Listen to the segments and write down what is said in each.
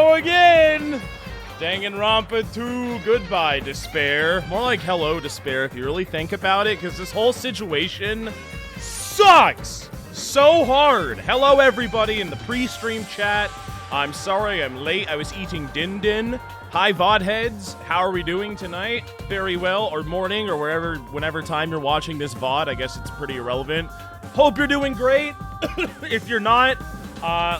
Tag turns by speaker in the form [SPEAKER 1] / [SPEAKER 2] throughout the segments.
[SPEAKER 1] go again! Danganronpa 2, goodbye, despair. More like hello, despair, if you really think about it, because this whole situation sucks so hard. Hello, everybody in the pre-stream chat. I'm sorry I'm late. I was eating din din. Hi, VOD heads. How are we doing tonight? Very well, or morning, or whenever time you're watching this VOD. I guess it's pretty irrelevant. Hope you're doing great. If you're not,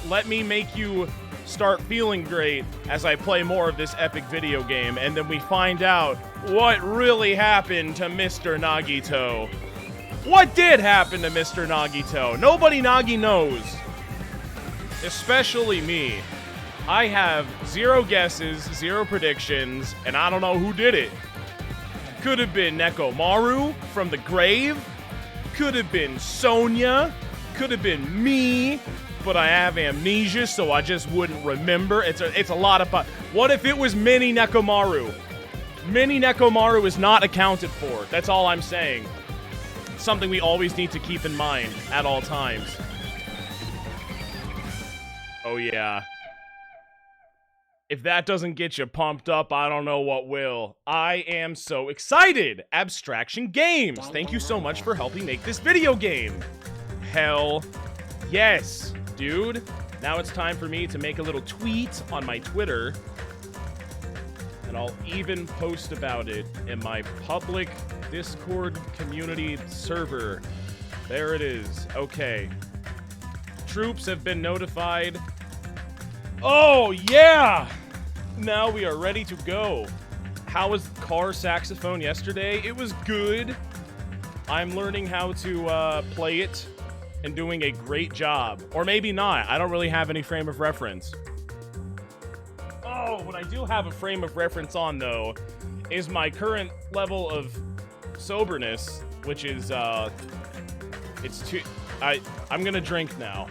[SPEAKER 1] let me make you start feeling great as I play more of this epic video game, and then we find out what really happened to Mr. Nagito. What did happen to Mr. Nagito? Nobody Nagi knows. Especially me. I have 0 guesses, 0 predictions, and I don't know who did it. Could have been Nekomaru from the grave. Could have been Sonya. Could have been me. But I have amnesia, so I just wouldn't remember. It's a lot of fun. What if it was Mini Nekomaru? Mini Nekomaru is not accounted for. That's all I'm saying. Something we always need to keep in mind at all times. Oh yeah. If that doesn't get you pumped up, I don't know what will. I am so excited! Abstraction Games! Thank you so much for helping make this video game. Hell yes, dude. Now it's time for me to make a little tweet on my Twitter. And I'll even post about it in my public Discord community server. There it is. Okay. Troops have been notified. Oh, yeah! Now we are ready to go. How was car saxophone yesterday? It was good. I'm learning how to play it and doing a great job. Or maybe not. I don't really have any frame of reference. Oh, what I do have a frame of reference on, though, is my current level of soberness, which is, I'm gonna drink now.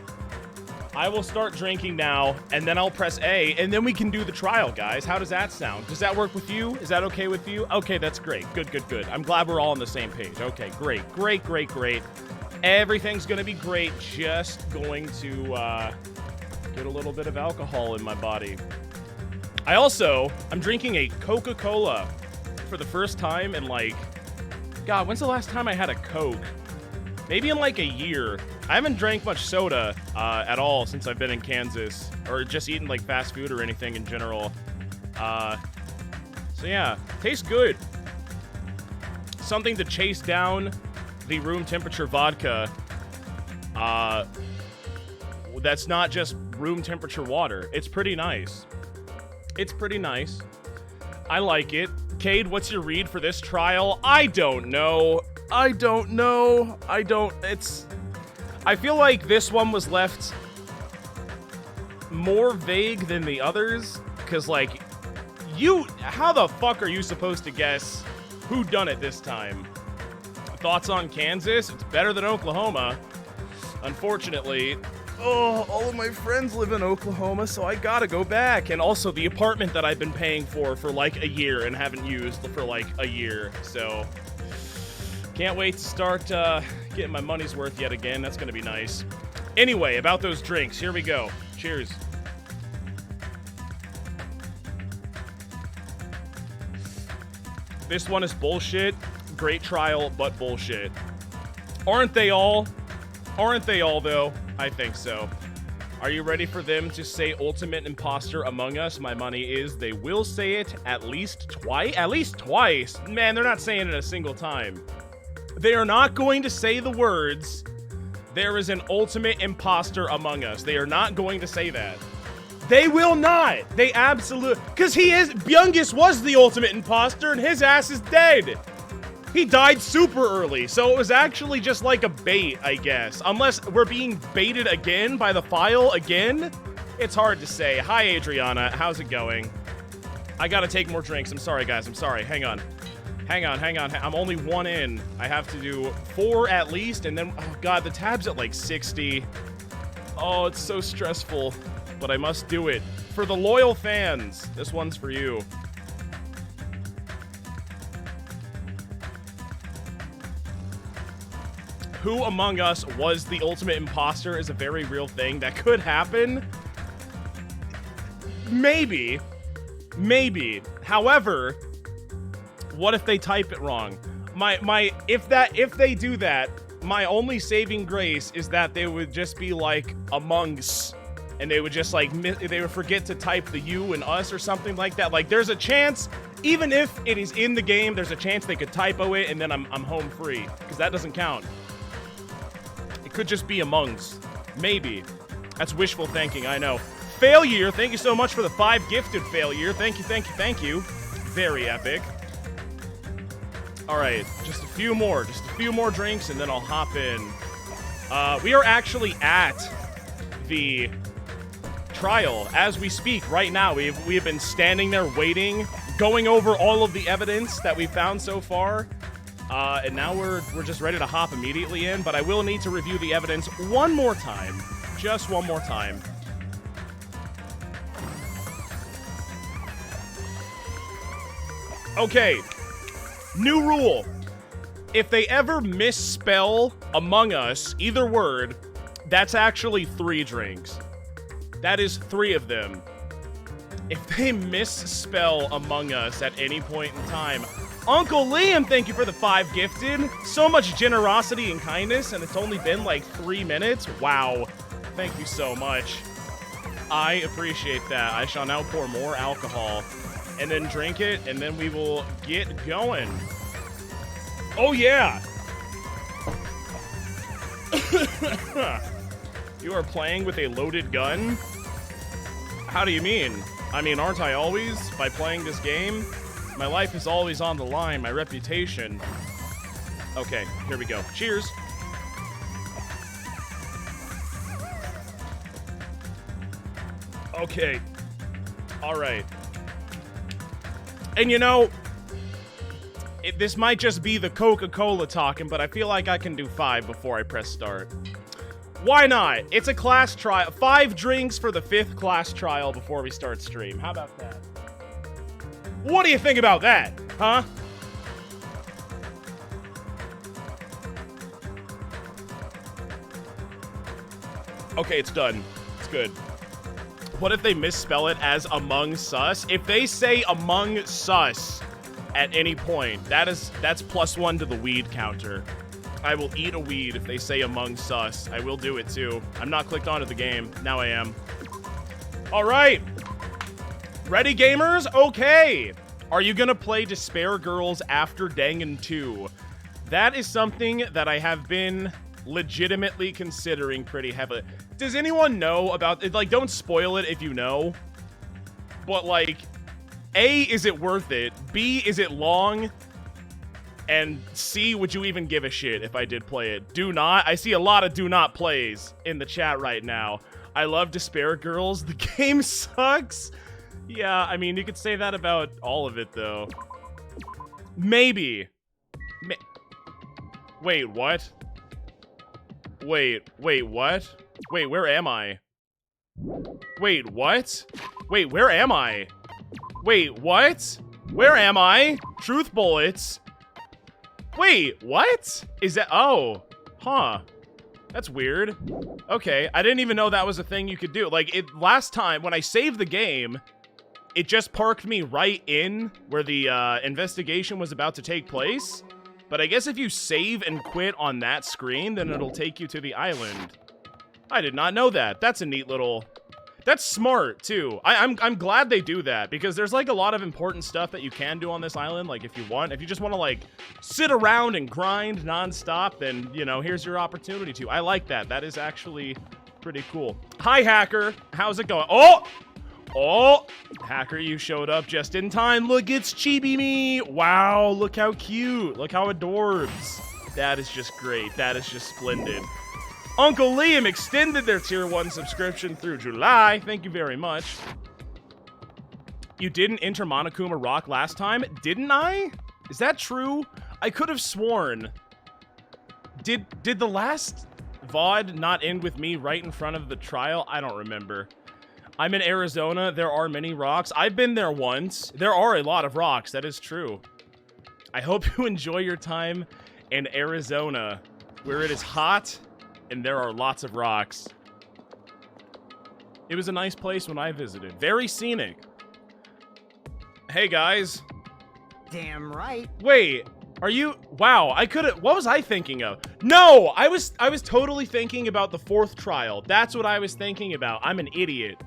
[SPEAKER 1] I will start drinking now, and then I'll press A, and then we can do the trial, guys. How does that sound? Does that work with you? Is that okay with you? Okay, that's great. Good, good, good. I'm glad we're all on the same page. Okay, great, great, great, great. Everything's gonna be great. Just going to, get a little bit of alcohol in my body. I'm drinking a Coca-Cola for the first time in, like, God, when's the last time I had a Coke? Maybe in, like, a year. I haven't drank much soda at all since I've been in Kansas, or just eaten, like, fast food or anything in general. So yeah, tastes good. Something to chase down the room temperature vodka. That's not just room temperature water. It's pretty nice. It's pretty nice. I like it. Cade, what's your read for this trial? I don't know. I feel like this one was left more vague than the others, because, like, how the fuck are you supposed to guess who done it this time? Thoughts on Kansas? It's better than Oklahoma. Unfortunately, all of my friends live in Oklahoma, so I gotta go back. And also the apartment that I've been paying for like a year and haven't used for like a year, so can't wait to start getting my money's worth yet again. That's gonna be nice. Anyway, about those drinks, here we go. Cheers. This one is bullshit. Great trial, but bullshit. Aren't they all? Aren't they all, though? I think so. Are you ready for them to say Ultimate Imposter Among Us? My money is they will say it at least twice. At least twice? Man, they're not saying it a single time. They are not going to say the words, there is an ultimate imposter among us. They are not going to say that. They will not. They absolutely... Because Byungus was the ultimate imposter and his ass is dead. He died super early, so it was actually just like a bait, I guess. Unless we're being baited again by the file again? It's hard to say. Hi, Adriana. How's it going? I gotta take more drinks. I'm sorry, guys. I'm sorry. Hang on. Hang on. I'm only 1 in. I have to do 4 at least, and then... Oh, God, the tab's at like 60. Oh, it's so stressful. But I must do it. For the loyal fans, this one's for you. Who among us was the ultimate imposter is a very real thing that could happen. Maybe. Maybe. However, what if they type it wrong? If they do that, my only saving grace is that they would just be like amongst, and they would just like they would forget to type the you and us or something like that. Like there's a chance, even if it is in the game, there's a chance they could typo it and then I'm home free, because that doesn't count. It could just be amongst. Maybe. That's wishful thinking, I know. Failure, thank you so much for the 5 gifted failure. Thank you, thank you, thank you. Very epic. Alright, just a few more drinks and then I'll hop in. We are actually at the trial as we speak right now. We have been standing there waiting, going over all of the evidence that we found so far. And now we're just ready to hop immediately in, but I will need to review the evidence one more time. Just one more time. Okay. New rule. If they ever misspell Among Us, either word, that's actually 3 drinks. That is 3 of them. If they misspell Among Us at any point in time, Uncle Liam, thank you for the 5 gifted. So much generosity and kindness, and it's only been like 3 minutes. Wow. Thank you so much. I appreciate that. I shall now pour more alcohol and then drink it, and then we will get going. Oh, yeah. You are playing with a loaded gun? How do you mean? I mean, aren't I always, by playing this game? My life is always on the line, my reputation. Okay, here we go. Cheers. Okay. All right. And you know, this might just be the Coca-Cola talking, but I feel like I can do 5 before I press start. Why not? It's a class trial. 5 drinks for the 5th class trial before we start stream. How about that? What do you think about that? Huh? Okay, it's done. It's good. What if they misspell it as Among Sus? If they say Among Sus at any point, that's +1 to the weed counter. I will eat a weed if they say Among Sus. I will do it too. I'm not clicked onto the game. Now I am. All right. Ready, gamers? Okay. Are you gonna play Despair Girls after Dangan 2? That is something that I have been legitimately considering pretty heavily. Does anyone know about it? Like, don't spoil it if you know. But, like, A, is it worth it? B, is it long? And C, would you even give a shit if I did play it? Do not. I see a lot of do not plays in the chat right now. I love Despair Girls. The game sucks. Yeah, I mean, you could say that about all of it, though. Maybe. Wait, what? Wait, what? Wait, where am I? Wait, what? Wait, where am I? Wait, what? Where am I? Truth bullets. Wait, what? Is that... Oh. Huh. That's weird. Okay, I didn't even know that was a thing you could do. Like, last time, when I saved the game, it just parked me right in where the investigation was about to take place. But I guess if you save and quit on that screen, then it'll take you to the island. I did not know that. That's a neat little... That's smart, too. I'm glad they do that, because there's, like, a lot of important stuff that you can do on this island, like, if you want. If you just want to, like, sit around and grind nonstop, then, you know, here's your opportunity to. I like that. That is actually pretty cool. Hi, Hacker. How's it going? Oh! Oh! Hacker, you showed up just in time. Look, it's Chibi Me! Wow, look how cute. Look how adorbs. That is just great. That is just splendid. Uncle Liam extended their Tier 1 subscription through July. Thank you very much. You didn't enter Monokuma Rock last time? Didn't I? Is that true? I could have sworn. Did the last VOD not end with me right in front of the trial? I don't remember. I'm in Arizona. There are many rocks. I've been there once. There are a lot of rocks. That is true. I hope you enjoy your time in Arizona, where it is hot and there are lots of rocks. It was a nice place when I visited. Very scenic. Hey, guys.
[SPEAKER 2] Damn right.
[SPEAKER 1] Wait, are you... Wow, I could've... What was I thinking of? No, I was totally thinking about the 4th trial. That's what I was thinking about. I'm an idiot.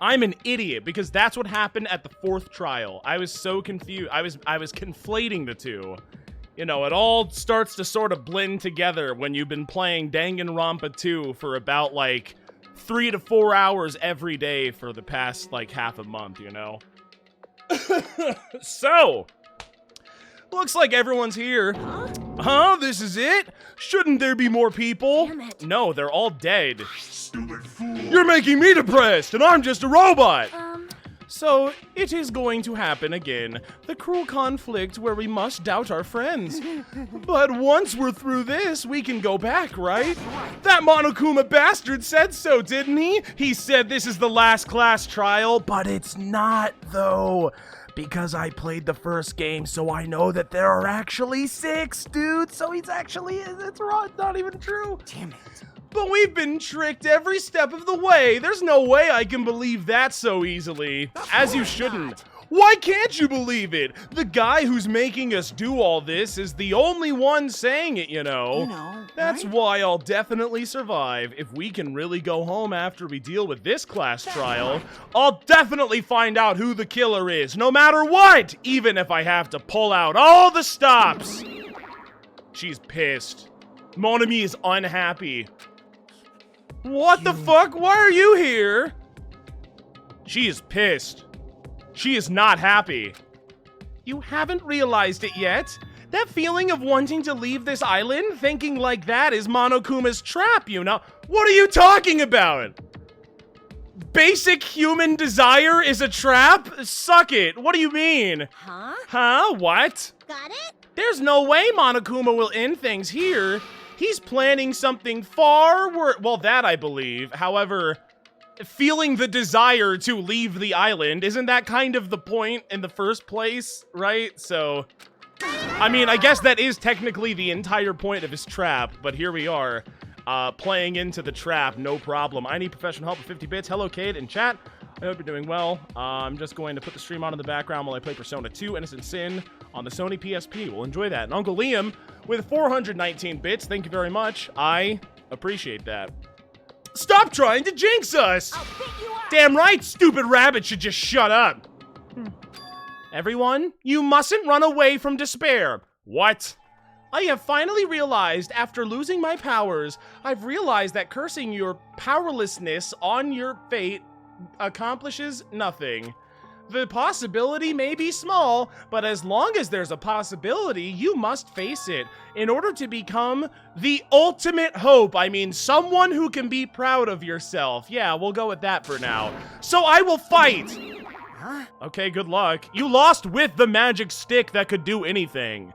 [SPEAKER 1] I'm an idiot because that's what happened at the 4th trial. I was so confused. I was conflating the two. You know, it all starts to sort of blend together when you've been playing Danganronpa 2 for about, like, 3 to 4 hours every day for the past, like, half a month, you know? So, looks like everyone's here. Huh? This is it? Shouldn't there be more people?
[SPEAKER 3] Damn it.
[SPEAKER 1] No, they're all dead. You're making me depressed, and I'm just a robot! So, it is going to happen again. The cruel conflict where we must doubt our friends. But once we're through this, we can go back, right? That Monokuma bastard said so, didn't he? He said this is the last class trial, but it's not, though. Because I played the first game, so I know that there are actually 6, dude. So he's actually, it's wrong, it's not even true.
[SPEAKER 2] Damn it.
[SPEAKER 1] But we've been tricked every step of the way. There's no way I can believe that so easily. As you shouldn't. Why can't you believe it? The guy who's making us do all this is the only one saying it, you know. That's
[SPEAKER 2] right?
[SPEAKER 1] why I'll definitely survive. If we can really go home after we deal with this class trial, I'll definitely find out who the killer is, no matter what, even if I have to pull out all the stops. She's pissed. Monami is unhappy. What the fuck? Why are you here? She is pissed. She is not happy. You haven't realized it yet? That feeling of wanting to leave this island, thinking like that is Monokuma's trap, you know? What are you talking about? Basic human desire is a trap? Suck it. What do you mean?
[SPEAKER 3] Huh?
[SPEAKER 1] Huh? What?
[SPEAKER 3] Got it?
[SPEAKER 1] There's no way Monokuma will end things here. He's planning something far worse. Well, that I believe. However, feeling the desire to leave the island, isn't that kind of the point in the first place, right? So, I mean, I guess that is technically the entire point of his trap, but here we are, playing into the trap, no problem. I need professional help with 50 bits. Hello, Cade, in chat. I hope you're doing well. I'm just going to put the stream on in the background while I play Persona 2 Innocent Sin on the Sony PSP. We'll enjoy that. And Uncle Liam with 419 bits. Thank you very much. I appreciate that. Stop trying to jinx us!
[SPEAKER 3] I'll pick you up.
[SPEAKER 1] Damn right, stupid rabbit should just shut up. Everyone, you mustn't run away from despair. What? I have finally realized, after losing my powers, I've realized that cursing your powerlessness on your fate accomplishes nothing. The possibility may be small, but as long as there's a possibility, you must face it. In order to become the ultimate hope, I mean someone who can be proud of yourself. Yeah, we'll go with that for now. So I will fight!
[SPEAKER 2] Huh?
[SPEAKER 1] Okay, good luck. You lost with the magic stick that could do anything.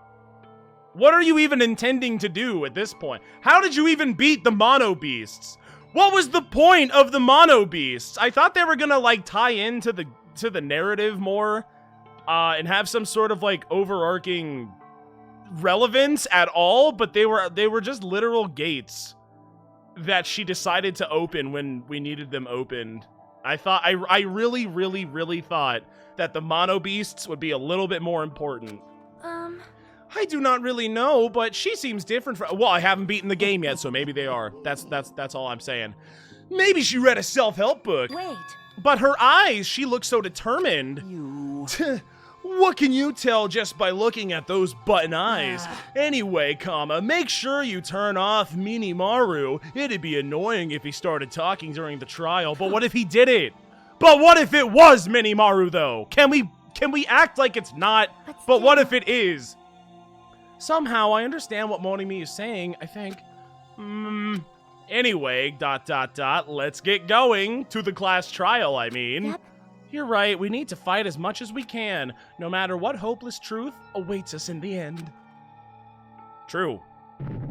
[SPEAKER 1] What are you even intending to do at this point? How did you even beat the Mono Beasts? What was the point of the Mono Beasts? I thought they were gonna, like, tie into the narrative more, and have some sort of, like, overarching relevance at all, but they were just literal gates that she decided to open when we needed them opened. I really, really, really thought that the Mono Beasts would be a little bit more important. I do not really know, but she seems different from— well, I haven't beaten the game yet, so maybe they are. That's all I'm saying. Maybe she read a self-help book.
[SPEAKER 3] Wait.
[SPEAKER 1] But her eyes, she looks so determined.
[SPEAKER 2] You.
[SPEAKER 1] What can you tell just by looking at those button eyes? Anyway, make sure you turn off Minimaru. It'd be annoying if he started talking during the trial, but what if he did it? But what if it was Minimaru, though? Can we act like it's not? But what if it is? Somehow, I understand what Monimi is saying, I think. Anyway, ... let's get going to the class trial, I mean.
[SPEAKER 3] Yep.
[SPEAKER 1] You're right, we need to fight as much as we can, no matter what hopeless truth awaits us in the end. True.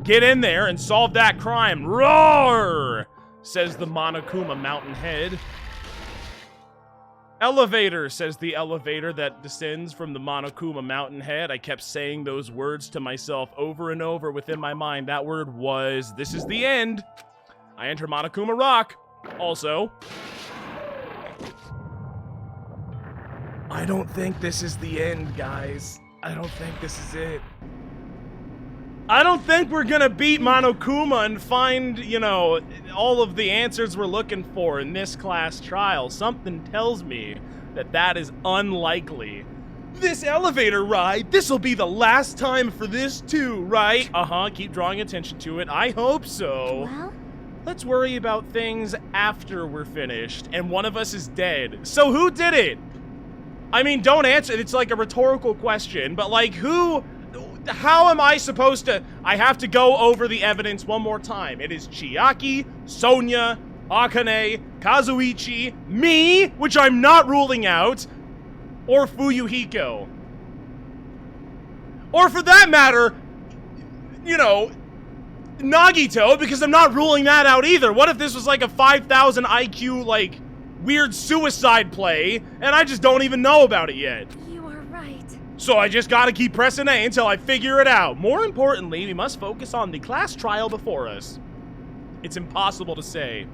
[SPEAKER 1] Get in there and solve that crime. Roar! Says the Monokuma Mountain Head. Elevator, says the elevator that descends from the Monokuma Mountain Head. I kept saying those words to myself over and over within my mind. That word was, this is the end. I enter Monokuma Rock. Also, I don't think this is the end, guys. I don't think this is it. I don't think we're gonna beat Monokuma and find, you know, all of the answers we're looking for in this class trial. Something tells me that that is unlikely. This elevator ride, this'll be the last time for this too, right? Uh-huh, keep drawing attention to it. I hope so.
[SPEAKER 3] Well?
[SPEAKER 1] Let's worry about things after we're finished, and one of us is dead. So who did it? I mean, don't answer, it's like a rhetorical question, but like who... How am I supposed to... I have to go over the evidence one more time. It is Chiaki, Sonya, Akane, Kazuichi, me, which I'm not ruling out, or Fuyuhiko. Or for that matter, you know, Nagito, because I'm not ruling that out either. What if this was like a 5,000 IQ, like, weird suicide play, and I just don't even know about it yet?
[SPEAKER 3] You are right.
[SPEAKER 1] So I just gotta keep pressing A until I figure it out. More importantly, we must focus on the class trial before us. It's impossible to say.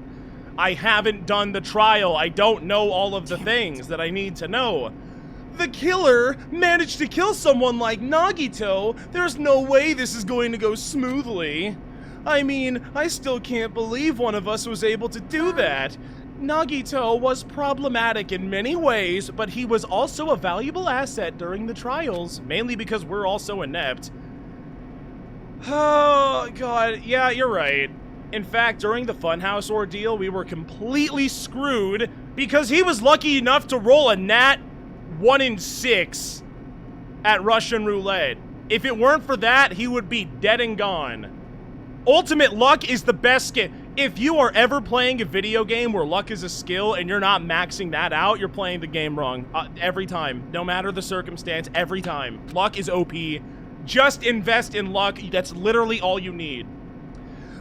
[SPEAKER 1] I haven't done the trial. I don't know all of the things that I need to know. The killer managed to kill someone like Nagito. There's no way this is going to go smoothly. I mean, I still can't believe one of us was able to do that. Nagito was problematic in many ways, but he was also a valuable asset during the trials, mainly because we're also inept. Oh, God, yeah, you're right. In fact, during the Funhouse ordeal, we were completely screwed because he was lucky enough to roll a nat 1 in 6 at Russian roulette. If it weren't for that, he would be dead and gone. Ultimate luck is the best skill. If you are ever playing a video game where luck is a skill and you're not maxing that out, you're playing the game wrong. Every time. No matter the circumstance, every time. Luck is OP. Just invest in luck. That's literally all you need.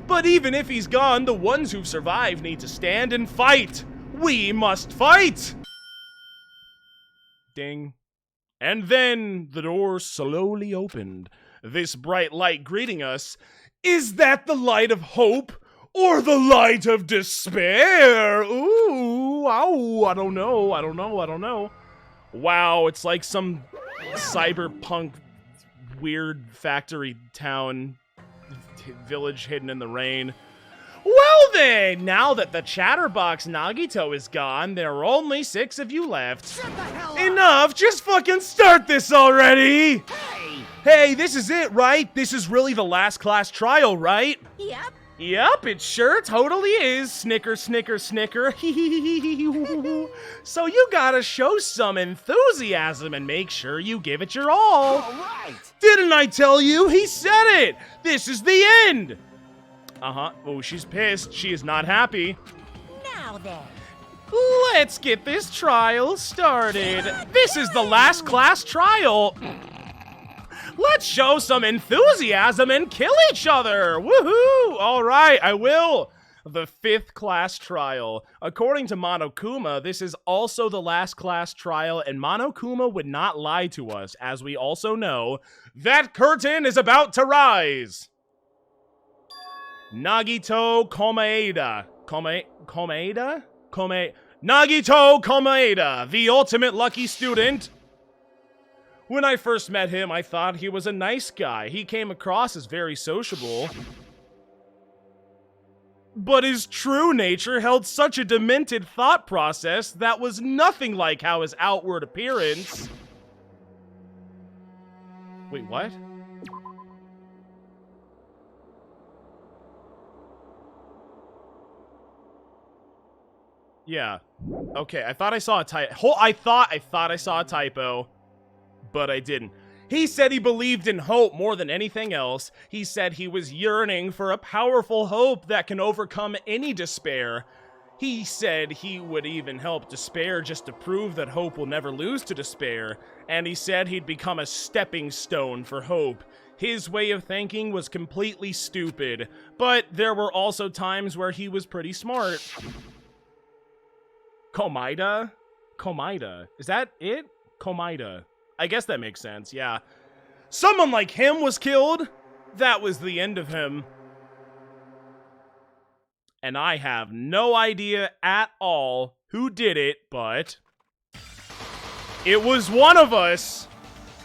[SPEAKER 1] But even if he's gone, the ones who've survived need to stand and fight. We must fight! Ding. And then the door slowly opened. This bright light greeting us. Is that the light of hope? Or the light of despair? Ooh, ow, I don't know. Wow, it's like some cyberpunk weird factory town village hidden in the rain. Well then, now that the chatterbox Nagito is gone, there are only 6 of you left.
[SPEAKER 2] Shut the hell up!
[SPEAKER 1] Enough, just fucking start this already!
[SPEAKER 2] Hey!
[SPEAKER 1] Hey, this is it, right? This is really the last class trial, right?
[SPEAKER 3] Yep.
[SPEAKER 1] Yep, it sure totally is. Snicker, snicker, snicker. So you gotta show some enthusiasm and make sure you give it your all.
[SPEAKER 2] All right!
[SPEAKER 1] Didn't I tell you? He said it! This is the end! Uh-huh. Oh, she's pissed. She is not happy.
[SPEAKER 3] Now then.
[SPEAKER 1] Let's get this trial started. This is the last class trial. Let's show some enthusiasm and kill each other! Woohoo! All right, I will. The 5th class trial. According to Monokuma, this is also the last class trial, and Monokuma would not lie to us, as we also know that curtain is about to rise. Nagito Komaeda. Nagito Komaeda, the ultimate lucky student. When I first met him, I thought he was a nice guy. He came across as very sociable. But his true nature held such a demented thought process that was nothing like how his outward appearance... Wait, what? Yeah. Okay, I thought I saw a typo. I thought I saw a typo. But I didn't. He said he believed in hope more than anything else. He said he was yearning for a powerful hope that can overcome any despair. He said he would even help despair just to prove that hope will never lose to despair. And he said he'd become a stepping stone for hope. His way of thinking was completely stupid, but there were also times where he was pretty smart. Komaeda? Is that it? Komaeda. I guess that makes sense, yeah. Someone like him was killed. That was the end of him. And I have no idea at all who did it, but... It was one of us.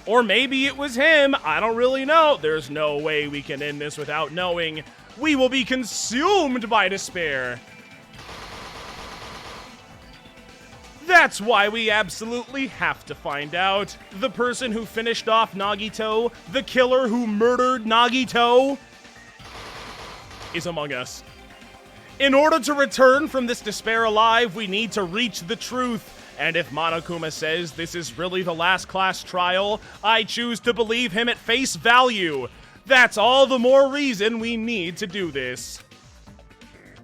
[SPEAKER 1] Or maybe it was him. I don't really know. There's no way we can end this without knowing. We will be consumed by despair. That's why we absolutely have to find out. The person who finished off Nagito, the killer who murdered Nagito, is among us. In order to return from this despair alive, we need to reach the truth. And if Monokuma says this is really the last class trial, I choose to believe him at face value. That's all the more reason we need to do this.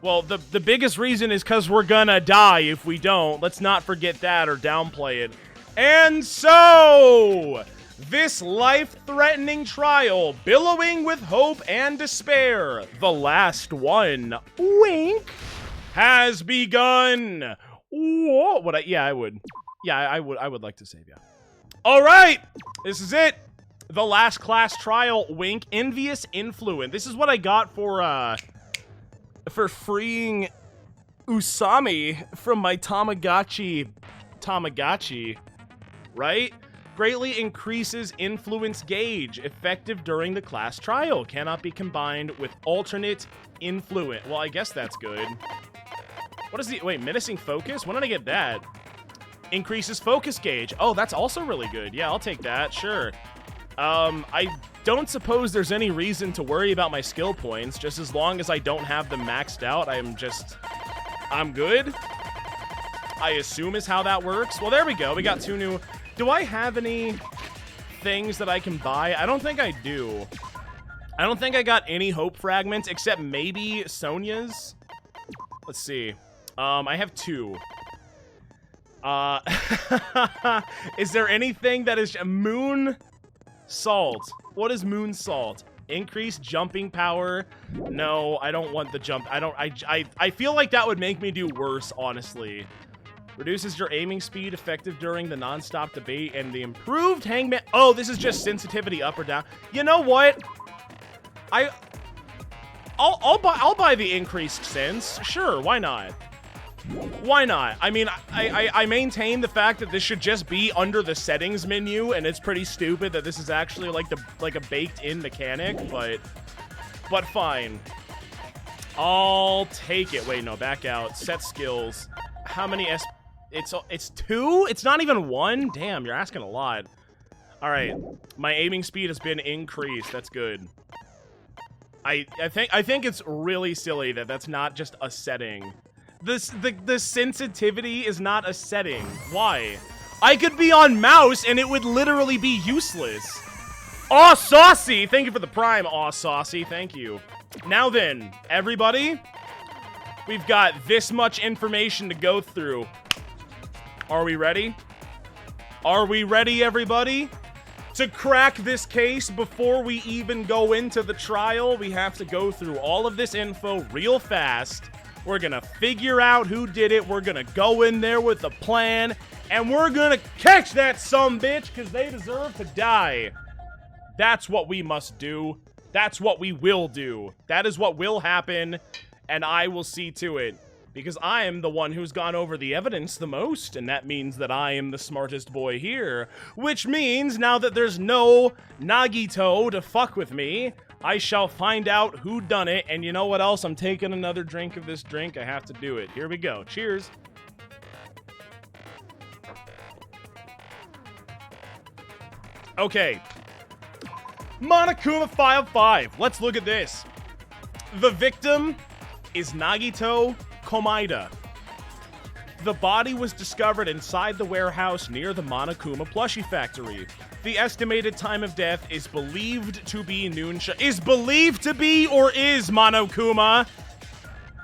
[SPEAKER 1] Well, the biggest reason is because we're gonna die if we don't. Let's not forget that or downplay it. And so, this life-threatening trial, billowing with hope and despair, the last one, wink, has begun. Whoa, I would like to save you. All right, this is it. The last class trial, wink, envious influence. This is what I got for freeing Usami from my Tamagotchi, right? Greatly increases influence gauge, effective during the class trial. Cannot be combined with alternate influence. Well, I guess that's good. What is the, wait, menacing focus? When did I get that? Increases focus gauge. Oh, that's also really good. Yeah, I'll take that, sure. I don't suppose there's any reason to worry about my skill points. Just as long as I don't have them maxed out, I'm good. I assume is how that works. Well, there we go. We got 2 new. Do I have any things that I can buy? I don't think I do. I don't think I got any hope fragments except maybe Sonya's. Let's see. I have 2. Is there anything that is moon salt? What is moon salt? Increased jumping power? No, I don't want the jump. I feel like that would make me do worse, honestly. Reduces your aiming speed, effective during the non-stop debate, and the improved hangman. Oh, this is just sensitivity up or down. You know what? I'll buy the increased sense. Sure, why not? Why not? I mean, I maintain the fact that this should just be under the settings menu, and it's pretty stupid that this is actually like a baked-in mechanic, but fine. I'll take it. Wait, no, back out. Set skills. How many It's 2? It's not even 1? Damn, you're asking a lot. All right, my aiming speed has been increased. That's good. I think it's really silly that that's not just a setting. The sensitivity is not a setting. Why? I could be on mouse and it would literally be useless. Aw, Saucy! Thank you for the prime, Aw, Saucy. Thank you. Now then, everybody, we've got this much information to go through. Are we ready? Are we ready, everybody? To crack this case before we even go into the trial, we have to go through all of this info real fast. We're gonna figure out who did it. We're gonna go in there with a plan, and we're gonna catch that sumbitch because they deserve to die. That's what we must do. That's what we will do. That is what will happen, and I will see to it. Because I am the one who's gone over the evidence the most, and that means that I am the smartest boy here. Which means, now that there's no Nagito to fuck with me, I shall find out who done it, and you know what else? I'm taking another drink of this drink. I have to do it. Here we go. Cheers. Okay. Monokuma File 5. Let's look at this. The victim is Nagito Komaeda. The body was discovered inside the warehouse near the Monokuma plushie factory. The estimated time of death is believed to be noon. Is believed to be or is, Monokuma?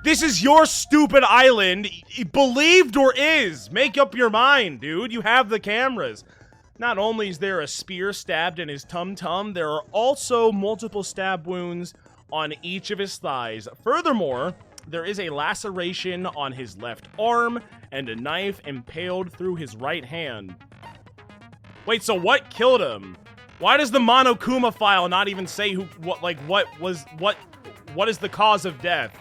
[SPEAKER 1] This is your stupid island. Believed or is? Make up your mind, dude. You have the cameras. Not only is there a spear stabbed in his tum-tum, there are also multiple stab wounds on each of his thighs. Furthermore, there is a laceration on his left arm and a knife impaled through his right hand. Wait, so what killed him? Why does the Monokuma file not even say what is the cause of death?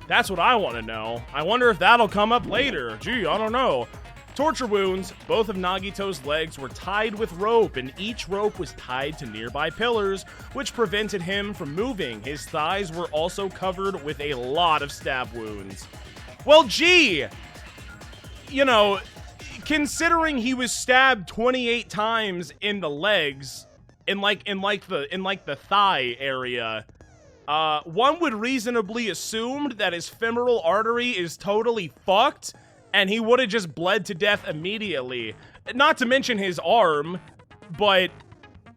[SPEAKER 1] That's what I want to know. I wonder if that'll come up later. Gee, I don't know. Torture wounds. Both of Nagito's legs were tied with rope, and each rope was tied to nearby pillars, which prevented him from moving. His thighs were also covered with a lot of stab wounds. Well, gee, you know, considering he was stabbed 28 times in the legs, in the thigh area, one would reasonably assume that his femoral artery is totally fucked, and he would have just bled to death immediately. Not to mention his arm, but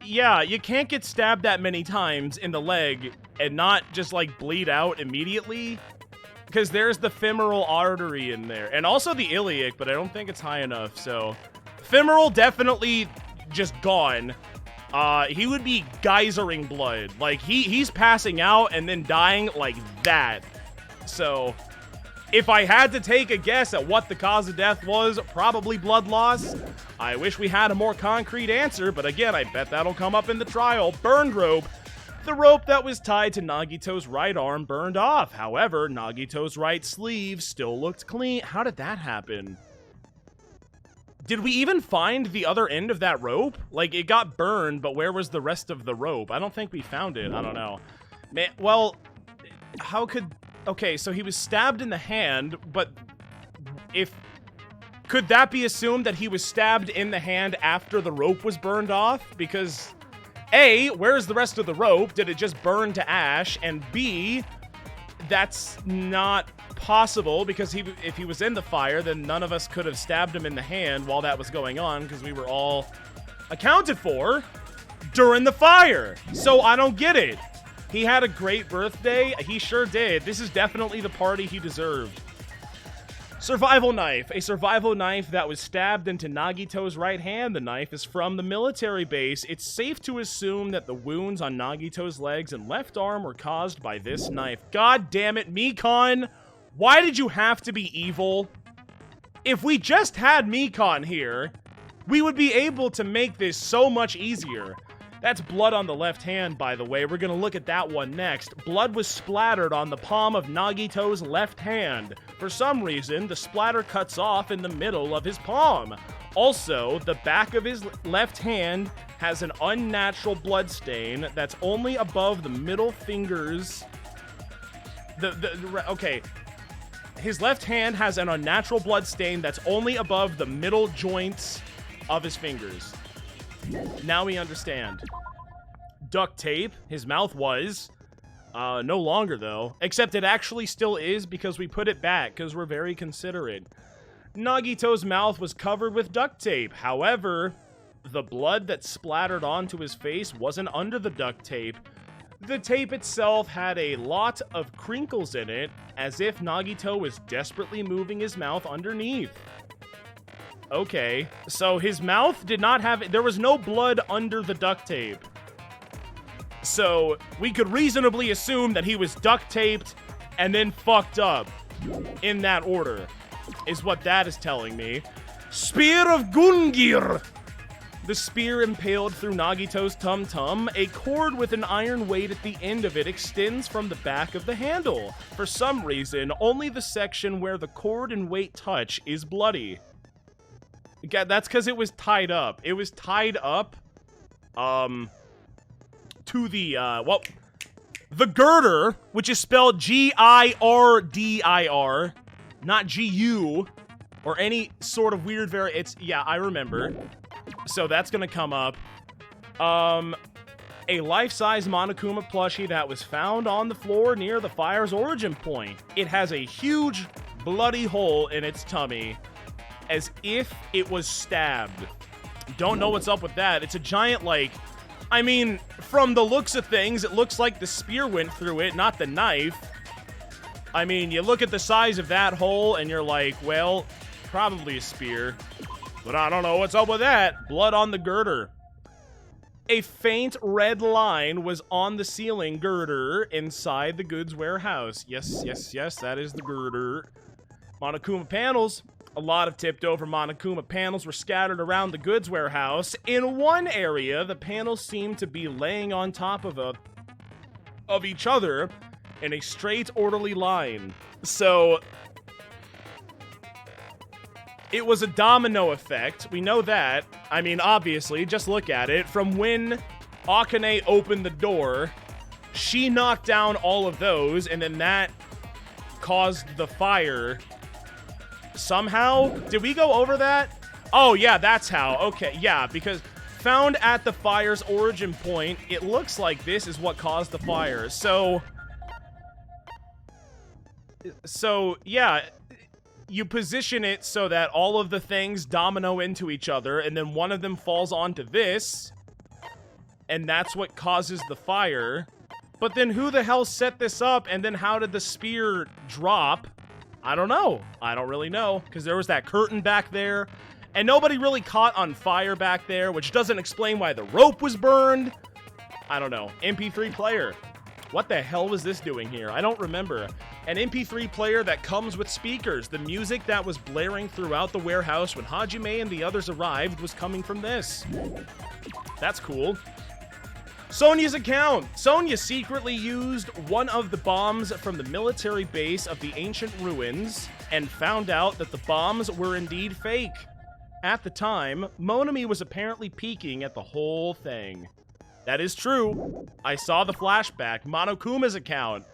[SPEAKER 1] yeah, you can't get stabbed that many times in the leg and not just like bleed out immediately, because there's the femoral artery in there, and also the iliac, but I don't think it's high enough. So femoral definitely just gone. He would be geysering blood. Like he's passing out and then dying like that. So if I had to take a guess at what the cause of death was, probably blood loss. I wish we had a more concrete answer, but again, I bet that'll come up in the trial. Burned rope. The rope that was tied to Nagito's right arm burned off. However, Nagito's right sleeve still looked clean. How did that happen? Did we even find the other end of that rope? Like, it got burned, but where was the rest of the rope? I don't think we found it. I don't know. Man, well, how could... Okay, so he was stabbed in the hand, but could that be assumed that he was stabbed in the hand after the rope was burned off? Because A, where's the rest of the rope? Did it just burn to ash? And B, that's not possible, because if he was in the fire, then none of us could have stabbed him in the hand while that was going on, because we were all accounted for during the fire. So I don't get it. He had a great birthday. He sure did. This is definitely the party he deserved. Survival knife. A survival knife that was stabbed into Nagito's right hand. The knife is from the military base. It's safe to assume that the wounds on Nagito's legs and left arm were caused by this knife. God damn it, Mikon! Why did you have to be evil? If we just had Mikon here, we would be able to make this so much easier. That's blood on the left hand, by the way. We're gonna look at that one next. Blood was splattered on the palm of Nagito's left hand. For some reason, the splatter cuts off in the middle of his palm. Also, the back of his left hand has an unnatural blood stain that's only above the middle fingers. Okay. His left hand has an unnatural blood stain that's only above the middle joints of his fingers. Now we understand. Duct tape. His mouth was. No longer, though. Except it actually still is, because we put it back, because we're very considerate. Nagito's mouth was covered with duct tape. However, the blood that splattered onto his face wasn't under the duct tape. The tape itself had a lot of crinkles in it, as if Nagito was desperately moving his mouth underneath. Okay, so his mouth did not have... There was no blood under the duct tape. So we could reasonably assume that he was duct taped and then fucked up. In that order, is what that is telling me. Spear of Gungir! The spear impaled through Nagito's tum-tum. A cord with an iron weight at the end of it extends from the back of the handle. For some reason, only the section where the cord and weight touch is bloody. Yeah, that's because it was tied up. It was tied up, to the, well, the girder, which is spelled G-I-R-D-I-R, not G-U, or any sort of weird yeah, I remember. So that's gonna come up. A life-size Monokuma plushie that was found on the floor near the fire's origin point. It has a huge, bloody hole in its tummy, as if it was stabbed. Don't know what's up with that. It's a giant, like... I mean, from the looks of things, it looks like the spear went through it, not the knife. I mean, you look at the size of that hole, and you're like, well, probably a spear. But I don't know what's up with that. Blood on the girder. A faint red line was on the ceiling girder inside the goods warehouse. Yes, yes, yes, that is the girder. Monokuma panels. A lot of tipped-over Monokuma panels were scattered around the goods warehouse. In one area, the panels seemed to be laying on top of each other in a straight, orderly line. So, It was a domino effect. We know that. I mean, obviously, just look at it. From when Akane opened the door, she knocked down all of those, and then that caused the fire. Somehow? Did we go over that? Oh, yeah, that's how. Okay, yeah, because found at the fire's origin point, it looks like this is what caused the fire. So yeah, you position it so that all of the things domino into each other, and then one of them falls onto this, and that's what causes the fire. But then who the hell set this up, and then how did the spear drop? I don't know. I don't really know, because there was that curtain back there, and nobody really caught on fire back there, which doesn't explain why the rope was burned. I don't know. MP3 player. What the hell was this doing here? I don't remember. An MP3 player that comes with speakers. The music that was blaring throughout the warehouse when Hajime and the others arrived was coming from this. That's cool. Sonya's account. Sonya secretly used one of the bombs from the military base of the ancient ruins and found out that the bombs were indeed fake. At the time, Monami was apparently peeking at the whole thing. That is true. I saw the flashback. Monokuma's account.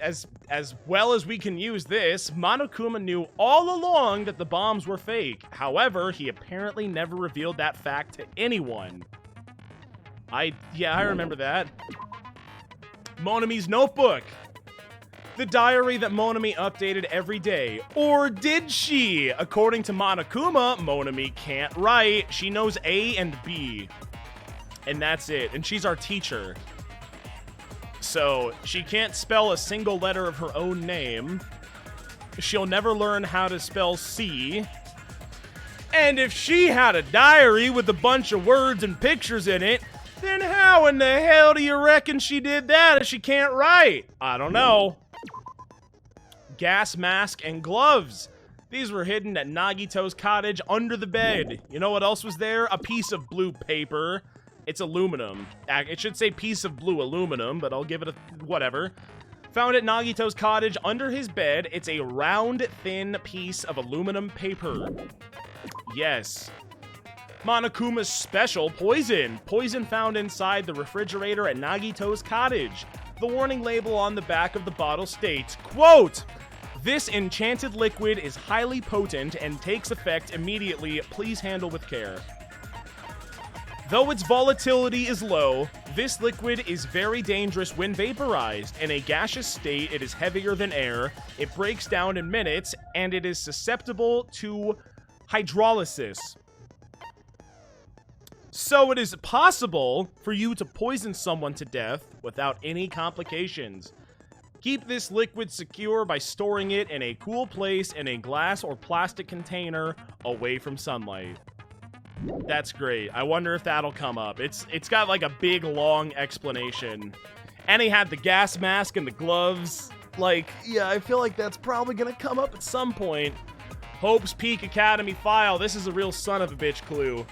[SPEAKER 1] As well as we can use this, Monokuma knew all along that the bombs were fake. However, he apparently never revealed that fact to anyone. Yeah, I remember that. Monami's notebook. The diary that Monami updated every day. Or did she? According to Monokuma, Monami can't write. She knows A and B. And that's it. And she's our teacher. So, she can't spell a single letter of her own name. She'll never learn how to spell C. And if she had a diary with a bunch of words and pictures in it, then how in the hell do you reckon she did that if she can't write? I don't know. Gas mask and gloves. These were hidden at Nagito's cottage under the bed. You know what else was there? A piece of blue paper. It's aluminum. It should say piece of blue aluminum, but I'll give it a whatever. Found at Nagito's cottage under his bed. It's a round, thin piece of aluminum paper. Yes. Monokuma's special poison. Poison found inside the refrigerator at Nagito's cottage. The warning label on the back of the bottle states, quote, "This enchanted liquid is highly potent and takes effect immediately. Please handle with care." Though its volatility is low, this liquid is very dangerous when vaporized. In a gaseous state, it is heavier than air, it breaks down in minutes, and it is susceptible to hydrolysis. So it is possible for you to poison someone to death without any complications. Keep this liquid secure by storing it in a cool place in a glass or plastic container away from sunlight. That's great. I wonder if that'll come up. It's got like a big long explanation. And he had the gas mask and the gloves. Like, yeah, I feel like that's probably gonna come up at some point. Hope's Peak Academy file. This is a real son of a bitch clue.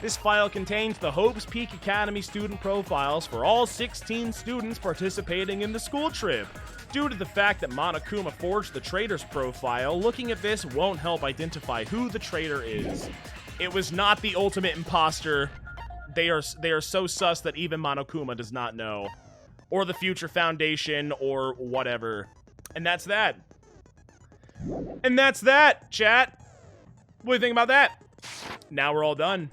[SPEAKER 1] This file contains the Hope's Peak Academy student profiles for all 16 students participating in the school trip. Due to the fact that Monokuma forged the traitor's profile, looking at this won't help identify who the traitor is. It was not the ultimate imposter. They are so sus that even Monokuma does not know. Or the Future Foundation, or whatever. And that's that. And that's that, chat. What do you think about that? Now we're all done.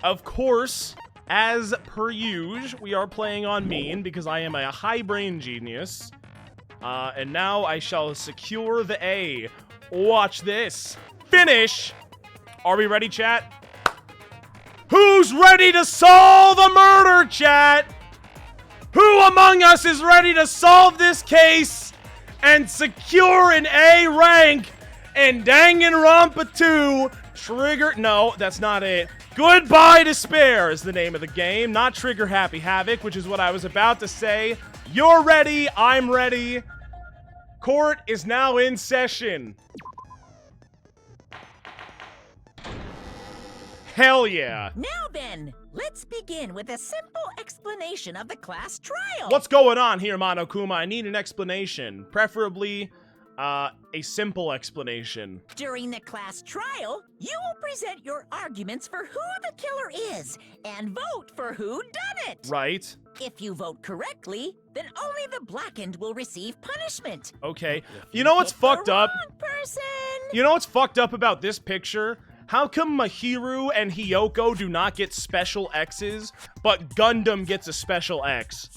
[SPEAKER 1] Of course, as per usual, we are playing on mean because I am a high brain genius. And now I shall secure the A. Watch this. Finish! Are we ready, chat? Who's ready to solve a murder, chat? Who among us is ready to solve this case and secure an A rank in Danganronpa 2? Trigger... No, that's not it. Goodbye Despair is the name of the game, not Trigger Happy Havoc, which is what I was about to say. You're ready, I'm ready. Court is now in session. Hell yeah.
[SPEAKER 3] Now then, let's begin with a simple explanation of the class trial.
[SPEAKER 1] What's going on here, Monokuma? I need an explanation. Preferably A simple explanation.
[SPEAKER 3] During the class trial, you will present your arguments for who the killer is and vote for who done it.
[SPEAKER 1] Right.
[SPEAKER 3] If you vote correctly, then only the blackened will receive punishment.
[SPEAKER 1] Okay. You know what's
[SPEAKER 3] Pick the
[SPEAKER 1] fucked up?
[SPEAKER 3] wrong person.
[SPEAKER 1] You know what's fucked up about this picture? How come Mahiru and Hiyoko do not get special X's, but Gundam gets a special X?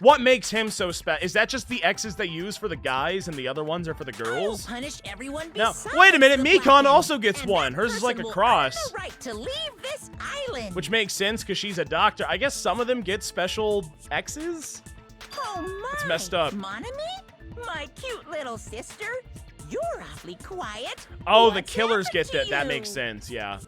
[SPEAKER 1] What makes him so special? Is that just the X's they use for the guys and the other ones are for the girls?
[SPEAKER 3] I'll punish everyone
[SPEAKER 1] No,
[SPEAKER 3] besides
[SPEAKER 1] wait a minute.
[SPEAKER 3] the
[SPEAKER 1] Mikon
[SPEAKER 3] blackened,
[SPEAKER 1] also gets
[SPEAKER 3] and
[SPEAKER 1] one.
[SPEAKER 3] that
[SPEAKER 1] Hers is like a
[SPEAKER 3] person will
[SPEAKER 1] cross.
[SPEAKER 3] earn the right to leave this island.
[SPEAKER 1] Which makes sense because she's a doctor. I guess some of them get special X's?
[SPEAKER 3] Oh my!
[SPEAKER 1] It's messed up.
[SPEAKER 3] Monami? My cute little sister? You're awfully quiet.
[SPEAKER 1] Oh, the
[SPEAKER 3] What's
[SPEAKER 1] killers
[SPEAKER 3] happened
[SPEAKER 1] get
[SPEAKER 3] to
[SPEAKER 1] that. That
[SPEAKER 3] you?
[SPEAKER 1] makes sense, yeah.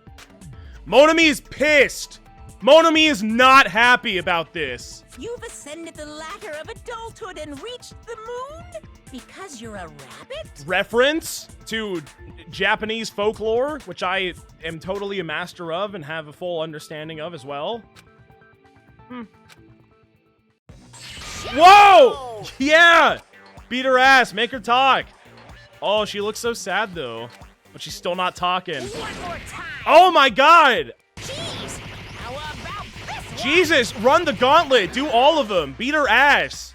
[SPEAKER 1] Monami is pissed. Monami is not happy about this.
[SPEAKER 3] You've ascended the ladder of adulthood and reached the moon? Because you're a rabbit?
[SPEAKER 1] Reference to Japanese folklore, which I am totally a master of and have a full understanding of as well. Whoa! Yeah! Beat her ass, make her talk. Oh, she looks so sad though. But she's still not talking.
[SPEAKER 3] One more time.
[SPEAKER 1] Oh my god!
[SPEAKER 3] Jeez! How about this one?
[SPEAKER 1] Jesus, run the gauntlet. Do all of them. Beat her ass.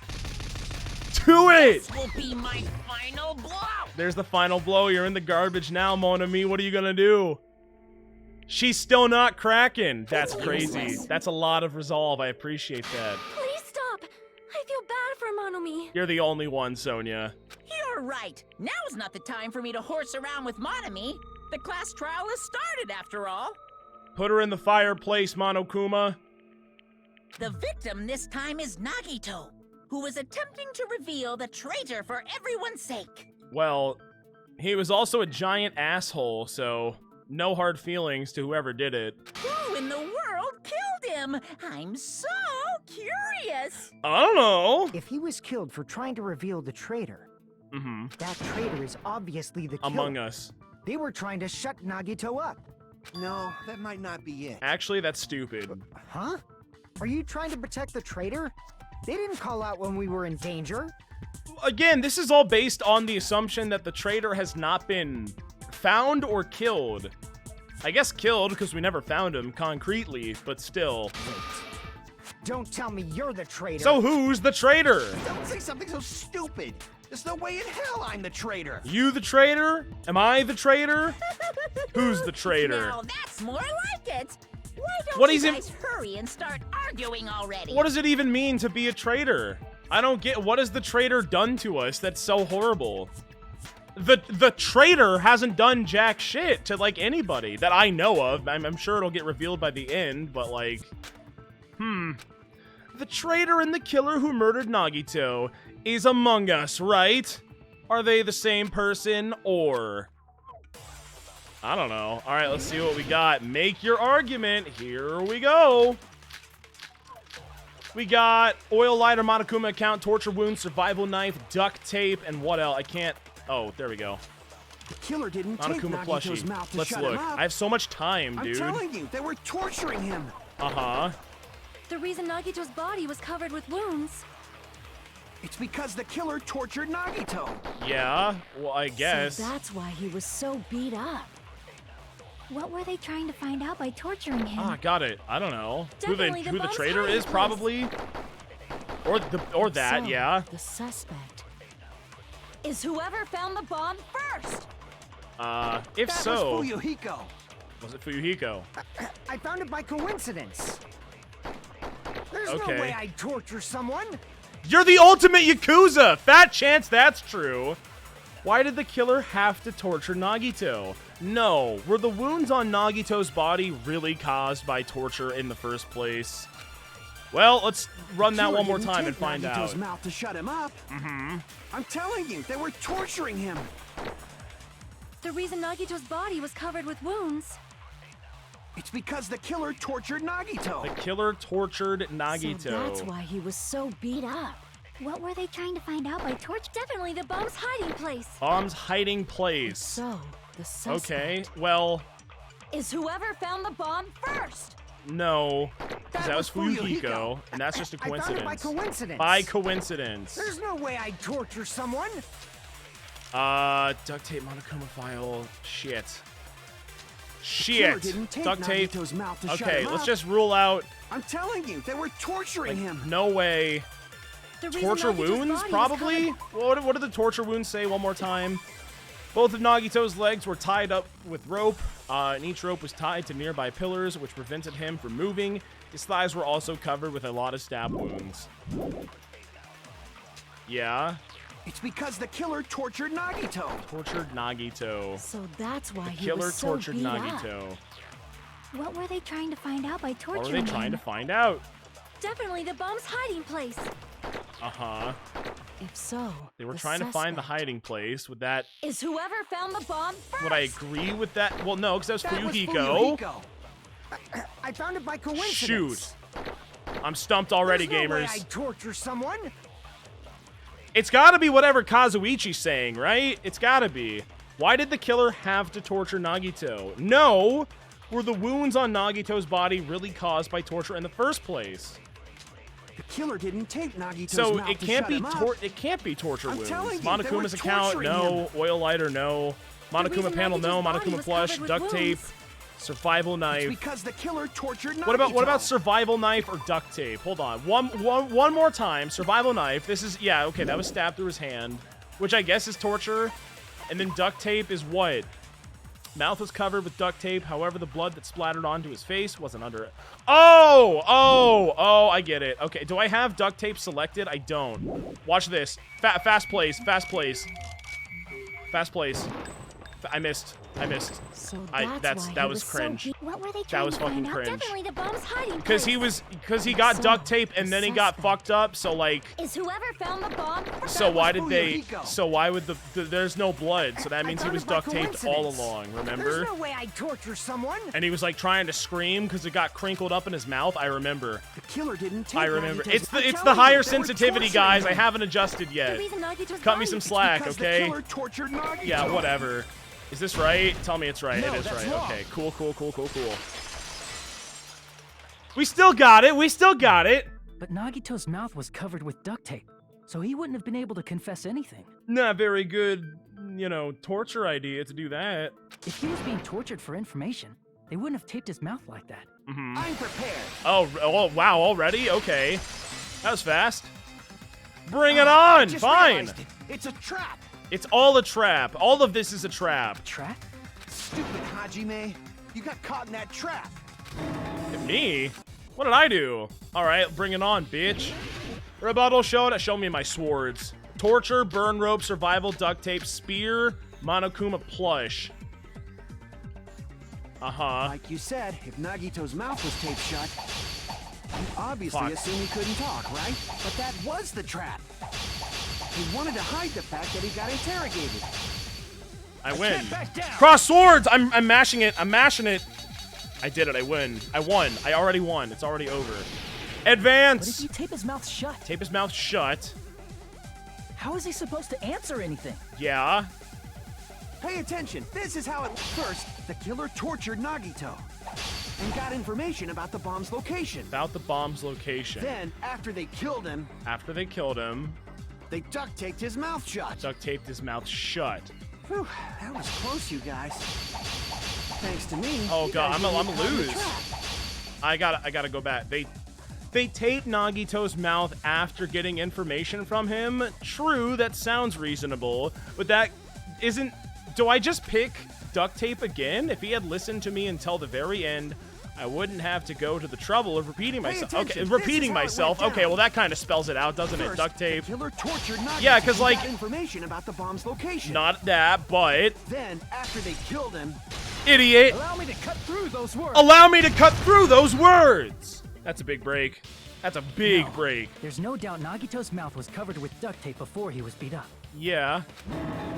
[SPEAKER 1] Do it!
[SPEAKER 3] This will be my final blow.
[SPEAKER 1] There's the final blow. You're in the garbage now, Mon Ami. What are you gonna do? She's still not cracking. That's crazy.
[SPEAKER 3] useless.
[SPEAKER 1] That's a lot of resolve. I appreciate that.
[SPEAKER 4] Please stop. I feel bad for Monomi.
[SPEAKER 1] You're the only one, Sonia.
[SPEAKER 3] You're right. Now's not the time for me to horse around with Monami. The class trial has started, after all.
[SPEAKER 1] Put her in the fireplace, Monokuma.
[SPEAKER 3] The victim this time is Nagito, who was attempting to reveal the traitor for everyone's sake.
[SPEAKER 1] Well, he was also a giant asshole, so no hard feelings to whoever did it.
[SPEAKER 3] Who in the world killed him? I'm so curious.
[SPEAKER 1] I don't know.
[SPEAKER 2] If he was killed for trying to reveal the traitor, that traitor is obviously the killer.
[SPEAKER 1] Among Us.
[SPEAKER 2] They were trying to shut Nagito up.
[SPEAKER 5] No, that might not be it.
[SPEAKER 1] Actually, that's stupid.
[SPEAKER 2] Huh? Are you trying to protect the traitor? They didn't call out when we were in danger.
[SPEAKER 1] Again, this is all based on the assumption that the traitor has not been found or killed. I guess killed because we never found him concretely, but still.
[SPEAKER 2] Don't tell me you're the traitor.
[SPEAKER 1] So who's the traitor?
[SPEAKER 5] Don't say something so stupid. There's no way in hell I'm the traitor.
[SPEAKER 1] You the traitor? Am I the traitor? Who's the traitor?
[SPEAKER 3] Now that's more like it. Why don't
[SPEAKER 1] What
[SPEAKER 3] you
[SPEAKER 1] is it-
[SPEAKER 3] guys hurry and start arguing already?
[SPEAKER 1] What does it even mean to be a traitor? I don't get, what has the traitor done to us that's so horrible? The traitor hasn't done jack shit to, like, anybody that I know of. I'm sure it'll get revealed by the end, but, like, The traitor and the killer who murdered Nagito is Among Us, right? Are they the same person, or... I don't know. All right, let's see what we got. Make your argument. Here we go. We got oil lighter, Monokuma account, torture wound, survival knife, duct tape, and what else? I can't... Oh, there we go.
[SPEAKER 5] The killer didn't take
[SPEAKER 1] Monokuma
[SPEAKER 5] Nagito's
[SPEAKER 1] plushie.
[SPEAKER 5] mouth to
[SPEAKER 1] Let's
[SPEAKER 5] shut
[SPEAKER 1] look.
[SPEAKER 5] him up.
[SPEAKER 1] I have so much time,
[SPEAKER 5] I'm
[SPEAKER 1] dude.
[SPEAKER 5] telling you, they were torturing him.
[SPEAKER 1] Uh-huh.
[SPEAKER 4] The reason Nagito's body was covered with wounds.
[SPEAKER 5] It's because the killer tortured Nagito.
[SPEAKER 1] Yeah, well, I guess.
[SPEAKER 4] So that's why he was so beat up. What were they trying to find out by torturing him?
[SPEAKER 1] Ah, got it. I don't know.
[SPEAKER 4] Definitely the
[SPEAKER 1] who the
[SPEAKER 4] bomb's
[SPEAKER 1] traitor
[SPEAKER 4] hiding
[SPEAKER 1] is,
[SPEAKER 4] place.
[SPEAKER 1] probably. Or that,
[SPEAKER 4] So,
[SPEAKER 1] yeah.
[SPEAKER 4] The suspect is whoever found the bomb first.
[SPEAKER 1] If
[SPEAKER 5] That
[SPEAKER 1] so,
[SPEAKER 5] was Fuyuhiko.
[SPEAKER 1] was it Fuyuhiko?
[SPEAKER 2] I found it by coincidence. There's
[SPEAKER 1] Okay.
[SPEAKER 2] no way I'd torture someone.
[SPEAKER 1] You're the ultimate Yakuza! Fat chance that's true. Why did the killer have to torture Nagito? No, were the wounds on Nagito's body really caused by torture in the first place? Well, let's run that
[SPEAKER 5] Killer
[SPEAKER 1] one more
[SPEAKER 5] didn't
[SPEAKER 1] time
[SPEAKER 5] take
[SPEAKER 1] and find
[SPEAKER 5] Nagito's
[SPEAKER 1] out.
[SPEAKER 5] mouth to shut him up. I'm telling you, they were torturing him.
[SPEAKER 4] The reason Nagito's body was covered with wounds.
[SPEAKER 5] It's because the killer tortured Nagito.
[SPEAKER 1] The killer tortured Nagito.
[SPEAKER 4] So that's why he was so beat up. What were they trying to find out by torch? Definitely the bomb's hiding place.
[SPEAKER 1] Bomb's hiding place.
[SPEAKER 4] So, the suspect
[SPEAKER 1] Okay, well,
[SPEAKER 4] is whoever found the bomb first.
[SPEAKER 1] no. Because that was
[SPEAKER 5] was
[SPEAKER 1] Fuyuhiko,
[SPEAKER 5] Fuyuhiko.
[SPEAKER 1] and that's just a
[SPEAKER 2] I found it by
[SPEAKER 1] coincidence.
[SPEAKER 2] coincidence.
[SPEAKER 1] By coincidence.
[SPEAKER 2] There's no way I'd torture someone.
[SPEAKER 1] Duct tape, Monokuma file. Shit.
[SPEAKER 5] Killer
[SPEAKER 1] Shit.
[SPEAKER 5] didn't take
[SPEAKER 1] Duct tape.
[SPEAKER 5] Nagito's mouth to shut
[SPEAKER 1] Okay,
[SPEAKER 5] him
[SPEAKER 1] let's
[SPEAKER 5] up.
[SPEAKER 1] just rule out.
[SPEAKER 5] I'm telling you, they were torturing him.
[SPEAKER 1] No way.
[SPEAKER 4] The reason
[SPEAKER 1] Torture
[SPEAKER 4] Nagito's
[SPEAKER 1] wounds,
[SPEAKER 4] body was
[SPEAKER 1] probably?
[SPEAKER 4] covered-
[SPEAKER 1] What did the torture wounds say one more time? Both of Nagito's legs were tied up with rope, and each rope was tied to nearby pillars, which prevented him from moving. His thighs were also covered with a lot of stab wounds. Yeah.
[SPEAKER 5] It's because the killer tortured Nagito.
[SPEAKER 1] Tortured Nagito.
[SPEAKER 4] So that's why he
[SPEAKER 1] Killer
[SPEAKER 4] was so
[SPEAKER 1] tortured
[SPEAKER 4] beat up.
[SPEAKER 1] Nagito.
[SPEAKER 4] What were they trying to find out by
[SPEAKER 1] What
[SPEAKER 4] torturing
[SPEAKER 1] were they trying to
[SPEAKER 4] him?
[SPEAKER 1] find out?
[SPEAKER 4] Definitely the bomb's hiding place.
[SPEAKER 1] Uh-huh.
[SPEAKER 4] If so,
[SPEAKER 1] They were trying to find the
[SPEAKER 4] suspect
[SPEAKER 1] hiding place. Would that...
[SPEAKER 4] is whoever found the bomb first.
[SPEAKER 1] Would I agree with that? Well, no, because that was
[SPEAKER 5] That was
[SPEAKER 1] Fuyuhiko.
[SPEAKER 5] Fuyuhiko.
[SPEAKER 2] I found it by coincidence.
[SPEAKER 1] Shoot. I'm stumped already,
[SPEAKER 2] There's no way
[SPEAKER 1] gamers.
[SPEAKER 2] I'd torture someone.
[SPEAKER 1] It's gotta be whatever Kazuichi's saying, right? It's gotta be. Why did the killer have to torture Nagito? No! Were the wounds on Nagito's body really caused by torture in the first place?
[SPEAKER 5] The killer didn't take Nagito's
[SPEAKER 1] So
[SPEAKER 5] mouth
[SPEAKER 1] it
[SPEAKER 5] to
[SPEAKER 1] can't
[SPEAKER 5] shut
[SPEAKER 1] be
[SPEAKER 5] him up.
[SPEAKER 1] it can't be torture
[SPEAKER 5] I'm
[SPEAKER 1] wounds.
[SPEAKER 5] telling you, they were
[SPEAKER 1] Monokuma's account,
[SPEAKER 5] torturing
[SPEAKER 1] no.
[SPEAKER 5] him.
[SPEAKER 1] Oil lighter, no. Monokuma
[SPEAKER 4] reason
[SPEAKER 1] panel, no.
[SPEAKER 4] Nagito's body
[SPEAKER 1] Monokuma
[SPEAKER 4] was
[SPEAKER 1] plush,
[SPEAKER 4] covered with
[SPEAKER 1] duct tape,
[SPEAKER 4] wounds.
[SPEAKER 1] survival
[SPEAKER 5] It's
[SPEAKER 1] knife.
[SPEAKER 5] because the killer tortured Nagito.
[SPEAKER 1] What about survival knife or duct tape? Hold on. One more time. Survival knife. This is yeah, okay, that was stabbed through his hand, which I guess is torture. And then duct tape is what? Mouth was covered with duct tape. However, the blood that splattered onto his face wasn't under it. Oh, I get it. Okay, do I have duct tape selected? I don't. Watch this. Fast plays. I missed.
[SPEAKER 4] So
[SPEAKER 1] that
[SPEAKER 4] that's why he
[SPEAKER 1] was
[SPEAKER 4] was
[SPEAKER 1] cringe.
[SPEAKER 4] So what were they
[SPEAKER 1] That
[SPEAKER 4] trying
[SPEAKER 1] was
[SPEAKER 4] to find
[SPEAKER 1] fucking
[SPEAKER 4] out?
[SPEAKER 1] cringe.
[SPEAKER 4] Definitely the bomb's hiding
[SPEAKER 1] Because
[SPEAKER 4] place.
[SPEAKER 1] he got
[SPEAKER 4] So,
[SPEAKER 1] duct tape and then he got
[SPEAKER 4] suspect.
[SPEAKER 1] fucked up. So like,
[SPEAKER 4] Is whoever found the bomb first.
[SPEAKER 1] so why did
[SPEAKER 5] was
[SPEAKER 1] they?
[SPEAKER 5] Fuyuhiko.
[SPEAKER 1] So why would there's no blood? So that
[SPEAKER 2] I
[SPEAKER 1] means he
[SPEAKER 2] found
[SPEAKER 1] was
[SPEAKER 2] it by
[SPEAKER 1] duct taped all
[SPEAKER 2] coincidence.
[SPEAKER 1] along.
[SPEAKER 2] There's
[SPEAKER 1] Remember?
[SPEAKER 2] no way I'd torture someone.
[SPEAKER 1] And he was like trying to scream because it got crinkled up in his mouth. I remember.
[SPEAKER 5] The killer didn't take
[SPEAKER 1] I remember.
[SPEAKER 5] Nagito's-
[SPEAKER 1] It's
[SPEAKER 5] I'm
[SPEAKER 1] the
[SPEAKER 5] telling you,
[SPEAKER 1] higher
[SPEAKER 5] they were
[SPEAKER 1] sensitivity,
[SPEAKER 5] torturing
[SPEAKER 1] guys. I
[SPEAKER 5] him.
[SPEAKER 1] haven't adjusted
[SPEAKER 4] The
[SPEAKER 1] yet.
[SPEAKER 4] reason Nagito's
[SPEAKER 1] Cut me
[SPEAKER 4] body
[SPEAKER 1] some
[SPEAKER 4] was-
[SPEAKER 1] slack,
[SPEAKER 5] Because
[SPEAKER 1] okay?
[SPEAKER 5] the killer tortured Nagito.
[SPEAKER 1] Yeah, whatever. Is this right? Tell me it's right.
[SPEAKER 5] No,
[SPEAKER 1] it is
[SPEAKER 5] that's
[SPEAKER 1] right.
[SPEAKER 5] wrong.
[SPEAKER 1] Okay, cool. We still got it.
[SPEAKER 6] But Nagito's mouth was covered with duct tape, so he wouldn't have been able to confess anything.
[SPEAKER 1] Not very good, torture idea to do that.
[SPEAKER 6] If he was being tortured for information, they wouldn't have taped his mouth like that.
[SPEAKER 5] I'm prepared.
[SPEAKER 1] Oh, wow, already? Okay. That was fast. Bring it on!
[SPEAKER 5] Just
[SPEAKER 1] Fine!
[SPEAKER 5] realized it. It's a trap.
[SPEAKER 1] It's all a trap. All of this is a trap.
[SPEAKER 6] Trap?
[SPEAKER 5] Stupid Hajime. You got caught in that trap.
[SPEAKER 1] Me? What did I do? Alright, bring it on, bitch. Rebuttal, show me my swords. Torture, burn rope, survival, duct tape, spear, Monokuma plush. Uh-huh.
[SPEAKER 5] Like you said, if Nagito's mouth was taped shut, you obviously
[SPEAKER 1] Fuck.
[SPEAKER 5] assumed he couldn't talk, right? But that was the trap. He wanted to hide the fact that he got interrogated.
[SPEAKER 1] I win.
[SPEAKER 5] Get back down.
[SPEAKER 1] Cross swords! I'm mashing it. I did it. I win. I won. I already won. It's already over.
[SPEAKER 6] But if
[SPEAKER 1] Advance!
[SPEAKER 6] you tape his mouth shut,
[SPEAKER 1] Tape his mouth shut.
[SPEAKER 6] how is he supposed to answer anything?
[SPEAKER 1] Yeah.
[SPEAKER 5] Pay attention. This is how it first. The killer tortured Nagito and got information about the bomb's location.
[SPEAKER 1] About the bomb's location.
[SPEAKER 5] Then, after they killed him,
[SPEAKER 1] After they killed him,
[SPEAKER 5] they duct taped his mouth shut.
[SPEAKER 1] duct taped his mouth shut.
[SPEAKER 5] Whew, that was close, you guys. Thanks to me.
[SPEAKER 1] Oh
[SPEAKER 5] you
[SPEAKER 1] god,
[SPEAKER 5] guys
[SPEAKER 1] I'm
[SPEAKER 5] didn't
[SPEAKER 1] a
[SPEAKER 5] get caught in the
[SPEAKER 1] lose.
[SPEAKER 5] trap.
[SPEAKER 1] I gotta go back. They taped Nagito's mouth after getting information from him. True, that sounds reasonable, but that isn't. Do I just pick duct tape again? If he had listened to me until the very end, I wouldn't have to go to the trouble of repeating myself.
[SPEAKER 5] attention.
[SPEAKER 1] Okay,
[SPEAKER 5] This
[SPEAKER 1] repeating
[SPEAKER 5] is how it
[SPEAKER 1] myself.
[SPEAKER 5] went
[SPEAKER 1] Okay,
[SPEAKER 5] down.
[SPEAKER 1] well that kind of spells it out, doesn't it?
[SPEAKER 5] First,
[SPEAKER 1] Duct tape.
[SPEAKER 5] The killer tortured Nagito.
[SPEAKER 1] Yeah, 'cause,
[SPEAKER 5] and
[SPEAKER 1] like-
[SPEAKER 5] got information about the bomb's location.
[SPEAKER 1] Not that, but
[SPEAKER 5] Then, after they killed him,
[SPEAKER 1] idiot.
[SPEAKER 6] Allow me to cut through those words.
[SPEAKER 1] Allow me to cut through those words. That's a big break. That's a big
[SPEAKER 6] No.
[SPEAKER 1] break.
[SPEAKER 6] There's no doubt Nagito's mouth was covered with duct tape before he was beat up.
[SPEAKER 1] Yeah.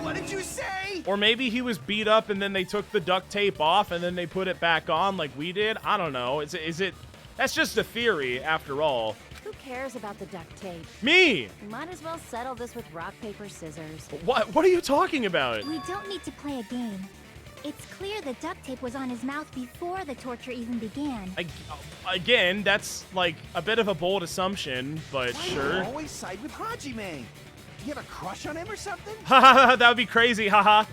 [SPEAKER 5] what did you say?
[SPEAKER 1] Or maybe he was beat up and then they took the duct tape off and then they put it back on like we did. I don't know. Is it? That's just a theory after all.
[SPEAKER 4] Who cares about the duct tape?
[SPEAKER 1] Me.
[SPEAKER 4] We might as well settle this with rock, paper, scissors.
[SPEAKER 1] What are you talking about?
[SPEAKER 4] We don't need to play a game. It's clear the duct tape was on his mouth before the torture even began.
[SPEAKER 1] Again, that's like a bit of a bold assumption, but
[SPEAKER 5] Why do you
[SPEAKER 1] sure.
[SPEAKER 5] always side with Hajime? You have a crush on him or something?
[SPEAKER 1] Haha, that would be crazy, haha.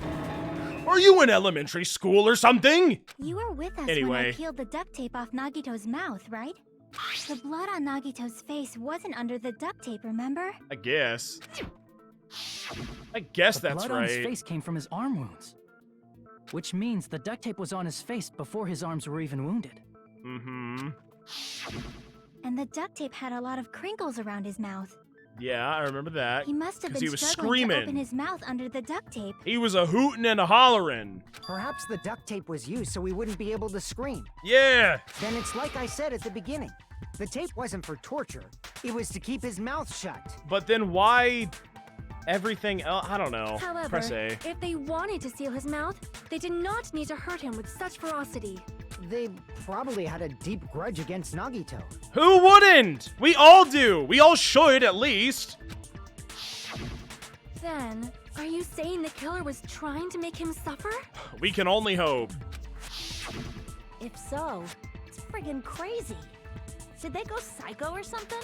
[SPEAKER 1] Are you in elementary school or something?
[SPEAKER 4] You were with us when
[SPEAKER 1] Anyway.
[SPEAKER 4] I peeled the duct tape off Nagito's mouth, right? The blood on Nagito's face wasn't under the duct tape, remember?
[SPEAKER 1] I guess. I guess
[SPEAKER 6] The
[SPEAKER 1] that's
[SPEAKER 6] blood on his
[SPEAKER 1] right.
[SPEAKER 6] face came from his arm wounds. Which means the duct tape was on his face before his arms were even wounded.
[SPEAKER 1] Mm-hmm.
[SPEAKER 4] And the duct tape had a lot of crinkles around his mouth.
[SPEAKER 1] Yeah, I remember that.
[SPEAKER 4] He must have
[SPEAKER 1] 'Cause
[SPEAKER 4] been
[SPEAKER 1] he was
[SPEAKER 4] struggling to open
[SPEAKER 1] screaming.
[SPEAKER 4] his mouth under the duct tape.
[SPEAKER 1] He was a hootin' and a hollerin'.
[SPEAKER 2] Perhaps the duct tape was used so we wouldn't be able to scream.
[SPEAKER 1] Yeah.
[SPEAKER 2] Then it's like I said at the beginning. The tape wasn't for torture. It was to keep his mouth shut.
[SPEAKER 1] But then why everything else? I don't know.
[SPEAKER 7] However,
[SPEAKER 1] Press A.
[SPEAKER 7] if they wanted to seal his mouth, they did not need to hurt him with such ferocity.
[SPEAKER 2] They probably had a deep grudge against Nagito.
[SPEAKER 1] Who wouldn't? We all do. We all should, at least.
[SPEAKER 7] Then, are you saying the killer was trying to make him suffer?
[SPEAKER 1] We can only hope.
[SPEAKER 8] If so, it's friggin' crazy. Did they go psycho or something?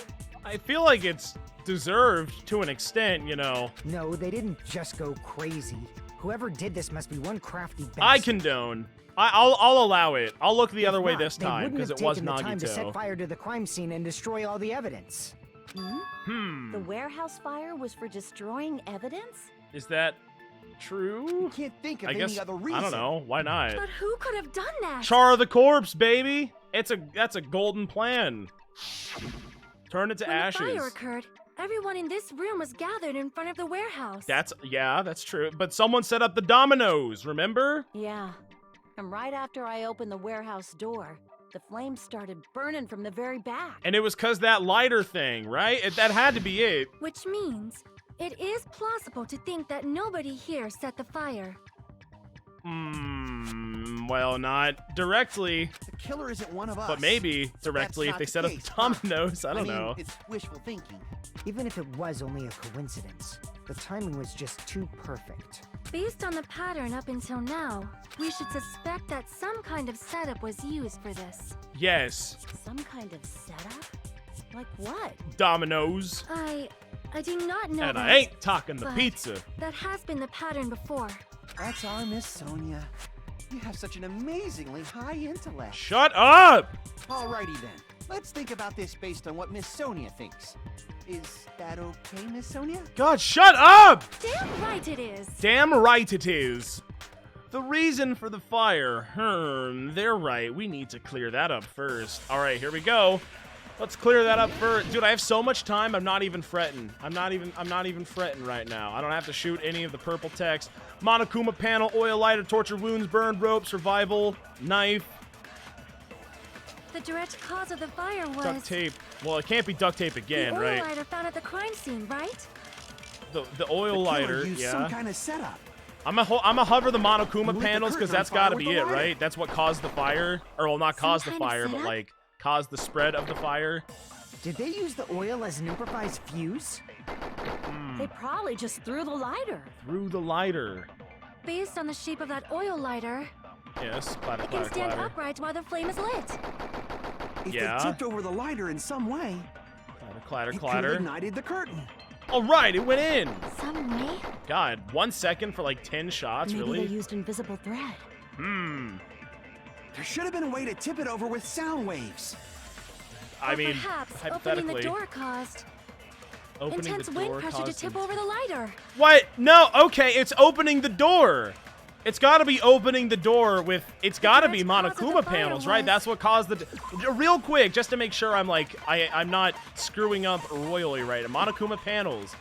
[SPEAKER 1] I feel like it's deserved to an extent, you know.
[SPEAKER 2] No, they didn't just go crazy. Whoever did this must be one crafty bastard.
[SPEAKER 1] I condone. I'll allow it. I'll look the other way
[SPEAKER 2] If
[SPEAKER 1] this
[SPEAKER 2] not,
[SPEAKER 1] time
[SPEAKER 2] they
[SPEAKER 1] because
[SPEAKER 2] wouldn't
[SPEAKER 1] it was
[SPEAKER 2] have taken the time to set
[SPEAKER 1] Nagito.
[SPEAKER 2] fire to the crime scene and destroy all the evidence.
[SPEAKER 8] The warehouse fire was for destroying evidence?
[SPEAKER 1] Is that true?
[SPEAKER 5] Can't think of
[SPEAKER 1] I guess
[SPEAKER 5] any other reason.
[SPEAKER 1] I don't know. Why not?
[SPEAKER 7] But who could have done that?
[SPEAKER 1] Char the corpse, baby. That's a golden plan. Turn it to
[SPEAKER 7] when
[SPEAKER 1] ashes.
[SPEAKER 7] the fire occurred, everyone in this room was gathered in front of the warehouse.
[SPEAKER 1] That's true. But someone set up the dominoes, remember?
[SPEAKER 8] Yeah. And right after I opened the warehouse door, the flames started burning from the very back.
[SPEAKER 1] And it was cause that lighter thing, right? That had to be it.
[SPEAKER 7] Which means it is plausible to think that nobody here set the fire.
[SPEAKER 1] Well, not directly,
[SPEAKER 5] The killer isn't one of us.
[SPEAKER 1] but maybe
[SPEAKER 5] So
[SPEAKER 1] directly
[SPEAKER 5] that's
[SPEAKER 1] if they
[SPEAKER 5] not
[SPEAKER 1] set
[SPEAKER 5] the
[SPEAKER 1] up
[SPEAKER 5] case,
[SPEAKER 1] the
[SPEAKER 5] huh?
[SPEAKER 1] dominoes. I don't
[SPEAKER 5] mean,
[SPEAKER 1] know.
[SPEAKER 5] It's wishful thinking.
[SPEAKER 2] Even if it was only a coincidence, the timing was just too perfect.
[SPEAKER 7] Based on the pattern up until now, we should suspect that some kind of setup was used for this.
[SPEAKER 1] Yes,
[SPEAKER 8] Some kind of setup? Like what?
[SPEAKER 1] dominoes.
[SPEAKER 7] I did not know
[SPEAKER 1] And
[SPEAKER 7] that.
[SPEAKER 1] I ain't talking the
[SPEAKER 7] but
[SPEAKER 1] pizza.
[SPEAKER 7] That has been the pattern before.
[SPEAKER 5] That's our Miss Sonia. You have such an amazingly high intellect.
[SPEAKER 1] Shut up!
[SPEAKER 5] Alrighty then. Let's think about this based on what Miss Sonia thinks. Is that okay, Miss Sonia?
[SPEAKER 1] God, shut up!
[SPEAKER 7] Damn right it is.
[SPEAKER 1] Damn right it is. The reason for the fire. They're right. We need to clear that up first. All right, here we go. Let's clear that up first. Dude, I have so much time. I'm not even fretting. I'm not even fretting right now. I don't have to shoot any of the purple text. Monokuma panel, oil lighter, torture wounds, burned rope, survival, knife,
[SPEAKER 7] The direct cause of the fire was
[SPEAKER 1] duct tape. Well, it can't be duct tape again,
[SPEAKER 7] the oil
[SPEAKER 1] right?
[SPEAKER 7] lighter found at the crime scene, right?
[SPEAKER 1] The
[SPEAKER 5] The
[SPEAKER 1] oil
[SPEAKER 5] killer
[SPEAKER 1] lighter,
[SPEAKER 5] used
[SPEAKER 1] yeah.
[SPEAKER 5] some kind of setup.
[SPEAKER 1] I'm gonna hover the Monokuma
[SPEAKER 5] Lit the
[SPEAKER 1] panels because
[SPEAKER 5] curtain on
[SPEAKER 1] that's
[SPEAKER 5] fire
[SPEAKER 1] gotta
[SPEAKER 5] with
[SPEAKER 1] be
[SPEAKER 5] the
[SPEAKER 1] it,
[SPEAKER 5] lighter.
[SPEAKER 1] right? That's what caused the fire, or well, not caused the
[SPEAKER 4] kind of
[SPEAKER 1] fire, but
[SPEAKER 4] setup?
[SPEAKER 1] like caused the spread of the fire.
[SPEAKER 2] Did they use the oil as an improvised fuse?
[SPEAKER 8] They probably just threw the lighter.
[SPEAKER 1] Through the lighter.
[SPEAKER 7] Based on the shape of that oil lighter,
[SPEAKER 1] Yes, clatter,
[SPEAKER 7] it can
[SPEAKER 1] clatter,
[SPEAKER 7] stand
[SPEAKER 1] clatter.
[SPEAKER 7] upright while the flame is lit.
[SPEAKER 5] If
[SPEAKER 1] Yeah.
[SPEAKER 5] they tipped over the lighter in some way,
[SPEAKER 1] Clatter, clatter,
[SPEAKER 5] it could
[SPEAKER 1] clatter.
[SPEAKER 5] have ignited the curtain.
[SPEAKER 1] All right, it went in.
[SPEAKER 4] Some way?
[SPEAKER 1] God, 1 second for like 10 shots,
[SPEAKER 8] Maybe
[SPEAKER 1] really?
[SPEAKER 8] they used invisible thread.
[SPEAKER 5] There should have been a way to tip it over with sound waves.
[SPEAKER 1] I
[SPEAKER 7] Or
[SPEAKER 1] mean,
[SPEAKER 7] perhaps opening
[SPEAKER 1] hypothetically,
[SPEAKER 7] the door caused
[SPEAKER 1] opening
[SPEAKER 7] intense
[SPEAKER 1] the
[SPEAKER 7] wind
[SPEAKER 1] door
[SPEAKER 7] pressure to
[SPEAKER 1] caused
[SPEAKER 7] tip
[SPEAKER 1] it-
[SPEAKER 7] over the lighter.
[SPEAKER 1] What? No, okay, it's opening the door. It's got to be opening the door with. It's got to be
[SPEAKER 7] direct cause of
[SPEAKER 1] Monokuma
[SPEAKER 7] the fire
[SPEAKER 1] panels, right?
[SPEAKER 7] was-
[SPEAKER 1] That's what caused the. Real quick, just to make sure I'm like I'm not screwing up royally, right? Monokuma panels.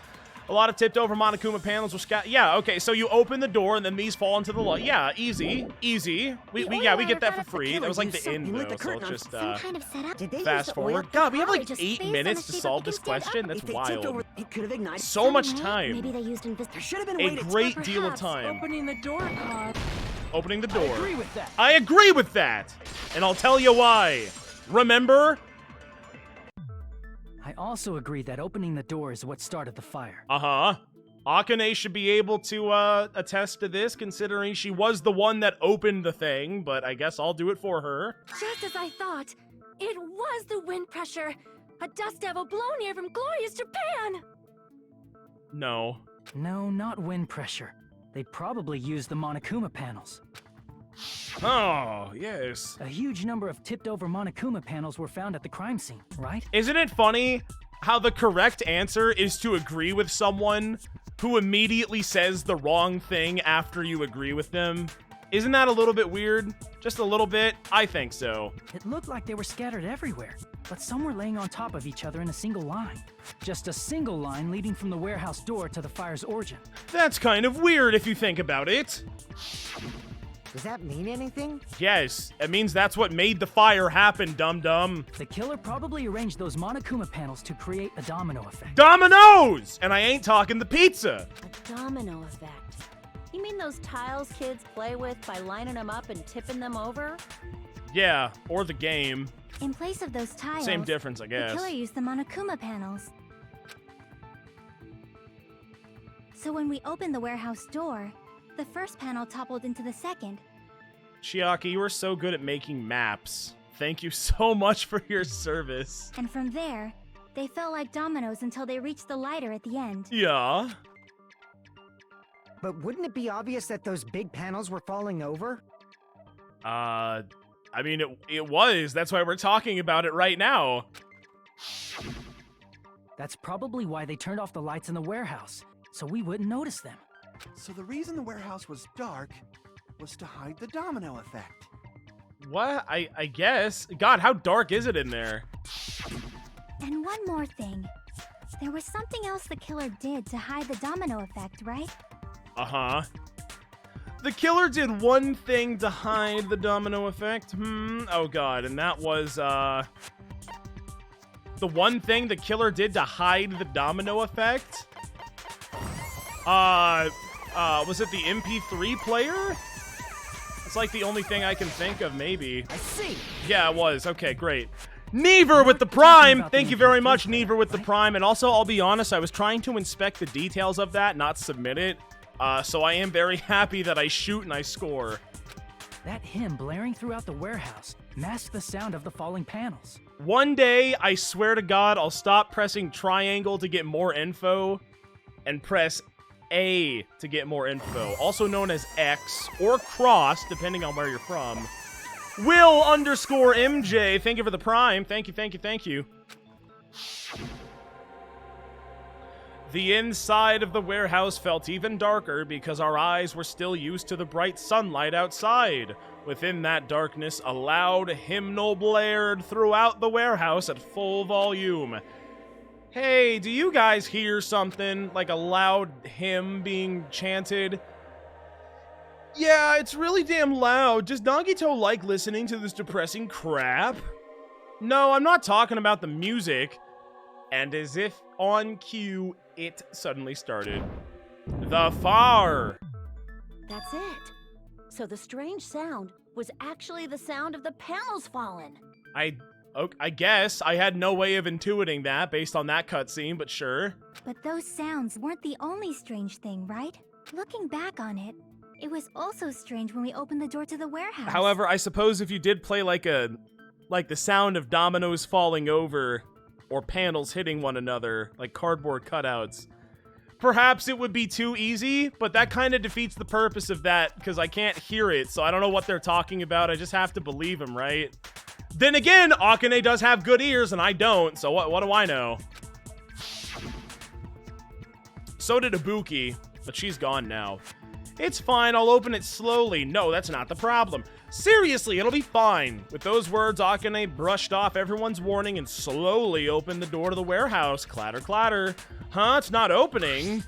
[SPEAKER 1] A lot of tipped over Monokuma panels were yeah, okay, so you open the door and then these fall into the light. Yeah, easy. We get that for free. That was like the end though, so let's just
[SPEAKER 4] Some kind of setup?
[SPEAKER 2] Did they
[SPEAKER 1] fast
[SPEAKER 2] use the oil?
[SPEAKER 1] forward. God, we have
[SPEAKER 7] Probably
[SPEAKER 1] like
[SPEAKER 7] just
[SPEAKER 1] 8
[SPEAKER 7] based on
[SPEAKER 1] minutes
[SPEAKER 7] the
[SPEAKER 1] to
[SPEAKER 7] shape
[SPEAKER 1] solve
[SPEAKER 7] it
[SPEAKER 1] this
[SPEAKER 7] can stand
[SPEAKER 1] question.
[SPEAKER 7] up.
[SPEAKER 1] That's
[SPEAKER 5] If they tipped
[SPEAKER 1] wild.
[SPEAKER 5] over, it could have ignited.
[SPEAKER 1] So much
[SPEAKER 4] Some way?
[SPEAKER 1] time.
[SPEAKER 4] Maybe they used invisible.
[SPEAKER 5] There should have been a
[SPEAKER 1] A
[SPEAKER 5] way to
[SPEAKER 1] great
[SPEAKER 7] Or
[SPEAKER 1] deal of
[SPEAKER 7] perhaps
[SPEAKER 1] time.
[SPEAKER 7] Opening the door caused.
[SPEAKER 1] Opening the
[SPEAKER 5] I
[SPEAKER 1] door.
[SPEAKER 5] agree with that.
[SPEAKER 1] I agree with that. And I'll tell you why. Remember?
[SPEAKER 6] I also agree that opening the door is what started the fire.
[SPEAKER 1] Uh-huh. Akane should be able to attest to this, considering she was the one that opened the thing, but I guess I'll do it for her.
[SPEAKER 7] Just as I thought, it was the wind pressure. A dust devil blown here from glorious Japan.
[SPEAKER 1] No.
[SPEAKER 6] No, not wind pressure. They probably used the Monokuma panels.
[SPEAKER 1] Oh, yes.
[SPEAKER 6] A huge number of tipped-over Monokuma panels were found at the crime scene, right?
[SPEAKER 1] Isn't it funny how the correct answer is to agree with someone who immediately says the wrong thing after you agree with them? Isn't that a little bit weird? Just a little bit? I think so.
[SPEAKER 6] It looked like they were scattered everywhere, but some were laying on top of each other in a single line. Just a single line leading from the warehouse door to the fire's origin.
[SPEAKER 1] That's kind of weird if you think about it.
[SPEAKER 2] Does that mean anything?
[SPEAKER 1] Yes, it means that's what made the fire happen, dum-dum.
[SPEAKER 6] The killer probably arranged those Monokuma panels to create a domino effect.
[SPEAKER 1] Dominoes! And I ain't talking the pizza.
[SPEAKER 8] A domino effect. You mean those tiles kids play with by lining them up and tipping them over?
[SPEAKER 1] Yeah, or the game.
[SPEAKER 4] In place of those tiles,
[SPEAKER 1] Same difference, I guess.
[SPEAKER 4] the killer used the Monokuma panels. So when we opened the warehouse door, the first panel toppled into the second.
[SPEAKER 1] Chiaki, you are so good at making maps. Thank you so much for your service.
[SPEAKER 4] And from there, they felt like dominoes until they reached the lighter at the end.
[SPEAKER 1] Yeah.
[SPEAKER 2] But wouldn't it be obvious that those big panels were falling over?
[SPEAKER 1] I mean, it was. That's why we're talking about it right now.
[SPEAKER 6] That's probably why they turned off the lights in the warehouse, so we wouldn't notice them.
[SPEAKER 5] So the reason the warehouse was dark was to hide the domino effect.
[SPEAKER 1] What? I guess. God, how dark is it in there?
[SPEAKER 4] And one more thing. There was something else the killer did to hide the domino effect, right?
[SPEAKER 1] Uh-huh. The killer did one thing to hide the domino effect? Oh god, and that was, the one thing the killer did to hide the domino effect? Was it the MP3 player? It's like the only thing I can think of, maybe.
[SPEAKER 6] I see!
[SPEAKER 1] Yeah, it was. Okay, great. Never with the Prime! Thank you very much, Never with the Prime. And also, I'll be honest, I was trying to inspect the details of that, not submit it. So I am very happy that I shoot and I score.
[SPEAKER 6] That hymn blaring throughout the warehouse masked the sound of the falling panels.
[SPEAKER 1] One day, I swear to God, I'll stop pressing triangle to get more info and press A to get more info, also known as X or cross, depending on where you're from. Will_MJ, thank you for the Prime. Thank you, thank you, thank you. The inside of the warehouse felt even darker because our eyes were still used to the bright sunlight outside. Within that darkness, a loud hymnal blared throughout the warehouse at full volume. Hey, do you guys hear something? Like a loud hymn being chanted? Yeah, it's really damn loud. Does Nagito like listening to this depressing crap? No, I'm not talking about the music. And as if on cue, it suddenly started. The fire!
[SPEAKER 8] That's it. So the strange sound was actually the sound of the panels falling.
[SPEAKER 1] I guess. I had no way of intuiting that based on that cutscene, but sure.
[SPEAKER 4] But those sounds weren't the only strange thing, right? Looking back on it, it was also strange when we opened the door to the warehouse.
[SPEAKER 1] However, I suppose if you did play like the sound of dominoes falling over or panels hitting one another, like cardboard cutouts, perhaps it would be too easy, but that kind of defeats the purpose of that because I can't hear it, so I don't know what they're talking about. I just have to believe him, right? Then again, Akane does have good ears and I don't, so what do I know? So did Ibuki, but she's gone now. It's fine, I'll open it slowly. No, that's not the problem. Seriously, it'll be fine. With those words, Akane brushed off everyone's warning and slowly opened the door to the warehouse. Clatter, clatter. Huh? It's not opening?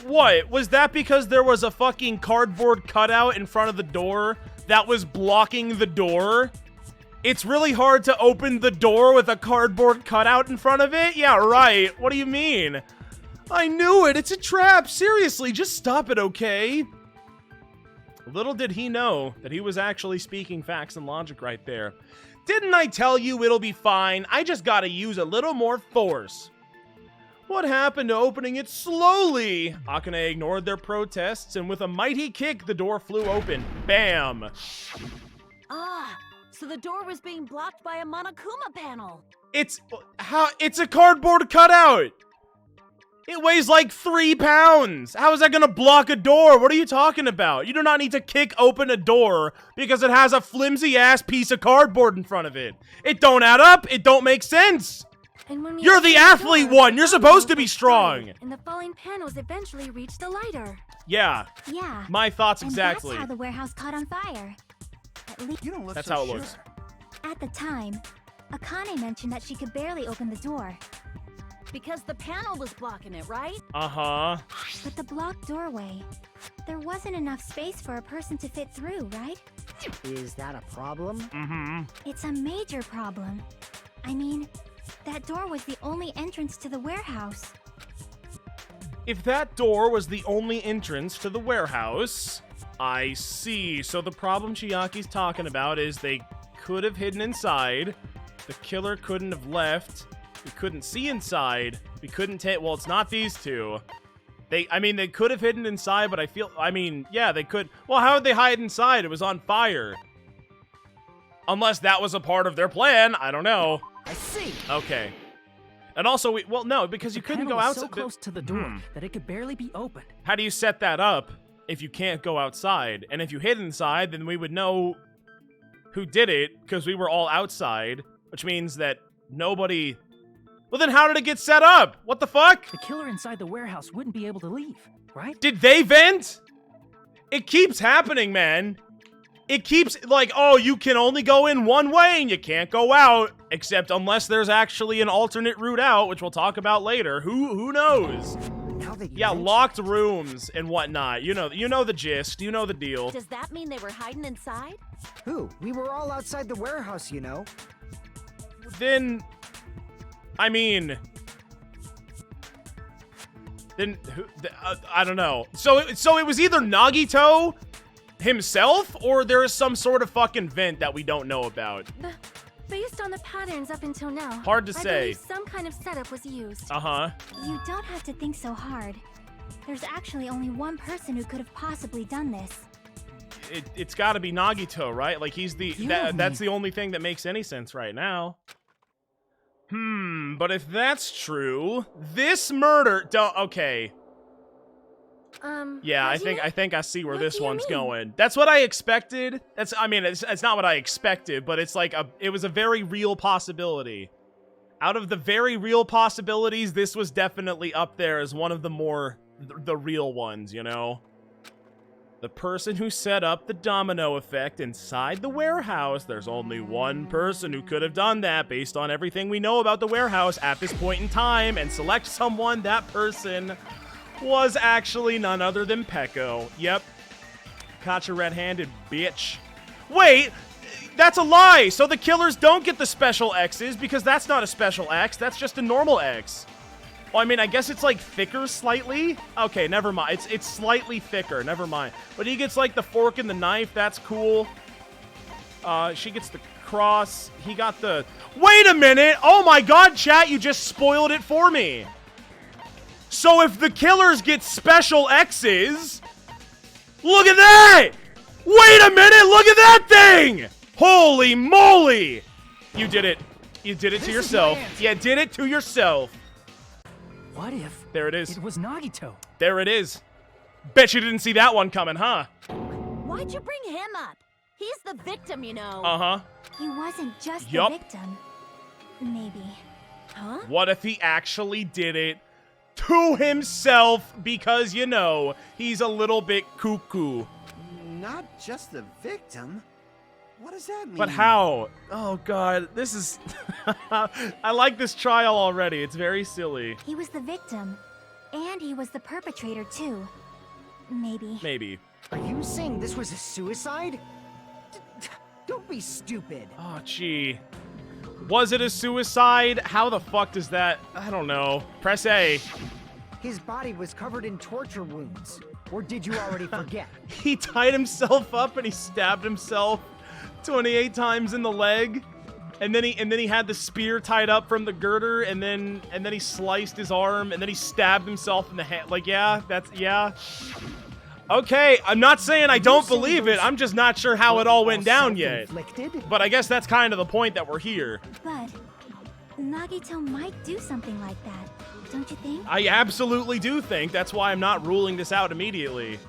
[SPEAKER 1] What? Was that because there was a fucking cardboard cutout in front of the door that was blocking the door? It's really hard to open the door with a cardboard cutout in front of it? Yeah, right. What do you mean? I knew it! It's a trap! Seriously, just stop it, okay? Little did he know that he was actually speaking facts and logic right there. Didn't I tell you it'll be fine? I just gotta use a little more force. What happened to opening it slowly? Akane ignored their protests, and with a mighty kick, the door flew open. Bam!
[SPEAKER 8] Ah, so the door was being blocked by a Monokuma panel.
[SPEAKER 1] It's a cardboard cutout! It weighs like 3 pounds. How is that gonna block a door? What are you talking about? You do not need to kick open a door because it has a flimsy ass piece of cardboard in front of it. It don't add up. It don't make sense.
[SPEAKER 7] And when we
[SPEAKER 1] You're
[SPEAKER 7] opened
[SPEAKER 1] the athlete
[SPEAKER 7] door,
[SPEAKER 1] one. You're supposed to be strong.
[SPEAKER 7] And the falling panels eventually reached the lighter.
[SPEAKER 1] Yeah,
[SPEAKER 4] Yeah.
[SPEAKER 1] my thoughts
[SPEAKER 4] And
[SPEAKER 1] exactly.
[SPEAKER 4] that's how the warehouse caught on fire. At least
[SPEAKER 5] You don't look
[SPEAKER 1] That's
[SPEAKER 5] so
[SPEAKER 1] how it
[SPEAKER 5] sure.
[SPEAKER 1] looks.
[SPEAKER 4] at the time, Akane mentioned that she could barely open the door.
[SPEAKER 8] Because the panel was blocking it, right?
[SPEAKER 1] Uh-huh.
[SPEAKER 4] But the blocked doorway, there wasn't enough space for a person to fit through, right?
[SPEAKER 2] Is that a problem?
[SPEAKER 1] Mm-hmm.
[SPEAKER 4] It's a major problem. I mean, that door was the only entrance to the warehouse.
[SPEAKER 1] If that door was the only entrance to the warehouse, I see. So the problem Chiaki's talking about is they could have hidden inside. The killer couldn't have left. We couldn't see inside. We couldn't take. Well, it's not these two. I mean, they could have hidden inside, but yeah, they could. Well, how would they hide inside? It was on fire. Unless that was a part of their plan. I don't know.
[SPEAKER 5] I see.
[SPEAKER 1] Okay. And also, well, no, because you
[SPEAKER 6] The
[SPEAKER 1] couldn't
[SPEAKER 6] panel
[SPEAKER 1] go
[SPEAKER 6] was
[SPEAKER 1] outside.
[SPEAKER 6] so close to the door that it could barely be opened.
[SPEAKER 1] How do you set that up if you can't go outside? And if you hid inside, then we would know who did it because we were all outside, which means that nobody... Well, then how did it get set up? What the fuck?
[SPEAKER 6] The killer inside the warehouse wouldn't be able to leave, right?
[SPEAKER 1] Did they vent? It keeps happening, man. It keeps, like, oh, you can only go in one way and you can't go out, except unless there's actually an alternate route out, which we'll talk about later. Who knows?
[SPEAKER 2] Now that you
[SPEAKER 1] Yeah,
[SPEAKER 2] mention-
[SPEAKER 1] locked rooms and whatnot. You know the gist. You know the deal.
[SPEAKER 8] Does that mean they were hiding inside?
[SPEAKER 2] Who? We were all outside the warehouse, you know.
[SPEAKER 1] Then, I mean, then I don't know. So it was either Nagito himself, or there is some sort of fucking vent that we don't know about.
[SPEAKER 7] Based on the patterns up until now,
[SPEAKER 1] Hard to
[SPEAKER 7] I
[SPEAKER 1] say.
[SPEAKER 7] believe some kind of setup was used.
[SPEAKER 1] Uh-huh.
[SPEAKER 4] You don't have to think so hard. There's actually only one person who could have possibly done this.
[SPEAKER 1] It's got to be Nagito, right? Like he's the that's the only thing that makes any sense right now. But if that's true, this murder okay. Yeah, I think I see where
[SPEAKER 7] What
[SPEAKER 1] this
[SPEAKER 7] do you
[SPEAKER 1] one's
[SPEAKER 7] mean?
[SPEAKER 1] going. That's what I expected. It's not what I expected, but it's like it was a very real possibility. Out of the very real possibilities, this was definitely up there as one of the real ones, you know? The person who set up the domino effect inside the warehouse, there's only one person who could have done that based on everything we know about the warehouse at this point in time, and select someone. That person was actually none other than Peko. Yep. Caught you red-handed, bitch. Wait, that's a lie! So the killers don't get the special X's because that's not a special X, that's just a normal X. Well, I mean, I guess it's like thicker slightly. Okay, never mind. It's slightly thicker, never mind. But he gets like the fork and the knife, that's cool. She gets the cross. He got the... Wait a minute! Oh my god, chat, you just spoiled it for me! So if the killers get special X's, look at that! Wait a minute, look at that thing! Holy moly! You did it. You did it to yourself. You did it to yourself.
[SPEAKER 6] What if
[SPEAKER 1] There it is.
[SPEAKER 6] it was Nagito?
[SPEAKER 1] There it is. Bet you didn't see that one coming, huh?
[SPEAKER 8] Why'd you bring him up? He's the victim, you know.
[SPEAKER 1] Uh-huh.
[SPEAKER 4] He wasn't just
[SPEAKER 1] Yup.
[SPEAKER 4] the victim. Maybe.
[SPEAKER 8] Huh?
[SPEAKER 1] What if he actually did it to himself because, you know, he's a little bit cuckoo?
[SPEAKER 5] Not just the victim. What does that mean?
[SPEAKER 1] But how? Oh, God. This is... I like this trial already. It's very silly.
[SPEAKER 4] He was the victim. And he was the perpetrator, too. Maybe.
[SPEAKER 1] Maybe.
[SPEAKER 2] Are you saying this was a suicide? Don't be stupid.
[SPEAKER 1] Oh, gee. Was it a suicide? How the fuck does that... I don't know. Press A.
[SPEAKER 2] His body was covered in torture wounds. Or did you already forget?
[SPEAKER 1] He tied himself up and he stabbed himself 28 times in the leg. And then he had the spear tied up from the girder, and then he sliced his arm, and then he stabbed himself in the hand. Like, yeah, Okay, I'm not saying I don't believe it. I'm just not sure how it all went down yet.
[SPEAKER 2] Self-inflicted?
[SPEAKER 1] But I guess that's kind of the point that we're here.
[SPEAKER 4] But Nagito might do something like that. don't you think?
[SPEAKER 1] I absolutely do think. That's why I'm not ruling this out immediately.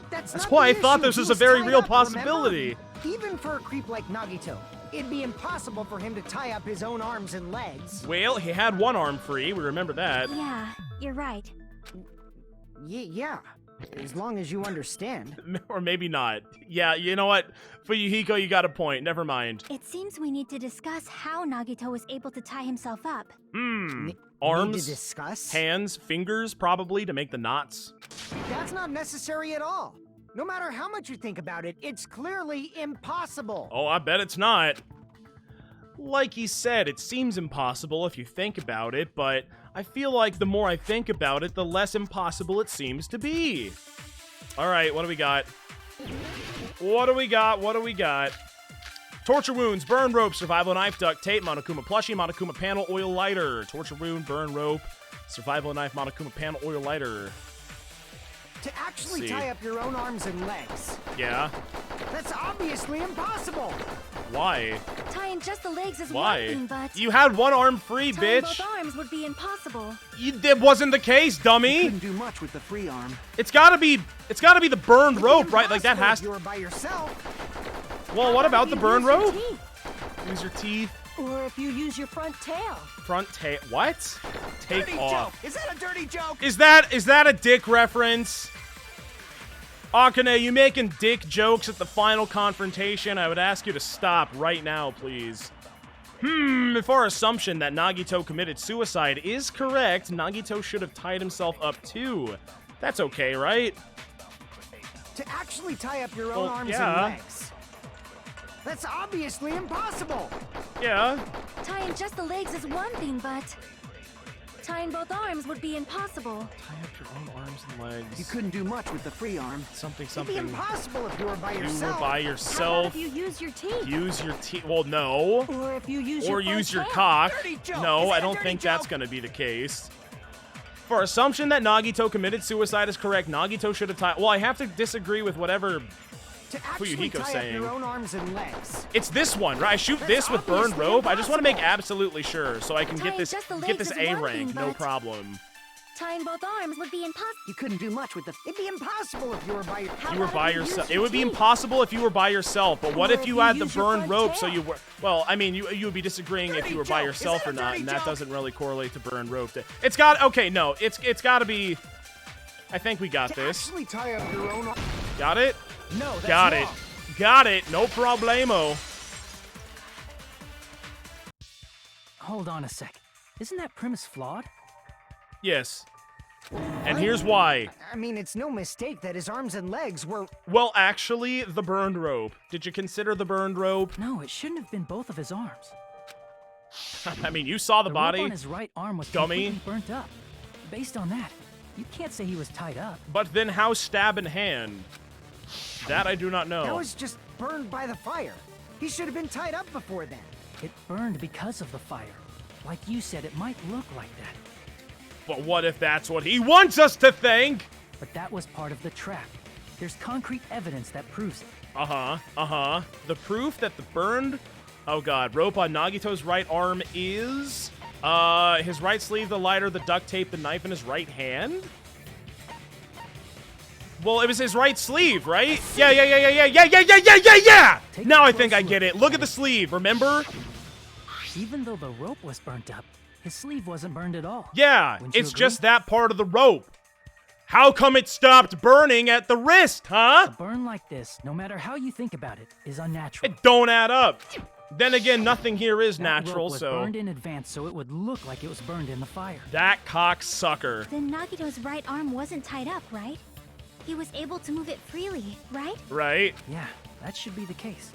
[SPEAKER 2] That's
[SPEAKER 1] That's
[SPEAKER 2] not
[SPEAKER 1] why I
[SPEAKER 2] the
[SPEAKER 1] thought
[SPEAKER 2] issue.
[SPEAKER 1] this
[SPEAKER 2] He
[SPEAKER 1] was a very
[SPEAKER 2] tied
[SPEAKER 1] real
[SPEAKER 2] up,
[SPEAKER 1] possibility.
[SPEAKER 2] remember? Even for a creep like Nagito, it'd be impossible for him to tie up his own arms and legs.
[SPEAKER 1] Well, he had one arm free. We remember that.
[SPEAKER 4] Yeah, you're right.
[SPEAKER 2] Yeah, as long as you understand.
[SPEAKER 1] Or maybe not. Yeah, you know what? Fuyuhiko, you got a point. Never mind.
[SPEAKER 4] It seems we need to discuss how Nagito was able to tie himself up.
[SPEAKER 2] Need
[SPEAKER 1] Arms,
[SPEAKER 2] to discuss?
[SPEAKER 1] hands, fingers, probably, to make the knots.
[SPEAKER 2] That's not necessary at all. No matter how much you think about it, it's clearly impossible.
[SPEAKER 1] Oh, I bet it's not. Like he said, it seems impossible if you think about it, but I feel like the more I think about it, the less impossible it seems to be. Alright, what do we got? What do we got? Torture wounds, burn rope, survival knife, duct tape, Monokuma plushie, Monokuma panel, oil lighter. Torture wound, burn rope, survival knife, Monokuma panel, oil lighter.
[SPEAKER 2] To actually
[SPEAKER 1] See.
[SPEAKER 2] tie up your own arms and legs,
[SPEAKER 1] Yeah?
[SPEAKER 2] that's obviously impossible.
[SPEAKER 1] Why?
[SPEAKER 7] Tying just the legs is
[SPEAKER 1] Why?
[SPEAKER 7] one thing, but
[SPEAKER 1] You had one arm free,
[SPEAKER 7] tying
[SPEAKER 1] bitch!
[SPEAKER 7] both arms would be impossible.
[SPEAKER 1] That wasn't the case, dummy!
[SPEAKER 5] Couldn't do much with the free arm.
[SPEAKER 1] It's gotta be the burned
[SPEAKER 2] It'd be
[SPEAKER 1] rope, right? Like that
[SPEAKER 2] impossible
[SPEAKER 1] has
[SPEAKER 2] if you
[SPEAKER 1] to.
[SPEAKER 2] were by yourself.
[SPEAKER 1] Well, what about the burn
[SPEAKER 8] Use your
[SPEAKER 1] rope?
[SPEAKER 8] teeth.
[SPEAKER 1] Use your teeth.
[SPEAKER 8] Or if you use your front tail.
[SPEAKER 1] Front tail. What? Take
[SPEAKER 5] Dirty
[SPEAKER 1] off.
[SPEAKER 5] joke! Is that a dirty joke?
[SPEAKER 1] Is that a dick reference? Akane, you making dick jokes at the final confrontation? I would ask you to stop right now, please. If our assumption that Nagito committed suicide is correct, Nagito should have tied himself up too. That's okay, right?
[SPEAKER 2] To actually tie up your own
[SPEAKER 1] Well,
[SPEAKER 2] arms
[SPEAKER 1] yeah.
[SPEAKER 2] and legs, that's obviously impossible.
[SPEAKER 1] Yeah.
[SPEAKER 7] Tying just the legs is one thing, but tying both arms would be impossible.
[SPEAKER 1] Tie up your own arms and legs.
[SPEAKER 5] You couldn't do much with the free arm.
[SPEAKER 1] Something,
[SPEAKER 2] It'd be
[SPEAKER 1] something.
[SPEAKER 2] impossible if you were by
[SPEAKER 1] You
[SPEAKER 2] yourself.
[SPEAKER 1] were by
[SPEAKER 8] How about
[SPEAKER 1] yourself.
[SPEAKER 8] if you use your teeth?
[SPEAKER 1] Use your teeth. Well, no.
[SPEAKER 8] Or if you use
[SPEAKER 1] Or
[SPEAKER 8] your
[SPEAKER 1] use your
[SPEAKER 8] front tail.
[SPEAKER 1] cock.
[SPEAKER 5] Dirty joke.
[SPEAKER 1] No,
[SPEAKER 5] Is that
[SPEAKER 1] I
[SPEAKER 5] a
[SPEAKER 1] don't
[SPEAKER 5] dirty
[SPEAKER 1] think that's
[SPEAKER 5] joke?
[SPEAKER 1] going to be the case. For our assumption that Nagito committed suicide is correct, Nagito should have tied. Well, I have to disagree with whatever.
[SPEAKER 2] To actually
[SPEAKER 1] Fuyuhiko's
[SPEAKER 2] tie
[SPEAKER 1] saying.
[SPEAKER 2] up your own arms and legs,
[SPEAKER 1] It's this one, right? I shoot
[SPEAKER 2] That's
[SPEAKER 1] this with burned
[SPEAKER 2] obviously
[SPEAKER 1] rope. I just want to make
[SPEAKER 2] impossible.
[SPEAKER 1] absolutely sure, so I can get
[SPEAKER 7] Tying
[SPEAKER 1] this
[SPEAKER 7] just the
[SPEAKER 1] get
[SPEAKER 7] legs
[SPEAKER 1] this
[SPEAKER 7] is
[SPEAKER 1] A
[SPEAKER 7] one
[SPEAKER 1] rank,
[SPEAKER 7] thing,
[SPEAKER 1] no
[SPEAKER 7] but-
[SPEAKER 1] problem.
[SPEAKER 7] Tying both arms would be impossible.
[SPEAKER 5] You couldn't do much with the...
[SPEAKER 2] it'd be impossible if you were by
[SPEAKER 8] How
[SPEAKER 1] You were
[SPEAKER 8] about
[SPEAKER 1] by
[SPEAKER 8] if you use
[SPEAKER 1] yourself.
[SPEAKER 8] your
[SPEAKER 1] It would be
[SPEAKER 8] teeth?
[SPEAKER 1] impossible if you were by yourself. But what
[SPEAKER 8] Or
[SPEAKER 1] if
[SPEAKER 8] if
[SPEAKER 1] you
[SPEAKER 8] you
[SPEAKER 1] had the
[SPEAKER 8] use your
[SPEAKER 1] burned
[SPEAKER 8] front
[SPEAKER 1] rope, so
[SPEAKER 8] tail.
[SPEAKER 1] you were? Well, I mean, you would be disagreeing if
[SPEAKER 5] Dirty
[SPEAKER 1] you were by
[SPEAKER 5] joke. Is
[SPEAKER 1] yourself
[SPEAKER 5] that
[SPEAKER 1] or
[SPEAKER 5] a
[SPEAKER 1] not,
[SPEAKER 5] dirty
[SPEAKER 1] and that
[SPEAKER 5] joke?
[SPEAKER 1] doesn't really correlate to burned rope. It's got okay. No, it's got to be. I think we got
[SPEAKER 2] to
[SPEAKER 1] this.
[SPEAKER 2] actually tie up your own.
[SPEAKER 1] Got it.
[SPEAKER 2] No, that's
[SPEAKER 1] Got it.
[SPEAKER 2] wrong.
[SPEAKER 1] Got it. No problemo.
[SPEAKER 6] Hold on a sec. Isn't that premise flawed?
[SPEAKER 1] Yes. And here's why.
[SPEAKER 2] I mean, it's no mistake that his arms and legs were.
[SPEAKER 1] Well, actually, the burned rope. Did you consider the burned rope?
[SPEAKER 6] No, it shouldn't have been both of his arms.
[SPEAKER 1] I mean, you saw the
[SPEAKER 6] rope
[SPEAKER 1] body,
[SPEAKER 6] on his right arm was
[SPEAKER 1] dummy.
[SPEAKER 6] completely burnt up. Based on that, you can't say he was tied up.
[SPEAKER 1] but then how stab in hand? That I do not know.
[SPEAKER 2] That was just burned by the fire. He should have been tied up before then.
[SPEAKER 6] It burned because of the fire. Like you said, it might look like that.
[SPEAKER 1] But what if that's what he wants us to think?
[SPEAKER 6] But that was part of the trap. There's concrete evidence that proves it.
[SPEAKER 1] The proof that the burned, oh god, rope on Nagito's right arm is, his right sleeve, the lighter, the duct tape, the knife in his right hand? Well, it was his right sleeve, right? Yeah.
[SPEAKER 6] Take
[SPEAKER 1] Now
[SPEAKER 6] a
[SPEAKER 1] I think I
[SPEAKER 6] close
[SPEAKER 1] get
[SPEAKER 6] look.
[SPEAKER 1] it. Look at the sleeve, remember?
[SPEAKER 6] Even though the rope was burnt up, his sleeve wasn't burned at all.
[SPEAKER 1] Yeah,
[SPEAKER 6] Wouldn't you
[SPEAKER 1] it's
[SPEAKER 6] agree?
[SPEAKER 1] just that part of the rope. How come it stopped burning at the wrist, huh?
[SPEAKER 6] A burn like this, no matter how you think about it, is unnatural.
[SPEAKER 1] It don't add up. Then again, nothing here is
[SPEAKER 6] That
[SPEAKER 1] natural,
[SPEAKER 6] rope was
[SPEAKER 1] so
[SPEAKER 6] burned in advance so it would look like it was burned in the fire.
[SPEAKER 1] that cocksucker.
[SPEAKER 4] Then Nagito's right arm wasn't tied up, right? He was able to move it freely, right?
[SPEAKER 1] Right?
[SPEAKER 6] Yeah, that should be the case.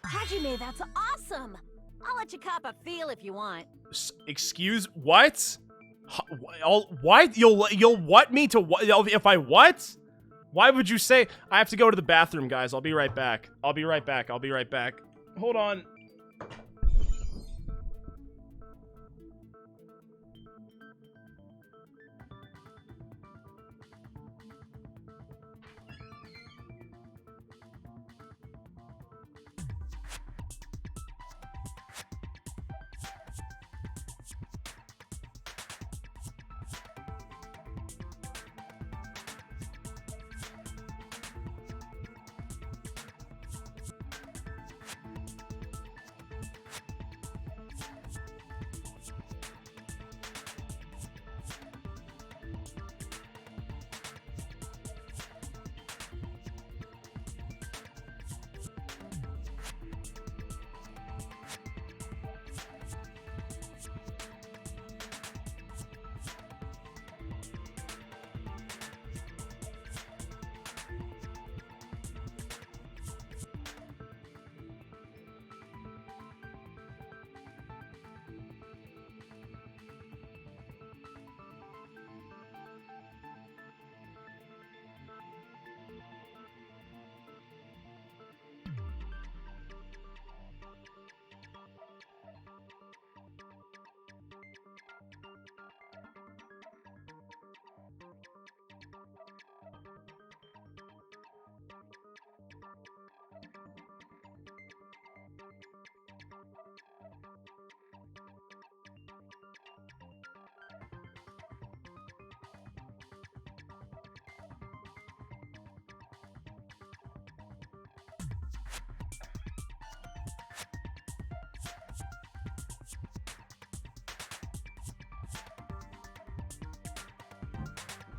[SPEAKER 8] Hajime, that's awesome! I'll let you cop a feel if you want.
[SPEAKER 1] Excuse what? What? You'll what me to what? If I what? Why would you say? I have to go to the bathroom, guys. I'll be right back. I'll be right back. Hold on.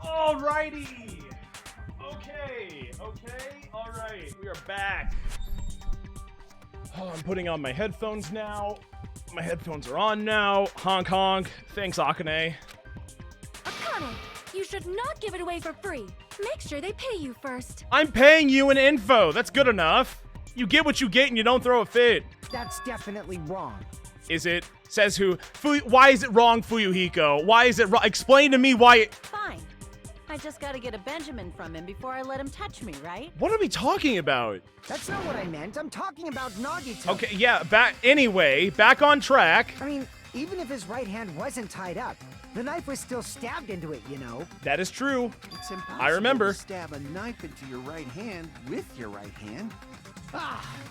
[SPEAKER 1] Alrighty. Okay. Alright. We are back. Oh, I'm putting on my headphones now. My headphones are on now. Honk honk. Thanks, Akane.
[SPEAKER 7] Akane, you should not give it away for free. Make sure they pay you first.
[SPEAKER 1] I'm paying you an info. That's good enough. You get what you get and you don't throw a fit.
[SPEAKER 2] That's definitely wrong.
[SPEAKER 1] Is it? Says who? Why is it wrong, Fuyuhiko? Why is it wrong? Explain to me why it...
[SPEAKER 8] Fine. I just gotta get a Benjamin from him before I let him touch me, right?
[SPEAKER 1] What are we talking about?
[SPEAKER 2] That's not what I meant. I'm talking about Nagito.
[SPEAKER 1] Okay, yeah, back on track.
[SPEAKER 2] I mean, even if his right hand wasn't tied up, the knife was still stabbed into it, you know?
[SPEAKER 1] That is true.
[SPEAKER 5] It's impossible
[SPEAKER 1] I remember.
[SPEAKER 5] to stab a knife into your right hand with your right hand.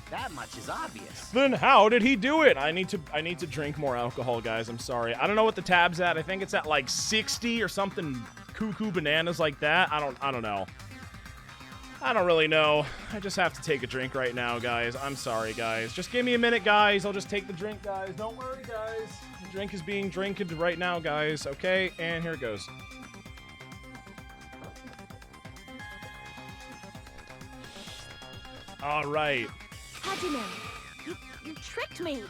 [SPEAKER 9] That much is obvious.
[SPEAKER 1] Then how did he do it? I need to drink more alcohol, guys. I'm sorry. I don't know what the tab's at. I think it's at like 60 or something cuckoo bananas like that. I don't know. I don't really know. I just have to take a drink right now, guys. I'm sorry, guys. Just give me a minute, guys. I'll just take the drink, guys. Don't worry, guys. The drink is being drank right now, guys. Okay, and here it goes. All right.
[SPEAKER 8] Hajime, you tricked me.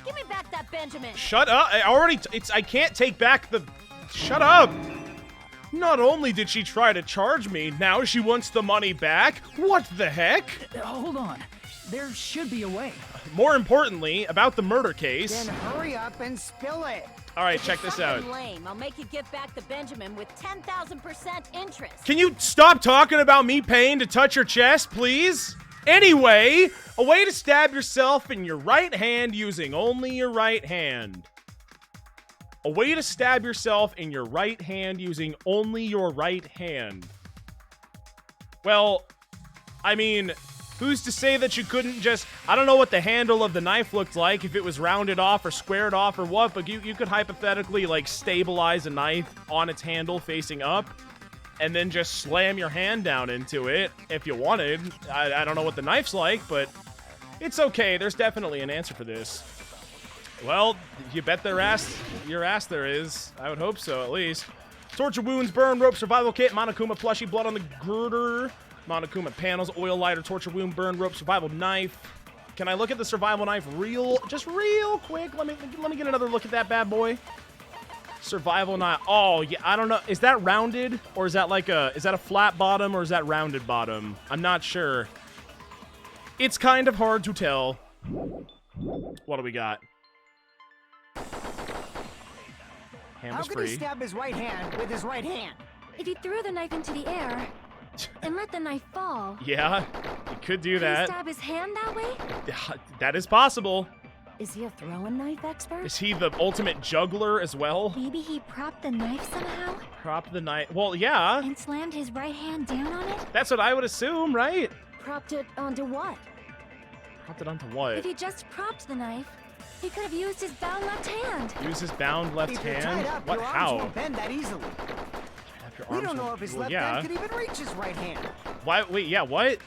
[SPEAKER 8] Give me back that Benjamin.
[SPEAKER 1] Shut up. I can't take back the... Shut up. Not only did she try to charge me, now she wants the money back? What the heck?
[SPEAKER 6] Hold on. There should be a way.
[SPEAKER 1] More importantly, about the murder case...
[SPEAKER 2] Then hurry up and spill it.
[SPEAKER 1] All right,
[SPEAKER 8] If
[SPEAKER 1] check
[SPEAKER 8] it's
[SPEAKER 1] this out.
[SPEAKER 8] something lame, I'll make you give back the Benjamin with 10,000% interest.
[SPEAKER 1] Can you stop talking about me paying to touch your chest, please? Anyway, a way to stab yourself in your right hand using only your right hand. A way to stab yourself in your right hand using only your right hand. Well, I mean, who's to say that you couldn't just... I don't know what the handle of the knife looked like, if it was rounded off or squared off or what, but you could hypothetically, like, stabilize a knife on its handle facing up and then just slam your hand down into it if you wanted. I don't know what the knife's like, but it's okay. There's definitely an answer for this. Well, you bet your ass there is. I would hope so, at least. Torture wounds, burn, rope, survival kit, Monokuma plushie, blood on the girder, Monokuma panels, oil lighter, torture wound, burn, rope, survival knife. Can I look at the survival knife real quick? Let me get another look at that bad boy. Survival knife. Oh, yeah, I don't know. Is that rounded? Or is that like is that a flat bottom or is that rounded bottom? I'm not sure. It's kind of hard to tell. What do we got? Hand
[SPEAKER 2] How
[SPEAKER 1] was
[SPEAKER 2] could
[SPEAKER 1] free.
[SPEAKER 2] he stab his right hand with his right hand?
[SPEAKER 7] If you threw the knife into the air and let the knife fall,
[SPEAKER 1] Yeah, you could do
[SPEAKER 7] could he
[SPEAKER 1] that.
[SPEAKER 7] stab his hand that way?
[SPEAKER 1] That is possible.
[SPEAKER 8] Is he a throwing knife expert?
[SPEAKER 1] Is he the ultimate juggler as well?
[SPEAKER 4] Maybe he propped the knife somehow
[SPEAKER 1] Prop the knife. Well, yeah.
[SPEAKER 4] and slammed his right hand down on it?
[SPEAKER 1] That's what I would assume, right?
[SPEAKER 8] Propped it onto what?
[SPEAKER 1] Propped it onto what?
[SPEAKER 7] If he just propped the knife, he could have used his bound left hand.
[SPEAKER 1] Use his bound left
[SPEAKER 2] If you're
[SPEAKER 1] hand?
[SPEAKER 2] tied up,
[SPEAKER 1] What?
[SPEAKER 2] your arms
[SPEAKER 1] How?
[SPEAKER 2] won't bend that easily.
[SPEAKER 1] Have your
[SPEAKER 2] We
[SPEAKER 1] arms
[SPEAKER 2] don't know
[SPEAKER 1] won't-
[SPEAKER 2] if his
[SPEAKER 1] well,
[SPEAKER 2] left
[SPEAKER 1] yeah.
[SPEAKER 2] hand could even reach his right hand.
[SPEAKER 1] Why? Wait, yeah, what?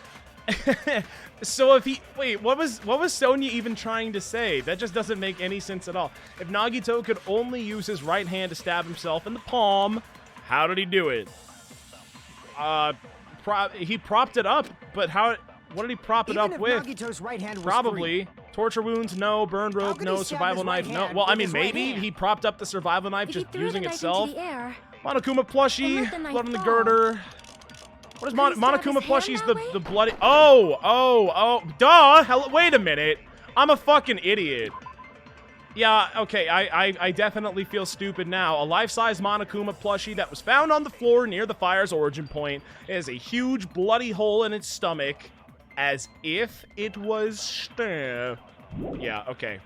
[SPEAKER 1] So if he... Wait, what was Sonya even trying to say? That just doesn't make any sense at all. If Nagito could only use his right hand to stab himself in the palm, how did he do it? He propped it up, but how... What did he prop it
[SPEAKER 2] Even
[SPEAKER 1] up
[SPEAKER 2] if
[SPEAKER 1] with?
[SPEAKER 2] Nagito's right hand was
[SPEAKER 1] Probably.
[SPEAKER 2] free,
[SPEAKER 1] Torture wounds, no. Burned rope,
[SPEAKER 2] could
[SPEAKER 1] no.
[SPEAKER 2] he stab
[SPEAKER 1] Survival
[SPEAKER 2] his
[SPEAKER 1] knife,
[SPEAKER 2] right
[SPEAKER 1] no.
[SPEAKER 2] hand
[SPEAKER 1] Well, I
[SPEAKER 2] with
[SPEAKER 1] mean,
[SPEAKER 2] his right
[SPEAKER 1] maybe
[SPEAKER 2] hand?
[SPEAKER 1] he propped up the survival knife
[SPEAKER 7] If
[SPEAKER 1] just
[SPEAKER 7] he threw
[SPEAKER 1] using
[SPEAKER 7] the knife
[SPEAKER 1] itself.
[SPEAKER 7] into the air,
[SPEAKER 1] Monokuma plushie,
[SPEAKER 7] And let the knife
[SPEAKER 1] blood on the
[SPEAKER 7] fall.
[SPEAKER 1] girder. What is
[SPEAKER 7] Could he stab
[SPEAKER 1] Monokuma
[SPEAKER 7] his hand
[SPEAKER 1] plushie's
[SPEAKER 7] that way?
[SPEAKER 1] the bloody... Oh, duh. Hell, wait a minute. I'm a fucking idiot. Yeah, okay, I definitely feel stupid now. A life-size Monokuma plushie that was found on the floor near the fire's origin point has a huge bloody hole in its stomach, as if it was stabbed. Yeah, okay.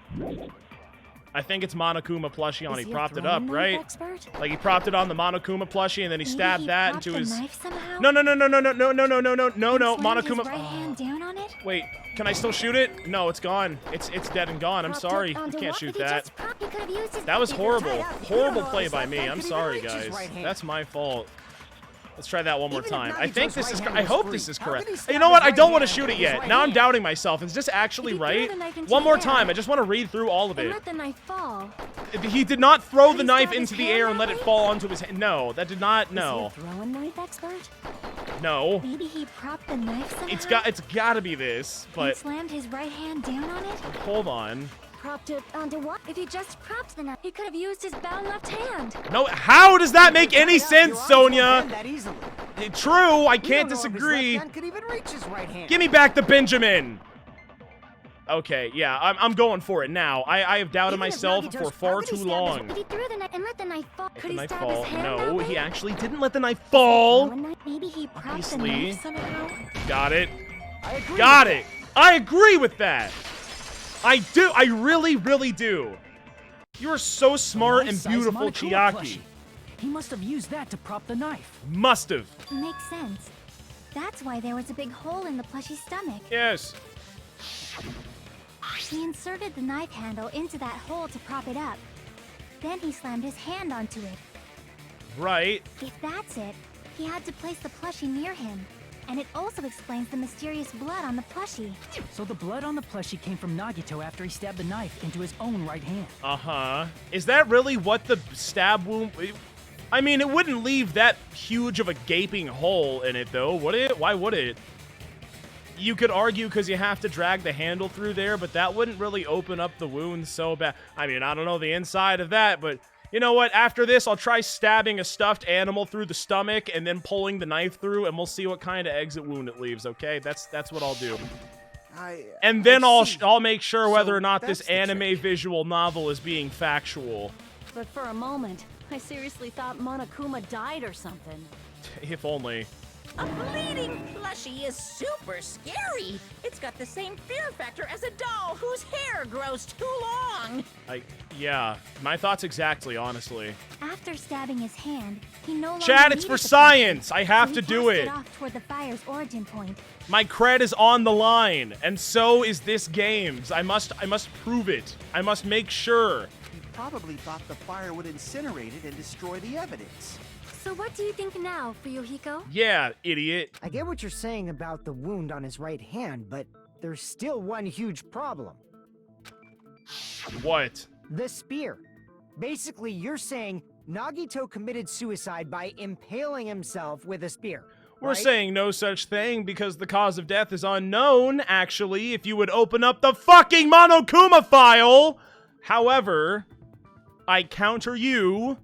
[SPEAKER 1] I think it's Monokuma plushie on.
[SPEAKER 8] Is
[SPEAKER 1] He
[SPEAKER 8] he a
[SPEAKER 1] propped it up,
[SPEAKER 8] throwing knife
[SPEAKER 1] right?
[SPEAKER 8] expert?
[SPEAKER 1] Like he propped it on the Monokuma plushie and then he
[SPEAKER 4] Maybe
[SPEAKER 1] stabbed
[SPEAKER 4] he
[SPEAKER 1] that
[SPEAKER 4] propped
[SPEAKER 1] into
[SPEAKER 4] the
[SPEAKER 1] his...
[SPEAKER 4] knife somehow?
[SPEAKER 1] No,
[SPEAKER 4] and
[SPEAKER 1] Monokuma...
[SPEAKER 4] slammed his right hand down on it?
[SPEAKER 1] Wait, can I still shoot it? No, it's gone. It's dead and gone. I'm
[SPEAKER 8] Propped it
[SPEAKER 1] sorry. You
[SPEAKER 8] onto
[SPEAKER 1] can't
[SPEAKER 8] what?
[SPEAKER 1] shoot
[SPEAKER 4] If he
[SPEAKER 1] that.
[SPEAKER 4] just propped, he could have used his...
[SPEAKER 1] That was
[SPEAKER 2] If you're
[SPEAKER 1] horrible.
[SPEAKER 2] tied up, you
[SPEAKER 1] Horrible
[SPEAKER 2] don't know
[SPEAKER 1] play
[SPEAKER 2] his
[SPEAKER 1] by
[SPEAKER 2] left
[SPEAKER 1] me.
[SPEAKER 2] hand
[SPEAKER 1] I'm
[SPEAKER 2] could even
[SPEAKER 1] sorry,
[SPEAKER 2] reach his
[SPEAKER 1] guys.
[SPEAKER 2] right hand.
[SPEAKER 1] That's my fault. Let's try that one more
[SPEAKER 2] Even if
[SPEAKER 1] time. I think
[SPEAKER 2] Nagito's
[SPEAKER 1] this is.
[SPEAKER 2] right hand
[SPEAKER 1] I
[SPEAKER 2] was
[SPEAKER 1] hope
[SPEAKER 2] free,
[SPEAKER 1] this is
[SPEAKER 2] how
[SPEAKER 1] correct.
[SPEAKER 2] could he
[SPEAKER 1] You
[SPEAKER 2] stab
[SPEAKER 1] know what?
[SPEAKER 2] his
[SPEAKER 1] I don't
[SPEAKER 2] right
[SPEAKER 1] want to
[SPEAKER 2] hand
[SPEAKER 1] shoot
[SPEAKER 2] with
[SPEAKER 1] it
[SPEAKER 2] his
[SPEAKER 1] yet.
[SPEAKER 2] right
[SPEAKER 1] Now I'm
[SPEAKER 2] hand?
[SPEAKER 1] doubting myself. Is this actually
[SPEAKER 7] If he threw
[SPEAKER 1] right?
[SPEAKER 7] the knife into
[SPEAKER 1] One
[SPEAKER 7] the
[SPEAKER 1] more
[SPEAKER 7] air
[SPEAKER 1] time. I just want to read through all of
[SPEAKER 7] and
[SPEAKER 1] it.
[SPEAKER 7] let the knife fall.
[SPEAKER 1] He did not throw
[SPEAKER 7] Could
[SPEAKER 1] the
[SPEAKER 7] he
[SPEAKER 1] knife
[SPEAKER 7] stab his
[SPEAKER 1] into the
[SPEAKER 7] hand
[SPEAKER 1] air and
[SPEAKER 7] that
[SPEAKER 1] let it
[SPEAKER 7] way?
[SPEAKER 1] fall onto his hand. No, that did not. No,
[SPEAKER 8] Is he a throwing knife expert?
[SPEAKER 1] no.
[SPEAKER 4] Maybe he propped the knife somehow?
[SPEAKER 1] It's got to be this.
[SPEAKER 4] and
[SPEAKER 1] But
[SPEAKER 4] slammed his right hand down on it?
[SPEAKER 1] hold on.
[SPEAKER 8] Propped it onto what?
[SPEAKER 7] If he just propped the knife, he could have used his bound left hand.
[SPEAKER 1] No, how does that make any
[SPEAKER 2] Tied up, your
[SPEAKER 1] sense,
[SPEAKER 2] arms won't
[SPEAKER 1] Sonia?
[SPEAKER 2] bend that easily.
[SPEAKER 1] True, I
[SPEAKER 2] We
[SPEAKER 1] can't
[SPEAKER 2] don't know if his
[SPEAKER 1] disagree.
[SPEAKER 2] left hand could even reach his right hand.
[SPEAKER 1] Give me back the Benjamin. Okay, yeah, I'm going for it now. I have doubted
[SPEAKER 2] Even if
[SPEAKER 1] myself
[SPEAKER 2] Nagito's
[SPEAKER 1] for far
[SPEAKER 2] probably
[SPEAKER 1] too
[SPEAKER 2] stabbed his-
[SPEAKER 1] long.
[SPEAKER 7] If he threw the knife and let the knife fall,
[SPEAKER 1] Let
[SPEAKER 7] could
[SPEAKER 1] the
[SPEAKER 7] he
[SPEAKER 1] knife
[SPEAKER 7] stab
[SPEAKER 1] fall.
[SPEAKER 7] his hand that
[SPEAKER 1] No,
[SPEAKER 7] way?
[SPEAKER 1] he actually didn't let the knife fall.
[SPEAKER 4] Throwing knife? Maybe he propped the
[SPEAKER 1] Obviously.
[SPEAKER 4] knife somehow?
[SPEAKER 1] Got it.
[SPEAKER 2] I agree
[SPEAKER 1] Got
[SPEAKER 2] with
[SPEAKER 1] it. I agree with that. I do. I really, really do. You are so smart and
[SPEAKER 6] Life-size
[SPEAKER 1] beautiful,
[SPEAKER 6] Monokuma
[SPEAKER 1] Chiaki.
[SPEAKER 6] plushie. He must have used that to prop the knife.
[SPEAKER 1] Must have.
[SPEAKER 4] Makes sense. That's why there was a big hole in the plushie's stomach.
[SPEAKER 1] Yes.
[SPEAKER 4] He inserted the knife handle into that hole to prop it up. Then he slammed his hand onto it.
[SPEAKER 1] Right.
[SPEAKER 4] If that's it, he had to place the plushie near him. And it also explains the mysterious blood on the plushie.
[SPEAKER 6] So the blood on the plushie came from Nagito after he stabbed the knife into his own right hand.
[SPEAKER 1] Uh-huh. Is that really what the stab wound... I mean, it wouldn't leave that huge of a gaping hole in it, though, would it? Why would it? You could argue because you have to drag the handle through there, but that wouldn't really open up the wound so bad. I mean, I don't know the inside of that, but you know what? After this, I'll try stabbing a stuffed animal through the stomach and then pulling the knife through, and we'll see what kind of exit wound it leaves, okay? That's what I'll do. And then I'll make sure whether or not this
[SPEAKER 5] that's the
[SPEAKER 1] anime
[SPEAKER 5] trick.
[SPEAKER 1] visual novel is being factual.
[SPEAKER 8] But for a moment, I seriously thought Monokuma died or something.
[SPEAKER 1] If only.
[SPEAKER 3] A bleeding plushie is super scary. It's got the same fear factor as a doll whose hair grows too long.
[SPEAKER 1] Yeah, my thoughts exactly, honestly.
[SPEAKER 4] After stabbing his hand, he no longer
[SPEAKER 1] Chad, it's
[SPEAKER 4] needed
[SPEAKER 1] for
[SPEAKER 4] the plushie,
[SPEAKER 1] science. I have
[SPEAKER 4] so
[SPEAKER 1] to
[SPEAKER 4] he
[SPEAKER 1] do
[SPEAKER 4] cast
[SPEAKER 1] it.
[SPEAKER 4] off toward the fire's origin point.
[SPEAKER 1] My cred is on the line, and so is this game's. I must prove it. I must make sure.
[SPEAKER 5] He probably thought the fire would incinerate it and destroy the evidence.
[SPEAKER 7] So what do you think now, Fuyuhiko?
[SPEAKER 1] Yeah, idiot.
[SPEAKER 2] I get what you're saying about the wound on his right hand, but there's still one huge problem.
[SPEAKER 1] What?
[SPEAKER 2] The spear. Basically, you're saying Nagito committed suicide by impaling himself with a spear.
[SPEAKER 1] We're
[SPEAKER 2] right?
[SPEAKER 1] saying no such thing because the cause of death is unknown, actually, if you would open up the fucking Monokuma file. However, I counter you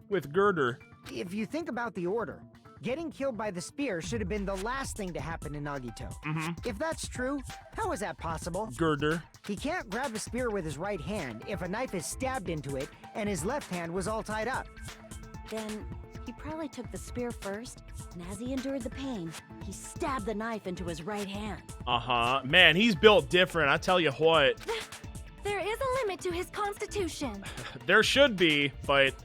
[SPEAKER 1] with Girder.
[SPEAKER 2] If you think about the order, getting killed by the spear should have been the last thing to happen to Nagito. If that's true, how is that possible?
[SPEAKER 1] Girder.
[SPEAKER 2] He can't grab a spear with his right hand if a knife is stabbed into it and his left hand was all tied up.
[SPEAKER 8] Then he probably took the spear first, and as he endured the pain, he stabbed the knife into his right hand.
[SPEAKER 1] Uh-huh. Man, he's built different, I tell you what.
[SPEAKER 7] There is a limit to his constitution.
[SPEAKER 1] There should be, but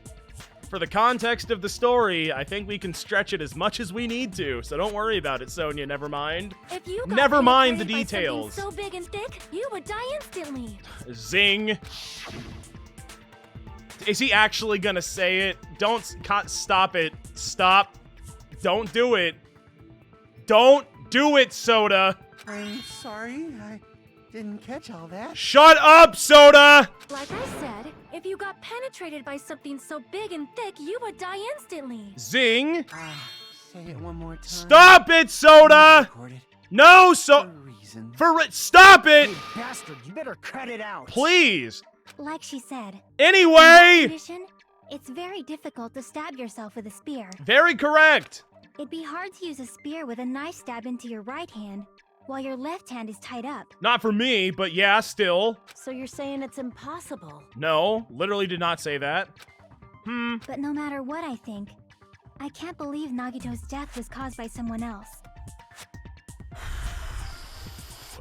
[SPEAKER 1] for the context of the story, I think we can stretch it as much as we need to, so don't worry about it, Sonia, never mind.
[SPEAKER 7] If you got
[SPEAKER 1] Never mind the
[SPEAKER 7] penetrated by something
[SPEAKER 1] details.
[SPEAKER 7] so big and thick, you would die instantly.
[SPEAKER 1] Zing. Is he actually gonna say it? Stop it. Stop. Don't do it. Don't do it, Soda.
[SPEAKER 5] I'm sorry, I didn't catch all that.
[SPEAKER 1] Shut up, Soda!
[SPEAKER 7] Like I said, if you got penetrated by something so big and thick, you would die instantly.
[SPEAKER 1] Zing.
[SPEAKER 5] Say it one more time.
[SPEAKER 1] Stop it, Soda!
[SPEAKER 5] Recorded
[SPEAKER 1] No,
[SPEAKER 5] for
[SPEAKER 1] so...
[SPEAKER 5] a reason.
[SPEAKER 1] Stop it!
[SPEAKER 2] You bastard, you better cut it out.
[SPEAKER 1] Please.
[SPEAKER 4] Like she said, in
[SPEAKER 1] Anyway!
[SPEAKER 4] that condition, it's very difficult to stab yourself with a spear.
[SPEAKER 1] Very correct.
[SPEAKER 4] It'd be hard to use a spear with a knife stabbed into your right hand, while your left hand is tied up.
[SPEAKER 1] Not for me, but yeah, still.
[SPEAKER 8] So you're saying it's impossible?
[SPEAKER 1] No, literally did not say that.
[SPEAKER 4] But no matter what I think, I can't believe Nagito's death was caused by someone else.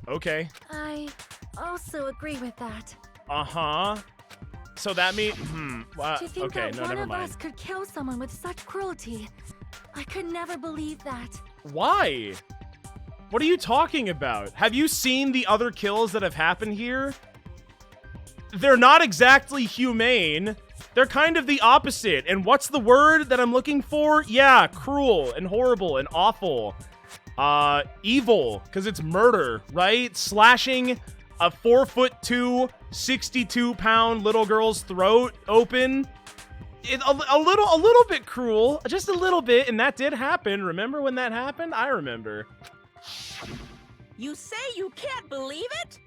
[SPEAKER 1] Okay.
[SPEAKER 7] I also agree with that.
[SPEAKER 1] Uh-huh. So that means...
[SPEAKER 7] To think
[SPEAKER 1] okay,
[SPEAKER 7] that
[SPEAKER 1] no,
[SPEAKER 7] one
[SPEAKER 1] never
[SPEAKER 7] of
[SPEAKER 1] mind.
[SPEAKER 7] us could kill someone with such cruelty. I could never believe that.
[SPEAKER 1] Why? What are you talking about? Have you seen the other kills that have happened here? They're not exactly humane. They're kind of the opposite. And what's the word that I'm looking for? Yeah, cruel and horrible and awful. Evil, because it's murder, right? Slashing a 4'2", 62-pound little girl's throat open. A little bit cruel, just a little bit, and that did happen. Remember when that happened? I remember.
[SPEAKER 3] You say you can't believe it?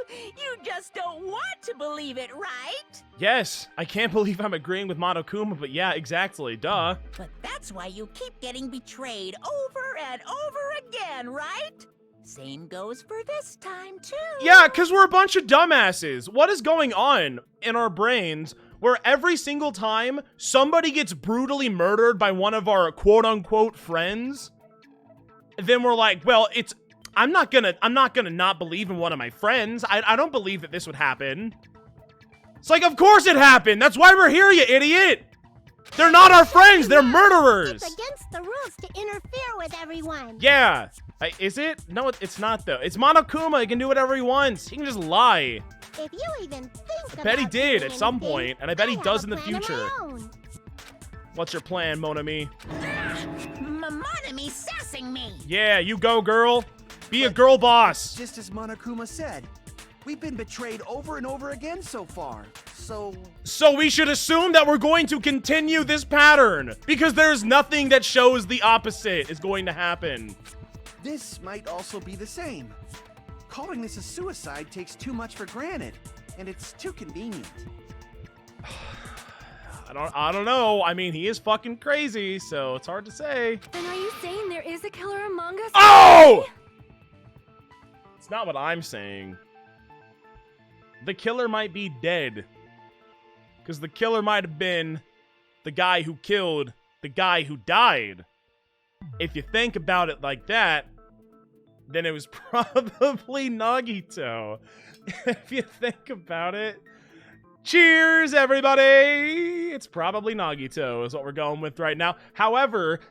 [SPEAKER 3] You just don't want to believe it, right?
[SPEAKER 1] Yes, I can't believe I'm agreeing with Monokuma, but yeah, exactly, duh.
[SPEAKER 3] But that's why you keep getting betrayed over and over again, right? Same goes for this time, too.
[SPEAKER 1] Yeah, because we're a bunch of dumbasses. What is going on in our brains where every single time somebody gets brutally murdered by one of our quote-unquote friends, then we're like, well, I'm not gonna not believe in one of my friends. I don't believe that this would happen. It's like, of course it happened. That's why we're here, you idiot. They're not our friends. They're murderers.
[SPEAKER 10] It's against the rules to interfere with everyone.
[SPEAKER 1] Yeah. Is it? No, it's not, though. It's Monokuma. He can do whatever he wants. He can just lie.
[SPEAKER 10] If you even think
[SPEAKER 1] I bet he
[SPEAKER 10] about
[SPEAKER 1] did
[SPEAKER 10] doing
[SPEAKER 1] at some
[SPEAKER 10] anything,
[SPEAKER 1] point, and I bet he
[SPEAKER 10] have
[SPEAKER 1] does
[SPEAKER 10] a
[SPEAKER 1] in the
[SPEAKER 10] plan of
[SPEAKER 1] future.
[SPEAKER 10] my own.
[SPEAKER 1] What's your plan, Mon Ami?
[SPEAKER 3] Mon Ami sassing me.
[SPEAKER 1] Yeah, you go, girl. Be a girl boss.
[SPEAKER 5] Just as Monokuma said, we've been betrayed over and over again so far. So
[SPEAKER 1] we should assume that we're going to continue this pattern, because there's nothing that shows the opposite is going to happen.
[SPEAKER 5] This might also be the same. Calling this a suicide takes too much for granted, and it's too convenient.
[SPEAKER 1] I don't know. I mean, he is fucking crazy, so it's hard to say.
[SPEAKER 7] Then are you saying there is a killer among us?
[SPEAKER 1] Oh! It's not what I'm saying. The killer might be dead. Because the killer might have been the guy who killed the guy who died. If you think about it like that, then it was probably Nagito. If you think about it. Cheers, everybody! It's probably Nagito is what we're going with right now. However,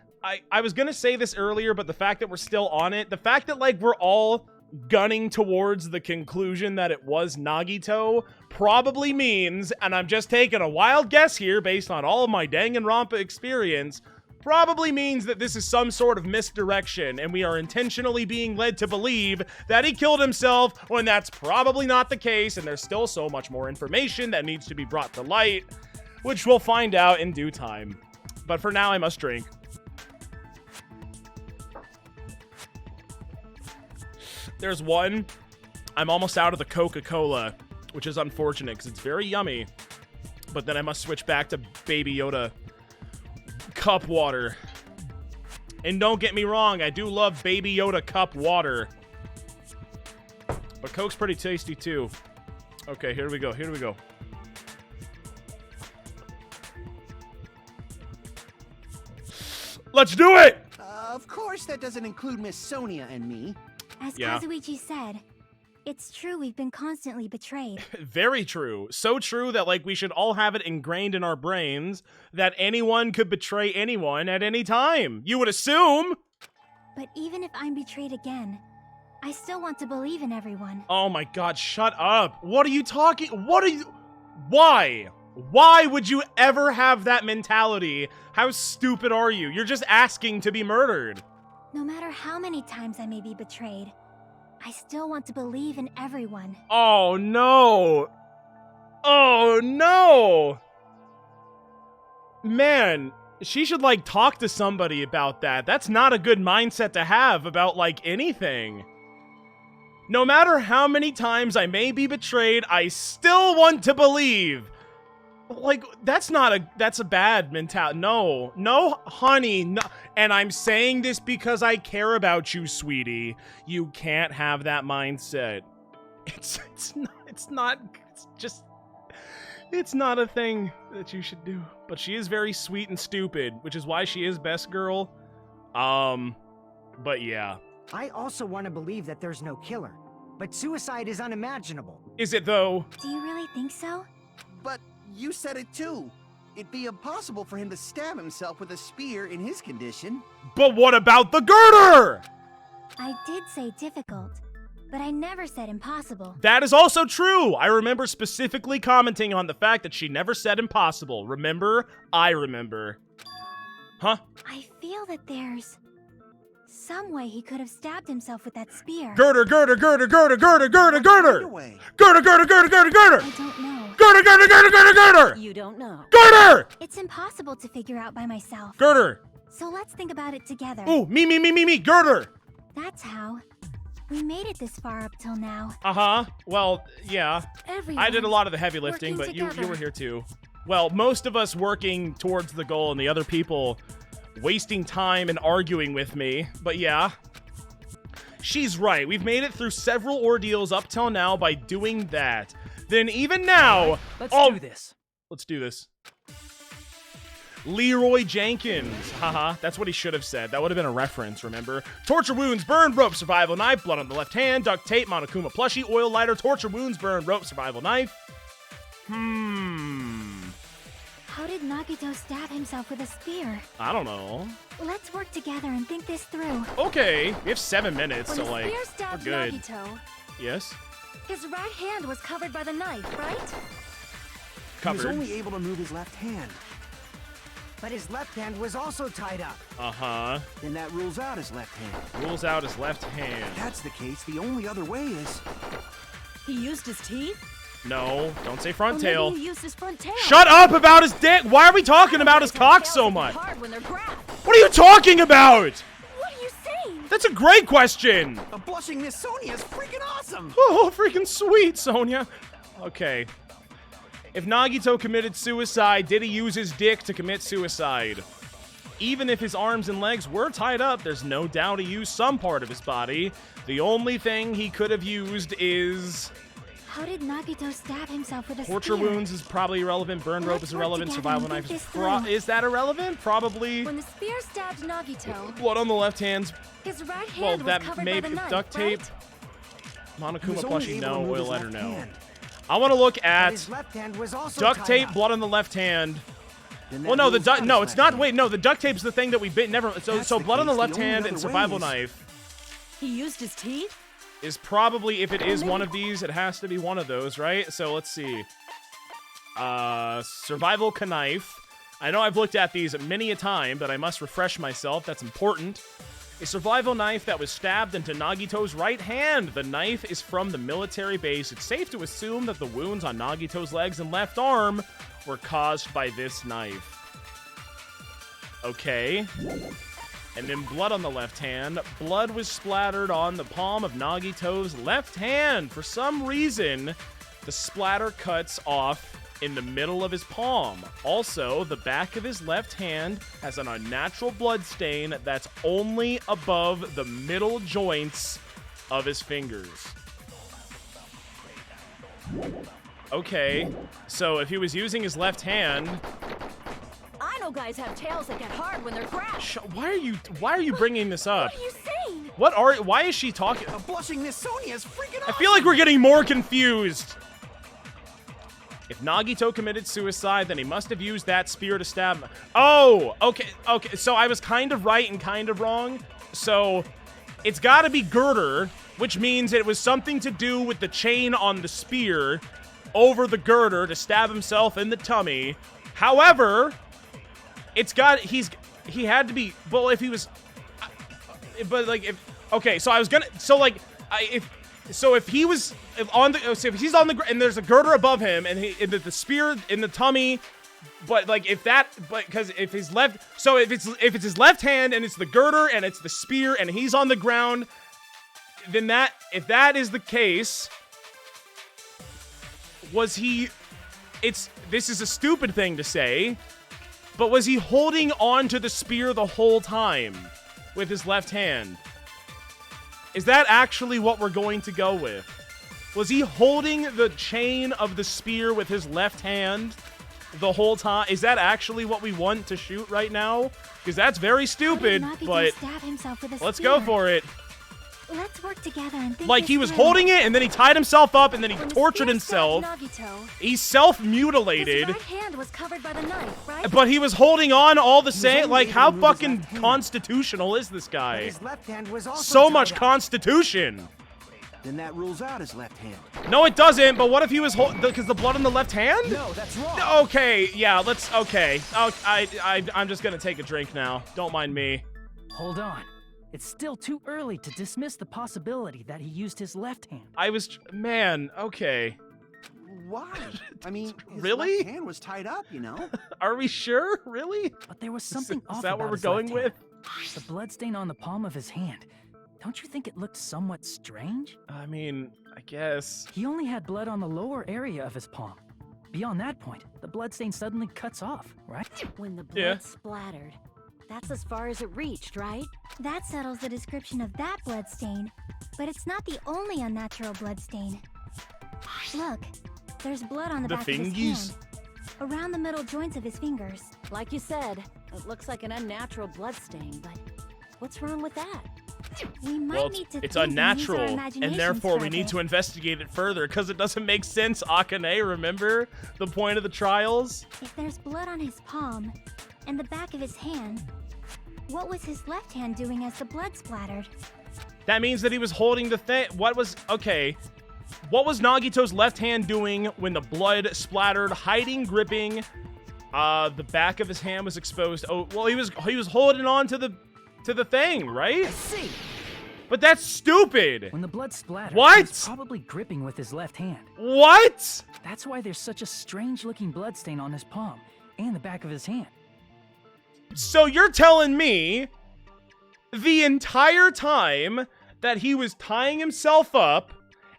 [SPEAKER 1] I was going to say this earlier, but the fact that we're still on it, the fact that, like, we're all gunning towards the conclusion that it was Nagito probably means, and I'm just taking a wild guess here based on all of my Danganronpa experience, probably means that this is some sort of misdirection, and we are intentionally being led to believe that he killed himself when that's probably not the case, and there's still so much more information that needs to be brought to light, which we'll find out in due time. But for now, I must drink. There's one. I'm almost out of the Coca-Cola, which is unfortunate because it's very yummy. But then I must switch back to Baby Yoda cup water. And don't get me wrong, I do love Baby Yoda cup water. But Coke's pretty tasty too. Okay, here we go. Here we go. Let's do it!
[SPEAKER 5] Of course, that doesn't include Miss Sonia and me.
[SPEAKER 4] As
[SPEAKER 1] Yeah.
[SPEAKER 4] Kazuichi said, it's true we've been constantly betrayed.
[SPEAKER 1] Very true. So true that, like, we should all have it ingrained in our brains that anyone could betray anyone at any time. You would assume.
[SPEAKER 4] But even if I'm betrayed again, I still want to believe in everyone.
[SPEAKER 1] Oh my god, shut up. What are you talking? What are you? Why? Why would you ever have that mentality? How stupid are you? You're just asking to be murdered.
[SPEAKER 4] No matter how many times I may be betrayed, I still want to believe in everyone.
[SPEAKER 1] Oh no. Oh no. Man, she should, like, talk to somebody about that. That's not a good mindset to have about, like, anything. No matter how many times I may be betrayed, I still want to believe. Like, that's a bad mentality. No, honey, no. And I'm saying this because I care about you, sweetie. You can't have that mindset. It's not a thing that you should do. But she is very sweet and stupid, which is why she is best girl. But yeah.
[SPEAKER 2] I also want to believe that there's no killer, but suicide is unimaginable.
[SPEAKER 1] Is it though?
[SPEAKER 4] Do you really think so?
[SPEAKER 5] But you said it too. It'd be impossible for him to stab himself with a spear in his condition.
[SPEAKER 1] But what about the girder?
[SPEAKER 4] I did say difficult, but I never said impossible.
[SPEAKER 1] That is also true. I remember specifically commenting on the fact that she never said impossible. Remember? I remember. Huh?
[SPEAKER 4] I feel that there's some way he could have stabbed himself with that spear.
[SPEAKER 1] Girder, girder, girder, girder, girder, girder, girder. Girder, girder, girder, girder, girder.
[SPEAKER 4] I don't know.
[SPEAKER 1] Girder, girder, girder, girder, girder.
[SPEAKER 8] You don't know.
[SPEAKER 1] Girder!
[SPEAKER 4] It's impossible to figure out by myself.
[SPEAKER 1] Girder.
[SPEAKER 4] So let's think about it together.
[SPEAKER 1] Ooh, me, girder.
[SPEAKER 4] That's how. We made it this far up till now.
[SPEAKER 1] Uh-huh. Well, yeah. I did a lot of the heavy lifting, but you
[SPEAKER 7] together.
[SPEAKER 1] were here too. Well, most of us working towards the goal and the other people wasting time and arguing with me. But yeah. She's right. We've made it through several ordeals up till now by doing that. Then even now...
[SPEAKER 6] Let's do this.
[SPEAKER 1] Let's do this. Leroy Jenkins. Haha, that's what he should have said. That would have been a reference, remember? Torture wounds, burn rope, survival knife, blood on the left hand, duct tape, Monokuma plushie, oil lighter, torture wounds, burn rope, survival knife.
[SPEAKER 4] How did Nagito stab himself with a spear?
[SPEAKER 1] I don't know.
[SPEAKER 4] Let's work together and think this through.
[SPEAKER 1] Okay, we have 7 minutes,
[SPEAKER 7] When
[SPEAKER 1] so
[SPEAKER 7] the
[SPEAKER 1] like,
[SPEAKER 7] spear
[SPEAKER 1] we're
[SPEAKER 7] stabbed
[SPEAKER 1] good.
[SPEAKER 7] Nagito,
[SPEAKER 1] Yes?
[SPEAKER 7] his right hand was covered by the knife, right?
[SPEAKER 5] He was
[SPEAKER 1] Covered.
[SPEAKER 5] only able to move his left hand.
[SPEAKER 2] But his left hand was also tied up.
[SPEAKER 1] Uh-huh.
[SPEAKER 5] Then that rules out his left hand.
[SPEAKER 1] Rules out his left hand.
[SPEAKER 5] If that's the case, the only other way is...
[SPEAKER 8] He used his teeth?
[SPEAKER 1] No, don't say front
[SPEAKER 8] Or
[SPEAKER 1] tail.
[SPEAKER 8] maybe he used his front tail.
[SPEAKER 1] Shut up about his dick! Why are we talking about his cock so much?
[SPEAKER 8] Hard when they're grabbed.
[SPEAKER 1] What are you talking about?
[SPEAKER 7] What are you saying?
[SPEAKER 1] That's a great question!
[SPEAKER 5] A blushing Miss Sonia is freaking awesome!
[SPEAKER 1] Oh, freaking sweet, Sonia. Okay. If Nagito committed suicide, did he use his dick to commit suicide? Even if his arms and legs were tied up, there's no doubt he used some part of his body. The only thing he could have used is...
[SPEAKER 4] How did Nagito stab himself with a
[SPEAKER 1] Torture
[SPEAKER 4] spear?
[SPEAKER 1] wounds is probably irrelevant. Burn rope
[SPEAKER 4] Let's
[SPEAKER 1] is
[SPEAKER 4] work
[SPEAKER 1] irrelevant.
[SPEAKER 4] together
[SPEAKER 1] Survival
[SPEAKER 4] and
[SPEAKER 1] knife
[SPEAKER 4] think
[SPEAKER 1] is...
[SPEAKER 4] this through.
[SPEAKER 1] Is that irrelevant? Probably.
[SPEAKER 7] When the spear stabbed Nagito,
[SPEAKER 1] Blood on the left hand.
[SPEAKER 7] his right
[SPEAKER 1] Well,
[SPEAKER 7] hand was
[SPEAKER 1] that
[SPEAKER 7] covered
[SPEAKER 1] may
[SPEAKER 7] by the knife,
[SPEAKER 1] duct tape.
[SPEAKER 7] right?
[SPEAKER 5] He
[SPEAKER 1] Monokuma
[SPEAKER 5] was only
[SPEAKER 1] plushie,
[SPEAKER 5] able to
[SPEAKER 1] no.
[SPEAKER 5] move
[SPEAKER 1] Oil
[SPEAKER 5] his
[SPEAKER 1] lighter,
[SPEAKER 5] left
[SPEAKER 1] no.
[SPEAKER 5] hand.
[SPEAKER 1] I want to look
[SPEAKER 2] But
[SPEAKER 1] at
[SPEAKER 2] his left hand was also
[SPEAKER 1] duct
[SPEAKER 2] tied
[SPEAKER 1] tape,
[SPEAKER 2] up.
[SPEAKER 1] blood on the left hand.
[SPEAKER 5] Then that
[SPEAKER 1] Well, no, the
[SPEAKER 5] rules out his
[SPEAKER 1] no, it's
[SPEAKER 5] left
[SPEAKER 1] not.
[SPEAKER 5] hand.
[SPEAKER 1] Wait, no, the duct tape's the thing that we bit. Never. So,
[SPEAKER 5] That's
[SPEAKER 1] so
[SPEAKER 5] the
[SPEAKER 1] blood on the
[SPEAKER 5] case, the
[SPEAKER 1] left
[SPEAKER 5] only
[SPEAKER 1] hand
[SPEAKER 5] other
[SPEAKER 1] and
[SPEAKER 5] way
[SPEAKER 1] survival
[SPEAKER 5] is-
[SPEAKER 1] knife
[SPEAKER 8] He used his teeth?
[SPEAKER 1] is probably, if it is one of these, it has to be one of those, right? So let's see. Survival knife. I know I've looked at these many a time, but I must refresh myself. That's important. A survival knife that was stabbed into Nagito's right hand. The knife is from the military base. It's safe to assume that the wounds on Nagito's legs and left arm were caused by this knife. Okay. And then blood on the left hand. Blood was splattered on the palm of Nagito's left hand. For some reason, the splatter cuts off in the middle of his palm. Also, the back of his left hand has an unnatural blood stain that's only above the middle joints of his fingers. Okay, so if he was using his left hand...
[SPEAKER 8] I know guys have tails that get hard when they're grabbed.
[SPEAKER 1] Why are you bringing this up?
[SPEAKER 7] What are you saying?
[SPEAKER 1] Why is she talking?
[SPEAKER 5] A blushing Miss Sonia is freaking awesome!
[SPEAKER 1] I feel like we're getting more confused. If Nagito committed suicide, then he must have used that spear to stab him. Oh, okay. So I was kind of right and kind of wrong. So it's got to be girder, which means it was something to do with the chain on the spear over the girder to stab himself in the tummy. However, he had to be, well, if he was, but like, so if he's on the and there's a girder above him and the spear in the tummy, but like if it's his left hand and it's the girder and it's the spear and he's on the ground, then if that is the case, this is a stupid thing to say, but was he holding on to the spear the whole time with his left hand? Is that actually what we're going to go with? Was he holding the chain of the spear with his left hand the whole time? Is that actually what we want to shoot right now? Because that's very stupid, but let's go for it.
[SPEAKER 4] Let's work together and think
[SPEAKER 1] Like,
[SPEAKER 4] this
[SPEAKER 1] he was
[SPEAKER 4] through.
[SPEAKER 1] holding it, and then he tied himself up, and then he
[SPEAKER 7] When the
[SPEAKER 1] tortured
[SPEAKER 7] spear
[SPEAKER 1] himself.
[SPEAKER 7] stabbed Nagito,
[SPEAKER 1] He's
[SPEAKER 7] his
[SPEAKER 1] self-mutilated,
[SPEAKER 7] right hand was covered by the knife, right?
[SPEAKER 1] but he was holding on all the same.
[SPEAKER 5] only
[SPEAKER 1] Like,
[SPEAKER 5] able
[SPEAKER 1] how
[SPEAKER 5] to move his
[SPEAKER 1] fucking
[SPEAKER 5] left hand.
[SPEAKER 1] constitutional is this
[SPEAKER 2] But
[SPEAKER 1] guy?
[SPEAKER 2] his left hand was also
[SPEAKER 1] So
[SPEAKER 2] tied
[SPEAKER 1] much
[SPEAKER 2] up.
[SPEAKER 1] constitution.
[SPEAKER 5] Then that rules out his left hand.
[SPEAKER 1] No, it doesn't. But what if he was because the blood on the left hand?
[SPEAKER 5] No, that's wrong.
[SPEAKER 1] Okay, yeah, let's. Okay, I'm just gonna take a drink now. Don't mind me.
[SPEAKER 6] Hold on. It's still too early to dismiss the possibility that he used his left hand.
[SPEAKER 1] Man, okay.
[SPEAKER 5] Why? I mean, his
[SPEAKER 1] Really?
[SPEAKER 5] left hand was tied up, you know?
[SPEAKER 1] Are we sure? Really?
[SPEAKER 6] But there was something off
[SPEAKER 1] Is that
[SPEAKER 6] about
[SPEAKER 1] what we're
[SPEAKER 6] his left
[SPEAKER 1] going with?
[SPEAKER 6] hand. The bloodstain on the palm of his hand. Don't you think it looked somewhat strange?
[SPEAKER 1] I mean, I guess.
[SPEAKER 6] He only had blood on the lower area of his palm. Beyond that point, the bloodstain suddenly cuts off, right?
[SPEAKER 8] When the blood splattered, that's as far as it reached, right?
[SPEAKER 4] That settles the description of that bloodstain, but it's not the only unnatural bloodstain. Look, there's blood on the back of his hand, around the middle joints of his fingers.
[SPEAKER 8] Like you said, it looks like an unnatural bloodstain, but what's wrong with that?
[SPEAKER 4] We might
[SPEAKER 1] Well,
[SPEAKER 4] need to
[SPEAKER 1] it's
[SPEAKER 4] think and use our
[SPEAKER 1] unnatural, and
[SPEAKER 4] imaginations
[SPEAKER 1] therefore
[SPEAKER 4] for
[SPEAKER 1] we
[SPEAKER 4] a
[SPEAKER 1] need
[SPEAKER 4] bit.
[SPEAKER 1] to investigate it further, because it doesn't make sense, Akane, remember? The point of the trials?
[SPEAKER 4] If there's blood on his palm and the back of his hand, what was his left hand doing as the blood splattered?
[SPEAKER 1] That means that he was holding the thing. What was Nagito's left hand doing when the blood splattered, hiding, gripping? The back of his hand was exposed. Oh, well, he was holding on to the thing, right?
[SPEAKER 6] I see.
[SPEAKER 1] But that's stupid.
[SPEAKER 6] When the blood splattered,
[SPEAKER 1] What?
[SPEAKER 6] he was probably gripping with his left hand.
[SPEAKER 1] What?
[SPEAKER 6] That's why there's such a strange-looking bloodstain on his palm and the back of his hand.
[SPEAKER 1] So you're telling me the entire time that he was tying himself up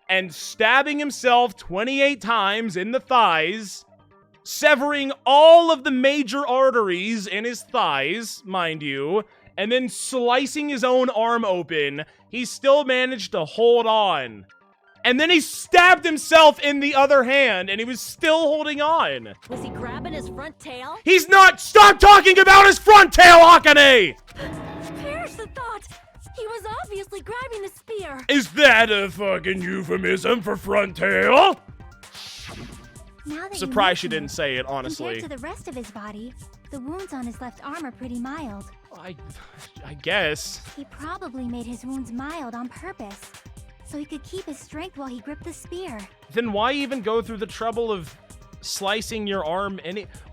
[SPEAKER 1] and stabbing himself 28 times in the thighs, severing all of the major arteries in his thighs, mind you, and then slicing his own arm open, he still managed to hold on. And then he stabbed himself in the other hand, and he was still holding on.
[SPEAKER 8] Was he grabbing his front tail?
[SPEAKER 1] He's not! Stop talking about his front tail, Akane!
[SPEAKER 7] Perish the thought! He was obviously grabbing the spear.
[SPEAKER 1] Is that a fucking euphemism for front tail?
[SPEAKER 4] Now that you
[SPEAKER 1] Surprised she
[SPEAKER 4] mention
[SPEAKER 1] didn't say it,
[SPEAKER 4] Compared
[SPEAKER 1] honestly.
[SPEAKER 4] to the rest of his body, the wounds on his left arm are pretty mild.
[SPEAKER 1] I guess.
[SPEAKER 4] He probably made his wounds mild on purpose, so he could keep his strength while he gripped the spear.
[SPEAKER 1] Then why even go through the trouble of slicing your arm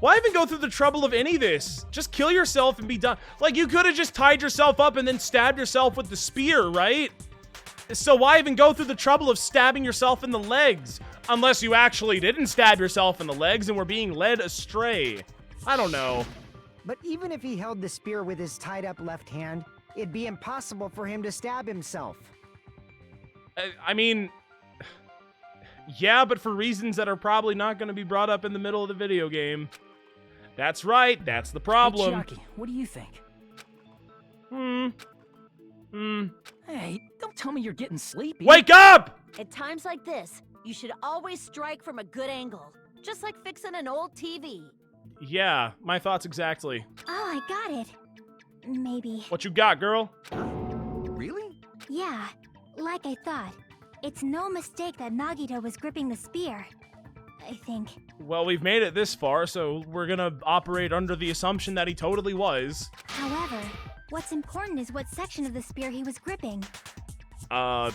[SPEAKER 1] why even go through the trouble of any of this? Just kill yourself and be done. Like, you could have just tied yourself up and then stabbed yourself with the spear, right? So why even go through the trouble of stabbing yourself in the legs? Unless you actually didn't stab yourself in the legs and were being led astray. I don't know.
[SPEAKER 2] But even if he held the spear with his tied up left hand, it'd be impossible for him to stab himself.
[SPEAKER 1] I mean, yeah, but for reasons that are probably not going to be brought up in the middle of the video game. That's right, that's the problem.
[SPEAKER 6] Hey, Chucky, what do you think? Hey, don't tell me you're getting sleepy.
[SPEAKER 1] Wake up!
[SPEAKER 8] At times like this, you should always strike from a good angle, just like fixing an old TV.
[SPEAKER 1] Yeah, my thoughts exactly.
[SPEAKER 4] Oh, I got it. Maybe.
[SPEAKER 1] What you got, girl?
[SPEAKER 5] Really?
[SPEAKER 4] Yeah, like I thought. It's no mistake that Nagito was gripping the spear. I think.
[SPEAKER 1] Well, we've made it this far, so we're gonna operate under the assumption that he totally was.
[SPEAKER 4] However, what's important is what section of the spear he was gripping.
[SPEAKER 1] What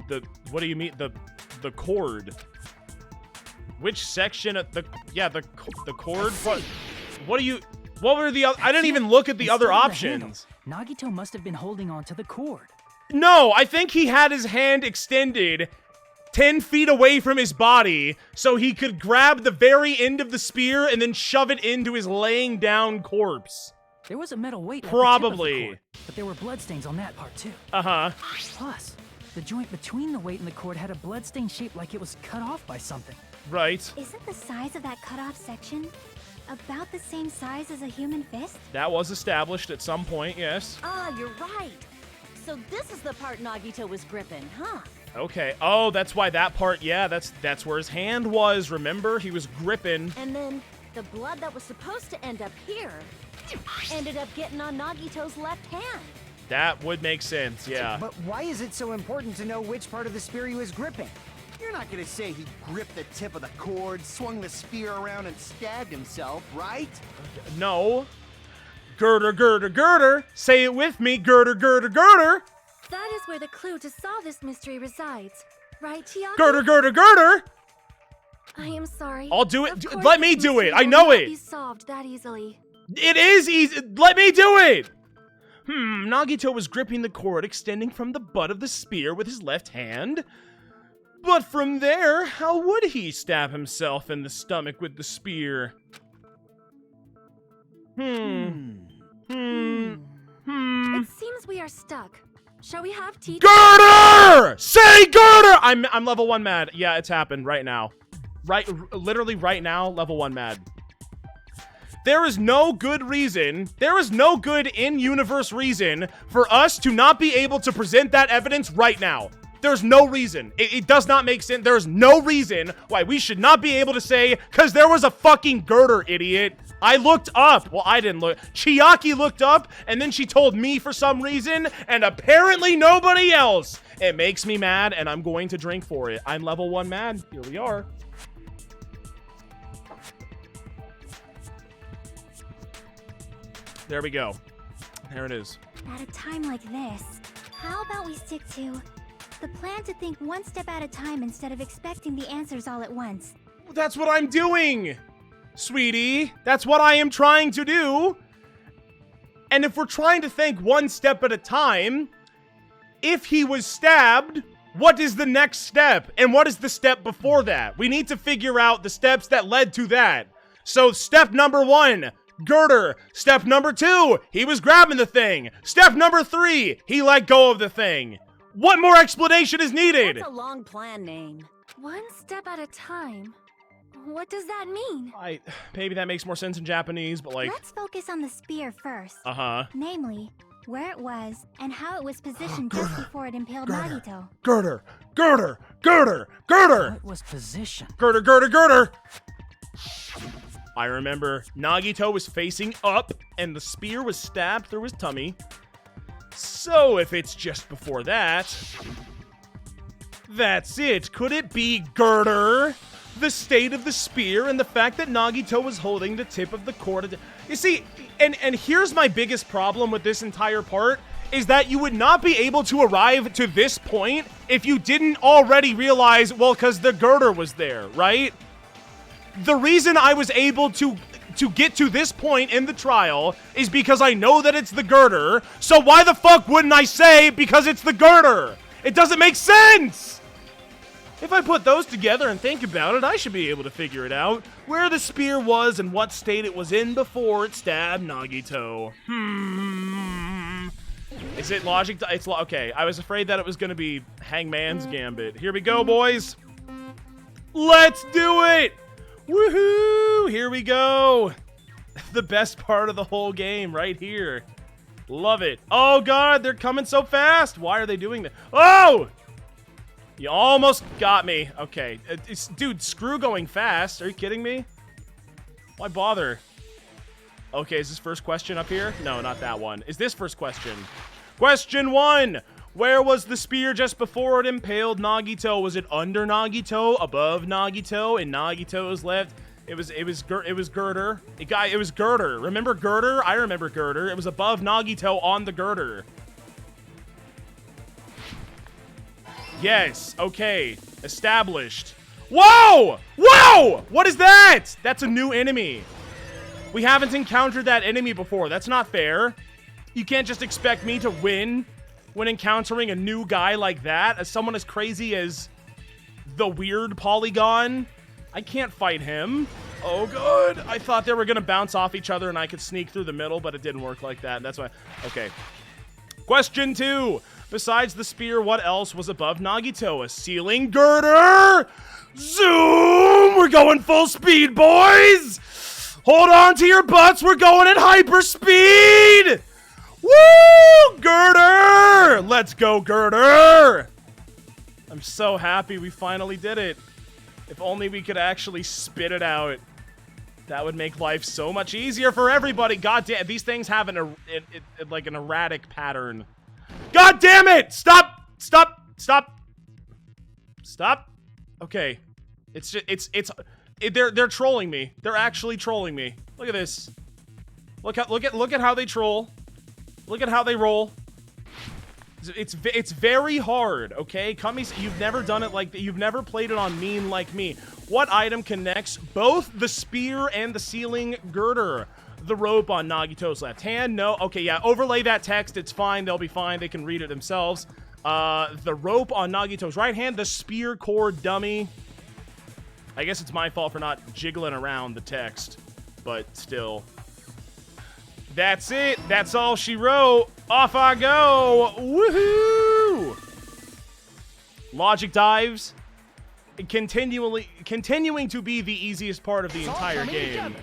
[SPEAKER 1] do you mean? The cord. Which section of the cord? What were the other? I didn't even look at the other options.
[SPEAKER 6] Nagito must have been holding on to the cord.
[SPEAKER 1] No, I think he had his hand extended 10 feet away from his body so he could grab the very end of the spear and then shove it into his laying down corpse.
[SPEAKER 6] There was a metal weight
[SPEAKER 1] Probably.
[SPEAKER 6] at the tip of the cord, but there were bloodstains on that part too.
[SPEAKER 1] Uh-huh.
[SPEAKER 6] Plus, the joint between the weight and the cord had a bloodstain shaped like it was cut off by something.
[SPEAKER 1] Right.
[SPEAKER 4] Isn't the size of that cut-off section about the same size as a human fist?
[SPEAKER 1] That was established at some point, yes.
[SPEAKER 8] Ah, you're right. So this is the part Nagito was gripping, huh?
[SPEAKER 1] Okay. Oh, that's why that part, yeah, that's where his hand was, remember? He was gripping.
[SPEAKER 8] And then the blood that was supposed to end up here ended up getting on Nagito's left hand.
[SPEAKER 1] That would make sense, yeah.
[SPEAKER 2] But why is it so important to know which part of the spear he was gripping?
[SPEAKER 5] You're not gonna say he gripped the tip of the cord, swung the spear around, and stabbed himself, right?
[SPEAKER 1] No. Girder, girder, girder. Say it with me. Girder, girder, girder.
[SPEAKER 7] That is where the clue to solve this mystery resides. Right, Chiaki?
[SPEAKER 1] Girder!
[SPEAKER 7] I am sorry.
[SPEAKER 1] I'll do it.
[SPEAKER 7] Of course
[SPEAKER 1] Let me
[SPEAKER 7] this
[SPEAKER 1] do it.
[SPEAKER 7] mystery
[SPEAKER 1] I
[SPEAKER 7] will
[SPEAKER 1] know
[SPEAKER 7] not
[SPEAKER 1] it.
[SPEAKER 7] be solved that easily.
[SPEAKER 1] It is easy. Let me do it. Nagito was gripping the cord extending from the butt of the spear with his left hand. But from there, how would he stab himself in the stomach with the spear?
[SPEAKER 7] It seems we are stuck. Shall we have tea?
[SPEAKER 1] Girder! Say girder! I'm level 1 mad. Yeah, it's happened right now. Literally right now, level 1 mad. There is no good reason, there is no good in-universe reason for us to not be able to present that evidence right now. There's no reason. It does not make sense. There's no reason why we should not be able to say, because there was a fucking girder, idiot. I looked up. Well, I didn't look. Chiaki looked up, and then she told me for some reason, and apparently nobody else. It makes me mad, and I'm going to drink for it. I'm level 1 mad. Here we are. There we go. There it is.
[SPEAKER 4] At a time like this, how about we stick to the plan to think one step at a time instead of expecting the answers all at once?
[SPEAKER 1] That's what I'm doing, sweetie. That's what I am trying to do. And if we're trying to think one step at a time, if he was stabbed, what is the next step? And what is the step before that? We need to figure out the steps that led to that. So step number 1, girder. Step number 2, he was grabbing the thing. Step number 3, he let go of the thing. What more explanation is needed?
[SPEAKER 8] That's a long plan name.
[SPEAKER 7] One step at a time. What does that mean?
[SPEAKER 1] Maybe that makes more sense in Japanese, but like...
[SPEAKER 4] Let's focus on the spear first.
[SPEAKER 1] Uh-huh.
[SPEAKER 4] Namely, where it was and how it was positioned just before it impaled Nagito.
[SPEAKER 1] Girder!
[SPEAKER 6] What was position?
[SPEAKER 1] Girder! I remember Nagito was facing up, and the spear was stabbed through his tummy. So if it's just before that... That's it. Could it be girder? The state of the spear and the fact that Nagito was holding the tip of the cord. You see, and here's my biggest problem with this entire part, is that you would not be able to arrive to this point if you didn't already realize, well, because the girder was there, right? The reason I was able to get to this point in the trial is because I know that it's the girder, so why the fuck wouldn't I say because it's the girder? It doesn't make sense! If I put those together and think about it, I should be able to figure it out. Where the spear was and what state it was in before it stabbed Nagito. Is it logic? Okay, I was afraid that it was gonna be Hangman's Gambit. Here we go, boys. Let's do it! Woohoo! Here we go. The best part of the whole game right here. Love it. Oh god, they're coming so fast. Why are they doing that? Oh! You almost got me. Okay. Dude, screw going fast. Are you kidding me? Why bother? Okay, is this first question up here? No, not that one. Is this first question? Question 1. Where was the spear just before it impaled Nagito? Was it under Nagito? Above Nagito? In Nagito's left? It was girder. It was girder. Remember girder? I remember girder. It was above Nagito on the girder. Yes. Okay. Established. Whoa! Whoa! What is that? That's a new enemy. We haven't encountered that enemy before. That's not fair. You can't just expect me to win when encountering a new guy like that, as someone as crazy as the weird Polygon. I can't fight him. Oh, good. I thought they were going to bounce off each other and I could sneak through the middle, but it didn't work like that. That's why. Okay. Question 2. Besides the spear, what else was above Nagito? A ceiling girder? Zoom! We're going full speed, boys! Hold on to your butts. We're going at hyper speed! Woo! Girder! Let's go, girder! I'm so happy we finally did it. If only we could actually spit it out. That would make life so much easier for everybody. God damn, these things have like an erratic pattern. God damn it! Stop! Stop! Stop! Stop! Okay. It's just, they're trolling me. They're actually trolling me. Look at this. Look at how they troll. Look at how they roll. It's very hard, okay? Kami, you've never done it like that. You've never played it on Mean Like Me. What item connects both the spear and the ceiling girder? The rope on Nagito's left hand. No. Okay, yeah. Overlay that text. It's fine. They'll be fine. They can read it themselves. The rope on Nagito's right hand. The spear cord dummy. I guess it's my fault for not jiggling around the text, but still. That's it. That's all she wrote. Off I go. Woohoo! Logic dives. Continuing to be the easiest part of the entire game.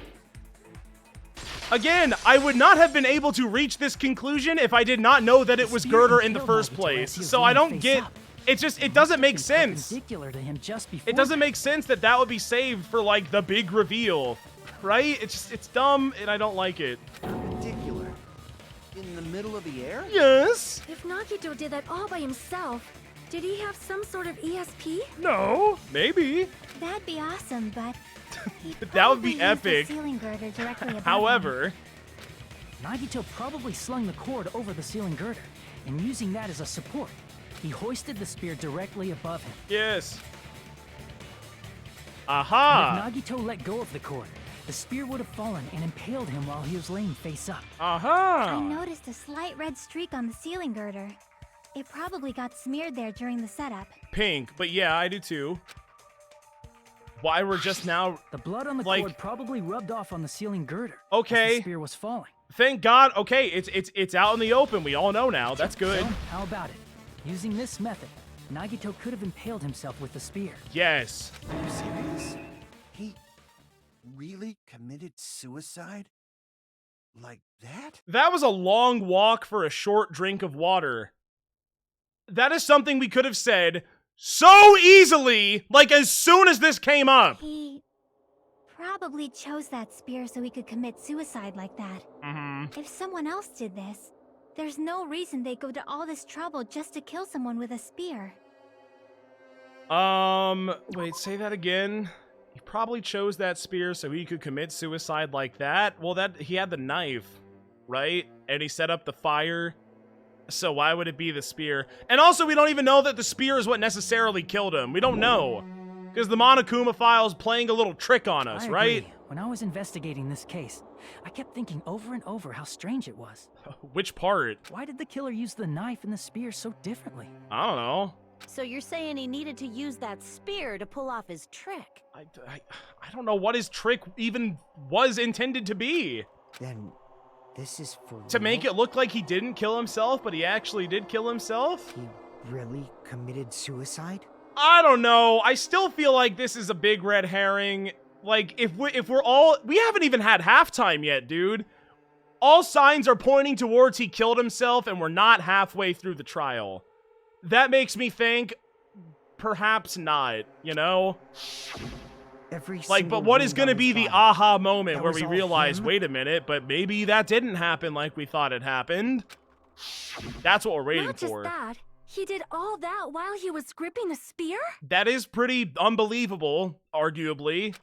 [SPEAKER 1] Again, I would not have been able to reach this conclusion if I did not know that it was Girder in the first place. So I don't get... It doesn't make sense. It doesn't make sense that that would be saved for, like, the big reveal. Right? It's dumb, and I don't like it.
[SPEAKER 5] Perpendicular. In the middle of the air?
[SPEAKER 1] Yes.
[SPEAKER 7] If Nagito did that all by himself, did he have some sort of ESP?
[SPEAKER 1] No. Maybe.
[SPEAKER 4] That'd be awesome, but...
[SPEAKER 1] that would be
[SPEAKER 4] used
[SPEAKER 1] epic.
[SPEAKER 4] the ceiling girder directly above
[SPEAKER 1] However...
[SPEAKER 4] him.
[SPEAKER 6] Nagito probably slung the cord over the ceiling girder, and using that as a support, he hoisted the spear directly above him.
[SPEAKER 1] Yes. Aha!
[SPEAKER 6] And if Nagito let go of the cord, the spear would have fallen and impaled him while he was laying face up.
[SPEAKER 1] Aha!
[SPEAKER 4] I noticed a slight red streak on the ceiling girder. It probably got smeared there during the setup.
[SPEAKER 1] Pink, but yeah, I do too. Why we're just now...
[SPEAKER 6] The blood on the cord probably rubbed off on the ceiling girder.
[SPEAKER 1] Okay.
[SPEAKER 6] As the spear was falling.
[SPEAKER 1] Thank God. Okay, it's out in the open. We all know now. That's good.
[SPEAKER 6] So, how about it? Using this method, Nagito could have impaled himself with the spear.
[SPEAKER 1] Yes.
[SPEAKER 5] Are you serious? He really committed suicide? Like that?
[SPEAKER 1] That was a long walk for a short drink of water. That is something we could have said so easily, like as soon as this came up.
[SPEAKER 4] He probably chose that spear so he could commit suicide like that. If someone else did this, there's no reason they'd go to all this trouble just to kill someone with a spear.
[SPEAKER 1] Wait, say that again. He probably chose that spear so he could commit suicide like that. Well, he had the knife, right? And he set up the fire. So why would it be the spear? And also, we don't even know that the spear is what necessarily killed him. We don't know. Because the Monokuma file's playing a little trick on us, right?
[SPEAKER 6] When I was investigating this case, I kept thinking over and over how strange it was.
[SPEAKER 1] Which part?
[SPEAKER 6] Why did the killer use the knife and the spear so differently?
[SPEAKER 1] I don't know.
[SPEAKER 8] So you're saying he needed to use that spear to pull off his trick?
[SPEAKER 1] I don't know what his trick even was intended to be.
[SPEAKER 2] Then this is for
[SPEAKER 1] to
[SPEAKER 2] real?
[SPEAKER 1] make it look like he didn't kill himself, but he actually did kill himself?
[SPEAKER 2] He really committed suicide?
[SPEAKER 1] I don't know. I still feel like this is a big red herring. Like, if we're all... We haven't even had halftime yet, dude. All signs are pointing towards he killed himself, and we're not halfway through the trial. That makes me think, perhaps not, you know? But what is going to be the aha moment where we realize, wait a minute, but maybe that didn't happen like we thought it happened? That's what we're waiting for.
[SPEAKER 7] Not just that. He did all that while he was gripping the spear?
[SPEAKER 1] That is pretty unbelievable, arguably.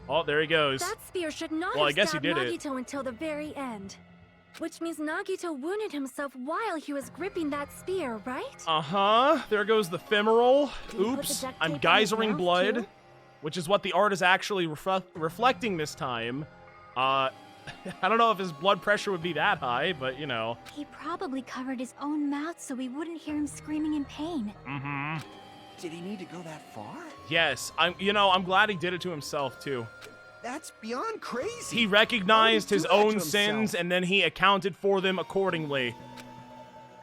[SPEAKER 1] Oh, there he goes.
[SPEAKER 7] That spear should not
[SPEAKER 1] Well, I
[SPEAKER 7] have
[SPEAKER 1] guess he
[SPEAKER 7] stabbed
[SPEAKER 1] did
[SPEAKER 7] Nagito until the very end. Which means Nagito wounded himself while he was gripping that spear, right?
[SPEAKER 1] Uh-huh. There goes the femoral.
[SPEAKER 7] Did he put the
[SPEAKER 1] Oops.
[SPEAKER 7] duct
[SPEAKER 1] I'm
[SPEAKER 7] tape on his
[SPEAKER 1] geysering
[SPEAKER 7] mouth,
[SPEAKER 1] blood.
[SPEAKER 7] too?
[SPEAKER 1] Which is what the art is actually reflecting this time. I don't know if his blood pressure would be that high, but, you know.
[SPEAKER 4] He probably covered his own mouth so we wouldn't hear him screaming in pain.
[SPEAKER 1] Mm-hmm.
[SPEAKER 5] Did he need to go that far?
[SPEAKER 1] Yes. I'm glad he did it to himself, too.
[SPEAKER 5] That's beyond crazy.
[SPEAKER 1] He recognized his own
[SPEAKER 5] to
[SPEAKER 1] sins,
[SPEAKER 5] himself?
[SPEAKER 1] and then he accounted for them accordingly.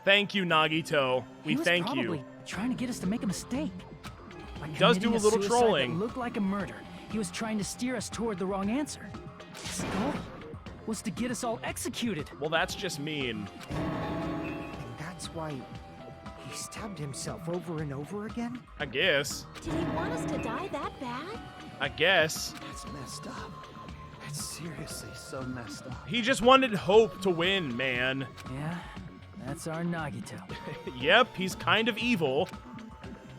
[SPEAKER 1] Thank you, Nagito. We thank you.
[SPEAKER 6] He was probably trying to get us to make a mistake. By
[SPEAKER 1] He does do a
[SPEAKER 6] committing
[SPEAKER 1] little
[SPEAKER 6] suicide
[SPEAKER 1] trolling.
[SPEAKER 6] That looked like a murder. He was trying to steer us toward the wrong answer. His goal was to get us all executed.
[SPEAKER 1] Well, that's just mean.
[SPEAKER 2] And that's why he stabbed himself over and over again?
[SPEAKER 1] I guess.
[SPEAKER 8] Did he want us to die that bad?
[SPEAKER 1] I guess.
[SPEAKER 5] That's messed up. That's seriously so messed up.
[SPEAKER 1] He just wanted hope to win, man.
[SPEAKER 6] Yeah, that's our Nagito.
[SPEAKER 1] Yep, he's kind of evil.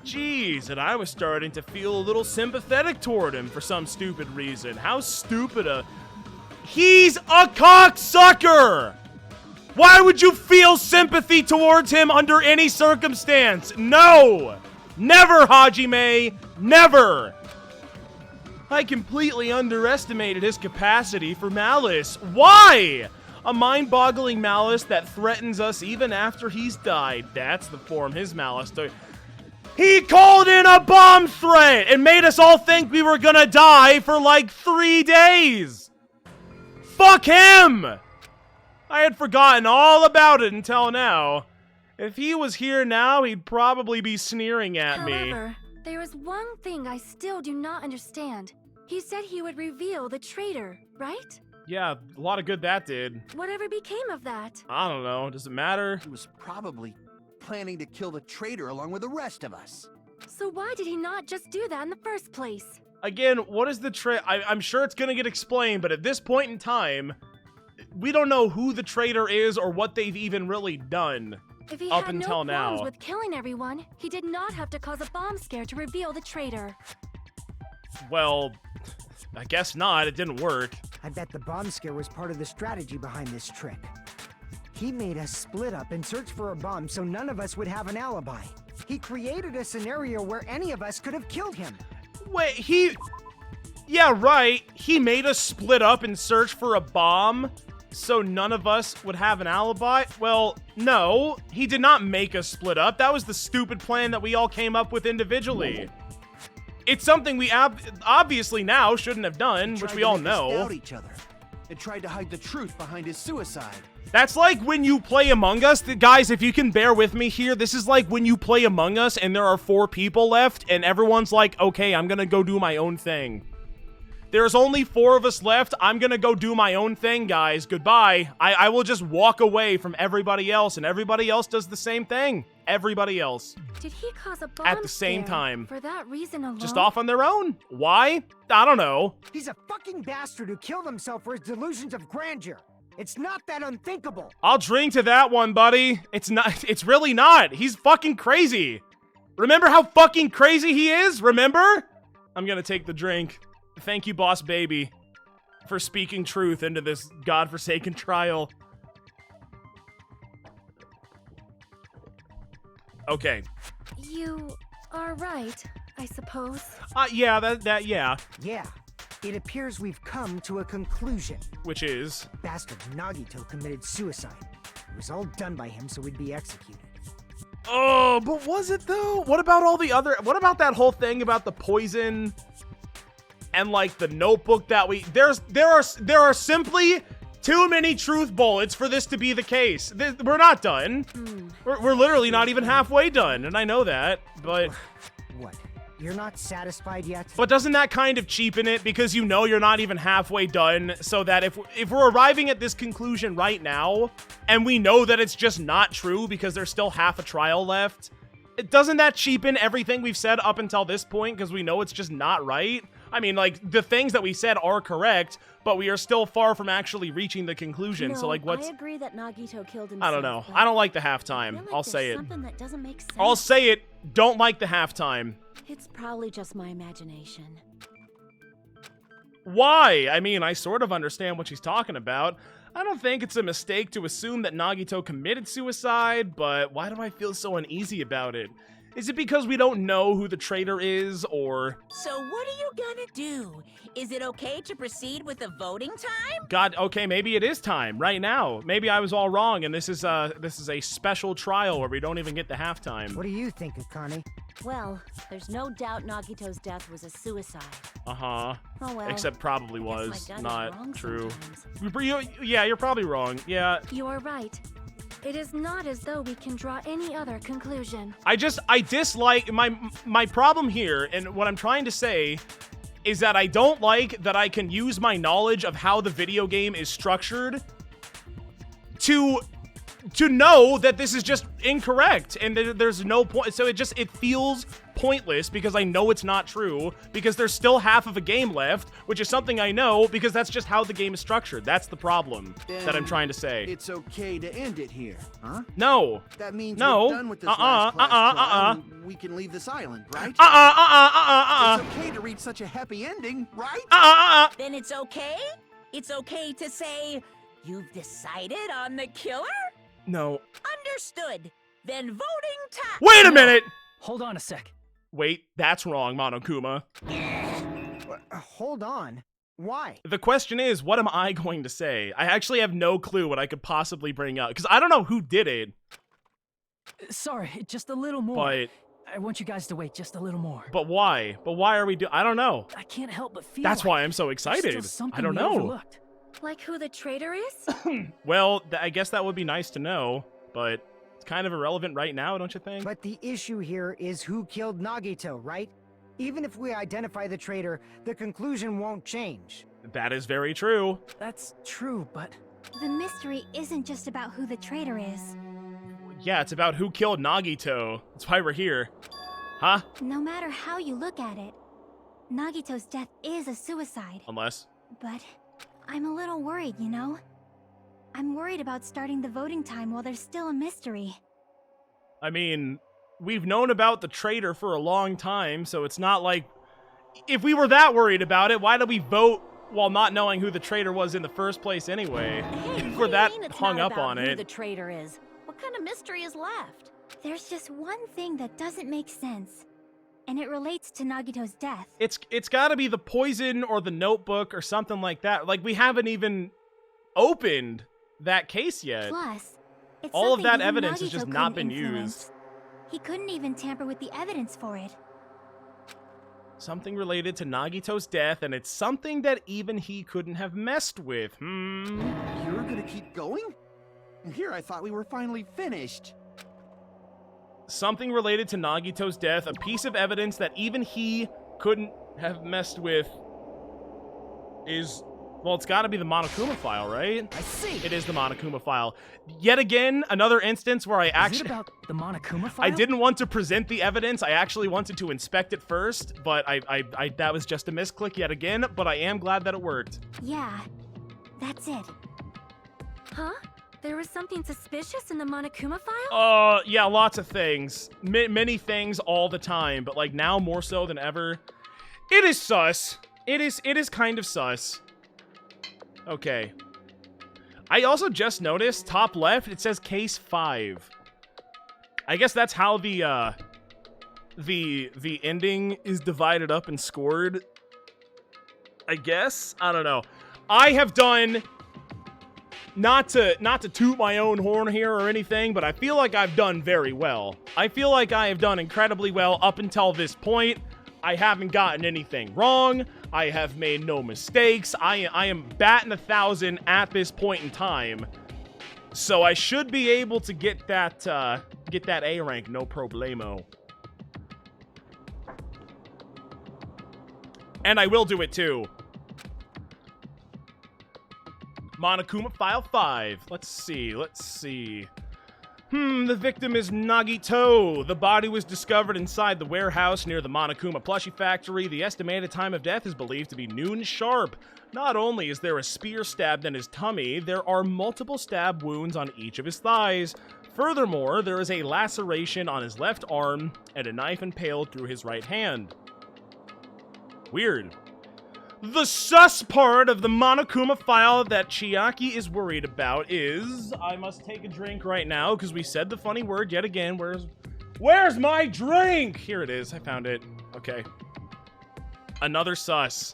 [SPEAKER 1] Jeez, and I was starting to feel a little sympathetic toward him for some stupid reason. How stupid a... He's a cocksucker! Why would you feel sympathy towards him under any circumstance? No! Never, Hajime! Never! I completely underestimated his capacity for malice. Why? A mind-boggling malice that threatens us even after he's died. That's the form his malice took. He called in a bomb threat and made us all think we were gonna die for like 3 days. Fuck him! I had forgotten all about it until now. If he was here now, he'd probably be sneering at me.
[SPEAKER 7] However, there is one thing I still do not understand. He said he would reveal the traitor, right?
[SPEAKER 1] Yeah, a lot of good that did.
[SPEAKER 7] Whatever became of that?
[SPEAKER 1] I don't know. Does it matter?
[SPEAKER 5] He was probably planning to kill the traitor along with the rest of us.
[SPEAKER 7] So why did he not just do that in the first place?
[SPEAKER 1] Again, what is the traitor? I'm sure it's gonna get explained, but at this point in time, we don't know who the traitor is or what they've even really done.
[SPEAKER 7] If he
[SPEAKER 1] up
[SPEAKER 7] had
[SPEAKER 1] until
[SPEAKER 7] no qualms
[SPEAKER 1] now.
[SPEAKER 7] with killing everyone, he did not have to cause a bomb scare to reveal the traitor.
[SPEAKER 1] Well, I guess not. It didn't work.
[SPEAKER 2] I bet the bomb scare was part of the strategy behind this trick. He made us split up and search for a bomb so none of us would have an alibi. He created a scenario where any of us could have killed him.
[SPEAKER 1] Wait, yeah, right. He made us split up and search for a bomb so none of us would have an alibi? Well, no. He did not make us split up. That was the stupid plan that we all came up with individually. It's something we obviously now shouldn't have done, which we all know.
[SPEAKER 5] Doubt each other. It tried to hide the truth behind his suicide.
[SPEAKER 1] That's like when you play Among Us. Guys, if you can bear with me here, this is like when you play Among Us and there are 4 people left and everyone's like, okay, I'm gonna go do my own thing. There's only 4 of us left. I'm gonna go do my own thing, guys. Goodbye. I will just walk away from everybody else and everybody else does the same thing. Everybody else.
[SPEAKER 7] Did he cause a bomb
[SPEAKER 1] At the same
[SPEAKER 7] scare
[SPEAKER 1] time.
[SPEAKER 7] for that reason alone?
[SPEAKER 1] Just off on their own. Why? I don't know.
[SPEAKER 2] He's a fucking bastard who killed himself for his delusions of grandeur. It's not that unthinkable.
[SPEAKER 1] I'll drink to that one, buddy. It's not. It's really not. He's fucking crazy. Remember how fucking crazy he is? Remember? I'm gonna take the drink. Thank you, Boss Baby, for speaking truth into this godforsaken trial. Okay.
[SPEAKER 7] You are right, I suppose.
[SPEAKER 1] Yeah, yeah.
[SPEAKER 2] Yeah. It appears we've come to a conclusion.
[SPEAKER 1] Which is?
[SPEAKER 2] Bastard Nagito committed suicide. It was all done by him so we'd be executed.
[SPEAKER 1] Oh, but was it though? What about all the other? What about that whole thing about the poison and like the notebook that we? There are simply too many truth bullets for this to be the case. We're not done. We're literally not even halfway done, and I know that. But
[SPEAKER 2] what? You're not satisfied yet?
[SPEAKER 1] But doesn't that kind of cheapen it because you know you're not even halfway done, so that if we're arriving at this conclusion right now and we know that it's just not true because there's still half a trial left, doesn't that cheapen everything we've said up until this point because we know it's just not right? I mean, like, the things that we said are correct, but we are still far from actually reaching the conclusion.
[SPEAKER 8] No,
[SPEAKER 1] so like what's
[SPEAKER 8] I agree that Nagito killed himself.
[SPEAKER 1] I don't know. I don't like the halftime.
[SPEAKER 8] I feel like
[SPEAKER 1] I'll say
[SPEAKER 8] there's
[SPEAKER 1] it.
[SPEAKER 8] something that doesn't make sense.
[SPEAKER 1] I'll say it. Don't like the halftime.
[SPEAKER 8] It's probably just my imagination.
[SPEAKER 1] Why? I mean, I sort of understand what she's talking about. I don't think it's a mistake to assume that Nagito committed suicide, but why do I feel so uneasy about it? Is it because we don't know who the traitor is, or...
[SPEAKER 3] So what are you gonna do? Is it okay to proceed with the voting time?
[SPEAKER 1] God, okay, maybe it is time, right now. Maybe I was all wrong, and this is a special trial where we don't even get the halftime.
[SPEAKER 2] What do you think, Akane?
[SPEAKER 8] Well, there's no doubt Nagito's death was a suicide.
[SPEAKER 1] Uh-huh.
[SPEAKER 8] Oh well.
[SPEAKER 1] Except probably
[SPEAKER 8] I
[SPEAKER 1] was.
[SPEAKER 8] guess my gut is
[SPEAKER 1] Not
[SPEAKER 8] wrong
[SPEAKER 1] true.
[SPEAKER 8] sometimes.
[SPEAKER 1] Yeah, you're probably wrong. Yeah.
[SPEAKER 7] You are right. It is not as though we can draw any other conclusion.
[SPEAKER 1] I dislike my problem here, and what I'm trying to say is that I don't like that I can use my knowledge of how the video game is structured to know that this is just incorrect and there's no point. So it feels pointless because I know it's not true, because there's still half of a game left, which is something I know because that's just how the game is structured. That's the problem that I'm trying to say.
[SPEAKER 5] It's okay to end it here, huh?
[SPEAKER 1] No.
[SPEAKER 5] That means
[SPEAKER 1] no.
[SPEAKER 5] we're done with this last class trial and we can leave this island, right? It's okay to reach such a happy ending, right?
[SPEAKER 3] Then it's okay? It's okay to say, you've decided on the killer?
[SPEAKER 1] No.
[SPEAKER 3] Understood. Then voting time.
[SPEAKER 1] Wait a minute!
[SPEAKER 6] Hold on a sec.
[SPEAKER 1] Wait, that's wrong, Monokuma.
[SPEAKER 2] Hold on. Why?
[SPEAKER 1] The question is, what am I going to say? I actually have no clue what I could possibly bring up, because I don't know who did it.
[SPEAKER 6] Sorry, just a little more.
[SPEAKER 1] But
[SPEAKER 6] I want you guys to wait just a little more.
[SPEAKER 1] But why? But why are we I don't know.
[SPEAKER 6] I can't help but feel
[SPEAKER 1] That's
[SPEAKER 6] like
[SPEAKER 1] why I'm so
[SPEAKER 6] there's
[SPEAKER 1] excited.
[SPEAKER 6] still something
[SPEAKER 1] I don't
[SPEAKER 6] we
[SPEAKER 1] know.
[SPEAKER 6] overlooked.
[SPEAKER 7] Like who the traitor is?
[SPEAKER 1] Well, I guess that would be nice to know, but it's kind of irrelevant right now, don't you think?
[SPEAKER 2] But the issue here is who killed Nagito, right? Even if we identify the traitor, the conclusion won't change.
[SPEAKER 1] That is very true.
[SPEAKER 6] That's true, but...
[SPEAKER 4] The mystery isn't just about who the traitor is.
[SPEAKER 1] Yeah, it's about who killed Nagito. That's why we're here. Huh?
[SPEAKER 4] No matter how you look at it, Nagito's death is a suicide.
[SPEAKER 1] Unless...
[SPEAKER 4] But I'm a little worried, you know? I'm worried about starting the voting time while there's still a mystery.
[SPEAKER 1] I mean, we've known about the traitor for a long time, so it's not like... If we were that worried about it, why did we vote while not knowing who the traitor was in the first place anyway?
[SPEAKER 8] Hey,
[SPEAKER 1] If we're that hung up on
[SPEAKER 8] who
[SPEAKER 1] it...
[SPEAKER 8] the traitor is. What kind of mystery is left?
[SPEAKER 4] There's just one thing that doesn't make sense, and it relates to Nagito's death.
[SPEAKER 1] It's gotta be the poison or the notebook or something like that. Like, we haven't even opened that case yet.
[SPEAKER 4] Plus, it's
[SPEAKER 1] all of
[SPEAKER 4] something
[SPEAKER 1] that
[SPEAKER 4] even
[SPEAKER 1] evidence has
[SPEAKER 4] Nagito
[SPEAKER 1] just not
[SPEAKER 4] couldn't
[SPEAKER 1] been
[SPEAKER 4] influence.
[SPEAKER 1] used.
[SPEAKER 4] He couldn't even tamper with the evidence for it.
[SPEAKER 1] Something related to Nagito's death, and it's something that even he couldn't have messed with.
[SPEAKER 5] You're gonna keep going? Here, I thought we were finally finished.
[SPEAKER 1] Something related to Nagito's death, a piece of evidence that even he couldn't have messed with is... Well, it's gotta be the Monokuma file, right?
[SPEAKER 6] I see.
[SPEAKER 1] It is the Monokuma file. Yet again, another instance where I actually...
[SPEAKER 6] Is it about the Monokuma file?
[SPEAKER 1] I didn't want to present the evidence. I actually wanted to inspect it first, but I that was just a misclick yet again, but I am glad that it worked.
[SPEAKER 4] Yeah, that's it.
[SPEAKER 7] Huh? There was something suspicious in the Monokuma file?
[SPEAKER 1] Yeah, lots of things. Many things all the time, but like now more so than ever. It is sus. It is kind of sus. Okay. I also just noticed, top left, it says case 5. I guess that's how the ending is divided up and scored. I guess? I don't know. I have done, not to toot my own horn here or anything, but I feel like I've done very well. I feel like I have done incredibly well up until this point. I haven't gotten anything wrong. I have made no mistakes. I am batting 1,000 at this point in time. So I should be able to get that A rank, no problemo. And I will do it too. Monokuma File 5. Let's see. The victim is Nagito. The body was discovered inside the warehouse near the Monokuma plushie factory. The estimated time of death is believed to be noon sharp. Not only is there a spear stabbed in his tummy, there are multiple stab wounds on each of his thighs. Furthermore, there is a laceration on his left arm and a knife impaled through his right hand. Weird. The sus part of the Monokuma file that Chiaki is worried about is... I must take a drink right now, because we said the funny word yet again. Where's my drink? Here it is. I found it. Okay. Another sus.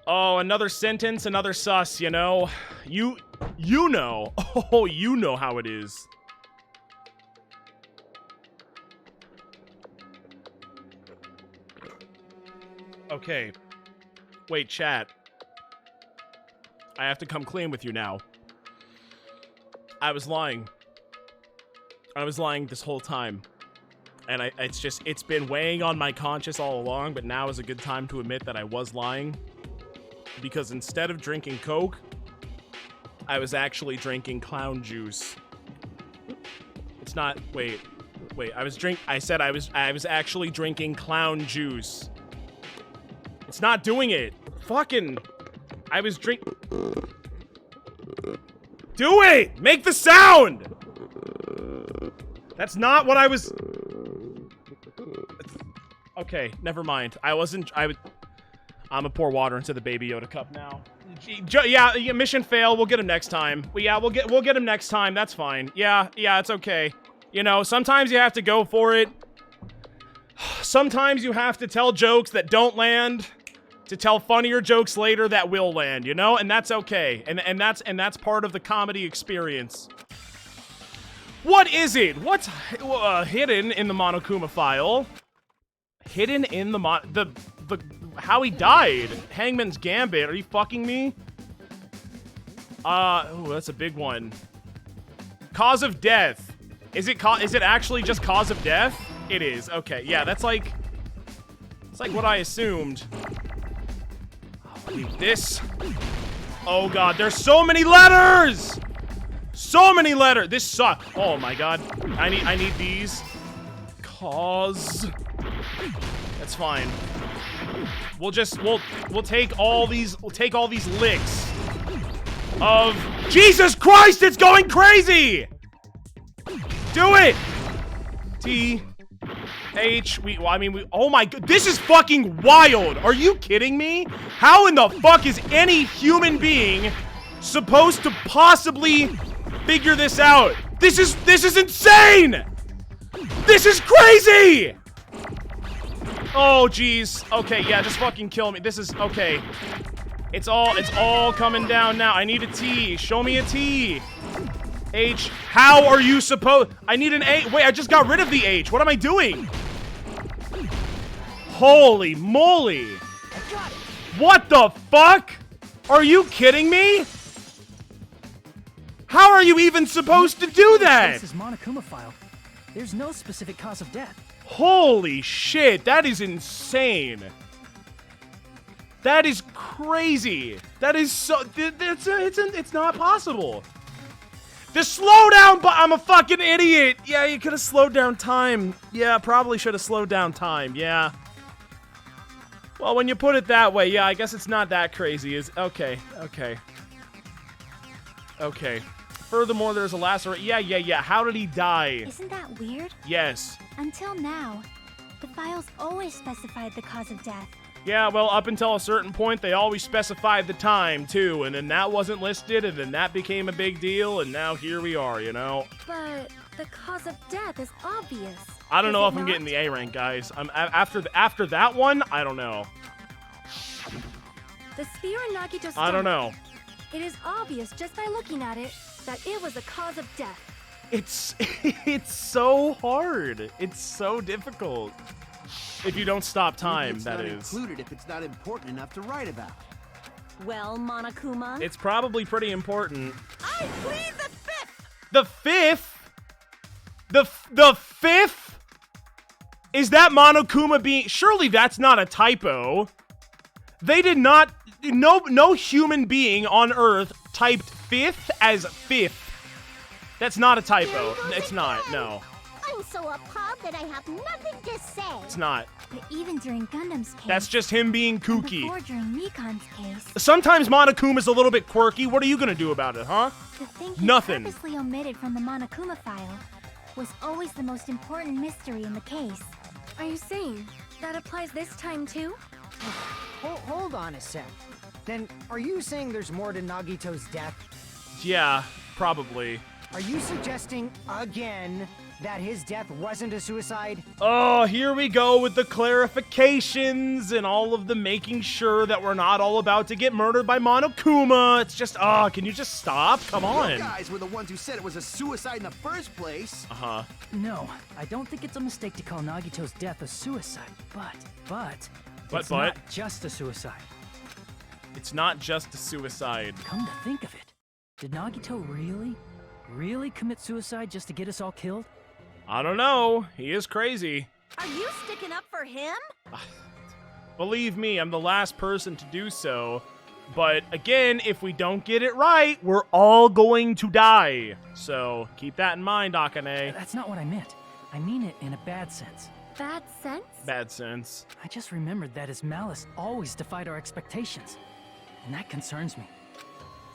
[SPEAKER 1] Oh, another sentence, another sus, you know? You know. Oh, you know how it is. Okay. Wait, chat. I have to come clean with you now. I was lying. I was lying this whole time. And it's been weighing on my conscience all along, but now is a good time to admit that I was lying. Because instead of drinking Coke, I was actually drinking clown juice. It's not, wait, I said I was actually drinking clown juice. It's not doing it. Fucking, I was Do it! Make the sound! That's not what I was... Okay, never mind. I I'm gonna pour water into the Baby Yoda cup now. Yeah, mission fail. We'll get him next time. We'll get him next time. That's fine. Yeah, it's okay. You know, sometimes you have to go for it. Sometimes you have to tell jokes that don't land to tell funnier jokes later that will land, you know? And that's okay. And that's part of the comedy experience. What is it? What's hidden in the Monokuma file? Hidden in the how he died. Hangman's Gambit. Are you fucking me? Oh, that's a big one. Cause of death. Is it actually just cause of death? It is. Okay. Yeah, it's like what I assumed. I'll leave this. Oh god, there's so many letters. So many letters. This sucks. Oh my god. I need these. Cause. That's fine. We'll take all these licks of Jesus Christ, it's going crazy! Do it! Oh my god, this is fucking wild! Are you kidding me? How in the fuck is any human being supposed to possibly figure this out? This is insane! This is crazy! Oh, jeez. Okay, yeah, just fucking kill me. This is, okay. It's all coming down now. I need a T. Show me a T. H. How are you supposed... I need an A. Wait, I just got rid of the H. What am I doing? Holy moly. What the fuck? Are you kidding me? How are you even supposed to do that?
[SPEAKER 6] This is Monokuma file. There's no specific cause of death.
[SPEAKER 1] Holy shit, that is insane. That is crazy. That is so... It's not possible. The slowdown, but I'm a fucking idiot. Yeah, you could have slowed down time. Yeah, probably should have slowed down time. Yeah. Well, when you put it that way, yeah, I guess it's not that crazy. Okay. Furthermore, there's a laceration. Yeah. How did he die?
[SPEAKER 4] Isn't that weird?
[SPEAKER 1] Yes.
[SPEAKER 4] Until now, the files always specified the cause of death.
[SPEAKER 1] Yeah, well, up until a certain point, they always specified the time, too, and then that wasn't listed, and then that became a big deal, and now here we are, you know?
[SPEAKER 7] But the cause of death is obvious.
[SPEAKER 1] I don't know if I'm getting the A rank, guys. After that one, I don't know.
[SPEAKER 7] The spear in Nagito's stomach.
[SPEAKER 1] I don't know.
[SPEAKER 7] It is obvious just by looking at it that it was the cause of death.
[SPEAKER 1] It's so hard. It's so difficult. If you don't stop time, that is.
[SPEAKER 5] It's not included if it's not important enough to write about.
[SPEAKER 8] Well, Monokuma?
[SPEAKER 1] It's probably pretty important.
[SPEAKER 3] I plead the fifth!
[SPEAKER 1] The fifth? The fifth? Is that Monokuma being... Surely that's not a typo. They did not... No human being on Earth typed fifth as fifth. That's not a typo. It's not, no.
[SPEAKER 10] I'm so appalled that I have nothing to say.
[SPEAKER 1] It's not.
[SPEAKER 4] But even during Gundam's case...
[SPEAKER 1] That's just him being kooky.
[SPEAKER 4] Before during Mikan's case...
[SPEAKER 1] Sometimes Monokuma's a little bit quirky. What are you gonna do about it, huh?
[SPEAKER 4] The thing he
[SPEAKER 1] Nothing.
[SPEAKER 4] purposely omitted from the Monokuma file was always the most important mystery in the case.
[SPEAKER 7] Are you saying that applies this time too?
[SPEAKER 2] Hold on a sec. Then, are you saying there's more to Nagito's death?
[SPEAKER 1] Yeah, probably.
[SPEAKER 2] Are you suggesting, again, that his death wasn't a suicide?
[SPEAKER 1] Oh, here we go with the clarifications and all of the making sure that we're not all about to get murdered by Monokuma. It's just, can you just stop? Come on.
[SPEAKER 5] You guys were the ones who said it was a suicide in the first place.
[SPEAKER 1] Uh-huh.
[SPEAKER 6] No, I don't think it's a mistake to call Nagito's death a suicide, but it's not just a suicide.
[SPEAKER 1] It's not just a suicide.
[SPEAKER 6] Come to think of it, did Nagito really commit suicide just to get us all killed?
[SPEAKER 1] I don't know. He is crazy.
[SPEAKER 8] Are you sticking up for him?
[SPEAKER 1] Believe me, I'm the last person to do so. But again, if we don't get it right, we're all going to die. So keep that in mind, Akane.
[SPEAKER 6] That's not what I meant. I mean it in a bad sense.
[SPEAKER 7] Bad sense?
[SPEAKER 1] Bad sense.
[SPEAKER 6] I just remembered that his malice always defied our expectations. And that concerns me.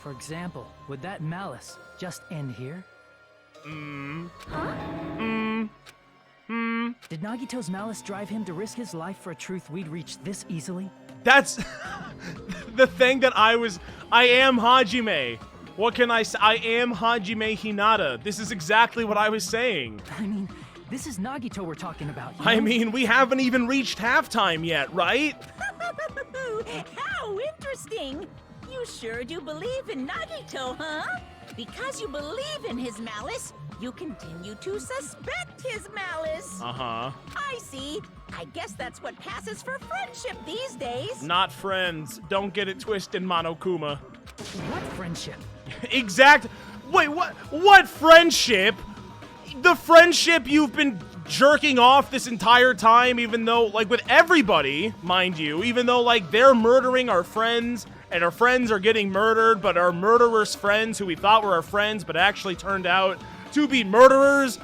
[SPEAKER 6] For example, would that malice just end here?
[SPEAKER 7] Huh?
[SPEAKER 6] Did Nagito's malice drive him to risk his life for a truth we'd reach this easily?
[SPEAKER 1] That's the thing that I am Hajime. What can I say? I am Hajime Hinata. This is exactly what I was saying.
[SPEAKER 6] I mean, this is Nagito we're talking about. You know?
[SPEAKER 1] I mean, we haven't even reached halftime yet, right?
[SPEAKER 3] How interesting! You sure do believe in Nagito, huh? Because you believe in his malice, you continue to suspect his malice.
[SPEAKER 1] Uh-huh.
[SPEAKER 3] I see. I guess that's what passes for friendship these days.
[SPEAKER 1] Not friends. Don't get it twisted, Monokuma.
[SPEAKER 6] What friendship?
[SPEAKER 1] Wait, what friendship? The friendship you've been jerking off this entire time, even though, like, with everybody, mind you, even though, like, they're murdering our friends, and our friends are getting murdered, but our murderers' friends, who we thought were our friends, but actually turned out to be murderers,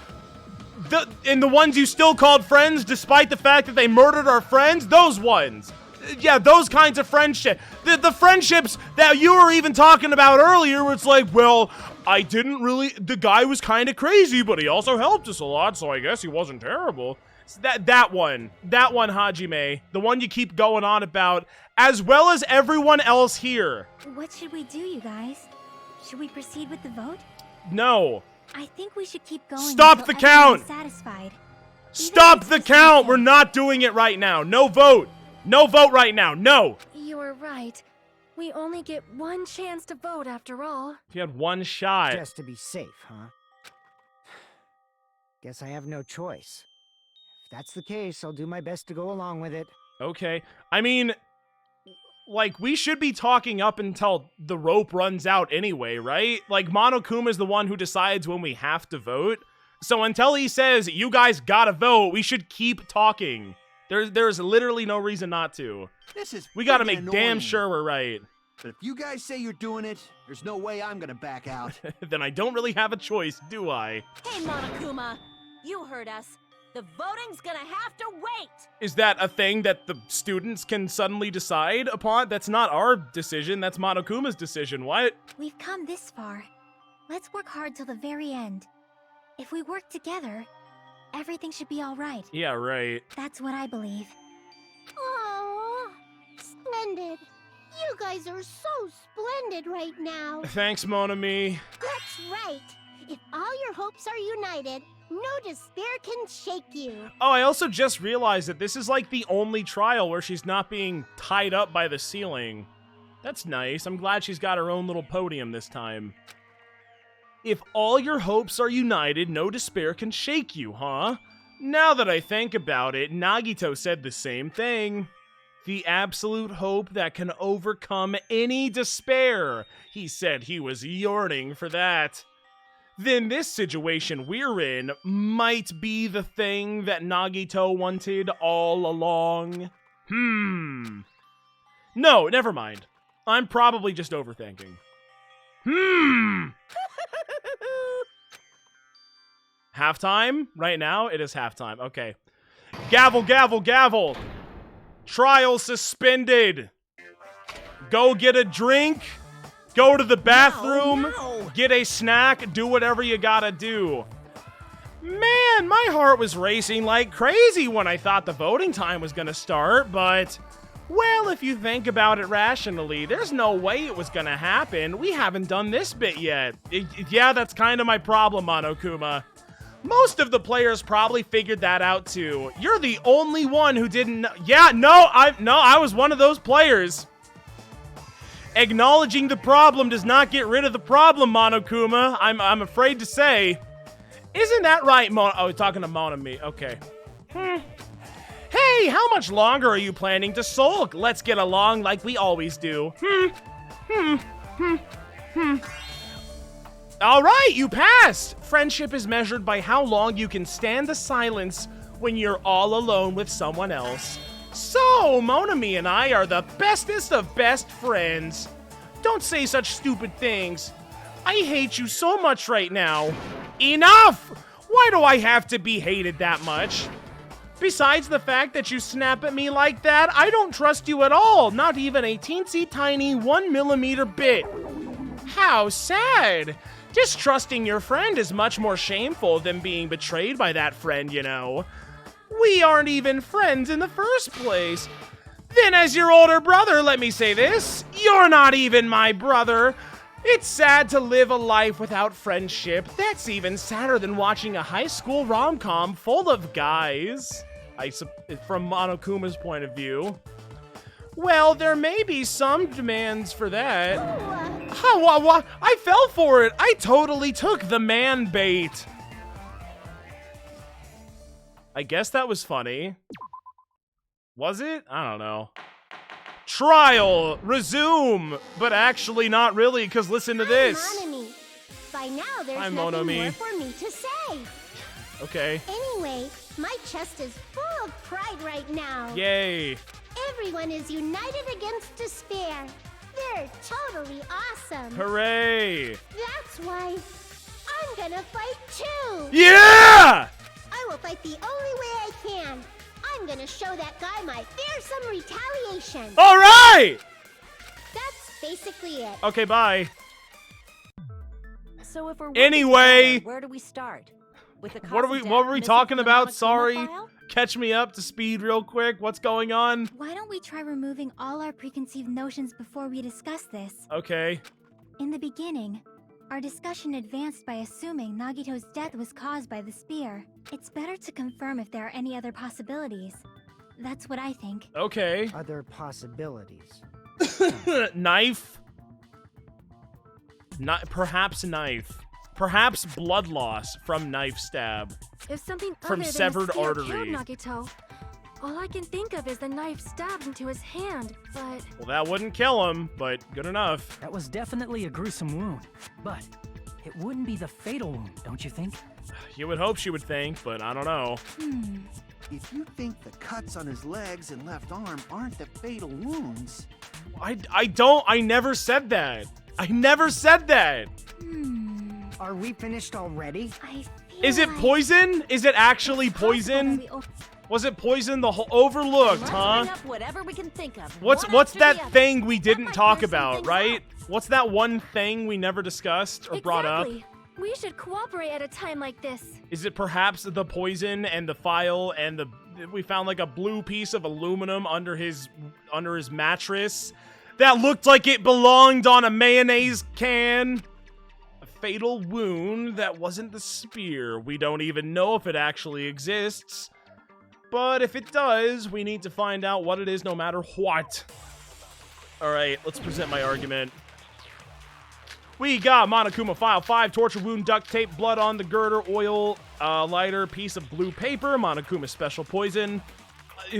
[SPEAKER 1] and the ones you still called friends, despite the fact that they murdered our friends, those ones. Yeah, those kinds of friendship. The friendships that you were even talking about earlier, where it's like, well, the guy was kind of crazy, but he also helped us a lot, so I guess he wasn't terrible. So that one, Hajime, the one you keep going on about, as well as everyone else here.
[SPEAKER 4] What should we do, you guys? Should we proceed with the vote?
[SPEAKER 1] No.
[SPEAKER 4] I think we should keep going.
[SPEAKER 1] Stop the count!
[SPEAKER 4] Satisfied.
[SPEAKER 1] Stop the count! We're not doing it right now. No vote. No vote right now. No.
[SPEAKER 7] You're right. We only get one chance to vote after all.
[SPEAKER 1] If you had one shot.
[SPEAKER 2] Just to be safe, huh? Guess I have no choice. If that's the case, I'll do my best to go along with it.
[SPEAKER 1] Okay. I mean, like, we should be talking up until the rope runs out anyway, right? Like, Monokuma's the one who decides when we have to vote. So until he says, you guys gotta vote, we should keep talking. There's literally no reason not to. We gotta make damn sure we're right.
[SPEAKER 5] But if you guys say you're doing it, there's no way I'm gonna back out.
[SPEAKER 1] Then I don't really have a choice, do I?
[SPEAKER 8] Hey, Monokuma, you heard us. The voting's gonna have to wait!
[SPEAKER 1] Is that a thing that the students can suddenly decide upon? That's not our decision, that's Monokuma's decision. What?
[SPEAKER 4] We've come this far. Let's work hard till the very end. If we work together, everything should be all right.
[SPEAKER 1] Yeah, right.
[SPEAKER 4] That's what I believe.
[SPEAKER 10] Aww, splendid. You guys are so splendid right now.
[SPEAKER 1] Thanks, Monami.
[SPEAKER 10] That's right. If all your hopes are united, no despair can shake you.
[SPEAKER 1] Oh, I also just realized that this is like the only trial where she's not being tied up by the ceiling. That's nice. I'm glad she's got her own little podium this time. If all your hopes are united, no despair can shake you, huh? Now that I think about it, Nagito said the same thing. The absolute hope that can overcome any despair. He said he was yearning for that. Then this situation we're in might be the thing that Nagito wanted all along. No, never mind. I'm probably just overthinking. Halftime? Right now? It is halftime. Okay. Gavel, gavel, gavel. Trial suspended. Go get a drink. Go to the bathroom. Get a snack. Do whatever you gotta do. Man, my heart was racing like crazy when I thought the voting time was gonna start, but... well, if you think about it rationally, there's no way it was gonna happen. We haven't done this bit yet. Yeah, that's kind of my problem, Monokuma. Most of the players probably figured that out too. You're the only one who didn't know. Yeah, I was one of those players. Acknowledging the problem does not get rid of the problem, Monokuma. I'm afraid to say. Isn't that right, Oh, he's talking to Monami. Okay. Hey, how much longer are you planning to sulk? Let's get along like we always do. All right, you passed. Friendship is measured by how long you can stand the silence when you're all alone with someone else. So, Monami and I are the bestest of best friends. Don't say such stupid things. I hate you so much right now. Enough! Why do I have to be hated that much? Besides the fact that you snap at me like that, I don't trust you at all, not even a teensy tiny 1mm bit. How sad. Distrusting your friend is much more shameful than being betrayed by that friend, you know. We aren't even friends in the first place. Then as your older brother, let me say this, you're not even my brother. It's sad to live a life without friendship. That's even sadder than watching a high school rom-com full of guys. From Monokuma's point of view. Well, there may be some demands for that. I fell for it. I totally took the man bait. I guess that was funny. Was it? I don't know. Trial, resume, but actually not really, because listen to this.
[SPEAKER 10] Monomi. By now, there's
[SPEAKER 1] Hi,
[SPEAKER 10] nothing
[SPEAKER 1] Monomi.
[SPEAKER 10] more for me to say.
[SPEAKER 1] Okay.
[SPEAKER 10] Anyway, my chest is full of pride right now.
[SPEAKER 1] Yay.
[SPEAKER 10] Everyone is united against despair. They're totally awesome.
[SPEAKER 1] Hooray.
[SPEAKER 10] That's why I'm gonna fight too.
[SPEAKER 1] Yeah!
[SPEAKER 10] I will fight the only way I can. I'm gonna show that guy my fearsome retaliation.
[SPEAKER 1] All right!
[SPEAKER 10] That's basically it.
[SPEAKER 1] Okay, bye.
[SPEAKER 8] So if we're
[SPEAKER 1] Anyway.
[SPEAKER 8] together, where do we start? With the
[SPEAKER 1] What were we talking about? Sorry. Catch me up to speed real quick. What's going on?
[SPEAKER 4] Why don't we try removing all our preconceived notions before we discuss this?
[SPEAKER 1] Okay.
[SPEAKER 4] In the beginning, our discussion advanced by assuming Nagito's death was caused by the spear. It's better to confirm if there are any other possibilities. That's what I think.
[SPEAKER 1] Okay.
[SPEAKER 2] Other possibilities.
[SPEAKER 1] Knife? Perhaps knife. Perhaps blood loss from knife stab.
[SPEAKER 7] If something
[SPEAKER 1] From
[SPEAKER 7] other
[SPEAKER 1] severed
[SPEAKER 7] than the spear
[SPEAKER 1] artery.
[SPEAKER 7] killed Nagito, all I can think of is the knife stabbed into his hand, but...
[SPEAKER 1] Well, that wouldn't kill him, but good enough.
[SPEAKER 6] That was definitely a gruesome wound, but it wouldn't be the fatal wound, don't you think?
[SPEAKER 1] You would hope she would think, but I don't know.
[SPEAKER 5] If you think the cuts on his legs and left arm aren't the fatal wounds...
[SPEAKER 1] I never said that. I never said that.
[SPEAKER 2] Are we finished already?
[SPEAKER 1] Is it poison? Is it actually poison? Was it poison the whole overlooked,
[SPEAKER 8] Let's
[SPEAKER 1] huh?
[SPEAKER 8] bring up whatever we can think of.
[SPEAKER 1] What's
[SPEAKER 8] one after the
[SPEAKER 1] that
[SPEAKER 8] other.
[SPEAKER 1] thing we didn't
[SPEAKER 8] might
[SPEAKER 1] talk
[SPEAKER 8] clear some
[SPEAKER 1] about,
[SPEAKER 8] things
[SPEAKER 1] right?
[SPEAKER 8] up.
[SPEAKER 1] What's that one thing we never discussed or brought up?
[SPEAKER 7] Exactly. We should cooperate at a time like this.
[SPEAKER 1] Is it perhaps the poison and the file and we found like a blue piece of aluminum under his mattress that looked like it belonged on a mayonnaise can? A fatal wound that wasn't the spear. We don't even know if it actually exists. But if it does, we need to find out what it is no matter what. Alright, let's present my argument. We got Monokuma File 5, torture wound, duct tape, blood on the girder, oil, lighter, piece of blue paper, Monokuma special poison.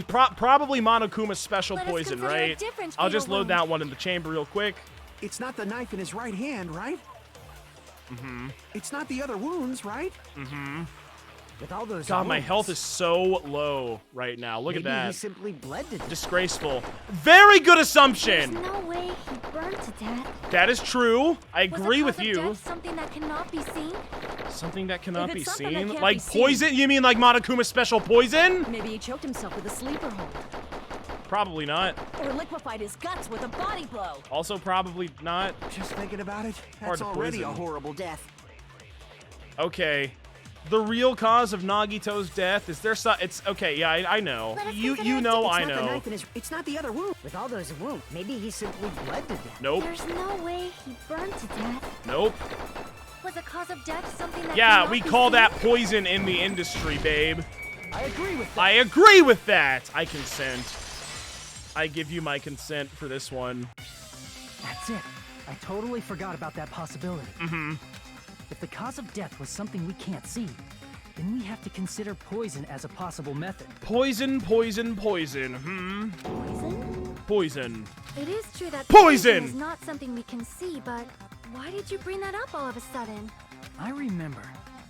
[SPEAKER 1] Probably Monokuma special
[SPEAKER 7] Let us
[SPEAKER 1] poison,
[SPEAKER 7] consider a
[SPEAKER 1] right?
[SPEAKER 7] different
[SPEAKER 1] I'll
[SPEAKER 7] fatal
[SPEAKER 1] just load
[SPEAKER 7] wound.
[SPEAKER 1] that one in the chamber real quick.
[SPEAKER 5] It's not the knife in his right hand, right? It's not the other wounds, right?
[SPEAKER 2] With all those
[SPEAKER 1] God, my
[SPEAKER 2] wounds,
[SPEAKER 1] health is so low right now. Look
[SPEAKER 2] maybe
[SPEAKER 1] at
[SPEAKER 2] he
[SPEAKER 1] that.
[SPEAKER 2] simply bled to death.
[SPEAKER 1] Disgraceful. Very good
[SPEAKER 4] There's
[SPEAKER 1] assumption.
[SPEAKER 4] no way he burned to death.
[SPEAKER 1] That is true. I
[SPEAKER 7] Was the
[SPEAKER 1] agree
[SPEAKER 7] cause
[SPEAKER 1] with
[SPEAKER 7] of
[SPEAKER 1] you.
[SPEAKER 7] death something that cannot be seen?
[SPEAKER 1] Something that cannot
[SPEAKER 8] If
[SPEAKER 1] be
[SPEAKER 8] it's something that
[SPEAKER 1] seen?
[SPEAKER 8] can't
[SPEAKER 1] Like
[SPEAKER 8] be seen-
[SPEAKER 1] poison? You mean like Monokuma special poison?
[SPEAKER 8] Maybe he choked himself with a sleeper hold.
[SPEAKER 1] Probably not.
[SPEAKER 8] Or liquefied his guts with a body blow.
[SPEAKER 1] Also probably not.
[SPEAKER 5] Just thinking about it,
[SPEAKER 1] Hard
[SPEAKER 5] that's
[SPEAKER 1] to
[SPEAKER 5] already a
[SPEAKER 1] poison.
[SPEAKER 5] horrible death.
[SPEAKER 1] Okay. The real cause of Nagito's death, is there some... It's... Okay, yeah, I know.
[SPEAKER 2] Let us
[SPEAKER 1] You
[SPEAKER 2] consider
[SPEAKER 1] know
[SPEAKER 2] it's
[SPEAKER 1] I
[SPEAKER 2] not the
[SPEAKER 1] know.
[SPEAKER 2] knife in his- It's not the other wound. With all those wounds, maybe he simply bled to death.
[SPEAKER 1] Nope.
[SPEAKER 4] There's no way he burned to death.
[SPEAKER 1] Nope.
[SPEAKER 7] Was the cause of death something that
[SPEAKER 1] Yeah,
[SPEAKER 7] cannot
[SPEAKER 1] we
[SPEAKER 7] be
[SPEAKER 1] call
[SPEAKER 7] seen?
[SPEAKER 1] that poison in the industry, babe.
[SPEAKER 5] I agree with that.
[SPEAKER 1] I agree with that. I consent. I give you my consent for this one.
[SPEAKER 6] That's it. I totally forgot about that possibility. If the cause of death was something we can't see, then we have to consider poison as a possible method.
[SPEAKER 1] Poison, poison, poison.
[SPEAKER 7] Poison?
[SPEAKER 1] Poison.
[SPEAKER 7] It is true that
[SPEAKER 1] Poison!
[SPEAKER 7] is not something we can see, but why did you bring that up all of a sudden?
[SPEAKER 6] I remember,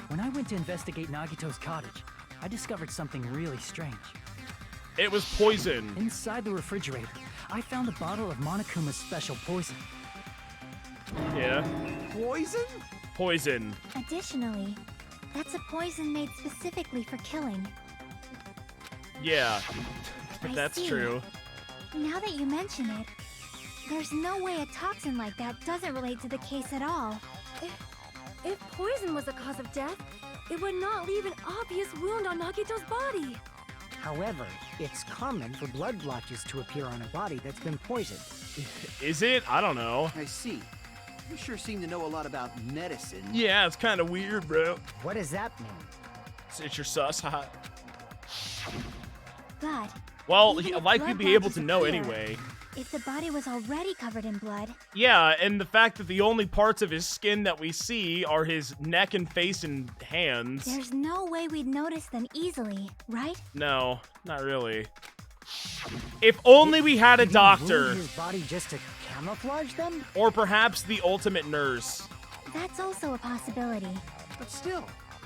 [SPEAKER 6] when I went to investigate Nagito's cottage, I discovered something really strange.
[SPEAKER 1] It was poison.
[SPEAKER 6] Inside the refrigerator, I found a bottle of Monokuma's special poison.
[SPEAKER 1] Yeah.
[SPEAKER 5] Poison?
[SPEAKER 1] Poison.
[SPEAKER 4] Additionally, that's a poison made specifically for killing.
[SPEAKER 1] Yeah.
[SPEAKER 4] I
[SPEAKER 1] That's
[SPEAKER 4] see.
[SPEAKER 1] true.
[SPEAKER 4] Now that you mention it, there's no way a toxin like that doesn't relate to the case at all.
[SPEAKER 7] If poison was the cause of death, it would not leave an obvious wound on Nagito's body.
[SPEAKER 2] However, it's common for blood blotches to appear on a body that's been poisoned.
[SPEAKER 1] Is it? I don't know.
[SPEAKER 5] I see. You sure seem to know a lot about medicine.
[SPEAKER 1] Yeah, it's kind of weird, bro.
[SPEAKER 2] What does that mean?
[SPEAKER 1] It's your sus, haha.
[SPEAKER 4] But
[SPEAKER 1] Well,
[SPEAKER 4] even if
[SPEAKER 1] like
[SPEAKER 4] blood
[SPEAKER 1] we'd be able
[SPEAKER 4] blotches
[SPEAKER 1] to know
[SPEAKER 4] appear,
[SPEAKER 1] anyway.
[SPEAKER 4] if the body was already covered in blood,
[SPEAKER 1] Yeah, and the fact that the only parts of his skin that we see are his neck and face and hands.
[SPEAKER 4] there's no way we'd notice them easily, right?
[SPEAKER 1] No, not really. If only we had a
[SPEAKER 2] Did he
[SPEAKER 1] doctor.
[SPEAKER 2] ruin his body just to camouflage them?
[SPEAKER 1] Or perhaps the ultimate nurse.
[SPEAKER 4] That's also a possibility.
[SPEAKER 5] But still,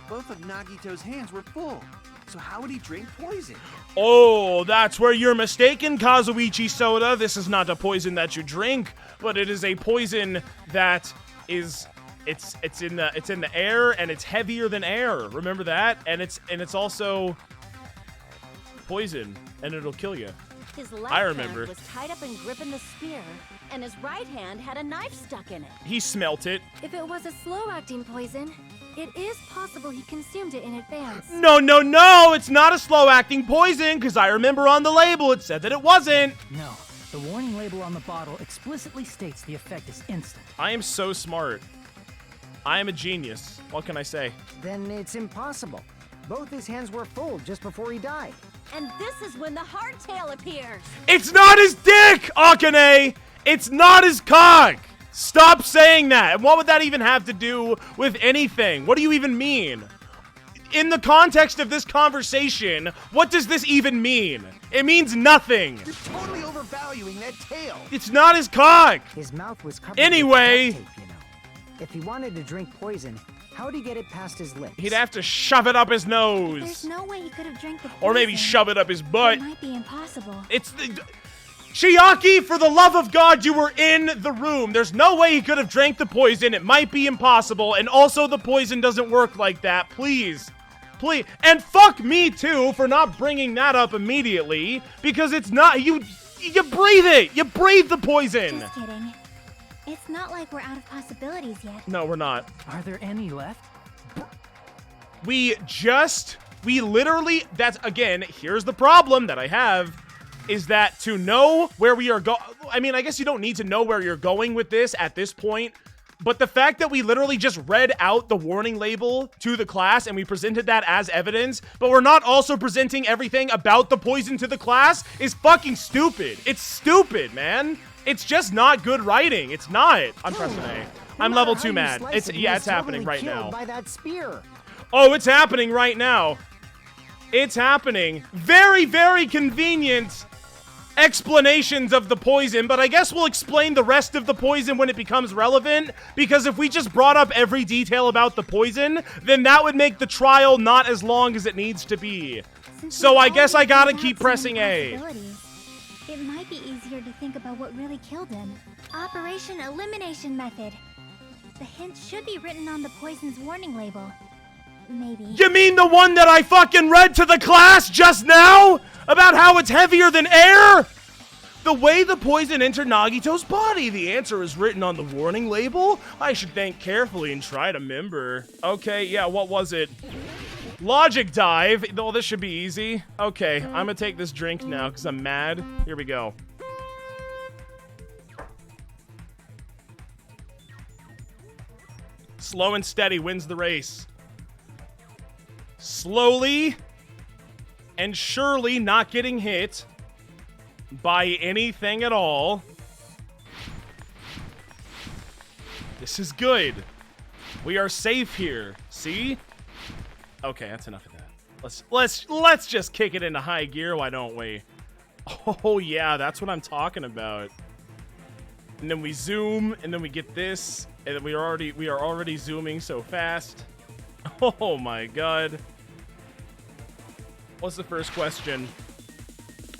[SPEAKER 5] both of Nagito's hands were full. So how would he drink poison?
[SPEAKER 1] Oh, that's where you're mistaken, Kazuichi Soda. This is not a poison that you drink, but it is a poison that is it's in the air and it's heavier than air. Remember that? And it's also poison and it'll kill you.
[SPEAKER 8] His left
[SPEAKER 1] I remember.
[SPEAKER 8] hand was tied up and gripping the spear, and his right hand had a knife stuck in it.
[SPEAKER 1] He smelt it.
[SPEAKER 7] If it was a slow-acting poison, it is possible he consumed it in advance.
[SPEAKER 1] No, no, no! It's not a slow-acting poison, because I remember on the label it said that it wasn't.
[SPEAKER 6] No, the warning label on the bottle explicitly states the effect is instant.
[SPEAKER 1] I am so smart. I am a genius. What can I say?
[SPEAKER 2] Then it's impossible. Both his hands were full just before he died.
[SPEAKER 8] And this is when the hardtail appears.
[SPEAKER 1] It's not his dick, Akane! It's not his cock! Stop saying that! And what would that even have to do with anything? What do you even mean? In the context of this conversation, what does this even mean? It means nothing.
[SPEAKER 5] You're totally overvaluing that tail.
[SPEAKER 1] It's not his cock!
[SPEAKER 2] His mouth was covered
[SPEAKER 1] Anyway.
[SPEAKER 2] with duct tape, you know. If he wanted to drink poison, how'd he get it past his lips?
[SPEAKER 1] He'd have to shove it up his
[SPEAKER 4] There's
[SPEAKER 1] nose.
[SPEAKER 4] no way he could have drank the poison.
[SPEAKER 1] Or maybe shove it up his butt.
[SPEAKER 4] It might be impossible.
[SPEAKER 1] It's the... Chiaki, for the love of God, you were in the room. There's no way he could have drank the poison. It might be impossible. And also, the poison doesn't work like that. Please. Please. And fuck me, too, for not bringing that up immediately. Because it's not... You breathe it. You breathe the poison.
[SPEAKER 4] Just kidding. It's not like we're out of possibilities yet.
[SPEAKER 1] No, we're not.
[SPEAKER 6] Are there any left?
[SPEAKER 1] We literally... That's, again, here's the problem that I have. Is that to know where we are going... I mean, I guess you don't need to know where you're going with this at this point. But the fact that we literally just read out the warning label to the class and we presented that as evidence, but we're not also presenting everything about the poison to the class is fucking stupid. It's stupid, man. It's just not good writing. It's not. I'm pressing A. I'm level 2 mad. It's happening right now.
[SPEAKER 2] By that spear.
[SPEAKER 1] Oh, it's happening right now. It's happening. Very, very convenient explanations of the poison, but I guess we'll explain the rest of the poison when it becomes relevant, because if we just brought up every detail about the poison, then that would make the trial not as long as it needs to be. So I guess I gotta keep pressing A.
[SPEAKER 4] It might be easier to think about what really killed him. Operation Elimination Method. The hint should be written on the poison's warning label. Maybe.
[SPEAKER 1] You mean the one that I fucking read to the class just now? About how it's heavier than air? The way the poison entered Nagito's body. The answer is written on the warning label? I should think carefully and try to remember. Okay, yeah, what was it? Logic dive. Oh, this should be easy. Okay, I'm gonna take this drink now because I'm mad. Here we go. Slow and steady wins the race. Slowly and surely not getting hit by anything at all. This is good. We are safe here. See? Okay, that's enough of that. Let's just kick it into high gear, why don't we? Oh yeah, that's what I'm talking about. And then we zoom, and then we get this, and then we are already zooming so fast. Oh my god. What's the first question?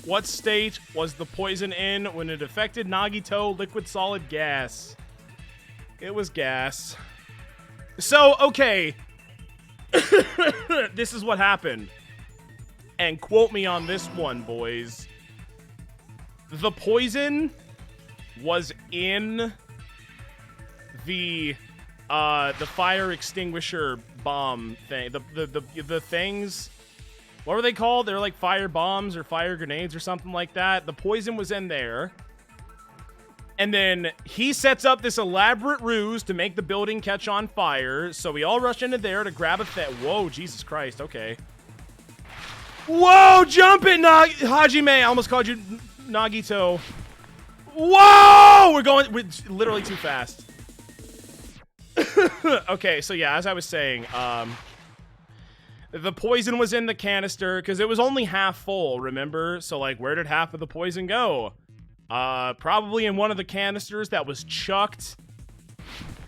[SPEAKER 1] What state was the poison in when it affected Nagito? Liquid, solid, gas. It was gas. So, okay. This is what happened. And quote me on this one, boys. The poison was in the fire extinguisher bomb thing. The things What were they called? They were like fire bombs or fire grenades or something like that. The poison was in there. And then he sets up this elaborate ruse to make the building catch on fire. So we all rush into there to grab a Whoa, Jesus Christ. Okay. Whoa, jump it, Hajime. I almost called you Nagito. Whoa! We're literally too fast. Okay, so yeah, as I was saying, the poison was in the canister because it was only half full, remember? So, like, where did half of the poison go? Probably in one of the canisters that was chucked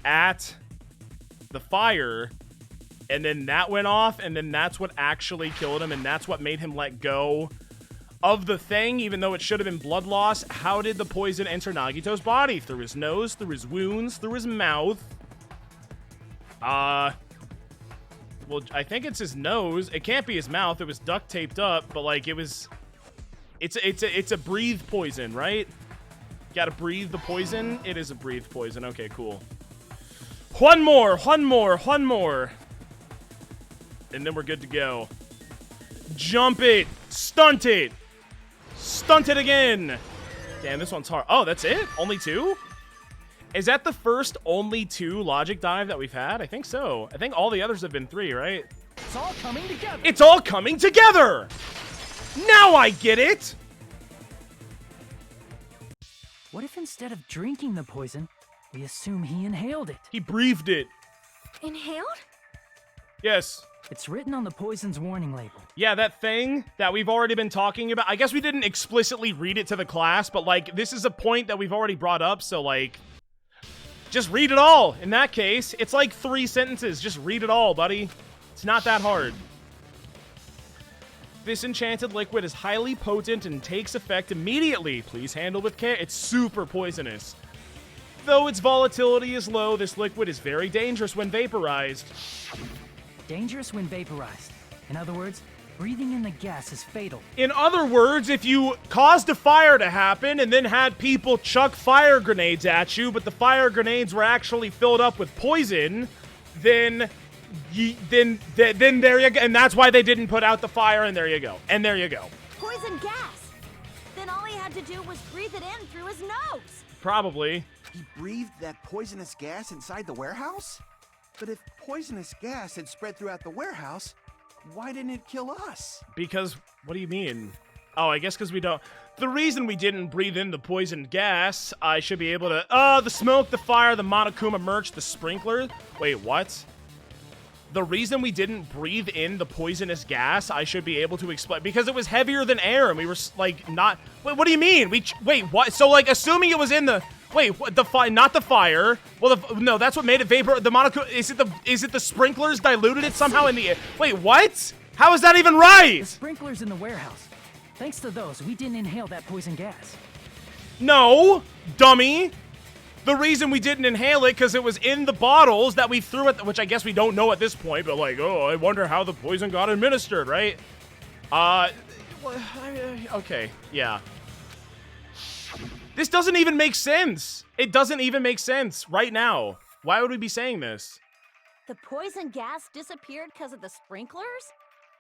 [SPEAKER 1] at the fire, and then that went off, and then that's what actually killed him, and that's what made him let go of the thing, even though it should have been blood loss. How did the poison enter Nagito's body? Through his nose, through his wounds, through his mouth. Well, I think it's his nose. It can't be his mouth. It was duct taped up, but like it was... It's a breathe poison, right? Gotta breathe the poison. It is a breathe poison. Okay, cool. One more. And then we're good to go. Jump it. Stunt it. Stunt it again. Damn, this one's hard. Oh, that's it? Only 2? Is that the first only 2 logic dive that we've had? I think so. I think all the others have been 3, right?
[SPEAKER 6] It's all coming together.
[SPEAKER 1] It's all coming together. Now I get it!
[SPEAKER 6] What if instead of drinking the poison, we assume he inhaled it?
[SPEAKER 1] He breathed it.
[SPEAKER 7] Inhaled?
[SPEAKER 1] Yes.
[SPEAKER 6] It's written on the poison's warning label.
[SPEAKER 1] Yeah, that thing that we've already been talking about. I guess we didn't explicitly read it to the class, but, like, this is a point that we've already brought up, so, like, just read it all. In that case, it's like 3 sentences. Just read it all, buddy. It's not that hard. This enchanted liquid is highly potent and takes effect immediately. Please handle with care. It's super poisonous. Though its volatility is low, this liquid is very dangerous when vaporized.
[SPEAKER 6] Dangerous when vaporized. In other words, breathing in the gas is fatal.
[SPEAKER 1] In other words, if you caused a fire to happen and then had people chuck fire grenades at you, but the fire grenades were actually filled up with poison, then there you go. And that's why they didn't put out the fire, and there you go. And there you go.
[SPEAKER 8] Poison gas! Then all he had to do was breathe it in through his nose!
[SPEAKER 1] Probably.
[SPEAKER 5] He breathed that poisonous gas inside the warehouse? But if poisonous gas had spread throughout the warehouse, why didn't it kill us?
[SPEAKER 1] Because, what do you mean? Oh, I guess because we don't... The reason we didn't breathe in the poisoned gas, I should be able to... the smoke, the fire, the Monokuma merch, the sprinkler... Wait, what? The reason we didn't breathe in the poisonous gas, I should be able to explain... Because it was heavier than air, and we were, like, not... Wait, what do you mean? Wait, what? So, like, assuming it was in the... Wait, what, not the fire. Well, no, that's what made it vapor. The Monokuma... Is it the sprinklers diluted it somehow in the air? Wait, what? How is that even right?
[SPEAKER 6] The sprinklers in the warehouse. Thanks to those, we didn't inhale that poison gas.
[SPEAKER 1] No, dummy. The reason we didn't inhale it because it was in the bottles that we threw at, which I guess we don't know at this point, but like, oh, I wonder how the poison got administered, right? Okay, yeah. This doesn't even make sense. It doesn't even make sense right now. Why would we be saying this?
[SPEAKER 8] The poison gas disappeared because of the sprinklers?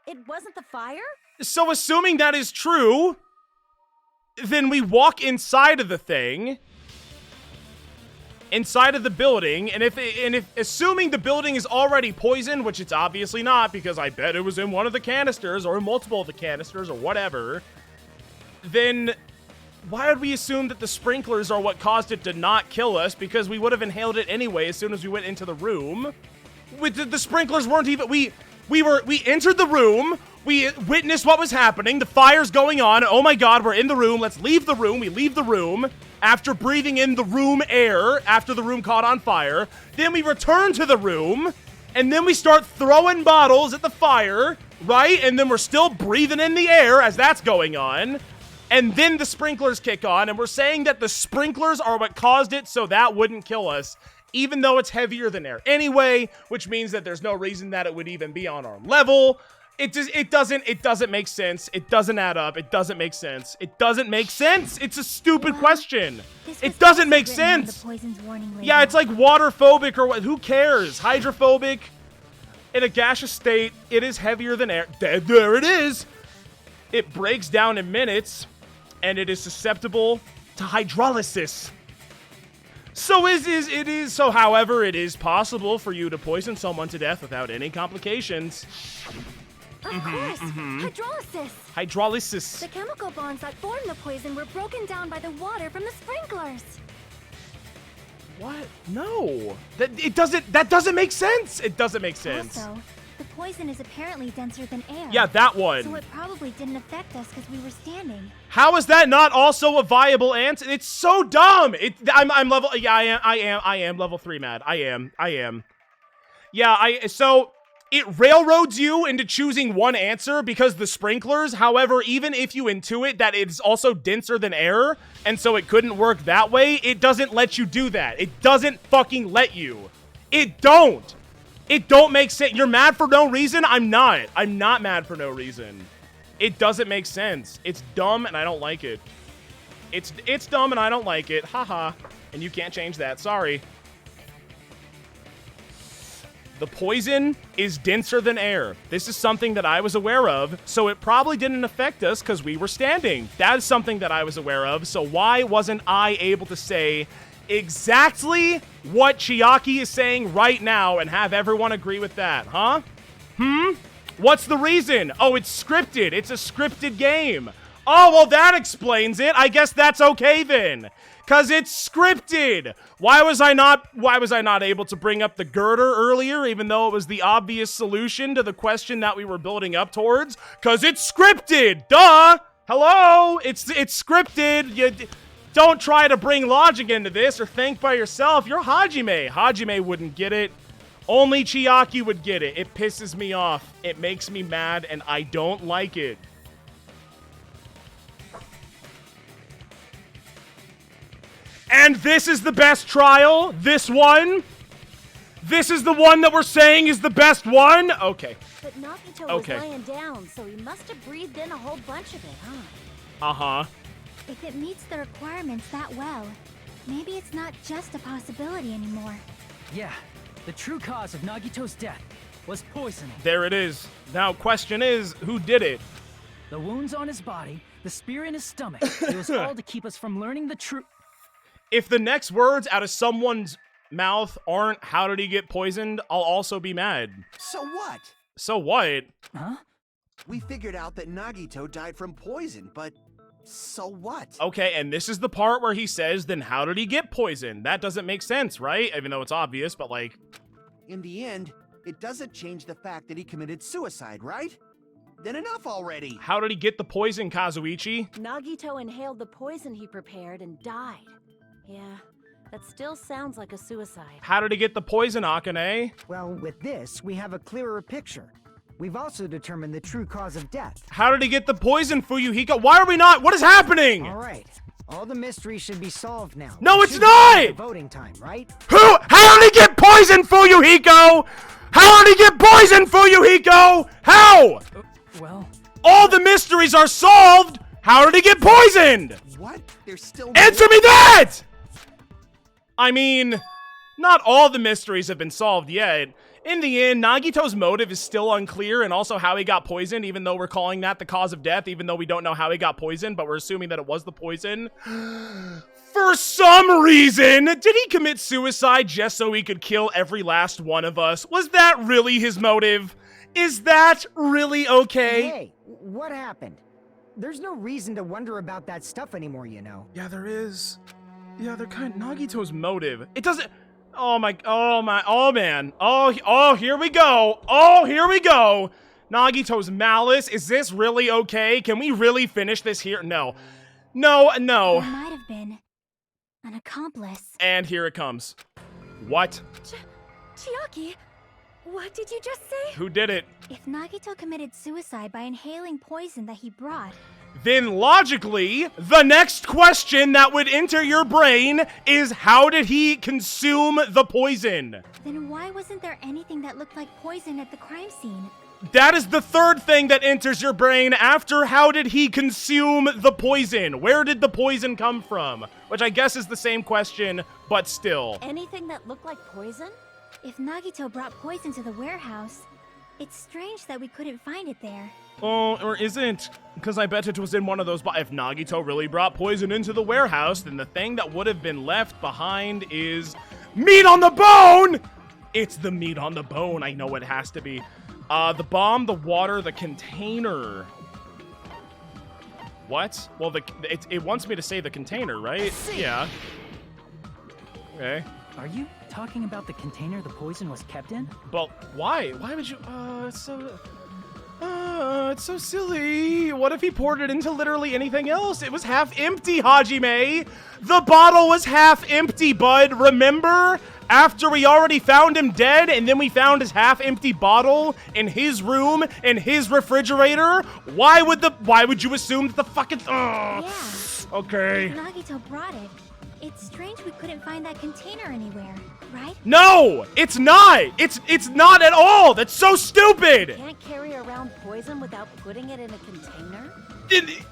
[SPEAKER 8] It wasn't the fire?
[SPEAKER 1] So assuming that is true, then we walk inside of the thing, inside of the building, and if assuming the building is already poisoned, which it's obviously not, because I bet it was in one of the canisters or multiple of the canisters or whatever, then why would we assume that the sprinklers are what caused it to not kill us? Because we would have inhaled it anyway as soon as we went into the room. The sprinklers weren't even... We entered the room. We witnessed what was happening. The fire's going on. Oh my god, we're in the room. Let's leave the room. We leave the room after breathing in the room air after the room caught on fire. Then we return to the room, and then we start throwing bottles at the fire, right? And then we're still breathing in the air as that's going on. And then the sprinklers kick on, and we're saying that the sprinklers are what caused it, so that wouldn't kill us, even though it's heavier than air anyway, which means that there's no reason that it would even be on our level. It doesn't make sense. It doesn't add up. It doesn't make sense. It doesn't make sense. It's a stupid question. It doesn't make sense. Yeah, it's like waterphobic or what? Who cares? Hydrophobic. In a gaseous state, it is heavier than air. There it is! It breaks down in minutes, and it is susceptible to hydrolysis. However, it is possible for you to poison someone to death without any complications.
[SPEAKER 7] Of course! Hydrolysis!
[SPEAKER 1] Hydrolysis.
[SPEAKER 7] The chemical bonds that form the poison were broken down by the water from the sprinklers.
[SPEAKER 1] What? No. That doesn't make sense. It doesn't make sense.
[SPEAKER 4] Also, the poison is apparently denser than air.
[SPEAKER 1] Yeah, that one.
[SPEAKER 4] So it probably didn't affect us because we were standing.
[SPEAKER 1] How is that not also a viable answer? It's so dumb. I'm level. Yeah, I am level 3 mad. I am. Yeah, so it railroads you into choosing one answer because the sprinklers. However, even if you intuit that it's also denser than air, and so it couldn't work that way, it doesn't let you do that. It doesn't fucking let you. It don't. It don't make sense. You're mad for no reason? I'm not. I'm not mad for no reason. It doesn't make sense. It's dumb and I don't like it. It's dumb and I don't like it. Haha. And you can't change that. Sorry. The poison is denser than air. This is something that I was aware of, so it probably didn't affect us because we were standing. That is something that I was aware of, so why wasn't I able to say exactly what Chiaki is saying right now and have everyone agree with that, huh? What's the reason? Oh, it's scripted. It's a scripted game. Oh, well, that explains it. I guess that's okay then. Cause it's scripted. Why was I not able to bring up the girder earlier, even though it was the obvious solution to the question that we were building up towards? Cause it's scripted. Duh. Hello. It's scripted. You don't try to bring logic into this or think by yourself. You're Hajime. Hajime wouldn't get it. Only Chiaki would get it. It pisses me off. It makes me mad, and I don't like it. And this is the best trial? This one? This is the one that we're saying is the best one? Okay.
[SPEAKER 8] But Nagito was laying down, so he must have breathed in a whole bunch of it, huh?
[SPEAKER 1] Uh-huh.
[SPEAKER 4] If it meets the requirements that well, maybe it's not just a possibility anymore.
[SPEAKER 6] Yeah, the true cause of Nagito's death was poisoning.
[SPEAKER 1] There it is. Now, question is, who did it?
[SPEAKER 6] The wounds on his body, the spear in his stomach, it was all to keep us from learning the truth.
[SPEAKER 1] If the next words out of someone's mouth aren't, how did he get poisoned, I'll also be mad.
[SPEAKER 5] So what?
[SPEAKER 1] So what?
[SPEAKER 6] Huh?
[SPEAKER 5] We figured out that Nagito died from poison, but so what?
[SPEAKER 1] Okay, and this is the part where he says, then how did he get poisoned? That doesn't make sense, right? Even though it's obvious, but like...
[SPEAKER 5] In the end, it doesn't change the fact that he committed suicide, right? Then enough already.
[SPEAKER 1] How did he get the poison, Kazuichi?
[SPEAKER 8] Nagito inhaled the poison he prepared and died. Yeah, that still sounds like a suicide.
[SPEAKER 1] How did he get the poison, Akane?
[SPEAKER 2] Well, with this, we have a clearer picture. We've also determined the true cause of death.
[SPEAKER 1] How did he get the poison, Fuyuhiko? Why are we not? What is happening?
[SPEAKER 2] All right. All the mysteries should be solved now.
[SPEAKER 1] No, it's not!
[SPEAKER 2] Voting time, right?
[SPEAKER 1] How did he get poison, Fuyuhiko? How did he get poison, Fuyuhiko? How?
[SPEAKER 6] Well...
[SPEAKER 1] All the mysteries are solved! How did he get poisoned?
[SPEAKER 5] What? There's still
[SPEAKER 1] Answer me that! I mean, not all the mysteries have been solved yet. In the end, Nagito's motive is still unclear, and also how he got poisoned, even though we're calling that the cause of death, even though we don't know how he got poisoned, but we're assuming that it was the poison. For some reason, did he commit suicide just so he could kill every last one of us? Was that really his motive? Is that really okay?
[SPEAKER 2] Hey, what happened? There's no reason to wonder about that stuff anymore, you know.
[SPEAKER 1] Yeah, there is. Yeah, they're kind of Nagito's motive. It doesn't... Oh man. Oh, here we go. Oh, here we go. Nagito's malice. Is this really okay? Can we really finish this here? No. No.
[SPEAKER 4] There might have been an accomplice.
[SPEAKER 1] And here it comes. What?
[SPEAKER 7] Chiaki, what did you just say?
[SPEAKER 1] Who did it?
[SPEAKER 4] If Nagito committed suicide by inhaling poison that he brought,
[SPEAKER 1] then logically, the next question that would enter your brain is how did he consume the poison?
[SPEAKER 4] Then why wasn't there anything that looked like poison at the crime scene?
[SPEAKER 1] That is the third thing that enters your brain after how did he consume the poison? Where did the poison come from? Which I guess is the same question, but still.
[SPEAKER 8] Anything that looked like poison?
[SPEAKER 4] If Nagito brought poison to the warehouse, It's strange that we couldn't find it there.
[SPEAKER 1] Oh, or isn't? Because I bet it was in one of those. If Nagito really brought poison into the warehouse, then the thing that would have been left behind is meat on the bone. It's the meat on the bone. I know it has to be. The bomb, the water, the container. What? Well, it wants me to say the container, right? Yeah. Okay.
[SPEAKER 6] Are you talking about the container the poison was kept in?
[SPEAKER 1] But why? Why would you? It's so silly. What if he poured it into literally anything else? It was half empty, Hajime. The bottle was half empty, bud. Remember? After we already found him dead, and then we found his half-empty bottle in his room, in his refrigerator? Why would you assume that the fucking...
[SPEAKER 4] Yeah.
[SPEAKER 1] Okay.
[SPEAKER 4] If Nagito brought it. It's strange we couldn't find that container anywhere, right?
[SPEAKER 1] No! It's not! It's not at all! That's so stupid!
[SPEAKER 8] Can't carry around poison without putting it in a container?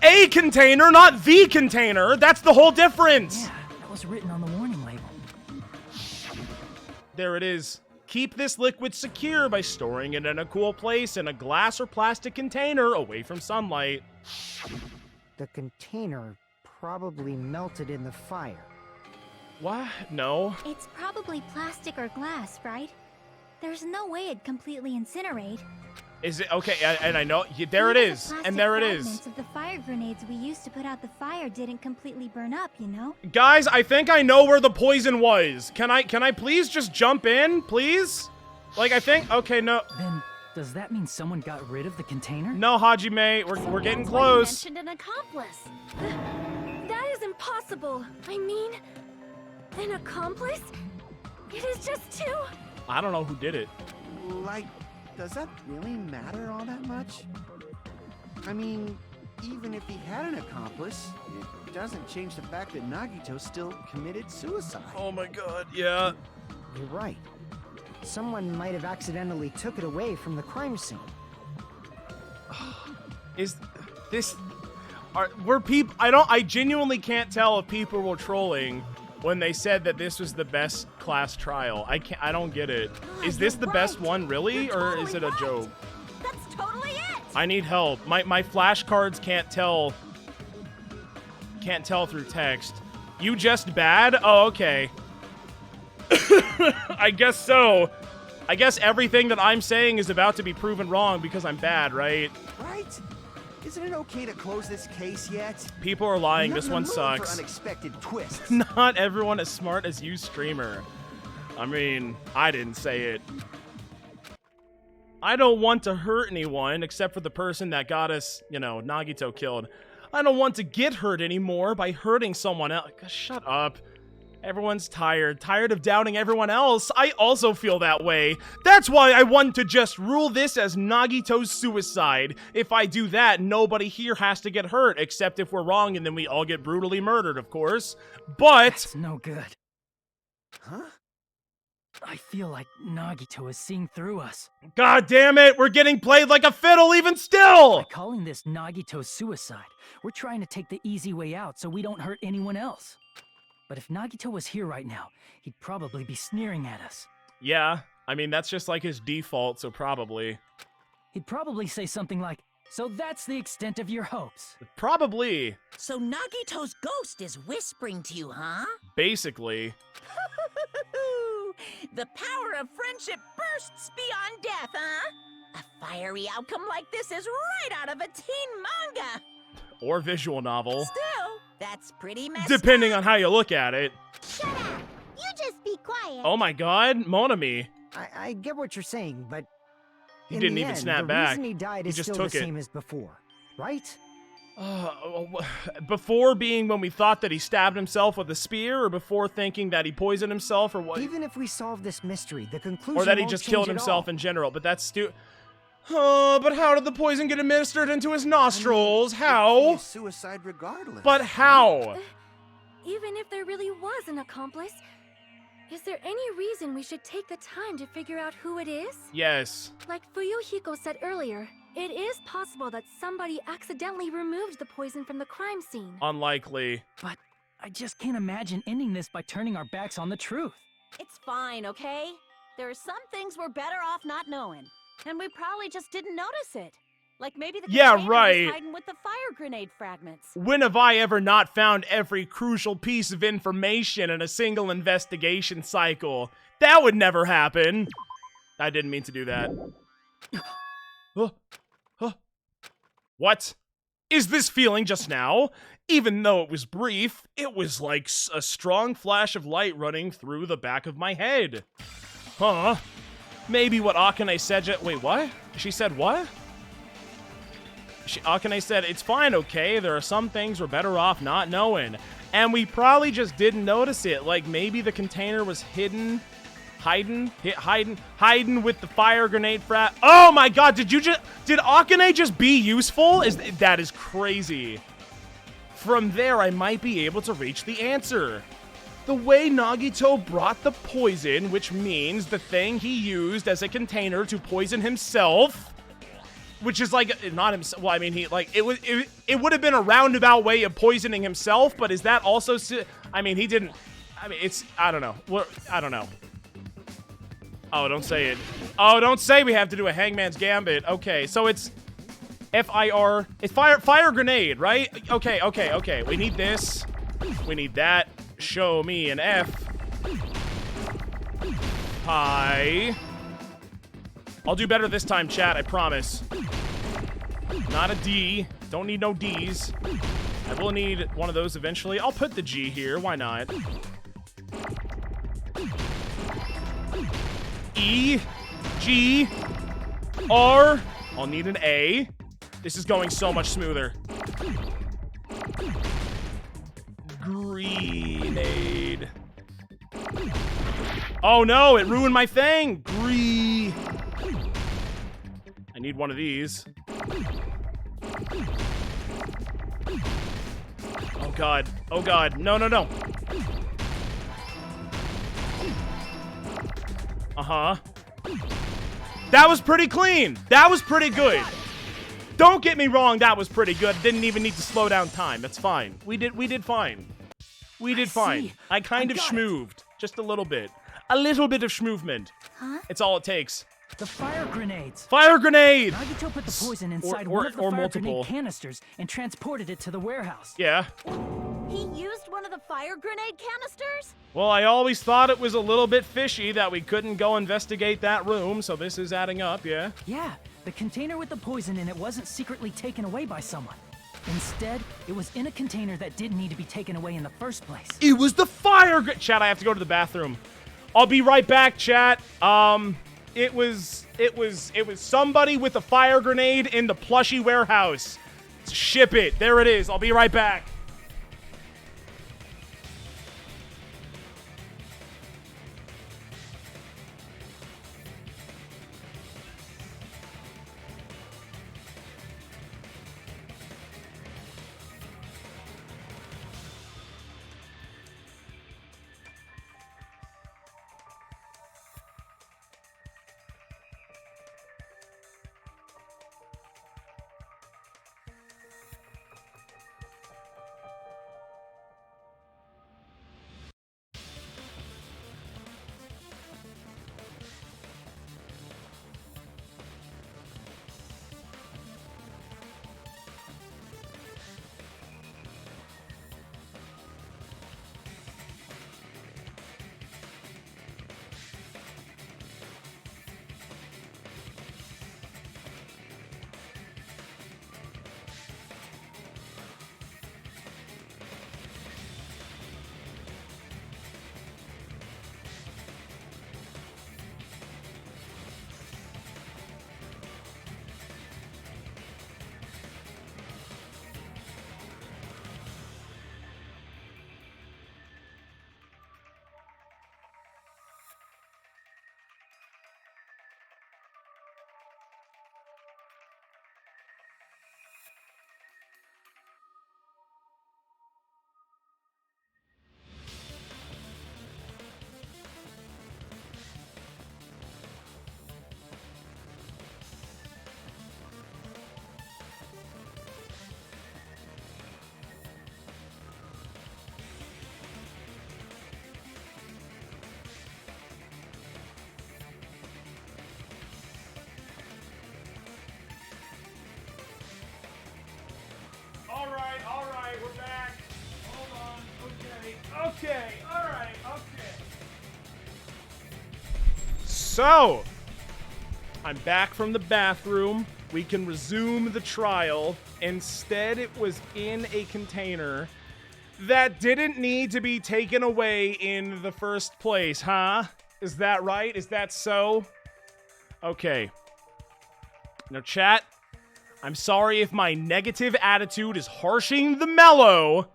[SPEAKER 1] A container, not the container! That's the whole difference!
[SPEAKER 6] Yeah, that was written on the warning label.
[SPEAKER 1] There it is. Keep this liquid secure by storing it in a cool place in a glass or plastic container away from sunlight.
[SPEAKER 2] The container probably melted in the fire.
[SPEAKER 1] What? No.
[SPEAKER 4] It's probably plastic or glass, right? There's no way it'd completely incinerate.
[SPEAKER 1] Is it? Okay, and I know. There it is. And there it is.
[SPEAKER 4] Fragments of the fire grenades we used to put out the fire didn't completely burn up, you know?
[SPEAKER 1] Guys, I think I know where the poison was. Can I please just jump in, please? Like, I think... Okay, no.
[SPEAKER 6] Then, does that mean someone got rid of the container?
[SPEAKER 1] No, Hajime. We're getting
[SPEAKER 8] That's
[SPEAKER 1] close.
[SPEAKER 8] why you mentioned an accomplice.
[SPEAKER 7] That is impossible. I mean, an accomplice? It is just two.
[SPEAKER 1] I don't know who did it.
[SPEAKER 5] Like, does that really matter all that much? I mean, even if he had an accomplice, it doesn't change the fact that Nagito still committed suicide.
[SPEAKER 1] Oh my god, yeah.
[SPEAKER 2] You're right. Someone might have accidentally took it away from the crime scene.
[SPEAKER 1] Is this... Were people... I genuinely can't tell if people were trolling when they said that this was the best class trial. I don't get it. Is this the best one, really? Or is it a joke?
[SPEAKER 3] That's totally it!
[SPEAKER 1] I need help. My flashcards can't tell through text. You just bad? Oh, okay. I guess so. I guess everything that I'm saying is about to be proven wrong because I'm bad, right?
[SPEAKER 5] Right? Isn't it okay to close this case yet?
[SPEAKER 1] People are lying.
[SPEAKER 5] Not
[SPEAKER 1] This
[SPEAKER 5] in the
[SPEAKER 1] one
[SPEAKER 5] mood
[SPEAKER 1] sucks.
[SPEAKER 5] For unexpected twists.
[SPEAKER 1] Not everyone as smart as you, streamer. I mean, I didn't say it. I don't want to hurt anyone except for the person that got us, you know, Nagito killed. I don't want to get hurt anymore by hurting someone else. Shut up. Everyone's tired of doubting everyone else. I also feel that way. That's why I want to just rule this as Nagito's suicide. If I do that, nobody here has to get hurt, except if we're wrong and then we all get brutally murdered, of course. But...
[SPEAKER 6] That's no good.
[SPEAKER 5] Huh?
[SPEAKER 6] I feel like Nagito is seeing through us.
[SPEAKER 1] God damn it, we're getting played like a fiddle even still!
[SPEAKER 6] By calling this Nagito's suicide, we're trying to take the easy way out so we don't hurt anyone else. But if Nagito was here right now, he'd probably be sneering at us.
[SPEAKER 1] Yeah, I mean, that's just like his default, so probably.
[SPEAKER 6] He'd probably say something like, "So that's the extent of your hopes."
[SPEAKER 1] Probably.
[SPEAKER 3] So Nagito's ghost is whispering to you, huh?
[SPEAKER 1] Basically.
[SPEAKER 3] The power of friendship bursts beyond death, huh? A fiery outcome like this is right out of a teen manga.
[SPEAKER 1] Or visual novel.
[SPEAKER 3] Still, that's pretty messed
[SPEAKER 1] Depending
[SPEAKER 3] up.
[SPEAKER 1] on how you look at it.
[SPEAKER 10] Shut up! You just be quiet.
[SPEAKER 1] Oh my god, Monami.
[SPEAKER 2] I get what you're saying, but
[SPEAKER 1] He
[SPEAKER 2] in
[SPEAKER 1] didn't
[SPEAKER 2] the
[SPEAKER 1] even
[SPEAKER 2] end,
[SPEAKER 1] snap
[SPEAKER 2] the
[SPEAKER 1] back.
[SPEAKER 2] reason he died
[SPEAKER 1] He
[SPEAKER 2] is
[SPEAKER 1] just
[SPEAKER 2] still the
[SPEAKER 1] took it.
[SPEAKER 2] same as before, right?
[SPEAKER 1] Before being when we thought that he stabbed himself with a spear, or before thinking that he poisoned himself, or what?
[SPEAKER 2] Even if we solve this mystery, the conclusion
[SPEAKER 1] Or that he
[SPEAKER 2] won't
[SPEAKER 1] just
[SPEAKER 2] change
[SPEAKER 1] killed
[SPEAKER 2] at
[SPEAKER 1] himself
[SPEAKER 2] all.
[SPEAKER 1] in general, but that's but how did the poison get administered into his nostrils? How?
[SPEAKER 5] It's suicide regardless.
[SPEAKER 1] But how?
[SPEAKER 7] Even if there really was an accomplice, is there any reason we should take the time to figure out who it is?
[SPEAKER 1] Yes.
[SPEAKER 7] Like Fuyuhiko said earlier, it is possible that somebody accidentally removed the poison from the crime scene.
[SPEAKER 1] Unlikely.
[SPEAKER 6] But I just can't imagine ending this by turning our backs on the truth.
[SPEAKER 8] It's fine, okay? There are some things we're better off not knowing. And we probably just didn't notice it. Like maybe the
[SPEAKER 1] Yeah,
[SPEAKER 8] container
[SPEAKER 1] right.
[SPEAKER 8] was hiding with the fire grenade fragments.
[SPEAKER 1] When have I ever not found every crucial piece of information in a single investigation cycle? That would never happen. I didn't mean to do that. What is this feeling just now? Even though it was brief, it was like a strong flash of light running through the back of my head. Huh? Maybe what Akane said. Wait, what? She said what? Akane said, it's fine, okay? There are some things we're better off not knowing. And we probably just didn't notice it. Like, maybe the container was hidden with the fire grenade frat. Oh my god, did Akane just be useful? That is crazy. From there, I might be able to reach the answer. The way Nagito brought the poison, which means the thing he used as a container to poison himself, which is like, not himself, well, I mean, it would have been a roundabout way of poisoning himself, but is that also, I mean, he didn't, I mean, it's, I don't know. I don't know. Oh, don't say it. Oh, don't say we have to do a Hangman's Gambit. Okay, so it's F-I-R, it's fire grenade, right? Okay. We need this. We need that. Show me an F. Hi. I'll do better this time, chat, I promise. Not a D. Don't need no Ds. I will need one of those eventually. I'll put the G here. Why not? E. G. R. I'll need an A. This is going so much smoother. Grenade. Oh no, it ruined my thing. I need one of these. Oh god. Oh god. No. Uh-huh. That was pretty clean. That was pretty good. Don't get me wrong, that was pretty good. Didn't even need to slow down time. That's fine. We did fine. We did fine. I kind of schmooved. Just a little bit. A little bit of schmoovement.
[SPEAKER 4] Huh?
[SPEAKER 1] It's all it takes.
[SPEAKER 6] The fire grenades!
[SPEAKER 1] Fire grenade!
[SPEAKER 6] Nagito put the poison inside
[SPEAKER 1] Or
[SPEAKER 6] one of the fire
[SPEAKER 1] multiple
[SPEAKER 6] grenade canisters and transported it to the warehouse.
[SPEAKER 1] Yeah.
[SPEAKER 8] He used one of the fire grenade canisters?
[SPEAKER 1] Well, I always thought it was a little bit fishy that we couldn't go investigate that room, so this is adding up, yeah?
[SPEAKER 6] Yeah, the container with the poison in it wasn't secretly taken away by someone. Instead, it was in a container that didn't need to be taken away in the first place.
[SPEAKER 1] It was the fire Chat, I have to go to the bathroom. I'll be right back, chat. It was somebody with a fire grenade in the plushie warehouse. Ship it. There it is. I'll be right back. Okay, alright, okay. So, I'm back from the bathroom. We can resume the trial. Instead, it was in a container that didn't need to be taken away in the first place, huh? Is that right? Is that so? Okay. Now, chat, I'm sorry if my negative attitude is harshing the mellow.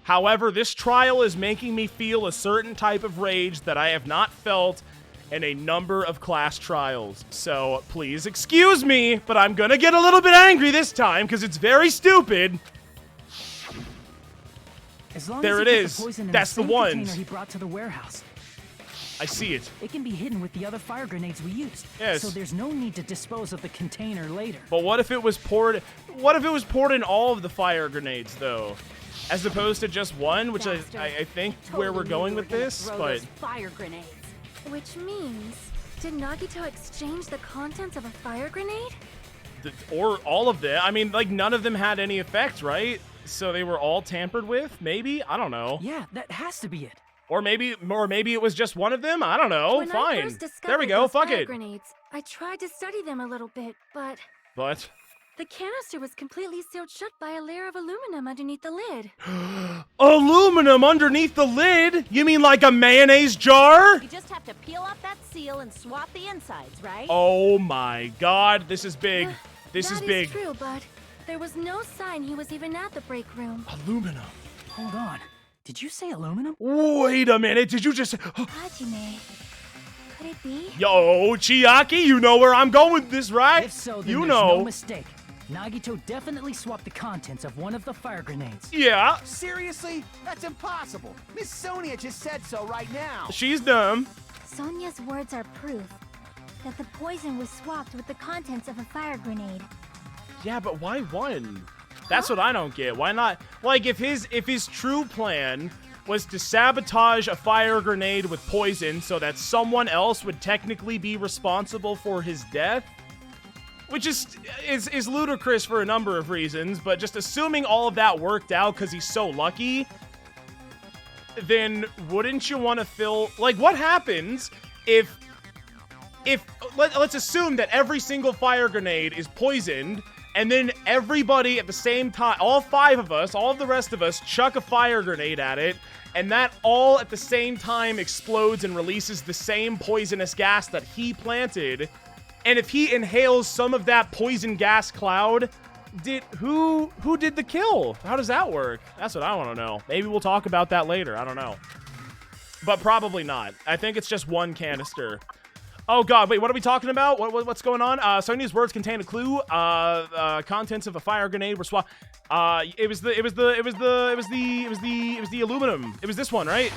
[SPEAKER 1] However, this trial is making me feel a certain type of rage that I have not felt in a number of class trials. So, please excuse me, but I'm gonna get a little bit angry this time because it's very stupid.
[SPEAKER 6] As long
[SPEAKER 1] there
[SPEAKER 6] as
[SPEAKER 1] it is. That's the ones
[SPEAKER 6] he brought to the warehouse.
[SPEAKER 1] I see it.
[SPEAKER 6] It can be hidden with the other fire grenades we used.
[SPEAKER 1] Yes.
[SPEAKER 6] So there's no need to dispose of the container later.
[SPEAKER 1] But what if it was poured? What if it was poured in all of the fire grenades, though, as opposed to just one? Which I think where we're going with this, but
[SPEAKER 8] fire grenades.
[SPEAKER 7] Which means, did Nagito exchange the contents of a fire grenade?
[SPEAKER 1] Or all of them. I mean, like none of them had any effect, right? So they were all tampered with. Maybe, I don't know.
[SPEAKER 6] Yeah, that has to be it.
[SPEAKER 1] Or maybe it was just one of them. I don't know.
[SPEAKER 7] When
[SPEAKER 1] Fine.
[SPEAKER 7] I first
[SPEAKER 1] There we
[SPEAKER 7] discovered
[SPEAKER 1] go.
[SPEAKER 7] those
[SPEAKER 1] Fuck
[SPEAKER 7] fire
[SPEAKER 1] it.
[SPEAKER 7] Grenades, I tried to study them a little bit, but
[SPEAKER 1] But
[SPEAKER 7] the canister was completely sealed shut by a layer of aluminum underneath the lid.
[SPEAKER 1] aluminum underneath the lid? You mean like a mayonnaise jar?
[SPEAKER 8] You just have to peel off that seal and swap the insides, right?
[SPEAKER 1] Oh my God! This is big. This is big.
[SPEAKER 7] That is true, but there was no sign he was even at the break room.
[SPEAKER 1] Aluminum.
[SPEAKER 6] Hold on. Did you say aluminum?
[SPEAKER 1] Wait a minute. Did you just?
[SPEAKER 7] Hajime, could it be?
[SPEAKER 1] Yo, Chiaki, you know where I'm going with this, right?
[SPEAKER 6] If so, then
[SPEAKER 1] you
[SPEAKER 6] there's
[SPEAKER 1] know.
[SPEAKER 6] no mistake. Nagito definitely swapped the contents of one of the fire grenades.
[SPEAKER 1] Yeah.
[SPEAKER 5] Seriously? That's impossible. Miss Sonia just said so right now.
[SPEAKER 1] She's dumb.
[SPEAKER 4] Sonia's words are proof that the poison was swapped with the contents of a fire grenade.
[SPEAKER 1] Yeah, but why one? That's what I don't get. Why not? Like, if his true plan was to sabotage a fire grenade with poison so that someone else would technically be responsible for his death, which is ludicrous for a number of reasons, but just assuming all of that worked out because he's so lucky, then wouldn't you want to fill... Like, what happens if let's assume that every single fire grenade is poisoned, and then everybody at the same time, all five of us, all of the rest of us, chuck a fire grenade at it, and that all at the same time explodes and releases the same poisonous gas that he planted. And if he inhales some of that poison gas cloud, who did the kill? How does that work? That's what I want to know. Maybe we'll talk about that later. I don't know. But probably not. I think it's just one canister. Oh God! Wait, what are we talking about? What's going on? Sonia's words contain a clue. Contents of a fire grenade were swapped. It was the aluminum. It was this one, right?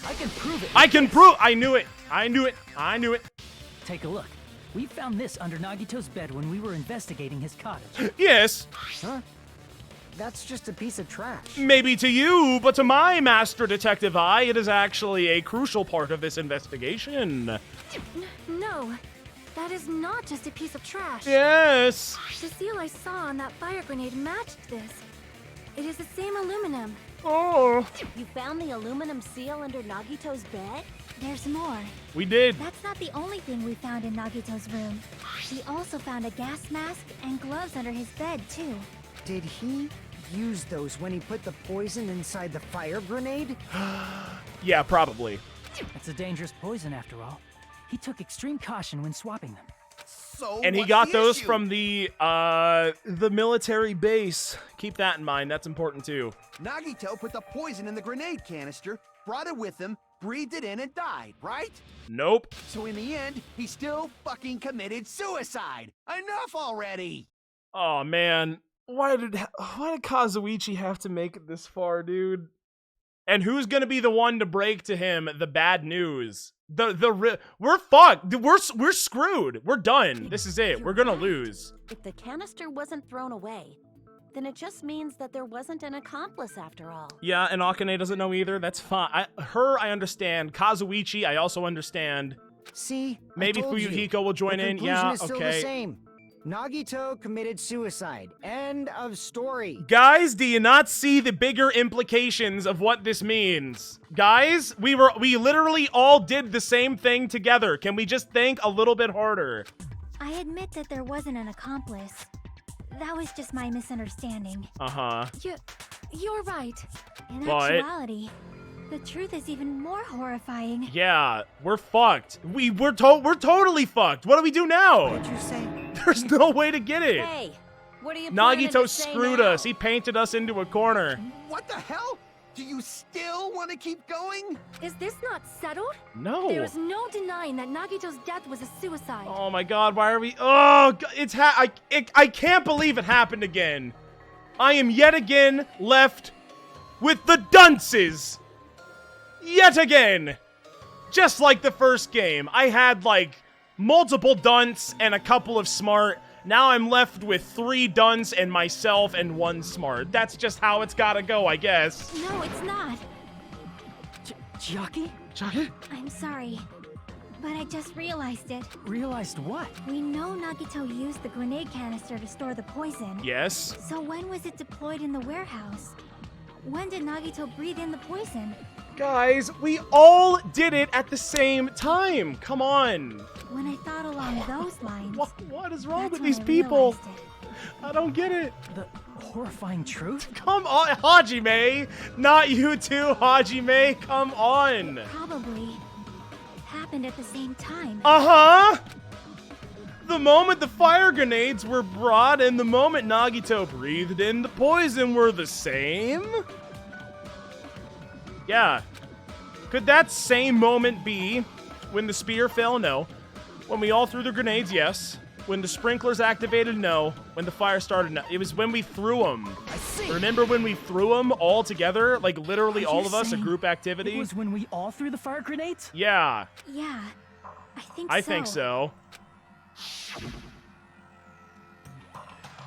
[SPEAKER 6] I can prove it.
[SPEAKER 1] I can prove. I knew it. I knew it. I knew it.
[SPEAKER 6] Take a look. We found this under Nagito's bed when we were investigating his cottage.
[SPEAKER 1] Yes.
[SPEAKER 2] Huh? That's just a piece of trash.
[SPEAKER 1] Maybe to you, but to my master detective eye, it is actually a crucial part of this investigation.
[SPEAKER 7] No, that is not just a piece of trash.
[SPEAKER 1] Yes.
[SPEAKER 7] The seal I saw on that fire grenade matched this. It is the same aluminum.
[SPEAKER 1] Oh.
[SPEAKER 8] You found the aluminum seal under Nagito's bed?
[SPEAKER 4] There's more.
[SPEAKER 1] We did.
[SPEAKER 4] That's not the only thing we found in Nagito's room. We also found a gas mask and gloves under his bed, too.
[SPEAKER 2] Did he use those when he put the poison inside the fire grenade?
[SPEAKER 1] Yeah, probably.
[SPEAKER 6] It's a dangerous poison after all. He took extreme caution when swapping them.
[SPEAKER 5] So
[SPEAKER 1] And he
[SPEAKER 5] what's
[SPEAKER 1] got
[SPEAKER 5] the
[SPEAKER 1] those
[SPEAKER 5] issue?
[SPEAKER 1] from the military base. Keep that in mind. That's important too.
[SPEAKER 5] Nagito put the poison in the grenade canister, brought it with him, breathed it in, and died, right?
[SPEAKER 1] Nope.
[SPEAKER 5] So in the end, he still fucking committed suicide. Enough already!
[SPEAKER 1] Oh man, why did Kazuichi have to make it this far, dude? And who's gonna be the one to break to him the bad news? We're fucked. We're screwed. We're done. This is it. We're gonna lose.
[SPEAKER 8] If the canister wasn't thrown away, then it just means that there wasn't an accomplice after all.
[SPEAKER 1] Yeah, and Akane doesn't know either. That's fine. I understand. Kazuichi, I also understand.
[SPEAKER 2] See?
[SPEAKER 1] Maybe
[SPEAKER 2] I told you.
[SPEAKER 1] Fuyuhiko will join
[SPEAKER 2] The
[SPEAKER 1] in.
[SPEAKER 2] conclusion
[SPEAKER 1] Yeah,
[SPEAKER 2] is still
[SPEAKER 1] okay.
[SPEAKER 2] the same. Nagito committed suicide. End of story.
[SPEAKER 1] Guys, do you not see the bigger implications of what this means? Guys, we literally all did the same thing together. Can we just think a little bit harder?
[SPEAKER 4] I admit that there wasn't an accomplice. That was just my misunderstanding.
[SPEAKER 1] Uh-huh.
[SPEAKER 7] You're right.
[SPEAKER 4] In
[SPEAKER 1] But-
[SPEAKER 4] actuality, the truth is even more horrifying.
[SPEAKER 1] Yeah, we're fucked. We're totally fucked. What do we do now?
[SPEAKER 2] What did you say?
[SPEAKER 1] There's no way to get it.
[SPEAKER 8] Hey, what are you planning
[SPEAKER 1] Nagito
[SPEAKER 8] to say
[SPEAKER 1] screwed
[SPEAKER 8] now?
[SPEAKER 1] us. He painted us into a corner.
[SPEAKER 5] What the hell? Do you still want to keep going?
[SPEAKER 7] Is this not settled?
[SPEAKER 1] No.
[SPEAKER 7] There's no denying that Nagito's death was a suicide.
[SPEAKER 1] Oh my god, why are we... Oh, I can't believe it happened again. I am yet again left with the dunces. Yet again. Just like the first game. I had, like, multiple dunce and a couple of smart. Now I'm left with 3 dunce and myself and 1 smart. That's just how it's gotta go, I guess.
[SPEAKER 4] No, it's not.
[SPEAKER 6] Jockey?
[SPEAKER 4] I'm sorry, but I just realized it.
[SPEAKER 6] Realized what?
[SPEAKER 4] We know Nagito used the grenade canister to store the poison.
[SPEAKER 1] Yes.
[SPEAKER 4] So when was it deployed in the warehouse? When did Nagito breathe in the poison?
[SPEAKER 1] Guys, we all did it at the same time. Come on.
[SPEAKER 4] When I thought along those lines.
[SPEAKER 1] What is wrong
[SPEAKER 4] that's
[SPEAKER 1] with
[SPEAKER 4] when
[SPEAKER 1] these
[SPEAKER 4] I
[SPEAKER 1] people?
[SPEAKER 4] realized it.
[SPEAKER 1] I don't get it.
[SPEAKER 6] The horrifying truth?
[SPEAKER 1] Come on, Hajime. Not you too, Hajime. Come on.
[SPEAKER 4] Probably happened at the same time.
[SPEAKER 1] Uh-huh. The moment the fire grenades were brought and the moment Nagito breathed in the poison were the same? Yeah. Could that same moment be when the spear fell? No. When we all threw the grenades? Yes. When the sprinklers activated? No. When the fire started? No. It was when we threw them.
[SPEAKER 6] I see.
[SPEAKER 1] Remember when we threw them all together? Like literally
[SPEAKER 6] Are
[SPEAKER 1] all
[SPEAKER 6] you
[SPEAKER 1] of us, a
[SPEAKER 6] saying
[SPEAKER 1] group activity?
[SPEAKER 6] It was when we all threw the fire grenades?
[SPEAKER 1] Yeah.
[SPEAKER 4] Yeah, I
[SPEAKER 1] I think so.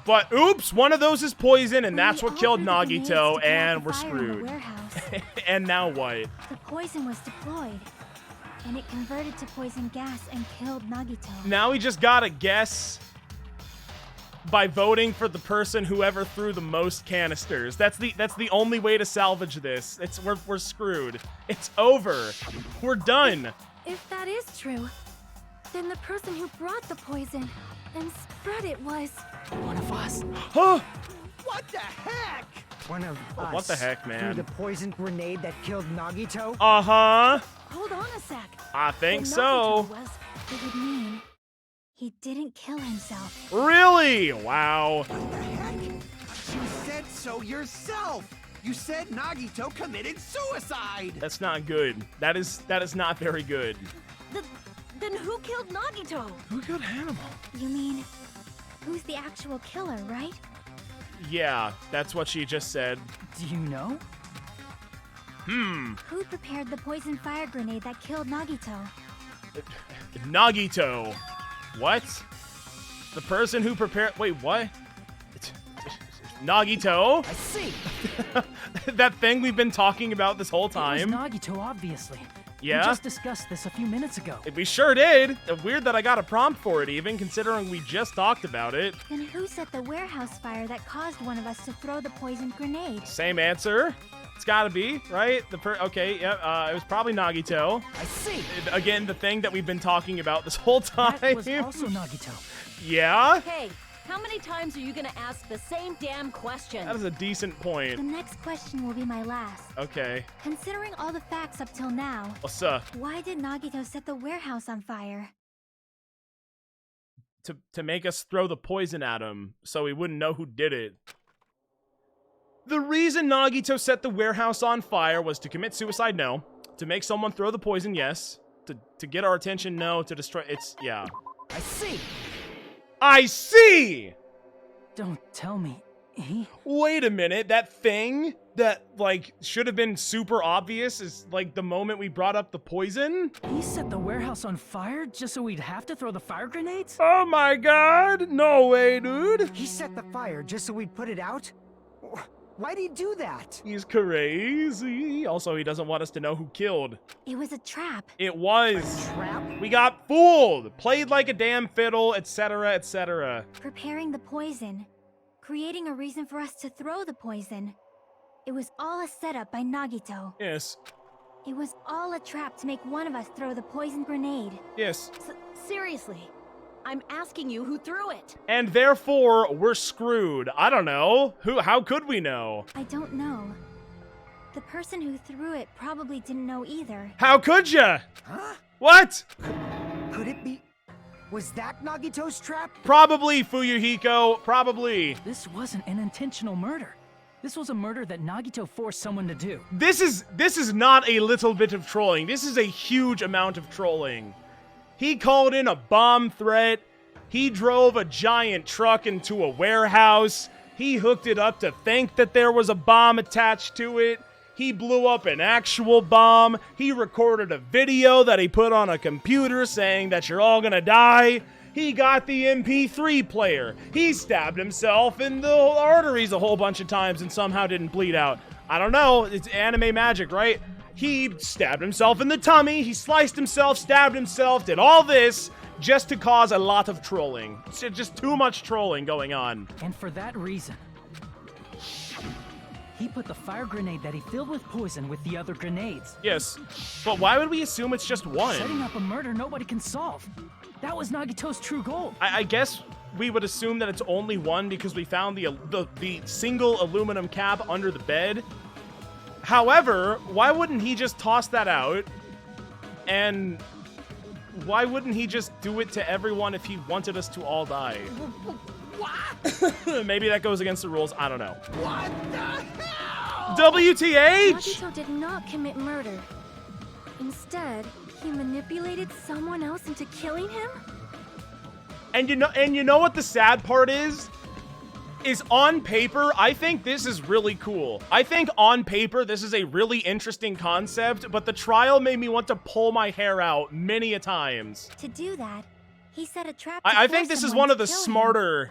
[SPEAKER 1] But oops, one of those is poison, and that's what killed Nagito, and we're screwed. And now what?
[SPEAKER 4] The poison was deployed, and it converted to poison gas and killed Nagito.
[SPEAKER 1] Now we just gotta guess by voting for the person whoever threw the most canisters. That's the only way to salvage this. We're screwed. It's over. We're done.
[SPEAKER 7] If that is true, then the person who brought the poison and spread it was
[SPEAKER 6] one of us.
[SPEAKER 1] Huh?
[SPEAKER 5] What the heck?
[SPEAKER 2] One of us.
[SPEAKER 1] What the heck, man?
[SPEAKER 2] Threw the poison grenade that killed Nagito?
[SPEAKER 1] Uh-huh.
[SPEAKER 7] Hold on a sec.
[SPEAKER 1] I think
[SPEAKER 7] What
[SPEAKER 1] so.
[SPEAKER 7] Nagito was,
[SPEAKER 4] It would mean he didn't kill himself.
[SPEAKER 1] Really? Wow.
[SPEAKER 5] What the heck? You said so yourself. You said Nagito committed suicide.
[SPEAKER 1] That's not good. That is not very good.
[SPEAKER 8] Then who killed Nagito?
[SPEAKER 1] Who killed Hannibal?
[SPEAKER 4] You mean, who's the actual killer, right?
[SPEAKER 1] Yeah, that's what she just said.
[SPEAKER 6] Do you know?
[SPEAKER 4] Who prepared the poison fire grenade that killed Nagito?
[SPEAKER 1] Nagito. What? The person who prepared... Wait, what? Nagito?
[SPEAKER 6] I see.
[SPEAKER 1] That thing we've been talking about this whole
[SPEAKER 6] It
[SPEAKER 1] time.
[SPEAKER 6] was Nagito, obviously.
[SPEAKER 1] Yeah?
[SPEAKER 6] We just discussed this a few minutes ago.
[SPEAKER 1] We sure did. Weird that I got a prompt for it even, considering we just talked about it.
[SPEAKER 4] Then who set the warehouse fire that caused one of us to throw the poison grenade?
[SPEAKER 1] Same answer. It's gotta be, right? Okay, yeah, it was probably Nagito.
[SPEAKER 6] I see.
[SPEAKER 1] Again, the thing that we've been talking about this whole time.
[SPEAKER 6] That was also Nagito.
[SPEAKER 1] Yeah?
[SPEAKER 8] Hey, how many times are you gonna ask the same damn question?
[SPEAKER 1] That is a decent
[SPEAKER 4] The
[SPEAKER 1] point.
[SPEAKER 4] next question will be my last.
[SPEAKER 1] Okay.
[SPEAKER 4] Considering all the facts up till now,
[SPEAKER 1] What's up?
[SPEAKER 4] why did Nagito set the warehouse on fire?
[SPEAKER 1] To make us throw the poison at him so we wouldn't know who did it. The reason Nagito set the warehouse on fire was to commit suicide, no. To make someone throw the poison, yes. To get our attention, no. To destroy, yeah.
[SPEAKER 6] I see.
[SPEAKER 1] I see!
[SPEAKER 6] Don't tell me. He?
[SPEAKER 1] Wait a minute, that thing that, like, should have been super obvious is, like, the moment we brought up the poison?
[SPEAKER 6] He set the warehouse on fire just so we'd have to throw the fire grenades?
[SPEAKER 1] Oh my god! No way, dude!
[SPEAKER 2] He set the fire just so we'd put it out? Why'd he do that?
[SPEAKER 1] He's crazy. Also, he doesn't want us to know who killed.
[SPEAKER 4] It was a trap.
[SPEAKER 1] It was.
[SPEAKER 2] Trap?
[SPEAKER 1] We got fooled. Played like a damn fiddle, etc., etc.
[SPEAKER 4] Preparing the poison. Creating a reason for us to throw the poison. It was all a setup by Nagito.
[SPEAKER 1] Yes.
[SPEAKER 4] It was all a trap to make one of us throw the poison grenade.
[SPEAKER 1] Yes.
[SPEAKER 8] Seriously, I'm asking you who threw it.
[SPEAKER 1] And therefore, we're screwed. I don't know. How could we know?
[SPEAKER 4] I don't know. The person who threw it probably didn't know either.
[SPEAKER 1] How could ya?
[SPEAKER 2] Huh?
[SPEAKER 1] What?
[SPEAKER 2] Could it be? Was that Nagito's trap?
[SPEAKER 1] Probably, Fuyuhiko. Probably.
[SPEAKER 6] This wasn't an intentional murder. This was a murder that Nagito forced someone to do.
[SPEAKER 1] This is not a little bit of trolling. This is a huge amount of trolling. He called in a bomb threat. He drove a giant truck into a warehouse. He hooked it up to think that there was a bomb attached to it. He blew up an actual bomb. He recorded a video that he put on a computer saying that you're all gonna die. He got the MP3 player. He stabbed himself in the arteries a whole bunch of times and somehow didn't bleed out. I don't know. It's anime magic, right? He stabbed himself in the tummy. He sliced himself, stabbed himself, did all this just to cause a lot of trolling. It's just too much trolling going on.
[SPEAKER 6] And for that reason, he put the fire grenade that he filled with poison with the other grenades.
[SPEAKER 1] Yes, but why would we assume it's just one?
[SPEAKER 6] Setting up a murder nobody can solve. That was Nagito's true goal.
[SPEAKER 1] I guess we would assume that it's only one because we found the single aluminum cap under the bed. However, why wouldn't he just toss that out? And why wouldn't he just do it to everyone if he wanted us to all die?
[SPEAKER 8] What?
[SPEAKER 1] Maybe that goes against the rules. I don't know.
[SPEAKER 8] What the hell?
[SPEAKER 1] WTH!
[SPEAKER 7] Nagito did not commit murder. Instead, he manipulated someone else into killing him?
[SPEAKER 1] And you know what the sad part is? Is on paper, I think this is really cool. I think on paper, this is a really interesting concept, but the trial made me want to pull my hair out many a times.
[SPEAKER 4] To do that, he set a trap.
[SPEAKER 1] I think this is one of the smarter,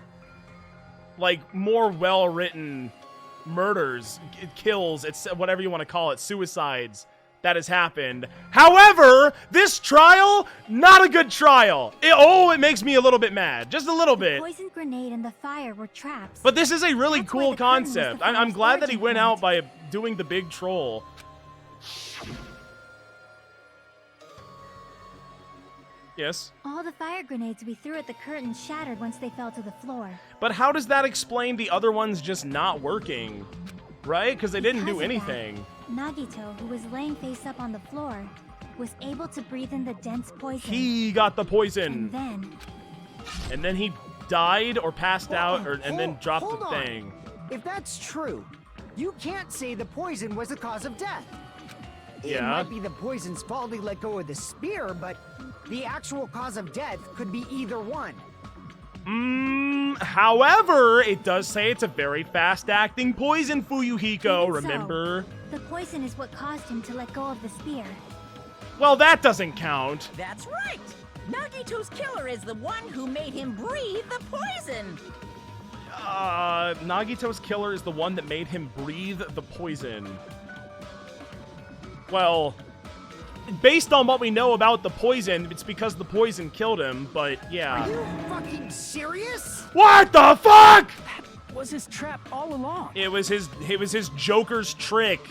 [SPEAKER 1] like, more well-written murders, kills, it's whatever you want to call it, suicides that has happened. However, this trial, not a good trial. It makes me a little bit mad. Just a little bit.
[SPEAKER 4] The poison grenade and the fire were traps.
[SPEAKER 1] But this is a really
[SPEAKER 4] That's
[SPEAKER 1] cool
[SPEAKER 4] why the curtain was
[SPEAKER 1] concept.
[SPEAKER 4] the
[SPEAKER 1] I'm
[SPEAKER 4] fire's
[SPEAKER 1] glad that he
[SPEAKER 4] origin
[SPEAKER 1] went
[SPEAKER 4] point.
[SPEAKER 1] out by doing the big troll. Yes?
[SPEAKER 4] All the fire grenades we threw at the curtain shattered once they fell to the floor.
[SPEAKER 1] But how does that explain the other ones just not working? Right? Because they didn't do
[SPEAKER 4] Because of that,
[SPEAKER 1] anything.
[SPEAKER 4] Nagito, who was laying face up on the floor, was able to breathe in the dense poison.
[SPEAKER 1] He got the poison.
[SPEAKER 4] And
[SPEAKER 1] then he died or passed out and then dropped
[SPEAKER 2] hold
[SPEAKER 1] the
[SPEAKER 2] on.
[SPEAKER 1] thing.
[SPEAKER 2] If that's true, you can't say the poison was the cause of death. It
[SPEAKER 1] Yeah.
[SPEAKER 2] might be the poison's fault he let go of the spear, but the actual cause of death could be either one.
[SPEAKER 1] However, it does say it's a very fast-acting poison, Fuyuhiko,
[SPEAKER 4] Even so,
[SPEAKER 1] remember?
[SPEAKER 4] the poison is what caused him to let go of the spear.
[SPEAKER 1] Well, that doesn't count.
[SPEAKER 3] That's right. Nagito's killer is the one who made him breathe the poison.
[SPEAKER 1] Nagito's killer is the one that made him breathe the poison. Well, based on what we know about the poison, it's because the poison killed him, but yeah.
[SPEAKER 2] Are you fucking serious?
[SPEAKER 1] What the fuck?!
[SPEAKER 6] That was his trap all along.
[SPEAKER 1] It was his Joker's trick.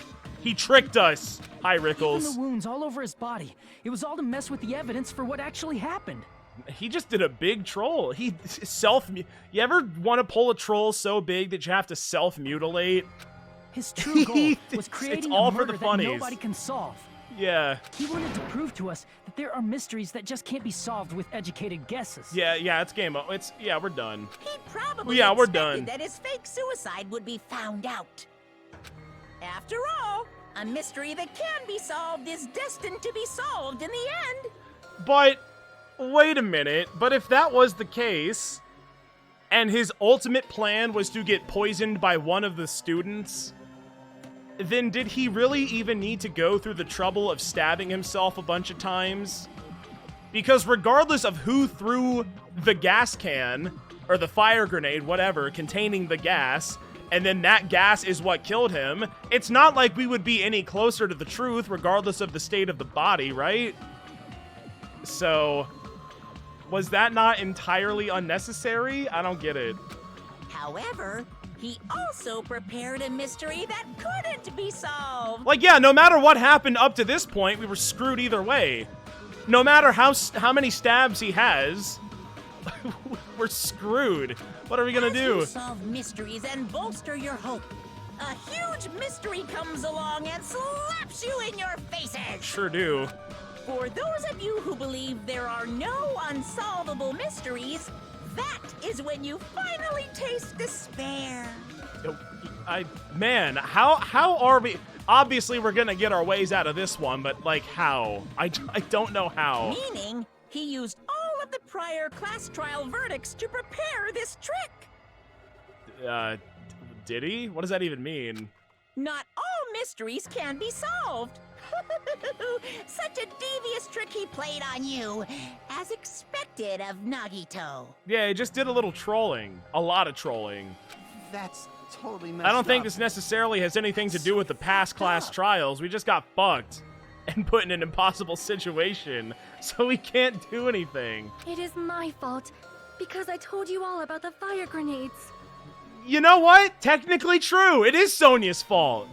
[SPEAKER 1] He tricked us. Hi,
[SPEAKER 6] Even
[SPEAKER 1] Rickles.
[SPEAKER 6] the wounds all over his body. It was all to mess with the evidence for what actually happened.
[SPEAKER 1] He just did a big troll. You ever want to pull a troll so big that you have to self-mutilate?
[SPEAKER 6] His true goal was
[SPEAKER 1] It's
[SPEAKER 6] creating
[SPEAKER 1] all
[SPEAKER 6] a
[SPEAKER 1] for
[SPEAKER 6] murder
[SPEAKER 1] the
[SPEAKER 6] that
[SPEAKER 1] funnies.
[SPEAKER 6] nobody can solve.
[SPEAKER 1] Yeah.
[SPEAKER 6] He wanted to prove to us that there are mysteries that just can't be solved with educated guesses.
[SPEAKER 1] Yeah, it's game over. We're done.
[SPEAKER 3] He probably
[SPEAKER 1] Yeah, we're
[SPEAKER 3] expected
[SPEAKER 1] done.
[SPEAKER 3] that his fake suicide would be found out. After all, a mystery that can be solved is destined to be solved in the end.
[SPEAKER 1] But, wait a minute. But if that was the case, and his ultimate plan was to get poisoned by one of the students, then did he really even need to go through the trouble of stabbing himself a bunch of times? Because regardless of who threw the gas can, or the fire grenade, whatever, containing the gas, and then that gas is what killed him, it's not like we would be any closer to the truth regardless of the state of the body, right? So, was that not entirely unnecessary? I don't get it.
[SPEAKER 3] However, he also prepared a mystery that couldn't be solved.
[SPEAKER 1] Like, yeah, no matter what happened up to this point, we were screwed either way. No matter how many stabs he has, we're screwed. What are we gonna do?
[SPEAKER 3] As you solve mysteries and bolster your hope, a huge mystery comes along and slaps you in your faces.
[SPEAKER 1] Sure do.
[SPEAKER 3] For those of you who believe there are no unsolvable mysteries, that is when you finally taste despair.
[SPEAKER 1] Man, how are we? Obviously, we're gonna get our ways out of this one, but like how? I don't know how.
[SPEAKER 3] Meaning, he used all of the prior class trial verdicts to prepare this trick.
[SPEAKER 1] Did he? What does that even mean?
[SPEAKER 3] Not all mysteries can be solved. Such a devious trick he played on you, as expected of Nagito.
[SPEAKER 1] Yeah, he just did a little trolling. A lot of trolling.
[SPEAKER 5] That's totally messed
[SPEAKER 1] I don't think
[SPEAKER 5] up.
[SPEAKER 1] this necessarily has anything to do with the past class trials. We just got fucked and put in an impossible situation, so we can't do anything.
[SPEAKER 7] It is my fault, because I told you all about the fire grenades.
[SPEAKER 1] You know what? Technically true. It is Sonia's fault.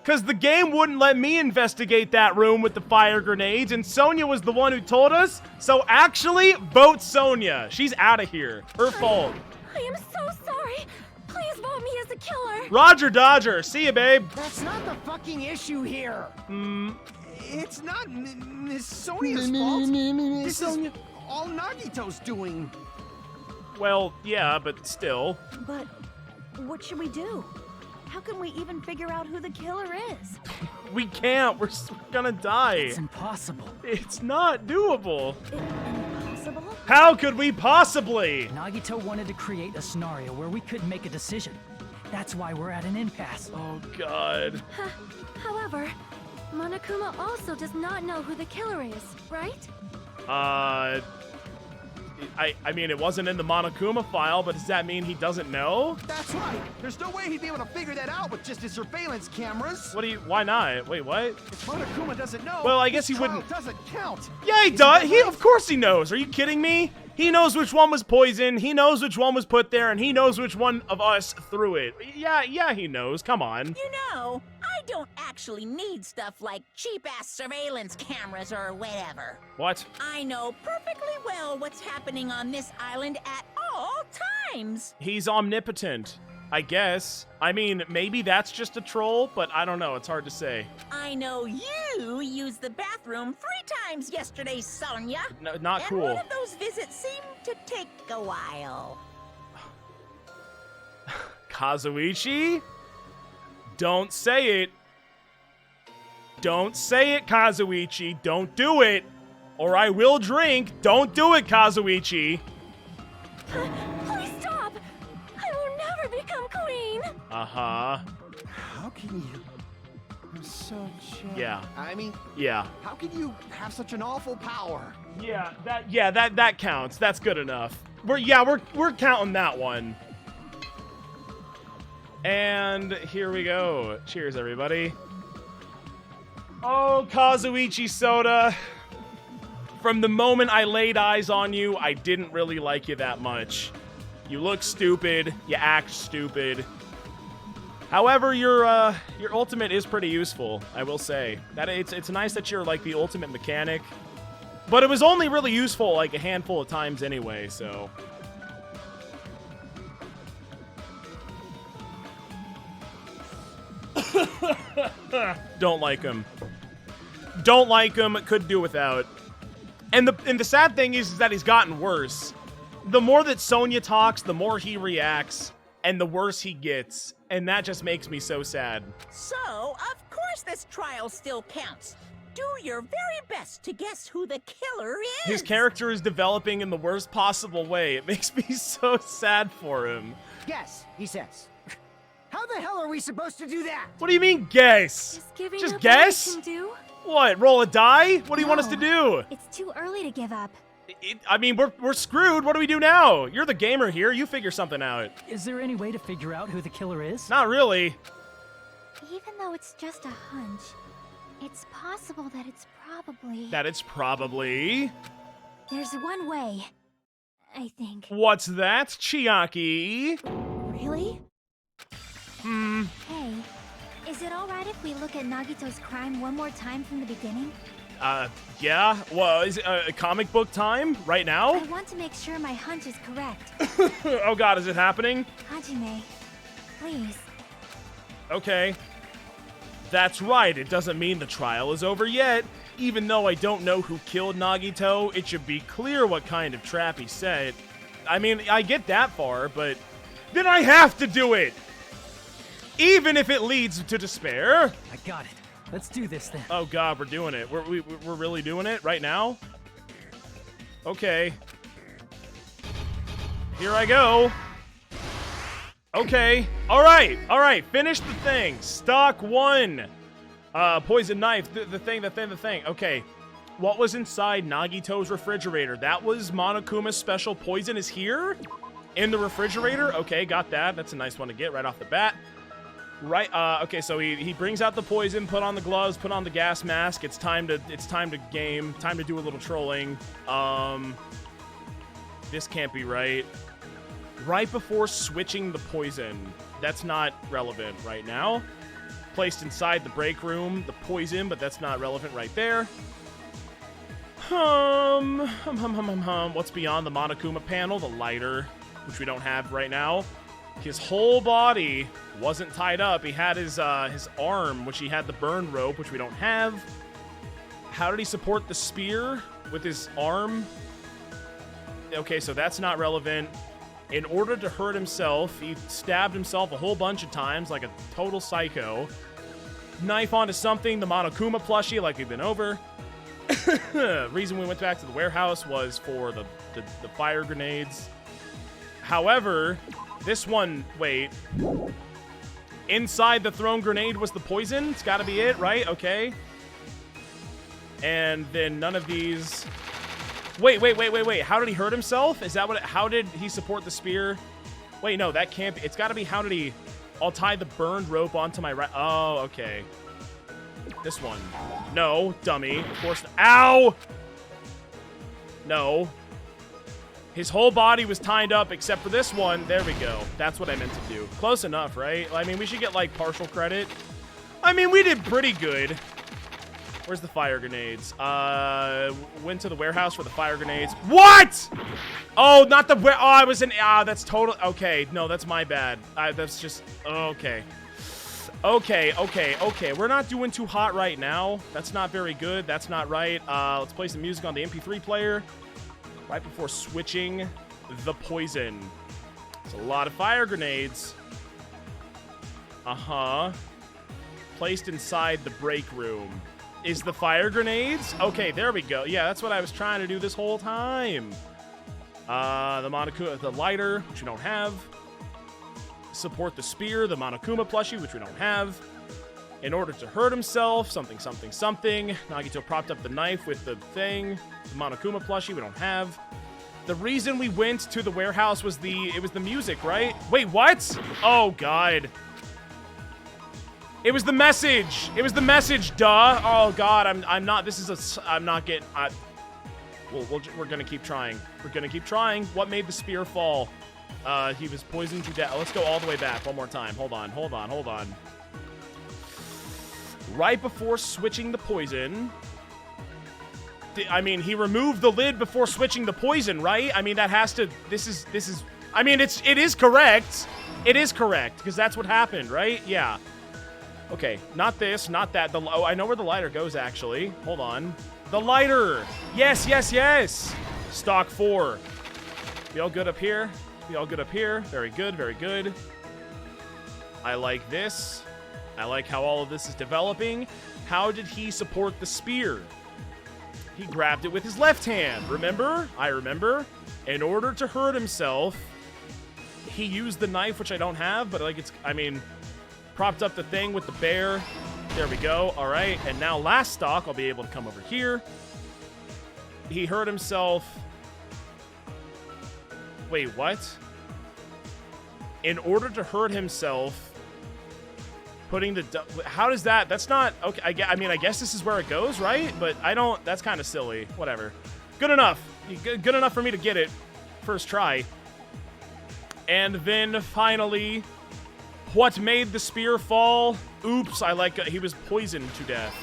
[SPEAKER 1] Because the game wouldn't let me investigate that room with the fire grenades, and Sonia was the one who told us. So actually, vote Sonia. She's out of here. Her fault.
[SPEAKER 7] I am so sorry. Please vote me as the killer.
[SPEAKER 1] Roger Dodger. See ya, babe.
[SPEAKER 2] That's not the fucking issue here.
[SPEAKER 5] It's not Miss Sonia's fault. This is all Nagito's doing.
[SPEAKER 1] Well, yeah, but still.
[SPEAKER 8] But what should we do? How can we even figure out who the killer is?
[SPEAKER 1] We can't. We're gonna die.
[SPEAKER 6] It's impossible.
[SPEAKER 1] It's not doable.
[SPEAKER 8] Impossible?
[SPEAKER 1] How could we possibly?
[SPEAKER 6] Nagito wanted to create a scenario where we couldn't make a decision. That's why we're at an impasse.
[SPEAKER 1] Oh, God.
[SPEAKER 7] However, Monokuma also does not know who the killer is, right?
[SPEAKER 1] I mean, it wasn't in the Monokuma file, but does that mean he doesn't know?
[SPEAKER 5] That's right. There's no way he'd be able to figure that out with just his surveillance cameras.
[SPEAKER 1] Why not? Wait, what?
[SPEAKER 5] If Monokuma doesn't know,
[SPEAKER 1] Well, I guess
[SPEAKER 5] his
[SPEAKER 1] he wouldn't.
[SPEAKER 5] trial doesn't count.
[SPEAKER 1] Yeah, he does. Of course he knows. Are you kidding me? He knows which one was poison. He knows which one was put there, and he knows which one of us threw it. Yeah, he knows. Come on.
[SPEAKER 3] You know, I don't actually need stuff like cheap-ass surveillance cameras or whatever.
[SPEAKER 1] What?
[SPEAKER 3] I know perfectly well what's happening on this island at all times.
[SPEAKER 1] He's omnipotent, I guess. I mean, maybe that's just a troll, but I don't know. It's hard to say.
[SPEAKER 3] I know you used the bathroom 3 times yesterday, Sonia.
[SPEAKER 1] No, not cool.
[SPEAKER 3] And one of those visits seemed to take a while.
[SPEAKER 1] Kazuichi? Don't say it. Don't say it, Kazuichi. Don't do it. Or I will drink. Don't do it, Kazuichi.
[SPEAKER 7] Please stop! I will never become queen!
[SPEAKER 1] Uh-huh.
[SPEAKER 5] How can you? I'm so jealous.
[SPEAKER 1] Yeah.
[SPEAKER 5] I mean,
[SPEAKER 1] Yeah.
[SPEAKER 5] how can you have such an awful power?
[SPEAKER 1] Yeah, that counts. That's good enough. We're counting that one. And here we go. Cheers, everybody. Oh, Kazuichi Soda. From the moment I laid eyes on you, I didn't really like you that much. You look stupid. You act stupid. However, your ultimate is pretty useful, I will say. That it's nice that you're like the ultimate mechanic. But it was only really useful like a handful of times anyway, so. Don't like him. Don't like him. Could do without. And the sad thing is that he's gotten worse. The more that Sonia talks, the more he reacts, and the worse he gets. And that just makes me so sad.
[SPEAKER 3] So, of course this trial still counts. Do your very best to guess who the killer is.
[SPEAKER 1] His character is developing in the worst possible way. It makes me so sad for him.
[SPEAKER 2] Guess, he says. How the hell are we supposed to do that?
[SPEAKER 1] What do you mean, guess?
[SPEAKER 7] Just giving
[SPEAKER 1] Just
[SPEAKER 7] up
[SPEAKER 1] guess?
[SPEAKER 7] all I can do?
[SPEAKER 1] What, roll a die? What do you want us to do?
[SPEAKER 4] It's too early to give up.
[SPEAKER 1] I mean, we're screwed. What do we do now? You're the gamer here. You figure something out.
[SPEAKER 6] Is there any way to figure out who the killer is?
[SPEAKER 1] Not really.
[SPEAKER 4] Even though it's just a hunch, it's possible that it's probably... There's one way, I think.
[SPEAKER 1] What's that, Chiaki?
[SPEAKER 4] Really? Hey, is it alright if we look at Nagito's crime one more time from the beginning?
[SPEAKER 1] Yeah? Well, is it comic book time right now?
[SPEAKER 4] I want to make sure my hunch is correct.
[SPEAKER 1] Oh god, is it happening?
[SPEAKER 4] Hajime, please.
[SPEAKER 1] Okay. That's right, it doesn't mean the trial is over yet. Even though I don't know who killed Nagito, it should be clear what kind of trap he set. I mean, I get that far, but then I have to do it! Even if it leads to despair.
[SPEAKER 6] I got it. Let's do this then.
[SPEAKER 1] Oh god, we're doing it. We're really doing it right now? Okay. Here I go. Okay. Alright. Finish the thing. Stock 1. Poison knife. The thing. Okay. What was inside Nagito's refrigerator? That was Monokuma's special poison is here? In the refrigerator? Okay, got that. That's a nice one to get right off the bat. Right, okay, so he brings out the poison, put on the gloves, put on the gas mask. It's time to game, time to do a little trolling. This can't be right. Right before switching the poison. That's not relevant right now. Placed inside the break room, the poison, but that's not relevant right there. What's beyond the Monokuma panel? The lighter, which we don't have right now. His whole body wasn't tied up. He had his arm, which he had the burn rope, which we don't have. How did he support the spear with his arm? Okay, so that's not relevant. In order to hurt himself, he stabbed himself a whole bunch of times like a total psycho. Knife onto something, the Monokuma plushie, like we've been over. Reason we went back to the warehouse was for the fire grenades. However, this one, wait. Inside the thrown grenade was the poison? It's gotta be it, right? Okay. And then none of these... Wait. How did he hurt himself? Is that what... How did he support the spear? Wait, no, that can't be... It's gotta be how did he... I'll tie the burned rope onto my right... Oh, okay. This one. No, dummy. Of course... Ow! No. His whole body was tied up except for this one. There we go. That's what I meant to do. Close enough, right? I mean, we should get, like, partial credit. I mean, we did pretty good. Where's the fire grenades? Went to the warehouse for the fire grenades. What? Oh, not the where. Oh, I was in. That's total. Okay, no, that's my bad. That's just. Okay. Okay. We're not doing too hot right now. That's not very good. That's not right. Let's play some music on the MP3 player. Right before switching the poison. It's a lot of fire grenades. Placed inside the break room. Is the fire grenades? Okay, there we go. Yeah, that's what I was trying to do this whole time. The lighter, which we don't have. Support the spear, the Monokuma plushie, which we don't have. In order to hurt himself, something. Nagito propped up the knife with the thing. The Monokuma plushie, we don't have. The reason we went to the warehouse was it was the music, right? Wait, what? Oh, God. It was the message. It was the message, duh. Oh, God, I'm not, I'm not getting, we're gonna keep trying. We're gonna keep trying. What made the spear fall? He was poisoned to death. Let's go all the way back one more time. Hold on. Right before switching the poison. I mean, he removed the lid before switching the poison, right? I mean, that has to, this is, I mean, it is correct. It is correct, because that's what happened, right? Yeah. Okay, not this, not that. Oh, I know where the lighter goes, actually. Hold on. The lighter! Yes! Stock 4. We all good up here? Very good. I like this. I like how all of this is developing. How did he support the spear? He grabbed it with his left hand, remember? I remember. In order to hurt himself, he used the knife, which I don't have, but like propped up the thing with the bear. There we go. All right. And now last stock, I'll be able to come over here. He hurt himself Wait, what? In order to hurt himself, putting the... How does that... That's not... Okay, I mean, I guess this is where it goes, right? But I don't... That's kind of silly. Whatever. Good enough. Good enough for me to get it. First try. And then, finally, what made the spear fall? Oops, he was poisoned to death.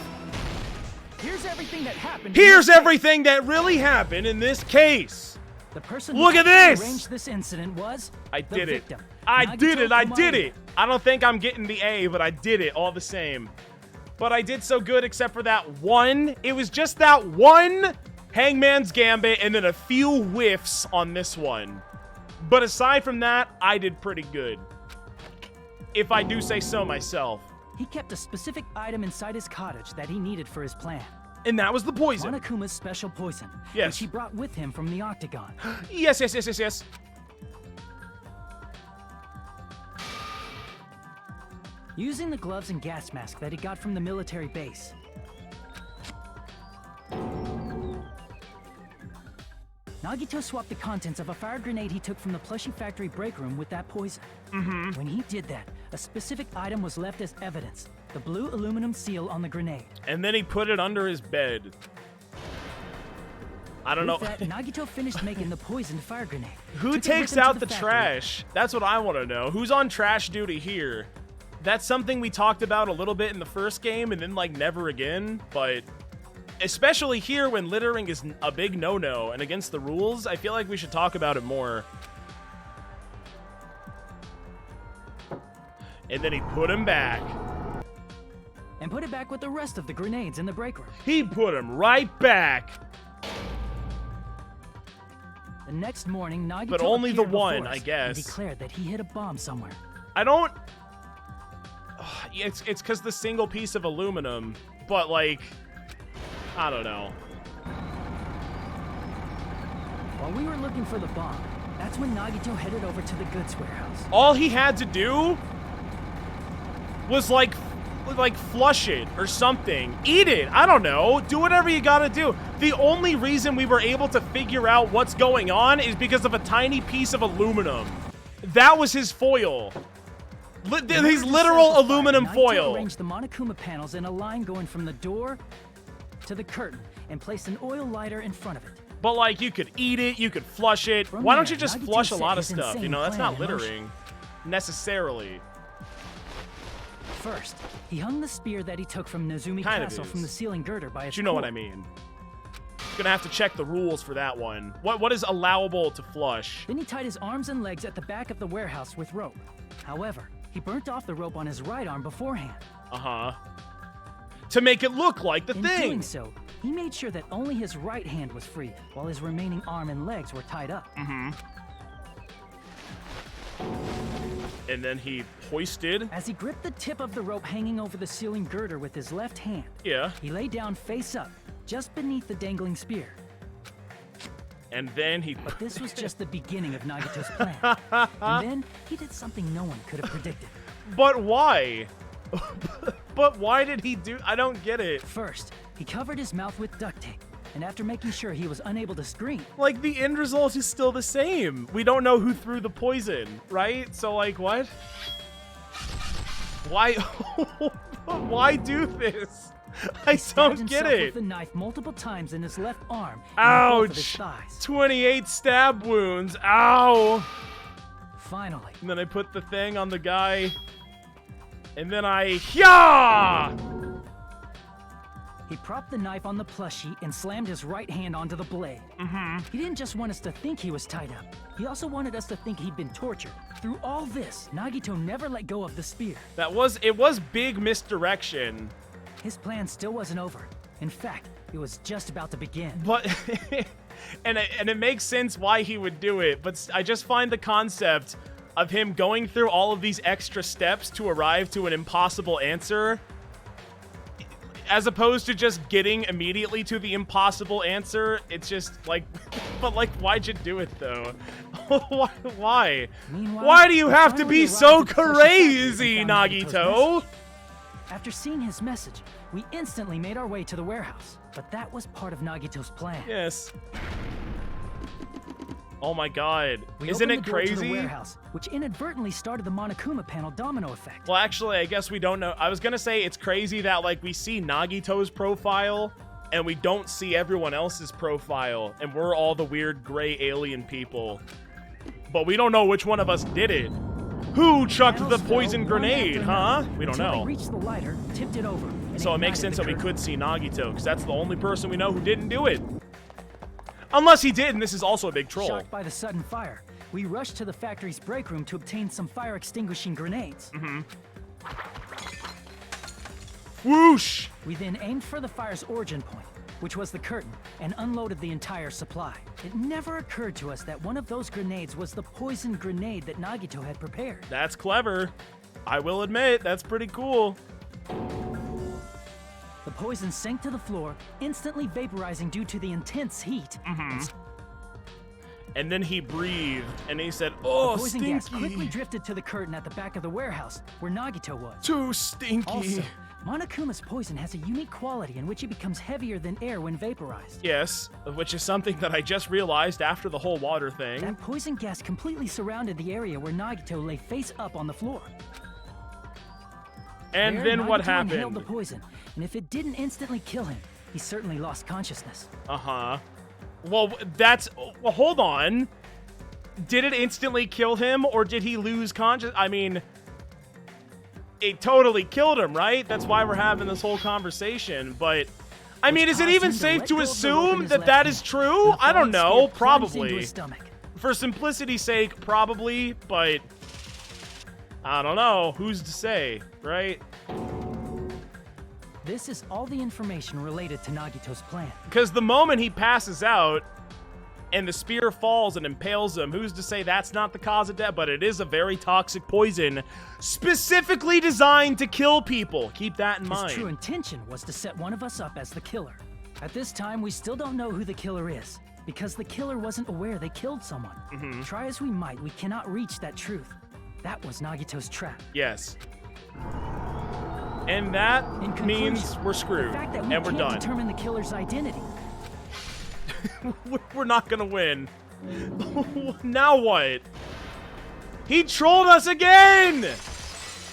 [SPEAKER 6] Here's everything that happened.
[SPEAKER 1] Here's everything that really happened in this case.
[SPEAKER 6] The person
[SPEAKER 1] Look
[SPEAKER 6] who
[SPEAKER 1] at this!
[SPEAKER 6] arranged this incident was
[SPEAKER 1] I
[SPEAKER 6] the
[SPEAKER 1] did it.
[SPEAKER 6] victim,
[SPEAKER 1] I did it. I
[SPEAKER 6] Nagito
[SPEAKER 1] did
[SPEAKER 6] Komae.
[SPEAKER 1] it. I don't think I'm getting the A, but I did it all the same. But I did so good except for that one. It was just that one Hangman's Gambit and then a few whiffs on this one. But aside from that, I did pretty good. If I do say so myself.
[SPEAKER 6] He kept a specific item inside his cottage that he needed for his plan.
[SPEAKER 1] And that was the poison.
[SPEAKER 6] Monokuma's special poison,
[SPEAKER 1] yes.
[SPEAKER 6] which he brought with him from the Octagon.
[SPEAKER 1] Yes.
[SPEAKER 6] Using the gloves and gas mask that he got from the military base. Nagito swapped the contents of a fire grenade he took from the plushie factory break room with that poison. When he did that, a specific item was left as evidence. The blue aluminum seal on the grenade.
[SPEAKER 1] And then he put it under his bed. I don't know.
[SPEAKER 6] With that, Nagito finished making the poisoned fire grenade.
[SPEAKER 1] Who takes out the trash? That's what I want to know. Who's on trash duty here? That's something we talked about a little bit in the first game and then like never again, but especially here when littering is a big no-no and against the rules, I feel like we should talk about it more. And then he put him back.
[SPEAKER 6] And put it back with the rest of the grenades in the break room.
[SPEAKER 1] He put him right back.
[SPEAKER 6] The next morning, Nagito
[SPEAKER 1] but only the
[SPEAKER 6] appeared
[SPEAKER 1] one,
[SPEAKER 6] before us
[SPEAKER 1] I guess.
[SPEAKER 6] And declared that he hid a bomb somewhere.
[SPEAKER 1] I don't... It's because the single piece of aluminum, but like, I don't know.
[SPEAKER 6] While we were looking for the bomb, that's when Nagito headed over to the goods warehouse.
[SPEAKER 1] All he had to do was like flush it or something. Eat it. I don't know. Do whatever you gotta do. The only reason we were able to figure out what's going on is because of a tiny piece of aluminum. That was his foil. His literal aluminum foil.
[SPEAKER 6] Nagito arranged the Monokuma panels in a line going from the door to the curtain and placed an oil lighter in front of it.
[SPEAKER 1] But like, you could eat it, you could flush it.
[SPEAKER 6] From
[SPEAKER 1] Why don't
[SPEAKER 6] there,
[SPEAKER 1] you just
[SPEAKER 6] Nagito
[SPEAKER 1] flush a
[SPEAKER 6] set
[SPEAKER 1] lot of
[SPEAKER 6] his
[SPEAKER 1] stuff?
[SPEAKER 6] insane
[SPEAKER 1] You know, that's
[SPEAKER 6] plan
[SPEAKER 1] not
[SPEAKER 6] in motion.
[SPEAKER 1] littering necessarily.
[SPEAKER 6] First, he hung the spear that he took from Nezumi
[SPEAKER 1] Kind of
[SPEAKER 6] Castle
[SPEAKER 1] is.
[SPEAKER 6] from the ceiling girder by its
[SPEAKER 1] But you know what
[SPEAKER 6] cord.
[SPEAKER 1] I mean. Gonna have to check the rules for that one. What is allowable to flush?
[SPEAKER 6] Then he tied his arms and legs at the back of the warehouse with rope. However, he burnt off the rope on his right arm beforehand.
[SPEAKER 1] Uh-huh. To make it look like the
[SPEAKER 6] In
[SPEAKER 1] thing.
[SPEAKER 6] doing so, he made sure that only his right hand was free, while his remaining arm and legs were tied up.
[SPEAKER 1] And then he hoisted.
[SPEAKER 6] As he gripped the tip of the rope hanging over the ceiling girder with his left hand,
[SPEAKER 1] Yeah.
[SPEAKER 6] he lay down face up, just beneath the dangling spear.
[SPEAKER 1] And then he...
[SPEAKER 6] But this was just the beginning of Nagito's plan. And then he did something no one could have predicted.
[SPEAKER 1] But why? But why did he do... I don't get it.
[SPEAKER 6] First, he covered his mouth with duct tape, and after making sure he was unable to scream,
[SPEAKER 1] Like, the end result is still the same. We don't know who threw the poison, right? So, like, what? Why? Why do this? I
[SPEAKER 6] he stabbed
[SPEAKER 1] don't get
[SPEAKER 6] himself
[SPEAKER 1] it.
[SPEAKER 6] with the knife multiple times in his left arm and in both of his
[SPEAKER 1] Ouch!
[SPEAKER 6] thighs.
[SPEAKER 1] 28 stab wounds. Ow!
[SPEAKER 6] Finally,
[SPEAKER 1] And then I put the thing on the guy. And then I... Yeah!
[SPEAKER 6] he propped the knife on the plushie and slammed his right hand onto the blade. He didn't just want us to think he was tied up. He also wanted us to think he'd been tortured. Through all this, Nagito never let go of the spear.
[SPEAKER 1] It was big misdirection.
[SPEAKER 6] His plan still wasn't over. In fact, it was just about to begin.
[SPEAKER 1] But... and it makes sense why he would do it. But I just find the concept of him going through all of these extra steps to arrive to an impossible answer, as opposed to just getting immediately to the impossible answer. It's just like, but like, why'd you do it though? Why?
[SPEAKER 6] Meanwhile,
[SPEAKER 1] Why do you
[SPEAKER 6] we
[SPEAKER 1] have to
[SPEAKER 6] finally
[SPEAKER 1] be so
[SPEAKER 6] arrived at the plushie factory
[SPEAKER 1] crazy,
[SPEAKER 6] and found Nagito's
[SPEAKER 1] Nagito?
[SPEAKER 6] message. After seeing his message, we instantly made our way to the warehouse. But that was part of Nagito's plan.
[SPEAKER 1] Yes. Oh my god.
[SPEAKER 6] We
[SPEAKER 1] Isn't
[SPEAKER 6] opened
[SPEAKER 1] it
[SPEAKER 6] the door to the
[SPEAKER 1] crazy?
[SPEAKER 6] warehouse, which inadvertently started the Monokuma panel domino effect.
[SPEAKER 1] Well, actually, I guess we don't know. I was gonna say it's crazy that, like, we see Nagito's profile and we don't see everyone else's profile, and we're all the weird gray alien people. But we don't know which one of us did it. Who chucked the poison grenade, huh? We don't know.
[SPEAKER 6] They reached the lighter, tipped it over. And
[SPEAKER 1] So it makes
[SPEAKER 6] ignited
[SPEAKER 1] sense that
[SPEAKER 6] the
[SPEAKER 1] we
[SPEAKER 6] curtain.
[SPEAKER 1] could see Nagito, because that's the only person we know who didn't do it. Unless he did, and this is also a big troll.
[SPEAKER 6] Shocked by the sudden fire, we rushed to the factory's break room to obtain some fire-extinguishing grenades.
[SPEAKER 1] Whoosh!
[SPEAKER 6] We then aimed for the fire's origin point, which was the curtain, and unloaded the entire supply. It never occurred to us that one of those grenades was the poison grenade that Nagito had prepared.
[SPEAKER 1] That's clever. I will admit, that's pretty cool.
[SPEAKER 6] The poison sank to the floor, instantly vaporizing due to the intense heat.
[SPEAKER 1] And then he breathed, and he said, "Oh,
[SPEAKER 6] The poison gas quickly
[SPEAKER 1] stinky.
[SPEAKER 6] drifted to the curtain at the back of the warehouse, where Nagito was.
[SPEAKER 1] Too stinky."
[SPEAKER 6] Also, Monokuma's poison has a unique quality in which it becomes heavier than air when vaporized.
[SPEAKER 1] Yes, which is something that I just realized after the whole water thing.
[SPEAKER 6] That poison gas completely surrounded the area where Nagito lay face up on the floor.
[SPEAKER 1] And
[SPEAKER 6] There,
[SPEAKER 1] then what
[SPEAKER 6] Nagito inhaled
[SPEAKER 1] happened?
[SPEAKER 6] the poison, and if it didn't instantly kill him, he certainly lost consciousness.
[SPEAKER 1] Uh-huh. Well, well, hold on. Did it instantly kill him, or did he lose conscious? I mean, it totally killed him, right? That's why we're having this whole conversation, but... I mean, is it
[SPEAKER 6] caused
[SPEAKER 1] even
[SPEAKER 6] him to
[SPEAKER 1] safe
[SPEAKER 6] let
[SPEAKER 1] to
[SPEAKER 6] go of the rope in
[SPEAKER 1] assume
[SPEAKER 6] his
[SPEAKER 1] that
[SPEAKER 6] left
[SPEAKER 1] that
[SPEAKER 6] hand,
[SPEAKER 1] is true?
[SPEAKER 6] and the
[SPEAKER 1] I don't
[SPEAKER 6] falling
[SPEAKER 1] know.
[SPEAKER 6] spear plunged into
[SPEAKER 1] Probably.
[SPEAKER 6] his stomach.
[SPEAKER 1] For simplicity's sake, probably, but... I don't know. Who's to say, right?
[SPEAKER 6] This is all the information related to Nagito's plan.
[SPEAKER 1] Because the moment he passes out and the spear falls and impales him, who's to say that's not the cause of death? But it is a very toxic poison specifically designed to kill people. Keep that in
[SPEAKER 6] His
[SPEAKER 1] mind.
[SPEAKER 6] true intention was to set one of us up as the killer. At this time, we still don't know who the killer is, because the killer wasn't aware they killed someone. Try as we might, we cannot reach that truth. That was Nagito's trap.
[SPEAKER 1] Yes. And that
[SPEAKER 6] In conclusion,
[SPEAKER 1] means we're screwed.
[SPEAKER 6] The fact that we
[SPEAKER 1] And we're
[SPEAKER 6] can't
[SPEAKER 1] done.
[SPEAKER 6] determine the killer's identity.
[SPEAKER 1] We're not gonna win. Now what? He trolled us again!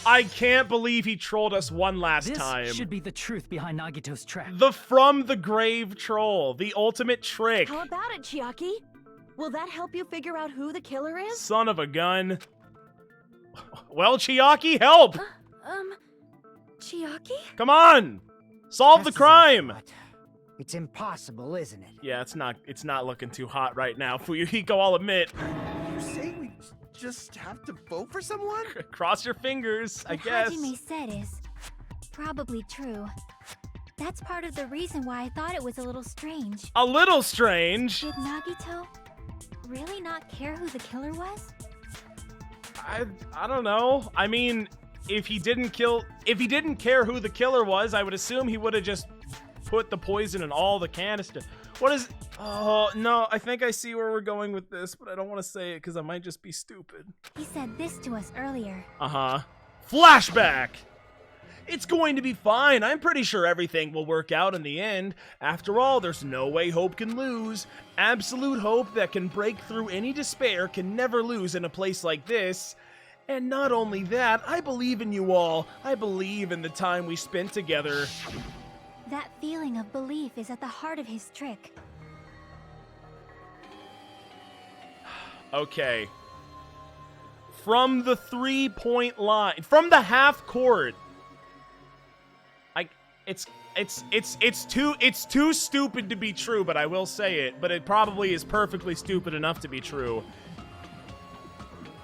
[SPEAKER 1] I can't believe he trolled us one last
[SPEAKER 6] This
[SPEAKER 1] time.
[SPEAKER 6] should be the truth behind Nagito's trap.
[SPEAKER 1] The from the grave troll. The ultimate trick.
[SPEAKER 8] How about it, Chiaki? Will that help you figure out who the killer is?
[SPEAKER 1] Son of a gun. Well, Chiaki, help!
[SPEAKER 7] Chiaki?
[SPEAKER 1] Come on! Solve the
[SPEAKER 2] This is
[SPEAKER 1] crime!
[SPEAKER 2] but it's impossible, isn't it?
[SPEAKER 1] Yeah, it's not looking too hot right now, Fuyuhiko, I'll admit.
[SPEAKER 5] You say we just have to vote for someone?
[SPEAKER 1] Cross your fingers, I
[SPEAKER 4] What
[SPEAKER 1] guess.
[SPEAKER 4] Hajime said is probably true. That's part of the reason why I thought it was a little strange.
[SPEAKER 1] A little strange.
[SPEAKER 4] Did Nagito really not care who the killer was?
[SPEAKER 1] I don't know. I mean, if he didn't care who the killer was, I would assume he would have just put the poison in all the canister. What is... Oh, no, I think I see where we're going with this, but I don't want to say it because I might just be stupid.
[SPEAKER 4] He said this to us earlier.
[SPEAKER 1] Uh-huh. Flashback! It's going to be fine. I'm pretty sure everything will work out in the end. After all, there's no way hope can lose. Absolute hope that can break through any despair can never lose in a place like this. And not only that, I believe in you all. I believe in the time we spent together.
[SPEAKER 4] That feeling of belief is at the heart of his trick.
[SPEAKER 1] Okay. From the 3-point line, from the half court. It's too stupid to be true, but I will say it. But it probably is perfectly stupid enough to be true.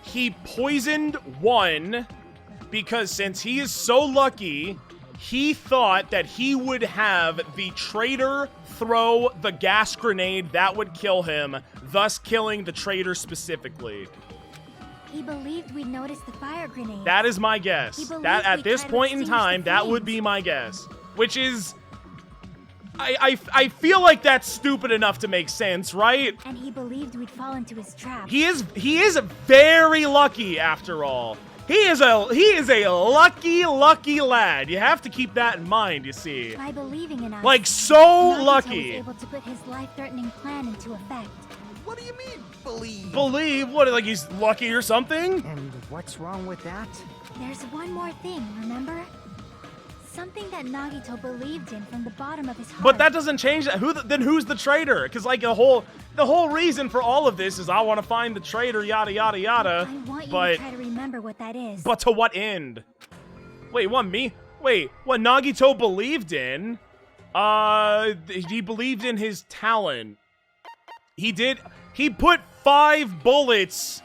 [SPEAKER 1] He poisoned one because since he is so lucky, he thought that he would have the traitor throw the gas grenade that would kill him, thus killing the traitor specifically.
[SPEAKER 4] He believed we'd notice the fire grenade.
[SPEAKER 1] That is my guess.
[SPEAKER 4] He believes
[SPEAKER 1] That at
[SPEAKER 4] we
[SPEAKER 1] this
[SPEAKER 4] tried to
[SPEAKER 1] point in
[SPEAKER 4] extinguish
[SPEAKER 1] time,
[SPEAKER 4] the
[SPEAKER 1] that would
[SPEAKER 4] flames.
[SPEAKER 1] be my guess. Which is... I feel like that's stupid enough to make sense, right?
[SPEAKER 4] And he believed we'd fall into his trap.
[SPEAKER 1] He is very lucky after all. He is a lucky lad. You have to keep that in mind, you see.
[SPEAKER 4] By believing in us,
[SPEAKER 1] Like so
[SPEAKER 4] Nagito
[SPEAKER 1] lucky.
[SPEAKER 4] was able to put his life-threatening plan into effect.
[SPEAKER 5] What do you mean, believe?
[SPEAKER 1] Believe? What, like he's lucky or something?
[SPEAKER 2] And what's wrong with that?
[SPEAKER 4] There's one more thing, remember? Something that Nagito believed in from the bottom of his heart.
[SPEAKER 1] But that doesn't change that. Then who's the traitor? Because like the whole reason for all of this is I want to find the traitor, yada yada yada.
[SPEAKER 4] I want you to try to remember what that is.
[SPEAKER 1] But to what end? Wait, what me? Wait, what Nagito believed in? He believed in his talent. He did. He put 5 bullets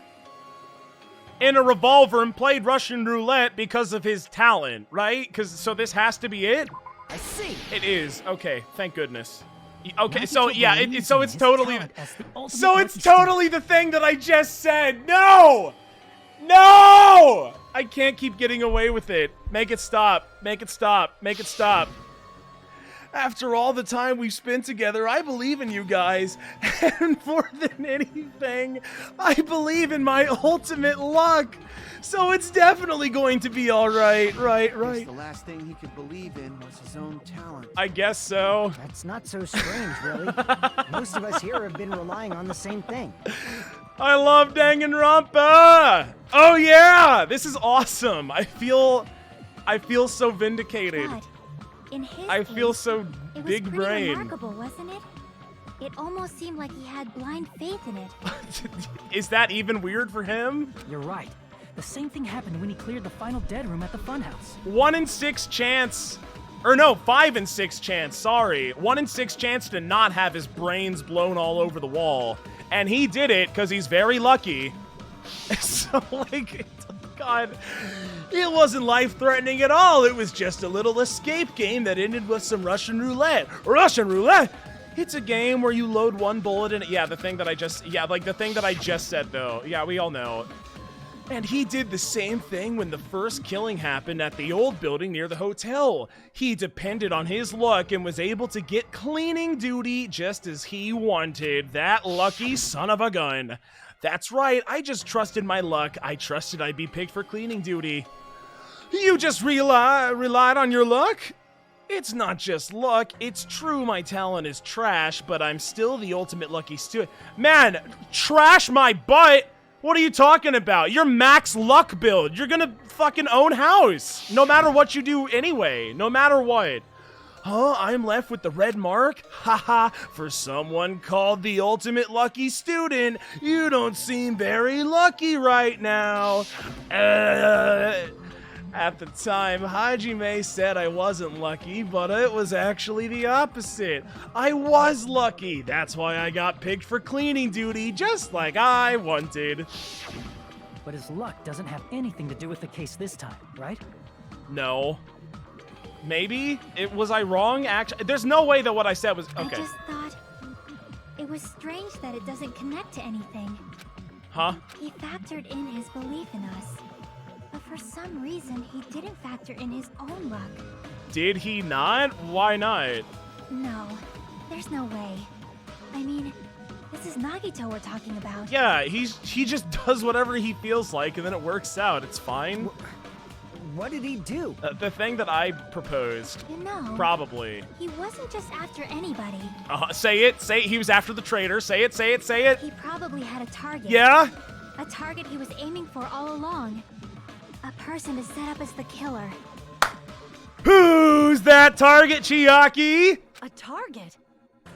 [SPEAKER 1] in a revolver and played Russian roulette because of his talent, right? So this has to be it?
[SPEAKER 6] I see.
[SPEAKER 1] It is. Okay, thank goodness. Okay,
[SPEAKER 6] Nagito
[SPEAKER 1] so yeah, so it's totally
[SPEAKER 6] so
[SPEAKER 1] it's totally the thing that I just said. No! No! I can't keep getting away with it. Make it stop. Make it stop. Make it stop. After all the time we've spent together, I believe in you guys. And more than anything, I believe in my ultimate luck. So it's definitely going to be all right. Right.
[SPEAKER 5] The last thing he could believe in was his own talent.
[SPEAKER 1] I guess so.
[SPEAKER 2] That's not so strange, really. Most of us here have been relying on the same thing.
[SPEAKER 1] I love Danganronpa. Oh yeah, this is awesome. I feel so vindicated.
[SPEAKER 4] But in his
[SPEAKER 1] I feel
[SPEAKER 4] case,
[SPEAKER 1] so
[SPEAKER 4] it was
[SPEAKER 1] big
[SPEAKER 4] pretty
[SPEAKER 1] brain.
[SPEAKER 4] remarkable, wasn't it? It almost seemed like he had blind faith in it.
[SPEAKER 1] Is that even weird for him?
[SPEAKER 6] You're right. The same thing happened when he cleared the final dead room at the funhouse.
[SPEAKER 1] 1 in 6 chance. Or no, 5 in 6 chance, sorry. 1 in 6 chance to not have his brains blown all over the wall. And he did it because he's very lucky. So, like, God, it wasn't life-threatening at all. It was just a little escape game that ended with some Russian roulette. Russian roulette? It's a game where you load 1 bullet in it. Yeah, the thing that I just said, though. Yeah, we all know. And he did the same thing when the first killing happened at the old building near the hotel. He depended on his luck and was able to get cleaning duty just as he wanted. That lucky son of a gun. That's right, I just trusted my luck. I trusted I'd be picked for cleaning duty. You just relied on your luck? It's not just luck, it's true my talent is trash, but I'm still the ultimate lucky student. Man, trash my butt? What are you talking about? You're max luck build. You're gonna fucking own house. No matter what you do anyway. No matter what. Huh? I'm left with the red mark? Haha, for someone called the ultimate lucky student, you don't seem very lucky right now. At the time, Hajime said I wasn't lucky, but it was actually the opposite. I was lucky. That's why I got picked for cleaning duty, just like I wanted.
[SPEAKER 6] But his luck doesn't have anything to do with the case this time, right?
[SPEAKER 1] No. Maybe? Was I wrong? Actually, there's no way that what I said was... Okay.
[SPEAKER 4] I just thought it was strange that it doesn't connect to anything.
[SPEAKER 1] Huh?
[SPEAKER 4] He factored in his belief in us. But for some reason, he didn't factor in his own luck.
[SPEAKER 1] Did he not? Why not?
[SPEAKER 4] No, there's no way. I mean, this is Nagito we're talking about.
[SPEAKER 1] Yeah, he just does whatever he feels like and then it works out. It's fine.
[SPEAKER 2] What did he do?
[SPEAKER 1] The thing that I proposed.
[SPEAKER 4] You know,
[SPEAKER 1] Probably.
[SPEAKER 4] he wasn't just after anybody.
[SPEAKER 1] Say it. Say it. He was after the traitor. Say it. Say it. Say it.
[SPEAKER 4] He probably had a target.
[SPEAKER 1] Yeah?
[SPEAKER 4] A target he was aiming for all along. A person to set up as the killer.
[SPEAKER 1] Who's that target, Chiaki?
[SPEAKER 8] A target?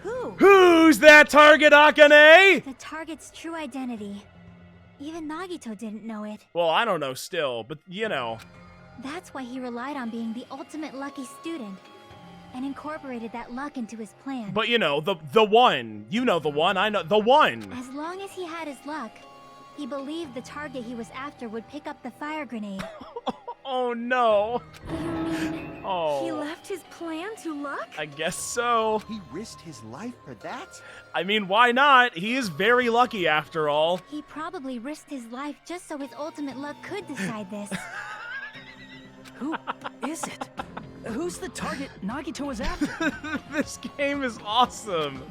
[SPEAKER 8] Who?
[SPEAKER 1] Who's that target, Akane?
[SPEAKER 4] The target's true identity. Even Nagito didn't know it.
[SPEAKER 1] Well, I don't know still, but you know.
[SPEAKER 4] That's why he relied on being the ultimate lucky student. And incorporated that luck into his plan.
[SPEAKER 1] But you know, the one. You know the one, I know the one.
[SPEAKER 4] As long as he had his luck, he believed the target he was after would pick up the fire grenade.
[SPEAKER 1] Oh no.
[SPEAKER 7] You mean he left his plan to luck?
[SPEAKER 1] I guess so.
[SPEAKER 5] He risked his life for that?
[SPEAKER 1] I mean, why not? He is very lucky after all.
[SPEAKER 4] He probably risked his life just so his ultimate luck could decide this.
[SPEAKER 6] Who is it? Who's the target Nagito was after?
[SPEAKER 1] This game is awesome.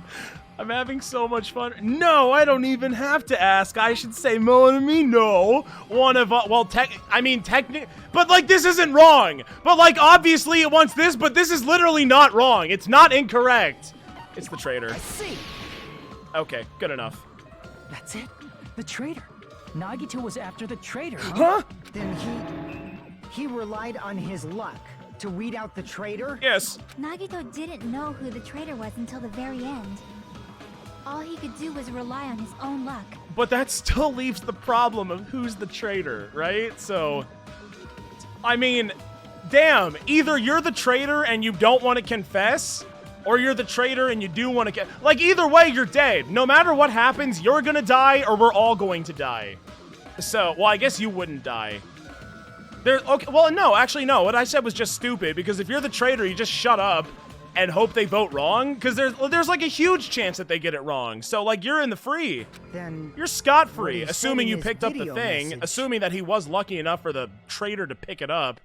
[SPEAKER 1] I'm having so much fun. No, I don't even have to ask. I should say Melanie, no. One of, technically, but like this isn't wrong. But like obviously it wants this, but this is literally not wrong. It's not incorrect. It's the traitor.
[SPEAKER 6] I see.
[SPEAKER 1] Okay, good enough.
[SPEAKER 6] That's it. The traitor. Nagito was after the traitor,
[SPEAKER 1] Huh?
[SPEAKER 2] Then he relied on his luck to weed out the traitor?
[SPEAKER 1] Yes.
[SPEAKER 4] Nagito didn't know who the traitor was until the very end. All he could do was rely on his own luck.
[SPEAKER 1] But that still leaves the problem of who's the traitor, right? So, I mean, damn, either you're the traitor and you don't want to confess, or you're the traitor and you do want to like, either way, you're dead. No matter what happens, you're gonna die or we're all going to die. So, well, I guess you wouldn't die. Okay, well, no, actually, no. What I said was just stupid, because if you're the traitor, you just shut up and hope they vote wrong, because there's like a huge chance that they get it wrong. So, like, you're in the free.
[SPEAKER 2] Then
[SPEAKER 1] you're scot-free,
[SPEAKER 2] what he
[SPEAKER 1] assuming
[SPEAKER 2] said in
[SPEAKER 1] you
[SPEAKER 2] his
[SPEAKER 1] picked up the
[SPEAKER 2] video
[SPEAKER 1] thing,
[SPEAKER 2] message.
[SPEAKER 1] assuming that he was lucky enough for the traitor to pick it up.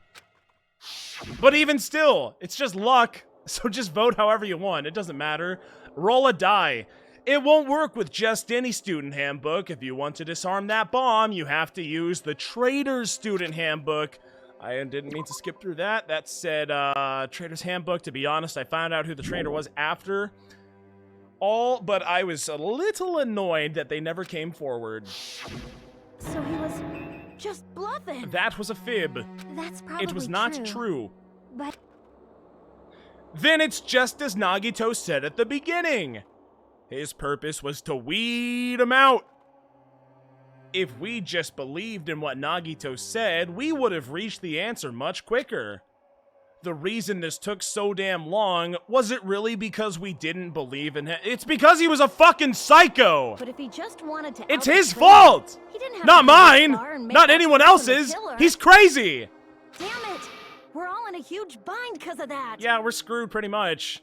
[SPEAKER 1] But even still, it's just luck, so just vote however you want. It doesn't matter. Roll a die. It won't work with just any student handbook. If you want to disarm that bomb, you have to use the Traitor's student handbook. I didn't mean to skip through that. That said, Traitor's handbook. To be honest, I found out who the traitor was after all, but I was a little annoyed that they never came forward.
[SPEAKER 8] So he was just bluffing.
[SPEAKER 1] That was a fib.
[SPEAKER 4] That's probably
[SPEAKER 1] It was not true.
[SPEAKER 4] But
[SPEAKER 1] Then it's just as Nagito said at the beginning. His purpose was to weed him out. If we just believed in what Nagito said, we would have reached the answer much quicker. The reason this took so damn long, was it really because we didn't believe in him? It's because he was a fucking psycho!
[SPEAKER 8] But if he just wanted to
[SPEAKER 1] It's
[SPEAKER 8] out the
[SPEAKER 1] his
[SPEAKER 8] traitor,
[SPEAKER 1] fault!
[SPEAKER 8] he didn't have
[SPEAKER 1] Not
[SPEAKER 8] to go this
[SPEAKER 1] mine!
[SPEAKER 8] far and make
[SPEAKER 1] Not
[SPEAKER 8] that
[SPEAKER 1] anyone
[SPEAKER 8] person the
[SPEAKER 1] else's!
[SPEAKER 8] killer.
[SPEAKER 1] He's crazy!
[SPEAKER 8] Damn it! We're all in a huge bind because of that.
[SPEAKER 1] Yeah, we're screwed pretty much.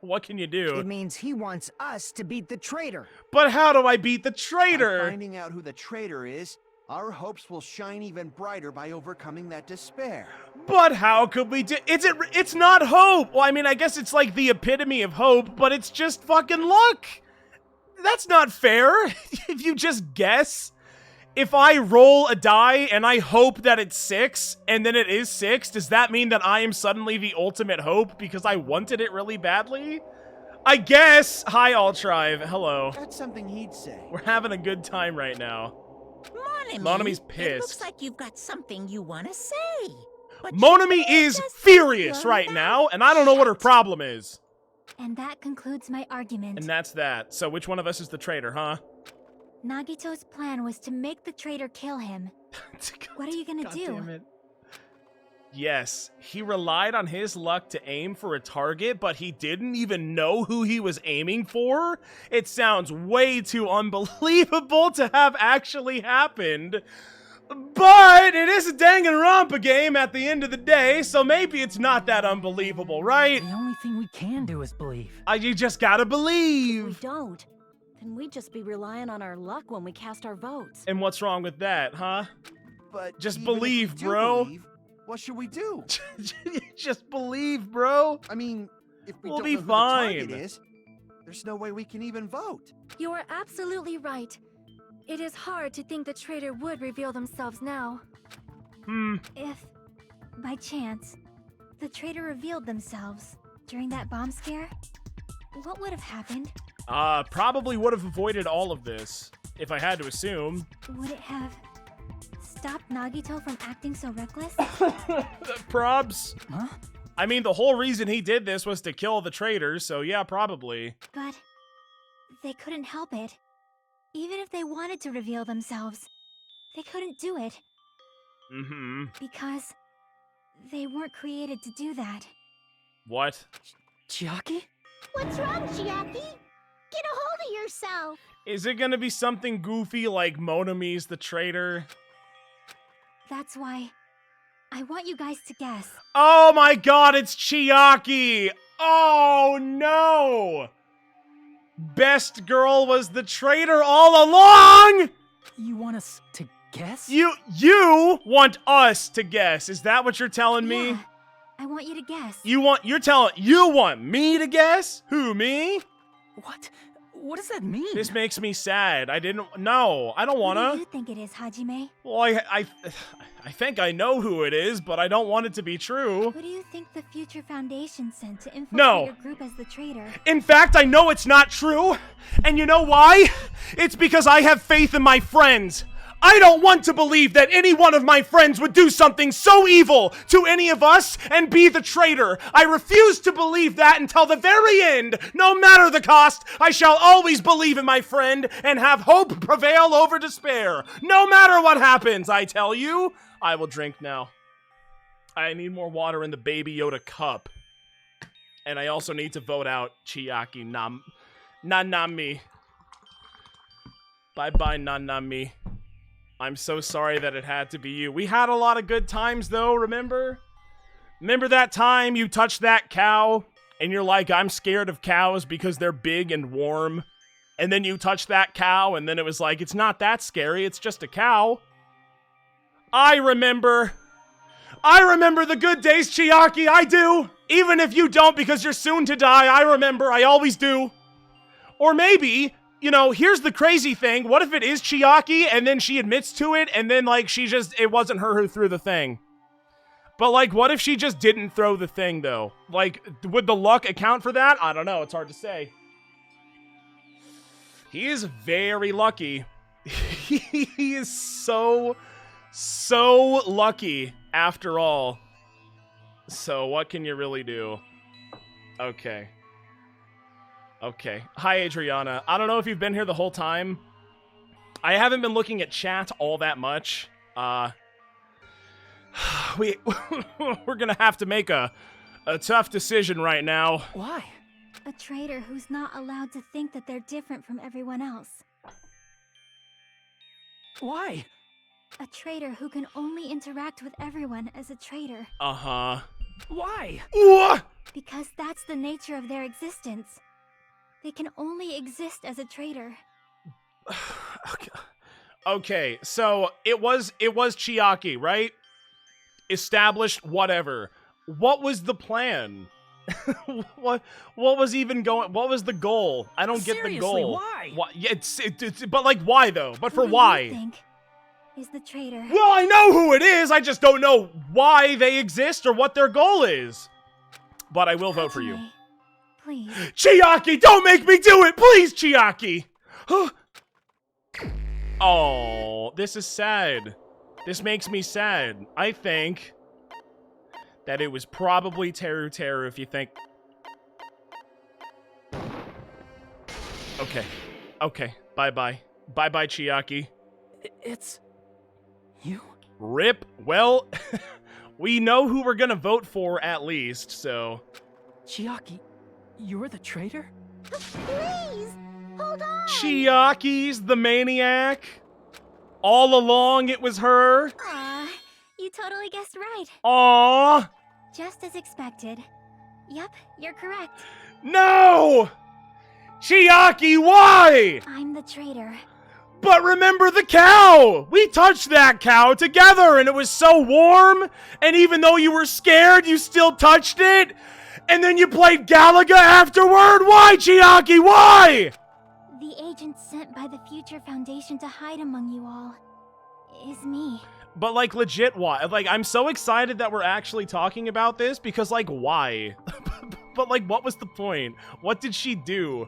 [SPEAKER 1] What can you do?
[SPEAKER 2] it means he wants us to beat the traitor.
[SPEAKER 1] But how do I beat the
[SPEAKER 5] By
[SPEAKER 1] traitor?
[SPEAKER 5] finding out who the traitor is, our hopes will shine even brighter by overcoming that despair.
[SPEAKER 1] But how could we do? It's not hope. Well, I mean, I guess it's like the epitome of hope, but it's just fucking luck. That's not fair. If you just guess. If I roll a die and I hope that it's 6, and then it is 6, does that mean that I am suddenly the ultimate hope because I wanted it really badly? I guess. Hi, Altrive. Hello.
[SPEAKER 5] That's something he'd say.
[SPEAKER 1] We're having a good time right now. Monami's
[SPEAKER 3] It
[SPEAKER 1] pissed.
[SPEAKER 3] looks like you've got something you want to say. But
[SPEAKER 1] Monami
[SPEAKER 3] you
[SPEAKER 1] is
[SPEAKER 3] just
[SPEAKER 1] furious
[SPEAKER 3] your
[SPEAKER 1] right
[SPEAKER 3] mouth
[SPEAKER 1] now, and I don't know what her
[SPEAKER 3] shut.
[SPEAKER 1] problem is.
[SPEAKER 4] and that concludes my argument.
[SPEAKER 1] And that's that. So which one of us is the traitor, huh?
[SPEAKER 4] Nagito's plan was to make the traitor kill him. What are you gonna
[SPEAKER 1] God
[SPEAKER 4] do?
[SPEAKER 1] damn it. Yes, he relied on his luck to aim for a target, but he didn't even know who he was aiming for? It sounds way too unbelievable to have actually happened. But it is a Danganronpa game at the end of the day, so maybe it's not that unbelievable, right?
[SPEAKER 6] The only thing we can do is believe.
[SPEAKER 1] You just gotta
[SPEAKER 8] If we
[SPEAKER 1] believe.
[SPEAKER 8] don't, then we'd just be relying on our luck when we cast our votes.
[SPEAKER 1] And what's wrong with that, huh?
[SPEAKER 5] But
[SPEAKER 1] Just
[SPEAKER 5] even if we
[SPEAKER 1] believe,
[SPEAKER 5] do
[SPEAKER 1] bro.
[SPEAKER 5] believe, what should we do?
[SPEAKER 1] Just believe, bro.
[SPEAKER 5] I mean, if we
[SPEAKER 1] We'll
[SPEAKER 5] don't
[SPEAKER 1] be
[SPEAKER 5] know who the target
[SPEAKER 1] fine.
[SPEAKER 5] is, there's no way we can even vote.
[SPEAKER 7] You are absolutely right. It is hard to think the traitor would reveal themselves now.
[SPEAKER 4] If, by chance, the traitor revealed themselves during that bomb scare, what would have happened?
[SPEAKER 1] Probably would have avoided all of this, if I had to assume.
[SPEAKER 4] Would it have stopped Nagito from acting so reckless?
[SPEAKER 1] Probs.
[SPEAKER 6] Huh?
[SPEAKER 1] I mean, the whole reason he did this was to kill the traitor, so yeah, probably.
[SPEAKER 4] But they couldn't help it. Even if they wanted to reveal themselves, they couldn't do it
[SPEAKER 1] Mm-hmm.
[SPEAKER 4] because they weren't created to do that.
[SPEAKER 1] What?
[SPEAKER 6] Chiaki?
[SPEAKER 10] What's wrong, Chiaki? Get a hold of yourself.
[SPEAKER 1] Is it gonna be something goofy like Monami's the traitor?
[SPEAKER 4] That's why I want you guys to guess.
[SPEAKER 1] Oh my god, it's Chiaki! Oh no! Best Girl was the traitor all along!
[SPEAKER 6] You want us to guess?
[SPEAKER 1] You want us to guess. Is that what you're telling me?
[SPEAKER 4] Yeah, I want you to guess.
[SPEAKER 1] You want me to guess? Who, me?
[SPEAKER 6] What? What does that mean?
[SPEAKER 1] This makes me sad. I don't wanna.
[SPEAKER 4] Who do you think it is, Hajime?
[SPEAKER 1] Well, I think I know who it is, but I don't want it to be true.
[SPEAKER 4] Who do you think the Future Foundation sent to infiltrate
[SPEAKER 1] No.
[SPEAKER 4] your group as the traitor?
[SPEAKER 1] In fact, I know it's not true. And you know why? It's because I have faith in my friends. I don't want to believe that any one of my friends would do something so evil to any of us and be the traitor. I refuse to believe that until the very end. No matter the cost, I shall always believe in my friend and have hope prevail over despair. No matter what happens, I tell you. I will drink now. I need more water in the Baby Yoda cup. And I also need to vote out Chiaki Nanami. Bye-bye, Nanami. I'm so sorry that it had to be you. We had a lot of good times, though, remember? Remember that time you touched that cow, and you're like, I'm scared of cows because they're big and warm. And then you touched that cow, and then it was like, it's not that scary, it's just a cow. I remember the good days, Chiaki, I do. Even if you don't because you're soon to die, I remember, I always do. Or maybe... You know, here's the crazy thing. What if it is Chiaki and then she admits to it and then, like, it wasn't her who threw the thing? But, like, what if she just didn't throw the thing, though? Like, would the luck account for that? I don't know. It's hard to say. He is very lucky. He is so lucky after all. So, what can you really do? Okay. Okay. Hi, Adriana. I don't know if you've been here the whole time. I haven't been looking at chat all that much. We're gonna have to make a tough decision right now.
[SPEAKER 6] Why?
[SPEAKER 4] A traitor who's not allowed to think that they're different from everyone else.
[SPEAKER 6] Why?
[SPEAKER 4] A traitor who can only interact with everyone as a traitor.
[SPEAKER 1] Uh-huh.
[SPEAKER 6] Why?
[SPEAKER 1] What?
[SPEAKER 4] Because that's the nature of their existence. They can only exist as a traitor.
[SPEAKER 1] Okay, so it was Chiaki, right? Established, whatever. What was the plan? what was even going? What was the goal? I don't get the goal.
[SPEAKER 6] Why?
[SPEAKER 1] Yeah, it's but like why though? But for
[SPEAKER 4] Who
[SPEAKER 1] why?
[SPEAKER 4] do you think is the traitor?
[SPEAKER 1] Well, I know who it is. I just don't know why they exist or what their goal is. But I will vote for you.
[SPEAKER 4] Please.
[SPEAKER 1] Chiaki, don't make me do it! Please, Chiaki! Oh, this is sad. This makes me sad. I think that it was probably Teru Teru if you think... Okay. Okay. Bye-bye. Bye-bye, Chiaki.
[SPEAKER 6] It's... you?
[SPEAKER 1] Rip. Well, we know who we're gonna vote for at least, so...
[SPEAKER 6] Chiaki... you're the traitor?
[SPEAKER 10] Please, hold on.
[SPEAKER 1] Chiaki's the maniac? All along it was her?
[SPEAKER 4] Aw, you totally guessed right.
[SPEAKER 1] Aww!
[SPEAKER 4] Just as expected. Yep, you're correct.
[SPEAKER 1] No! Chiaki, why?
[SPEAKER 4] I'm the traitor.
[SPEAKER 1] But remember the cow! We touched that cow together and it was so warm, and even though you were scared, you still touched it? And then you played Galaga afterward? Why, Chiaki? Why?
[SPEAKER 4] The agent sent by the Future Foundation to hide among you all is me.
[SPEAKER 1] But, like, legit, why? Like, I'm so excited that we're actually talking about this, because, like, why? But, like, what was the point? What did she do?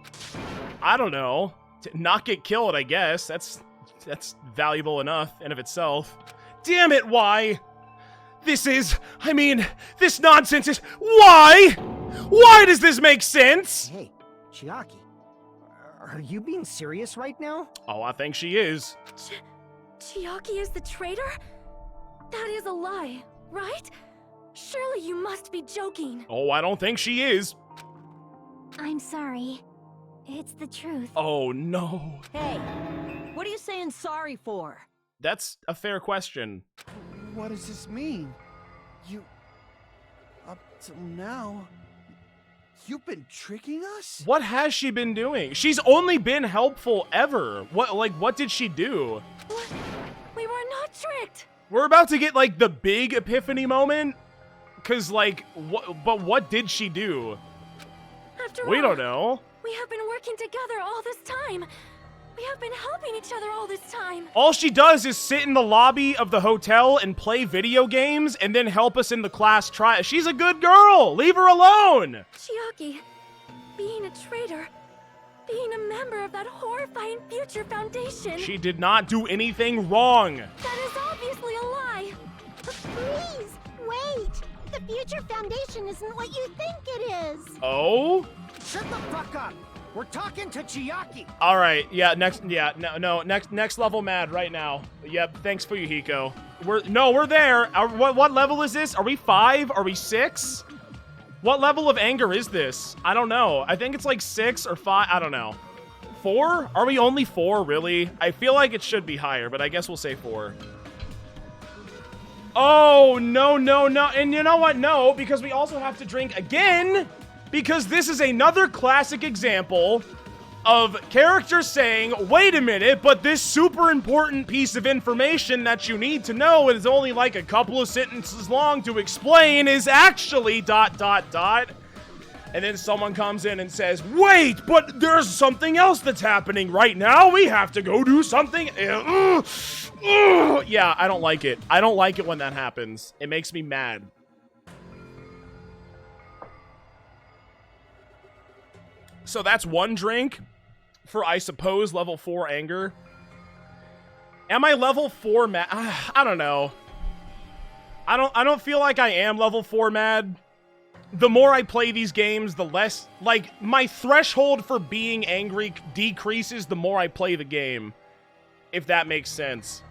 [SPEAKER 1] I don't know. To not get killed, I guess. That's valuable enough in of itself. Damn it, why? This nonsense is... Why? Why does this make sense?
[SPEAKER 2] Hey, Chiaki, are you being serious right now?
[SPEAKER 1] Oh, I think she is.
[SPEAKER 7] Chiaki is the traitor? That is a lie, right? Surely you must be joking.
[SPEAKER 1] Oh, I don't think she is.
[SPEAKER 4] I'm sorry. It's the truth.
[SPEAKER 1] Oh, no.
[SPEAKER 8] Hey, what are you saying sorry for?
[SPEAKER 1] That's a fair question.
[SPEAKER 5] What does this mean? Up till now, you've been tricking us?
[SPEAKER 1] What has she been doing? She's only been helpful ever. What did she do?
[SPEAKER 7] What? We were not tricked.
[SPEAKER 1] We're about to get, like, the big epiphany moment. Cause, like, what did she do?
[SPEAKER 7] After
[SPEAKER 1] We
[SPEAKER 7] all,
[SPEAKER 1] don't know.
[SPEAKER 7] We have been working together all this time. We have been helping each other all this time.
[SPEAKER 1] All she does is sit in the lobby of the hotel and play video games and then help us in the class try. She's a good girl. Leave her alone.
[SPEAKER 7] Chiaki, being a traitor, being a member of that horrifying Future Foundation.
[SPEAKER 1] She did not do anything wrong.
[SPEAKER 7] That is obviously a lie.
[SPEAKER 10] Please, wait. The Future Foundation isn't what you think it is.
[SPEAKER 1] Oh?
[SPEAKER 2] Shut the fuck up. We're talking to Chiaki.
[SPEAKER 1] All right. Yeah, next level mad right now. Yep, thanks for you, Hiko. We're there. What level is this? Are we 5? Are we 6? What level of anger is this? I don't know. I think it's like 6 or 5. I don't know. 4? Are we only 4, really? I feel like it should be higher, but I guess we'll say 4. Oh, no. And you know what? No, because we also have to drink again, because this is another classic example of characters saying, wait a minute, but this super important piece of information that you need to know is only like a couple of sentences long to explain is actually ... And then someone comes in and says, wait, but there's something else that's happening right now. We have to go do something. Yeah, I don't like it. I don't like it when that happens. It makes me mad. So that's one drink for, I suppose, level 4 anger. Am I level 4 mad? I don't know. I don't feel like I am level 4 mad. The more I play these games, the less, like, my threshold for being angry decreases the more I play the game, if that makes sense.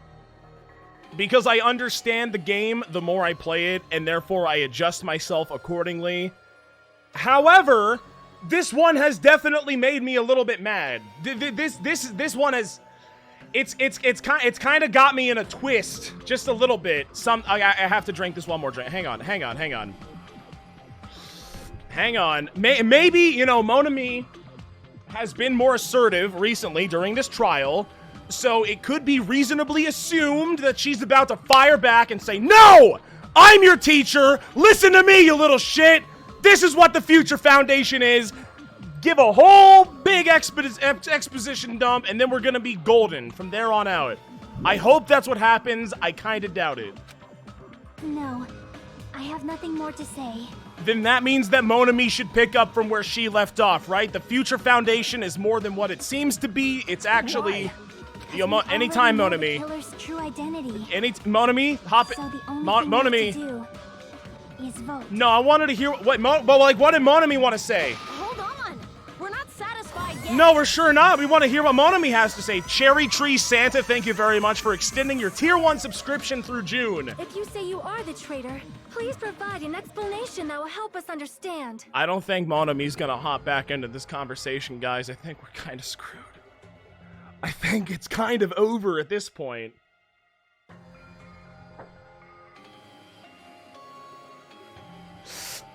[SPEAKER 1] Because I understand the game the more I play it, and therefore I adjust myself accordingly. However, this one has definitely made me a little bit mad. This one has, it's kind of got me in a twist, just a little bit. I have to drink this one more drink. Hang on. Maybe, you know, Monami has been more assertive recently during this trial, so it could be reasonably assumed that she's about to fire back and say, no! I'm your teacher! Listen to me, you little shit! This is what the Future Foundation is! Give a whole big exposition dump, and then we're gonna be golden from there on out. I hope that's what happens. I kinda doubt it.
[SPEAKER 4] No, I have nothing more to say.
[SPEAKER 1] Then that means that Monami should pick up from where she left off, right? The Future Foundation is more than what it seems to be. It's actually... anytime, Monami.
[SPEAKER 4] Killer's true identity.
[SPEAKER 1] Monami, hop it.
[SPEAKER 4] So the only
[SPEAKER 1] Monami.
[SPEAKER 4] thing left to do is vote.
[SPEAKER 1] No, I wanted to hear what did Monami want to say?
[SPEAKER 8] Hold on! We're not satisfied yet!
[SPEAKER 1] No, we're sure not. We want to hear what Monami has to say. Cherry Tree Santa, thank you very much for extending your Tier 1 subscription through June.
[SPEAKER 7] If you say you are the traitor, please provide an explanation that will help us understand.
[SPEAKER 1] I don't think Monami's gonna hop back into this conversation, guys. I think we're kind of screwed. I think it's kind of over at this point.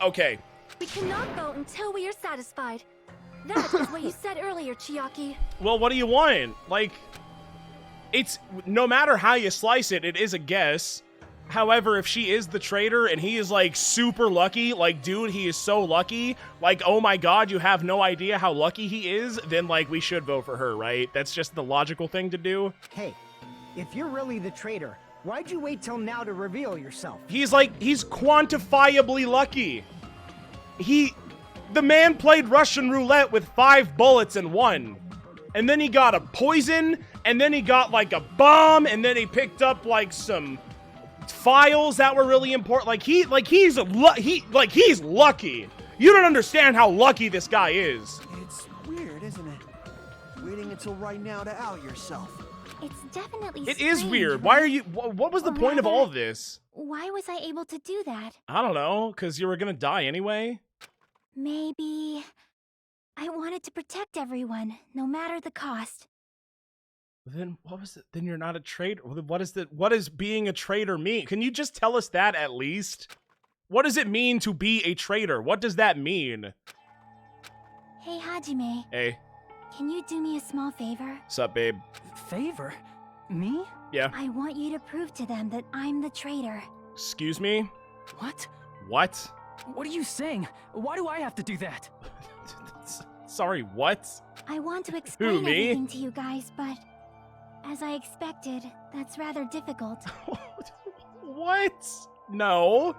[SPEAKER 1] Okay.
[SPEAKER 7] We cannot vote until we are satisfied. That is what you said earlier, Chiaki.
[SPEAKER 1] Well, what do you want? Like, it's, no matter how you slice it, it is a guess. However, if she is the traitor and he is, like, super lucky, like, dude, he is so lucky, like, oh my god, you have no idea how lucky he is, then, like, we should vote for her, right? That's just the logical thing to do.
[SPEAKER 2] Hey, if you're really the traitor, why'd you wait till now to reveal yourself?
[SPEAKER 1] He's quantifiably lucky. The man played Russian roulette with 5 bullets and 1. And then he got a poison, and then he got, like, a bomb, and then he picked up, like, some files that were really important. He's lucky. You don't understand how lucky this guy is.
[SPEAKER 5] It's weird, isn't it? Waiting until right now to out yourself.
[SPEAKER 4] It's definitely
[SPEAKER 1] It is
[SPEAKER 4] strange,
[SPEAKER 1] weird.
[SPEAKER 4] right?
[SPEAKER 1] Why are you... What was the point of all of this?
[SPEAKER 4] Why was I able to do that?
[SPEAKER 1] I don't know, because you were gonna die anyway?
[SPEAKER 4] Maybe... I wanted to protect everyone, no matter the cost.
[SPEAKER 1] Then what was it? Then you're not a traitor. What does being a traitor mean? Can you just tell us that at least? What does it mean to be a traitor? What does that mean?
[SPEAKER 4] Hey, Hajime.
[SPEAKER 1] Hey.
[SPEAKER 4] Can you do me a small favor?
[SPEAKER 1] Sup, babe?
[SPEAKER 6] Favor? Me?
[SPEAKER 1] Yeah.
[SPEAKER 4] I want you to prove to them that I'm the traitor.
[SPEAKER 1] Excuse me?
[SPEAKER 6] What?
[SPEAKER 1] What?
[SPEAKER 6] What are you saying? Why do I have to do that?
[SPEAKER 1] Sorry, what?
[SPEAKER 4] I want to explain
[SPEAKER 1] me?
[SPEAKER 4] everything to you guys, but as I expected, that's rather difficult.
[SPEAKER 1] What? No.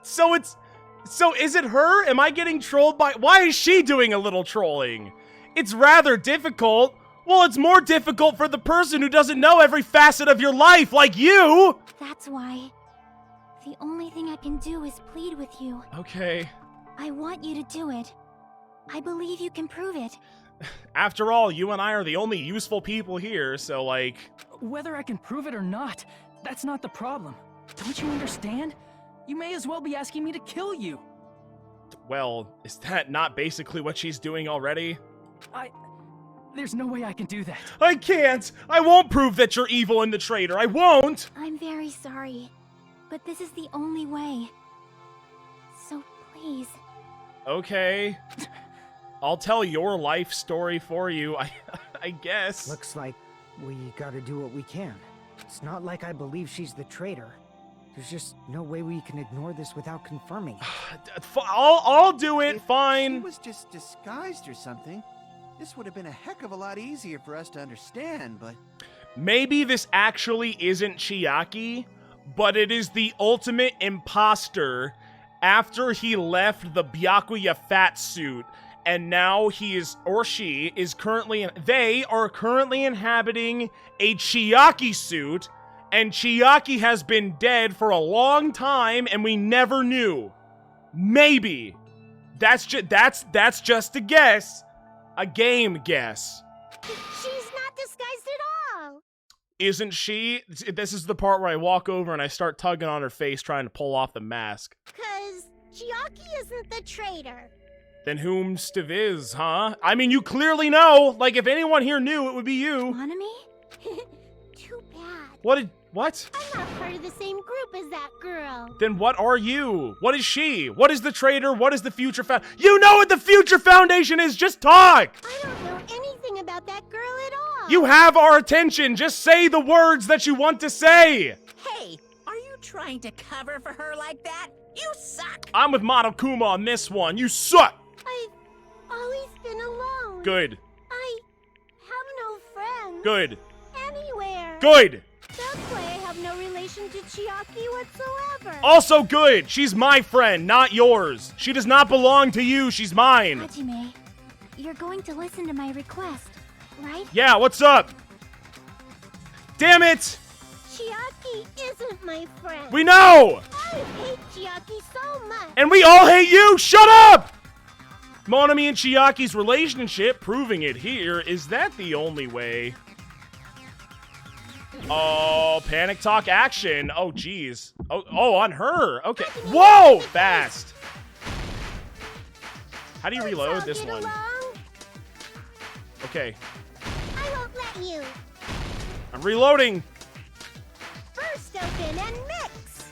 [SPEAKER 1] So is it her? Am I getting trolled by... Why is she doing a little trolling? It's rather difficult. Well, it's more difficult for the person who doesn't know every facet of your life, like you!
[SPEAKER 4] That's why. The only thing I can do is plead with you.
[SPEAKER 1] Okay.
[SPEAKER 4] I want you to do it. I believe you can prove it.
[SPEAKER 1] After all, you and I are the only useful people here, so like...
[SPEAKER 6] Whether I can prove it or not, that's not the problem. Don't you understand? You may as well be asking me to kill you.
[SPEAKER 1] Well, is that not basically what she's doing already?
[SPEAKER 6] There's no way I can do that.
[SPEAKER 1] I can't! I won't prove that you're evil and the traitor, I won't!
[SPEAKER 4] I'm very sorry, but this is the only way. So please.
[SPEAKER 1] Okay. I'll tell your life story for you, I guess.
[SPEAKER 2] Looks like we gotta do what we can. It's not like I believe she's the traitor. There's just no way we can ignore this without confirming it.
[SPEAKER 1] I'll do it, fine.
[SPEAKER 5] If she was just disguised or something, this would have been a heck of a lot easier for us to understand, but...
[SPEAKER 1] Maybe this actually isn't Chiaki, but it is the ultimate imposter after he left the Byakuya fat suit, and now he is, or she, is currently, they are currently inhabiting a Chiaki suit, and Chiaki has been dead for a long time, and we never knew. Maybe. That's just a guess. A game guess.
[SPEAKER 10] She's not disguised at all.
[SPEAKER 1] Isn't she? This is the part where I walk over and I start tugging on her face trying to pull off the mask.
[SPEAKER 10] 'Cause Chiaki isn't the traitor.
[SPEAKER 1] Then whomst is, huh? I mean, you clearly know. Like, if anyone here knew, it would be you.
[SPEAKER 4] Monami?
[SPEAKER 10] Too bad.
[SPEAKER 1] What?
[SPEAKER 10] I'm not part of the same group as that girl.
[SPEAKER 1] Then what are you? What is she? What is the traitor? What is the Future Foundation? You know what the Future Foundation is! Just talk!
[SPEAKER 10] I don't know anything about that girl at all.
[SPEAKER 1] You have our attention! Just say the words that you want to say!
[SPEAKER 3] Hey, are you trying to cover for her like that? You suck!
[SPEAKER 1] I'm with Monokuma on this one. You suck!
[SPEAKER 10] I've always been alone.
[SPEAKER 1] Good.
[SPEAKER 10] I have no friends.
[SPEAKER 1] Good.
[SPEAKER 10] Anywhere.
[SPEAKER 1] Good!
[SPEAKER 10] That's why I have no relation to Chiaki whatsoever.
[SPEAKER 1] Also good! She's my friend, not yours. She does not belong to you, she's mine.
[SPEAKER 4] Hajime, you're going to listen to my request, right?
[SPEAKER 1] Yeah, what's up? Damn it!
[SPEAKER 10] Chiaki isn't my friend.
[SPEAKER 1] We know!
[SPEAKER 10] I hate Chiaki so much.
[SPEAKER 1] And we all hate you! Shut up! Monami and Chiaki's relationship, proving it here, is that the only way? Oh, panic talk action. Oh, jeez. Oh, on her. Okay. Whoa! Fast. How do you reload this one? Okay.
[SPEAKER 10] I won't let you.
[SPEAKER 1] I'm reloading.
[SPEAKER 10] First open and mix.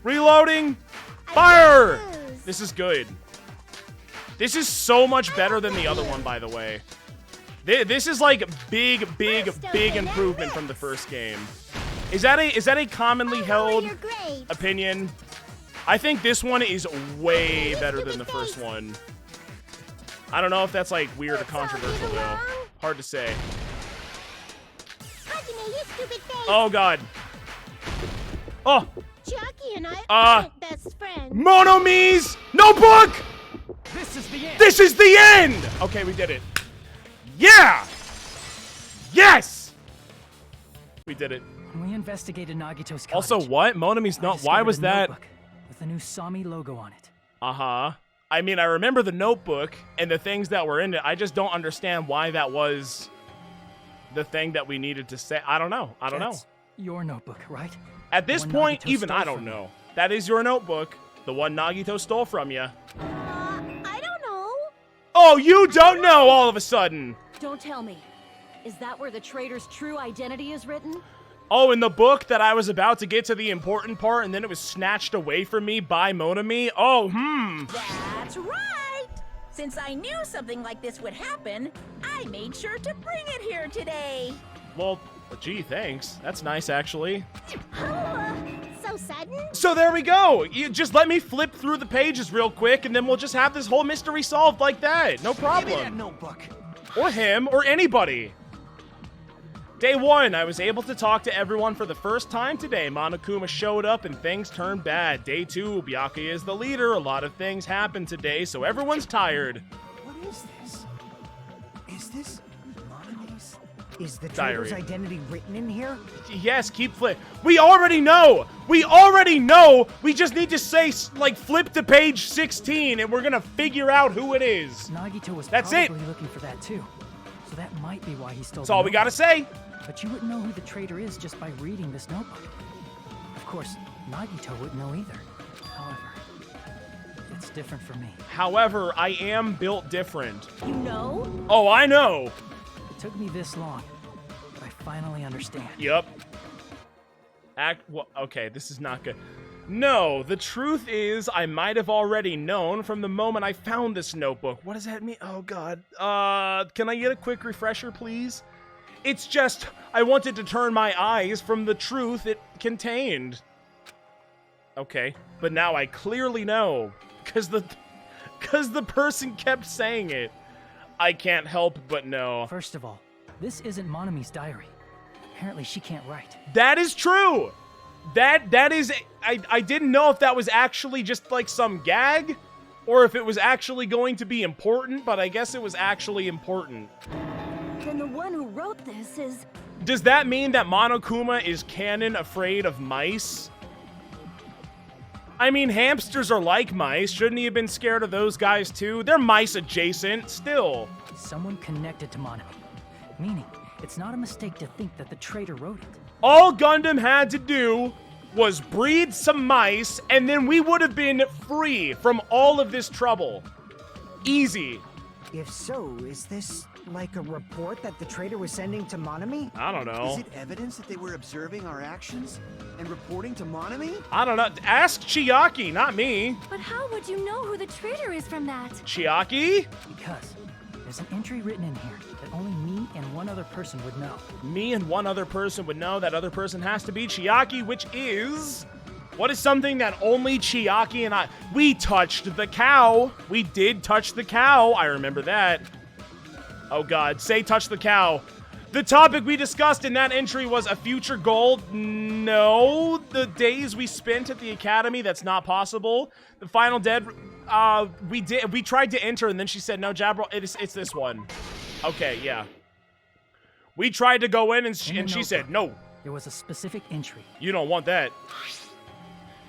[SPEAKER 1] Reloading. Fire! This is good. This is so much better than the other one, by the way. This is like big improvement from the first game. Is that a commonly held opinion? I think this one is way better than the first one. I don't know if that's like weird or controversial though. Hard to say. Oh god. Oh.
[SPEAKER 10] Chiaki and I aren't best friends.
[SPEAKER 1] Monomi's notebook.
[SPEAKER 6] This is the end.
[SPEAKER 1] This is the end. Okay, we did it. Yeah! Yes! We did it.
[SPEAKER 6] We investigated Nagito's cottage.
[SPEAKER 1] Also, what? Monami's not. Why was that?
[SPEAKER 6] With the new Sami logo on it.
[SPEAKER 1] Uh-huh. I mean, I remember the notebook and the things that were in it. I just don't understand why that was the thing that we needed to say. I don't know. I don't know.
[SPEAKER 6] Your notebook, right?
[SPEAKER 1] At this point, even I don't know. That is your notebook. The one Nagito stole from you.
[SPEAKER 10] I don't know.
[SPEAKER 1] Oh, you don't know all of a sudden.
[SPEAKER 8] Don't tell me. Is that where the traitor's true identity is written?
[SPEAKER 1] Oh, in the book that I was about to get to the important part and then it was snatched away from me by Monami? Oh,
[SPEAKER 3] That's right! Since I knew something like this would happen, I made sure to bring it here today.
[SPEAKER 1] Well, gee, thanks. That's nice, actually.
[SPEAKER 10] So so sudden?
[SPEAKER 1] So there we go. You just let me flip through the pages real quick, and then we'll just have this whole mystery solved like that. No
[SPEAKER 5] Give me that
[SPEAKER 1] problem.
[SPEAKER 5] notebook.
[SPEAKER 1] Or him, or anybody. Day 1, I was able to talk to everyone for the first time today. Monokuma showed up and things turned bad. Day 2, Byakuya is the leader. A lot of things happened today, so everyone's tired.
[SPEAKER 5] What is this? Is this Monami's?
[SPEAKER 2] Is the
[SPEAKER 1] Diary.
[SPEAKER 2] traitor's identity written in here?
[SPEAKER 1] Yes, keep flip. We already know. We already know. We just need to say, like, flip to page 16, and we're gonna figure out who it is.
[SPEAKER 6] Nagito was
[SPEAKER 1] That's
[SPEAKER 6] probably
[SPEAKER 1] it.
[SPEAKER 6] looking for that too. So that might be why he stole
[SPEAKER 1] That's
[SPEAKER 6] the
[SPEAKER 1] all we
[SPEAKER 6] notebook.
[SPEAKER 1] gotta say.
[SPEAKER 6] But you wouldn't know who the traitor is just by reading this notebook. Of course, Nagito wouldn't know either. However, it's different for me.
[SPEAKER 1] However, I am built different.
[SPEAKER 8] You know?
[SPEAKER 1] Oh, I know.
[SPEAKER 6] It took me this long, but I finally understand.
[SPEAKER 1] Yep. Well, okay, this is not good. No, the truth is, I might have already known from the moment I found this notebook. What does that mean? Oh, God. Can I get a quick refresher, please? It's just, I wanted to turn my eyes from the truth it contained. Okay, but now I clearly know, because the person kept saying it. I can't help but know.
[SPEAKER 6] First of all, this isn't Monami's diary. Apparently she can't write.
[SPEAKER 1] That is true! That is, I didn't know if that was actually just like some gag, or if it was actually going to be important, but I guess it was actually important.
[SPEAKER 8] Then the one who wrote this is...
[SPEAKER 1] Does that mean that Monokuma is canon afraid of mice? I mean, hamsters are like mice. Shouldn't he have been scared of those guys too? They're mice adjacent, still.
[SPEAKER 6] Someone connected to Monami. Meaning, it's not a mistake to think that the traitor wrote it.
[SPEAKER 1] All Gundam had to do was breed some mice, and then we would have been free from all of this trouble. Easy.
[SPEAKER 2] If so, is this like a report that the traitor was sending to Monami?
[SPEAKER 1] I don't know.
[SPEAKER 5] Is it evidence that they were observing our actions and reporting to Monami?
[SPEAKER 1] I don't know. Ask Chiaki, not me.
[SPEAKER 7] But how would you know who the traitor is from that?
[SPEAKER 1] Chiaki?
[SPEAKER 6] Because there's an entry written in here that only me and one other person would know.
[SPEAKER 1] Me and one other person would know. That other person has to be Chiaki, which is... What is something that only Chiaki and I... We touched the cow. We did touch the cow. I remember that. Oh, God. Say touch the cow. The topic we discussed in that entry was a future goal. No. The days we spent at the academy, that's not possible. The final dead... We tried to enter, and then she said, no, Jabral, it's this one. Okay, yeah. We tried to go in, and she said, no.
[SPEAKER 6] There was a specific entry.
[SPEAKER 1] You don't want that.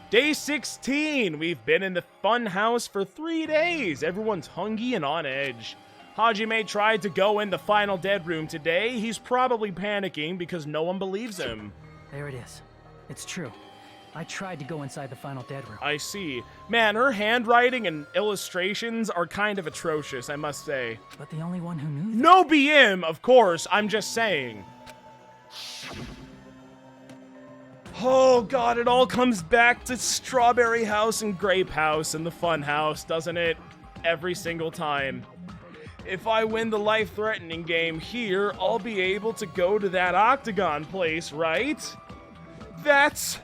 [SPEAKER 1] Day 16. We've been in the fun house for 3 days. Everyone's hungry and on edge. Hajime tried to go in the final dead room today. He's probably panicking because no one believes him.
[SPEAKER 6] There it is. It's true. I tried to go inside the final dead room.
[SPEAKER 1] I see. Man, her handwriting and illustrations are kind of atrocious, I must say.
[SPEAKER 6] But the only one who knew that...
[SPEAKER 1] No BM, of course. I'm just saying. Oh, God, it all comes back to Strawberry House and Grape House and the Fun House, doesn't it? Every single time. If I win the life-threatening game here, I'll be able to go to that Octagon place, right? That's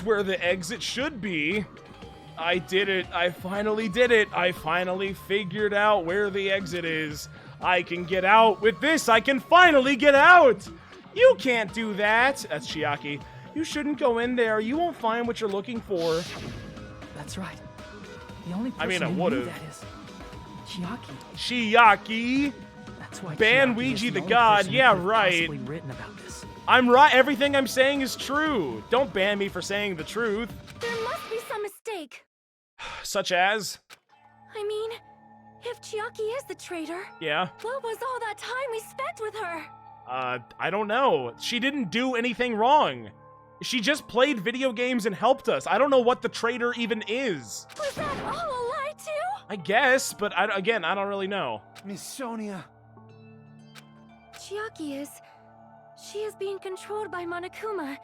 [SPEAKER 1] where the exit should be. I did it. I finally did it. I finally figured out where the exit is. I can get out with this. I can finally get out. You can't do that. That's Chiaki. You shouldn't go in there. You won't find what you're looking for.
[SPEAKER 6] That's right. The only person
[SPEAKER 1] I mean, I
[SPEAKER 6] who knew
[SPEAKER 1] would've.
[SPEAKER 6] that is Chiaki.
[SPEAKER 1] Chiaki.
[SPEAKER 6] That's why
[SPEAKER 1] Ban
[SPEAKER 6] Chiaki is
[SPEAKER 1] Weegeethegod.
[SPEAKER 6] the only person who
[SPEAKER 1] Yeah,
[SPEAKER 6] could have
[SPEAKER 1] right.
[SPEAKER 6] possibly written about this.
[SPEAKER 1] I'm right. Everything I'm saying is true. Don't ban me for saying the truth.
[SPEAKER 7] There must be some mistake.
[SPEAKER 1] Such as?
[SPEAKER 7] I mean, if Chiaki is the traitor,
[SPEAKER 1] Yeah.
[SPEAKER 7] what was all that time we spent with her?
[SPEAKER 1] I don't know. She didn't do anything wrong. She just played video games and helped us. I don't know what the traitor even is.
[SPEAKER 7] Was that all a lie too?
[SPEAKER 1] I guess, but again, I don't really know.
[SPEAKER 5] Miss Sonia.
[SPEAKER 7] Chiaki is... She is being controlled by Monokuma.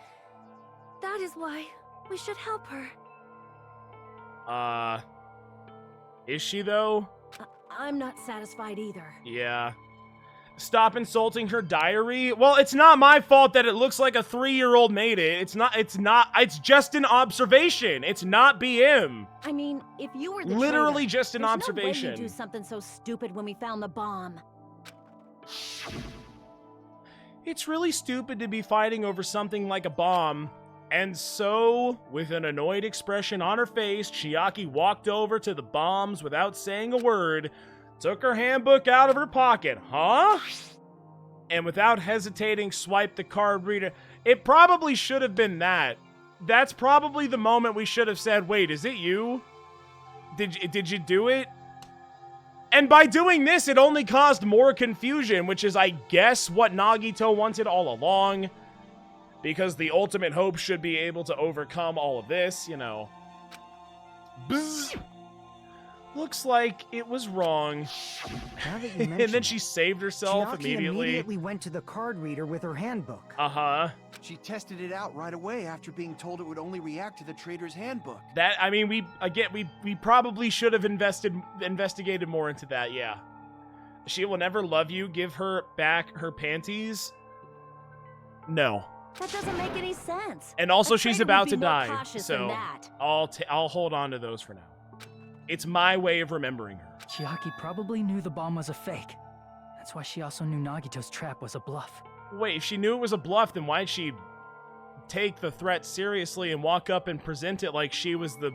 [SPEAKER 7] That is why we should help her.
[SPEAKER 1] Is she though?
[SPEAKER 8] I'm not satisfied either.
[SPEAKER 1] Yeah. Stop insulting her diary. Well, it's not my fault that it looks like a 3-year-old made it. It's just an observation. It's not BM.
[SPEAKER 8] I mean, if you were the
[SPEAKER 1] Literally
[SPEAKER 8] traitor,
[SPEAKER 1] just an
[SPEAKER 8] there's
[SPEAKER 1] observation.
[SPEAKER 8] No way you'd do something so stupid when we found the bomb.
[SPEAKER 1] It's really stupid to be fighting over something like a bomb. And so, with an annoyed expression on her face, Chiaki walked over to the bombs without saying a word, took her handbook out of her pocket. Huh? And without hesitating, swiped the card reader. It probably should have been that. That's probably the moment we should have said, wait, is it you? Did you do it? And by doing this, it only caused more confusion, which is, I guess, what Nagito wanted all along. Because the ultimate hope should be able to overcome all of this, you know. Bzz. Looks like it was wrong.
[SPEAKER 2] Now that you mention
[SPEAKER 1] And then she saved herself
[SPEAKER 2] Chiaki
[SPEAKER 1] immediately.
[SPEAKER 2] went to the card reader with her handbook.
[SPEAKER 1] Uh-huh.
[SPEAKER 5] She tested it out right away after being told it would only react to the trader's handbook.
[SPEAKER 1] That, I mean, we probably should have investigated more into that, yeah. She will never love you. Give her back her panties. No.
[SPEAKER 8] That doesn't make any sense.
[SPEAKER 1] And also,
[SPEAKER 8] A
[SPEAKER 1] she's
[SPEAKER 8] traitor
[SPEAKER 1] about
[SPEAKER 8] would
[SPEAKER 1] to
[SPEAKER 8] be more
[SPEAKER 1] die,
[SPEAKER 8] cautious
[SPEAKER 1] so
[SPEAKER 8] than that.
[SPEAKER 1] I'll hold on to those for now. It's my way of remembering her.
[SPEAKER 6] Chiaki probably knew the bomb was a fake. That's why she also knew Nagito's trap was a bluff.
[SPEAKER 1] Wait, if she knew it was a bluff, then why'd she take the threat seriously and walk up and present it like she was the...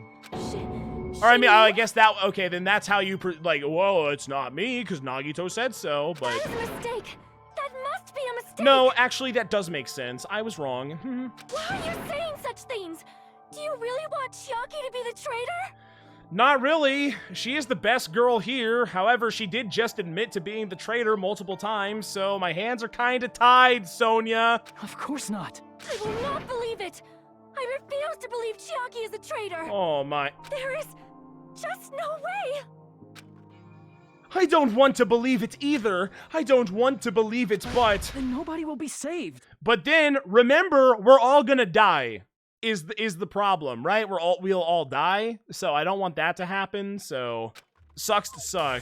[SPEAKER 1] Or I mean, I guess that... Okay, then that's how you... Like, whoa, it's not me, because Nagito said so, but...
[SPEAKER 7] That is a mistake. That must be a mistake.
[SPEAKER 1] No, actually, that does make sense. I was wrong.
[SPEAKER 7] Why are you saying such things? Do you really want Chiaki to be the traitor?
[SPEAKER 1] Not really. She is the best girl here. However, she did just admit to being the traitor multiple times, so my hands are kind of tied, Sonia.
[SPEAKER 6] Of course not.
[SPEAKER 7] I will not believe it. I refuse to believe Chiaki is a traitor.
[SPEAKER 1] Oh my...
[SPEAKER 7] There is just no way.
[SPEAKER 1] I don't want to believe it either. I don't want to believe it, but...
[SPEAKER 6] Then nobody will be saved.
[SPEAKER 1] But then, remember, we're all gonna die. Is the problem, right? We'll all die, so I don't want that to happen, so... Sucks to suck.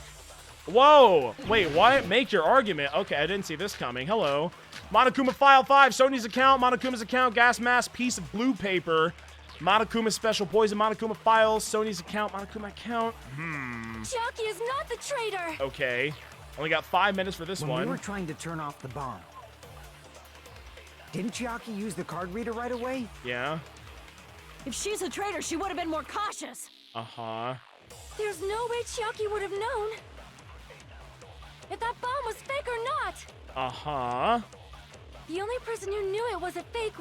[SPEAKER 1] Whoa! Wait, what? Make your argument. Okay, I didn't see this coming. Hello. Monokuma File 5, Sony's account, Monokuma's account, gas mask, piece of blue paper. Monokuma Special Poison, Monokuma Files, Sony's account, Monokuma account.
[SPEAKER 7] Chiaki is not the traitor.
[SPEAKER 1] Okay. Only got 5 minutes for this
[SPEAKER 2] When
[SPEAKER 1] one.
[SPEAKER 2] we were trying to turn off the bomb, didn't Chiaki use the card reader right away?
[SPEAKER 1] Yeah.
[SPEAKER 8] If she's a traitor, she would have been more cautious.
[SPEAKER 1] Uh-huh.
[SPEAKER 7] There's no way Chiaki would have known. If that bomb was fake or not.
[SPEAKER 1] Uh-huh.
[SPEAKER 7] The only person who knew it was a fake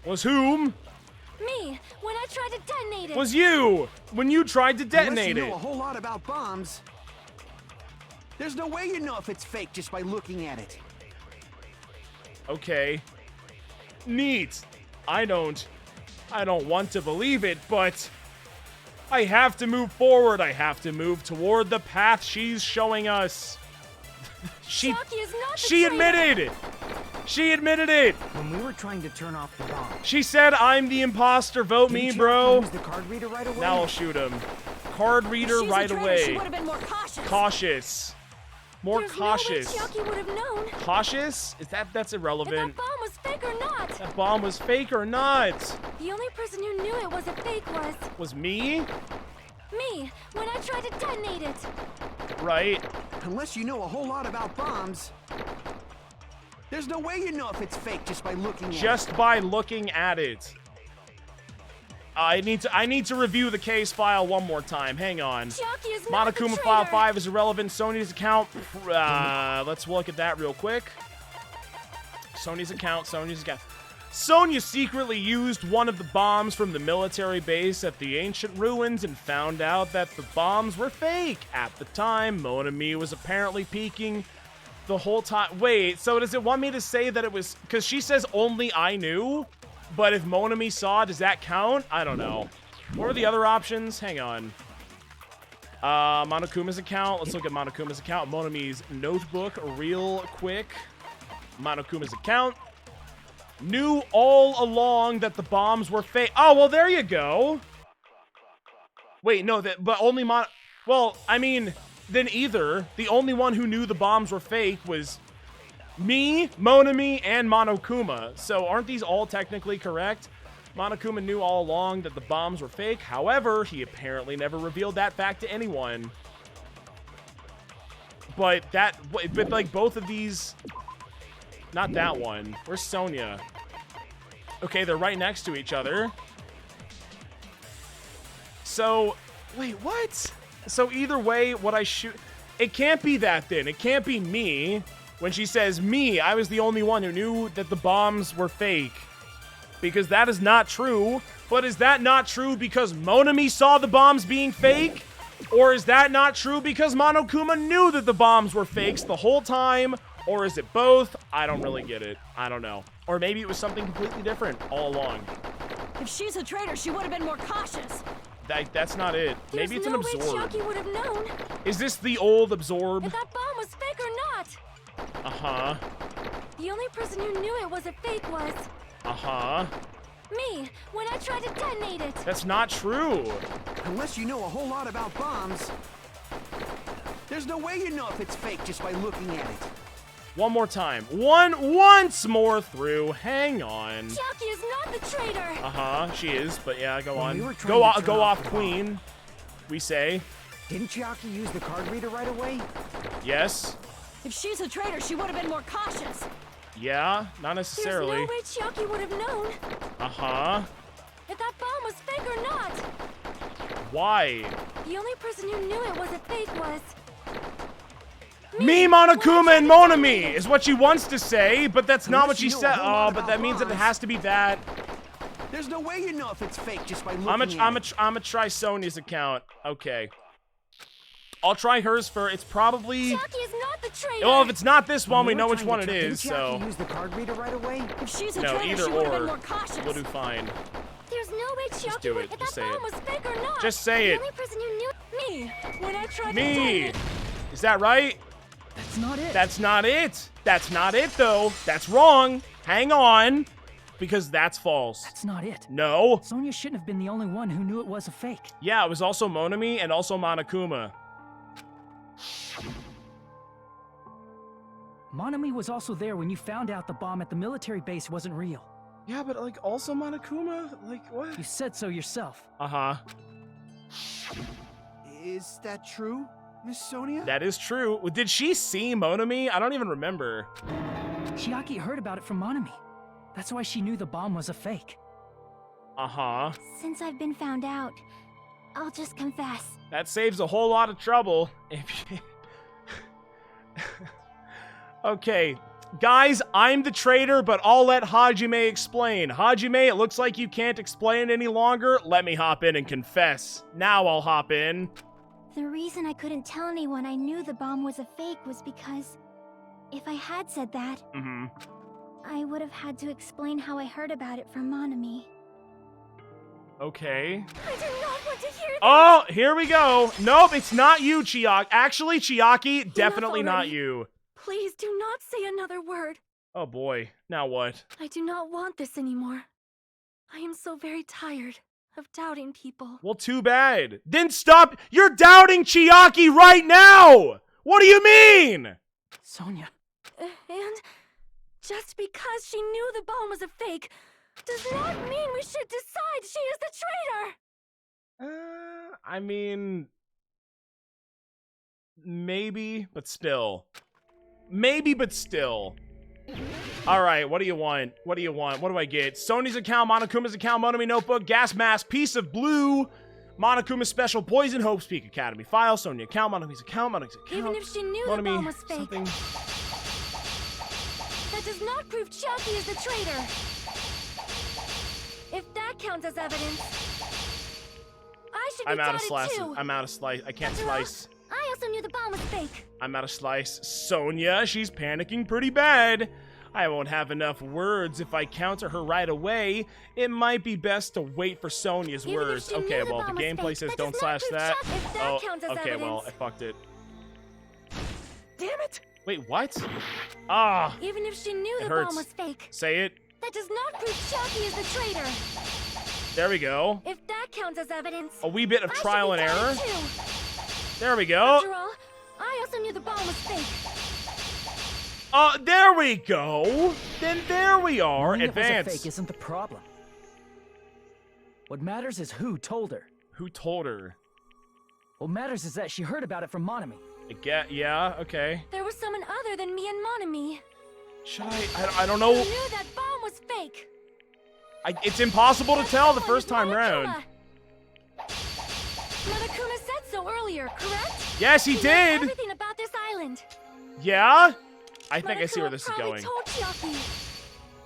[SPEAKER 1] Was whom?
[SPEAKER 7] me, when I tried to detonate it.
[SPEAKER 1] Was you! When you tried to detonate
[SPEAKER 5] Unless you
[SPEAKER 1] it.
[SPEAKER 5] know a whole lot about bombs, there's no way you know if it's fake just by looking at it.
[SPEAKER 1] Okay. Neat. I don't want to believe it, but I have to move forward. I have to move toward the path she's showing us.
[SPEAKER 7] Chiaki is not the
[SPEAKER 1] She
[SPEAKER 7] traitor.
[SPEAKER 1] admitted it. She admitted it.
[SPEAKER 2] When we were trying to turn off the bomb,
[SPEAKER 1] She said, I'm the imposter. Vote me,
[SPEAKER 2] didn't Chiaki
[SPEAKER 1] bro.
[SPEAKER 2] use the card reader right away?
[SPEAKER 1] Now I'll shoot him. Card
[SPEAKER 8] If
[SPEAKER 1] reader
[SPEAKER 8] she's
[SPEAKER 1] right
[SPEAKER 8] a traitor, she
[SPEAKER 1] away.
[SPEAKER 8] would have been more cautious.
[SPEAKER 1] Cautious. More
[SPEAKER 7] There's
[SPEAKER 1] cautious.
[SPEAKER 7] no way Chiaki would have known.
[SPEAKER 1] Cautious? That's
[SPEAKER 7] If
[SPEAKER 1] irrelevant.
[SPEAKER 7] that bomb was fake or not.
[SPEAKER 1] That bomb was fake or not?
[SPEAKER 7] The only person who knew it was a fake
[SPEAKER 1] Was me?
[SPEAKER 7] me, when I tried to detonate it.
[SPEAKER 1] Right.
[SPEAKER 5] Unless you know a whole lot about bombs, there's no way you know if it's fake just by looking at it.
[SPEAKER 1] Just by looking at it. I need to review the case file one more time. Hang on.
[SPEAKER 7] Chiaki is not the
[SPEAKER 1] Monokuma
[SPEAKER 7] traitor.
[SPEAKER 1] File 5 is irrelevant. Sony's account. Let's look at that real quick. Sony's account. Sonya secretly used one of the bombs from the military base at the ancient ruins and found out that the bombs were fake. At the time, Monami was apparently peeking the whole time. Wait, so does it want me to say that it was... Because she says only I knew, but if Monami saw, does that count? I don't know. What are the other options? Hang on. Monokuma's account. Let's look at Monokuma's account. Monami's notebook real quick. Monokuma's account. Knew all along that the bombs were fake. Oh, well, there you go. Wait, no, but only Well, I mean, then either the only one who knew the bombs were fake was Me, Monami, and Monokuma. So aren't these all technically correct? Monokuma knew all along that the bombs were fake. However, he apparently never revealed that fact to anyone. But like both of these, not that one. Where's Sonia? Okay, they're right next to each other. So, wait, what? So either way, what I shoot, it can't be that then. It can't be me. When she says me, I was the only one who knew that the bombs were fake. Because that is not true. But is that not true because Monami saw the bombs being fake? Or is that not true because Monokuma knew that the bombs were fakes the whole time? Or is it both? I don't really get it. I don't know. Or maybe it was something completely different all along.
[SPEAKER 8] If she's a traitor, she would have been more cautious.
[SPEAKER 1] That's not it. Maybe it's an absorb.
[SPEAKER 7] There's no way Chiaki would have known.
[SPEAKER 1] Is this the old absorb?
[SPEAKER 7] If that bomb was fake or not.
[SPEAKER 1] Uh-huh.
[SPEAKER 7] The only person who knew it was a fake was...
[SPEAKER 1] Uh-huh.
[SPEAKER 7] me, when I tried to detonate it.
[SPEAKER 1] That's not true.
[SPEAKER 5] Unless you know a whole lot about bombs, there's no way you know if it's fake just by looking at it.
[SPEAKER 1] One more time. Once more through. Hang on.
[SPEAKER 7] Chiaki is not the traitor.
[SPEAKER 1] Uh-huh, she is, but yeah, go on.
[SPEAKER 2] Go
[SPEAKER 1] off, Queen, we say.
[SPEAKER 2] Didn't Chiaki use the card reader right away?
[SPEAKER 1] Yes.
[SPEAKER 8] If she's a traitor, she would have been more cautious.
[SPEAKER 1] Yeah, not necessarily.
[SPEAKER 7] There's no way Chiaki would have known.
[SPEAKER 1] Uh-huh.
[SPEAKER 7] If that bomb was fake or not.
[SPEAKER 1] Why?
[SPEAKER 7] The only person who knew it was a fake was...
[SPEAKER 1] Me, Monokuma, and Monami is what she wants to say, but that's not what she said. Oh, but that means that it has to be that.
[SPEAKER 5] There's no way you know if it's fake just by looking
[SPEAKER 1] I'm
[SPEAKER 5] at it.
[SPEAKER 1] gonna try Sonia's account. Okay. I'll try hers for. It's probably.
[SPEAKER 7] Chiaki is not the traitor.
[SPEAKER 1] Well, if it's not this one, we know which one it is.
[SPEAKER 2] Didn't
[SPEAKER 1] So.
[SPEAKER 2] Chiaki use the card reader right away?
[SPEAKER 8] If she's a
[SPEAKER 1] No,
[SPEAKER 8] traitor,
[SPEAKER 1] either
[SPEAKER 8] she would have been
[SPEAKER 1] or.
[SPEAKER 8] more cautious.
[SPEAKER 1] We'll do fine.
[SPEAKER 7] There's no way Chiaki
[SPEAKER 1] do
[SPEAKER 7] would...
[SPEAKER 1] it.
[SPEAKER 7] If
[SPEAKER 1] Just
[SPEAKER 7] that
[SPEAKER 1] say
[SPEAKER 7] bomb
[SPEAKER 1] it.
[SPEAKER 7] was fake or not.
[SPEAKER 1] Just say it.
[SPEAKER 7] The only person who knew... me, when I tried to
[SPEAKER 1] Me.
[SPEAKER 7] detonate it.
[SPEAKER 1] Is that right?
[SPEAKER 6] That's not it.
[SPEAKER 1] That's not it. That's not it, though. That's wrong. Hang on. Because that's false.
[SPEAKER 6] That's not it.
[SPEAKER 1] No.
[SPEAKER 6] Sonia shouldn't have been the only one who knew it was a fake.
[SPEAKER 1] Yeah, it was also Monami and also Monokuma.
[SPEAKER 6] Monami was also there when you found out the bomb at the military base wasn't real.
[SPEAKER 1] Yeah, but like also Monokuma? Like what?
[SPEAKER 6] You said so yourself.
[SPEAKER 1] Uh-huh.
[SPEAKER 5] Is that true, Miss Sonia?
[SPEAKER 1] That is true. Did she see Monami? I don't even remember.
[SPEAKER 6] Chiaki heard about it from Monami. That's why she knew the bomb was a fake.
[SPEAKER 1] Uh-huh.
[SPEAKER 4] Since I've been found out, I'll just confess.
[SPEAKER 1] That saves a whole lot of trouble. If you... Okay. Guys, I'm the traitor, but I'll let Hajime explain. Hajime, it looks like you can't explain any longer. Let me hop in and confess. Now I'll hop in.
[SPEAKER 4] The reason I couldn't tell anyone I knew the bomb was a fake was because if I had said that, I would have had to explain how I heard about it from Monami.
[SPEAKER 1] Okay.
[SPEAKER 7] I do not want to hear that.
[SPEAKER 1] Oh, here we go. Nope, it's not you, Chiaki. Actually, Chiaki, definitely not
[SPEAKER 7] already.
[SPEAKER 1] you.
[SPEAKER 7] Please do not say another word.
[SPEAKER 1] Oh boy, now what?
[SPEAKER 7] I do not want this anymore. I am so very tired of doubting people.
[SPEAKER 1] Well, too bad. Then stop. You're doubting Chiaki right now. What do you mean?
[SPEAKER 6] Sonia.
[SPEAKER 7] And just because she knew the bomb was a fake does not mean we should decide she is the traitor.
[SPEAKER 1] I mean, maybe, but still. Maybe, but still. All right, what do you want? What do you want? What do I get? Sony's account, Monokuma's account, Monami notebook, gas mask, piece of blue, Monokuma's special poison, Hope's Peak Academy file, Sonya account, Monami's account, Monami's account.
[SPEAKER 7] Even if she knew the bomb was fake, that does not prove Chiaki is the traitor. If that counts as evidence, I should be
[SPEAKER 1] I'm out of
[SPEAKER 7] doubted
[SPEAKER 1] slice.
[SPEAKER 7] too.
[SPEAKER 1] I'm out of slice. I can't slice.
[SPEAKER 7] I also knew the bomb was fake.
[SPEAKER 1] I'm out of slice. Sonya, she's panicking pretty bad. I won't have enough words if I counter her right away. It might be best to wait for Sonya's
[SPEAKER 7] Even if
[SPEAKER 1] words.
[SPEAKER 7] she knew
[SPEAKER 1] Okay,
[SPEAKER 7] the
[SPEAKER 1] well, the
[SPEAKER 7] bomb was
[SPEAKER 1] gameplay
[SPEAKER 7] fake,
[SPEAKER 1] says
[SPEAKER 7] that
[SPEAKER 1] don't
[SPEAKER 7] does not
[SPEAKER 1] slash
[SPEAKER 7] prove
[SPEAKER 1] that.
[SPEAKER 7] If that counts as
[SPEAKER 1] okay, well,
[SPEAKER 7] evidence.
[SPEAKER 1] I fucked it.
[SPEAKER 7] Damn it!
[SPEAKER 1] Wait, what? Ah,
[SPEAKER 7] Even if she knew
[SPEAKER 1] it
[SPEAKER 7] the
[SPEAKER 1] hurts.
[SPEAKER 7] bomb was fake,
[SPEAKER 1] Say it.
[SPEAKER 7] that does not prove Chiaki is the traitor.
[SPEAKER 1] There we go.
[SPEAKER 7] If that counts as evidence,
[SPEAKER 1] A wee bit of
[SPEAKER 7] I should
[SPEAKER 1] trial
[SPEAKER 7] be
[SPEAKER 1] and error.
[SPEAKER 7] doubted too.
[SPEAKER 1] There we go.
[SPEAKER 7] After all, I also knew the bomb was fake.
[SPEAKER 1] There we go. Then there we are.
[SPEAKER 6] Knowing it was a
[SPEAKER 1] Advance.
[SPEAKER 6] fake isn't the problem. What matters is who told her.
[SPEAKER 1] Who told her?
[SPEAKER 6] What matters is that she heard about it from Monami.
[SPEAKER 1] Yeah, okay.
[SPEAKER 7] There was someone other than me and Monami.
[SPEAKER 1] Should I don't know.
[SPEAKER 7] Who knew that bomb was fake?
[SPEAKER 1] It's impossible to tell the
[SPEAKER 7] Someone
[SPEAKER 1] first
[SPEAKER 7] is
[SPEAKER 1] time
[SPEAKER 7] Monokuma.
[SPEAKER 1] round.
[SPEAKER 7] Monokuma said so earlier, correct?
[SPEAKER 1] Yes, he
[SPEAKER 7] knows
[SPEAKER 1] did.
[SPEAKER 7] everything about this island.
[SPEAKER 1] Yeah? I think I see where
[SPEAKER 7] Monokuma
[SPEAKER 1] this is
[SPEAKER 7] probably
[SPEAKER 1] going.
[SPEAKER 7] told Chiaki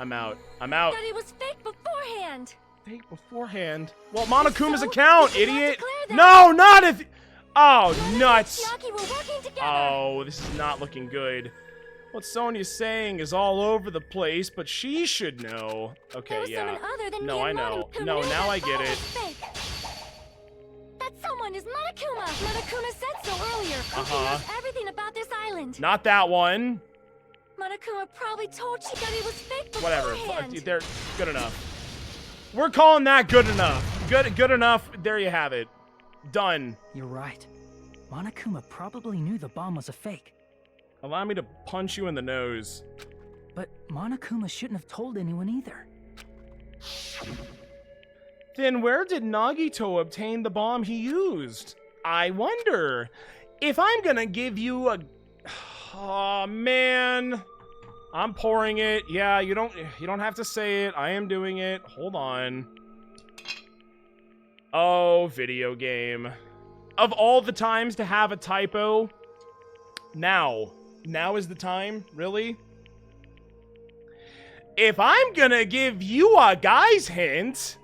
[SPEAKER 1] I'm out. I'm out.
[SPEAKER 7] that it was fake beforehand.
[SPEAKER 1] Fake beforehand. Well, Monokuma's
[SPEAKER 7] So,
[SPEAKER 1] account,
[SPEAKER 7] we cannot
[SPEAKER 1] idiot.
[SPEAKER 7] declare that.
[SPEAKER 1] No, not if. Oh,
[SPEAKER 7] Monokuma and
[SPEAKER 1] nuts.
[SPEAKER 7] Chiaki were working together.
[SPEAKER 1] Oh, this is not looking good. What Sonia's saying is all over the place, but she should know.
[SPEAKER 7] There
[SPEAKER 1] Okay,
[SPEAKER 7] was
[SPEAKER 1] yeah.
[SPEAKER 7] someone other than
[SPEAKER 1] No,
[SPEAKER 7] me
[SPEAKER 1] I
[SPEAKER 7] and
[SPEAKER 1] know.
[SPEAKER 7] Monokuma who
[SPEAKER 1] No,
[SPEAKER 7] knew
[SPEAKER 1] now
[SPEAKER 7] that
[SPEAKER 1] I get
[SPEAKER 7] bomb
[SPEAKER 1] it.
[SPEAKER 7] was fake. That someone is Monokuma. Monokuma said so earlier. He knows everything about this island.
[SPEAKER 1] Not that one.
[SPEAKER 7] Monokuma probably told Chiaki that it was fake
[SPEAKER 1] Whatever.
[SPEAKER 7] beforehand.
[SPEAKER 1] They're good enough. We're calling that good enough. Good enough. There you have it. Done.
[SPEAKER 6] You're right. Monokuma probably knew the bomb was a fake.
[SPEAKER 1] Allow me to punch you in the nose.
[SPEAKER 6] But Monokuma shouldn't have told anyone either.
[SPEAKER 1] Then where did Nagito obtain the bomb he used? I wonder. If I'm gonna give you a... Oh, man. I'm pouring it. Yeah, you don't have to say it. I am doing it. Hold on. Oh, video game. Of all the times to have a typo, now is the time, really? If I'm gonna give you a guy's hint,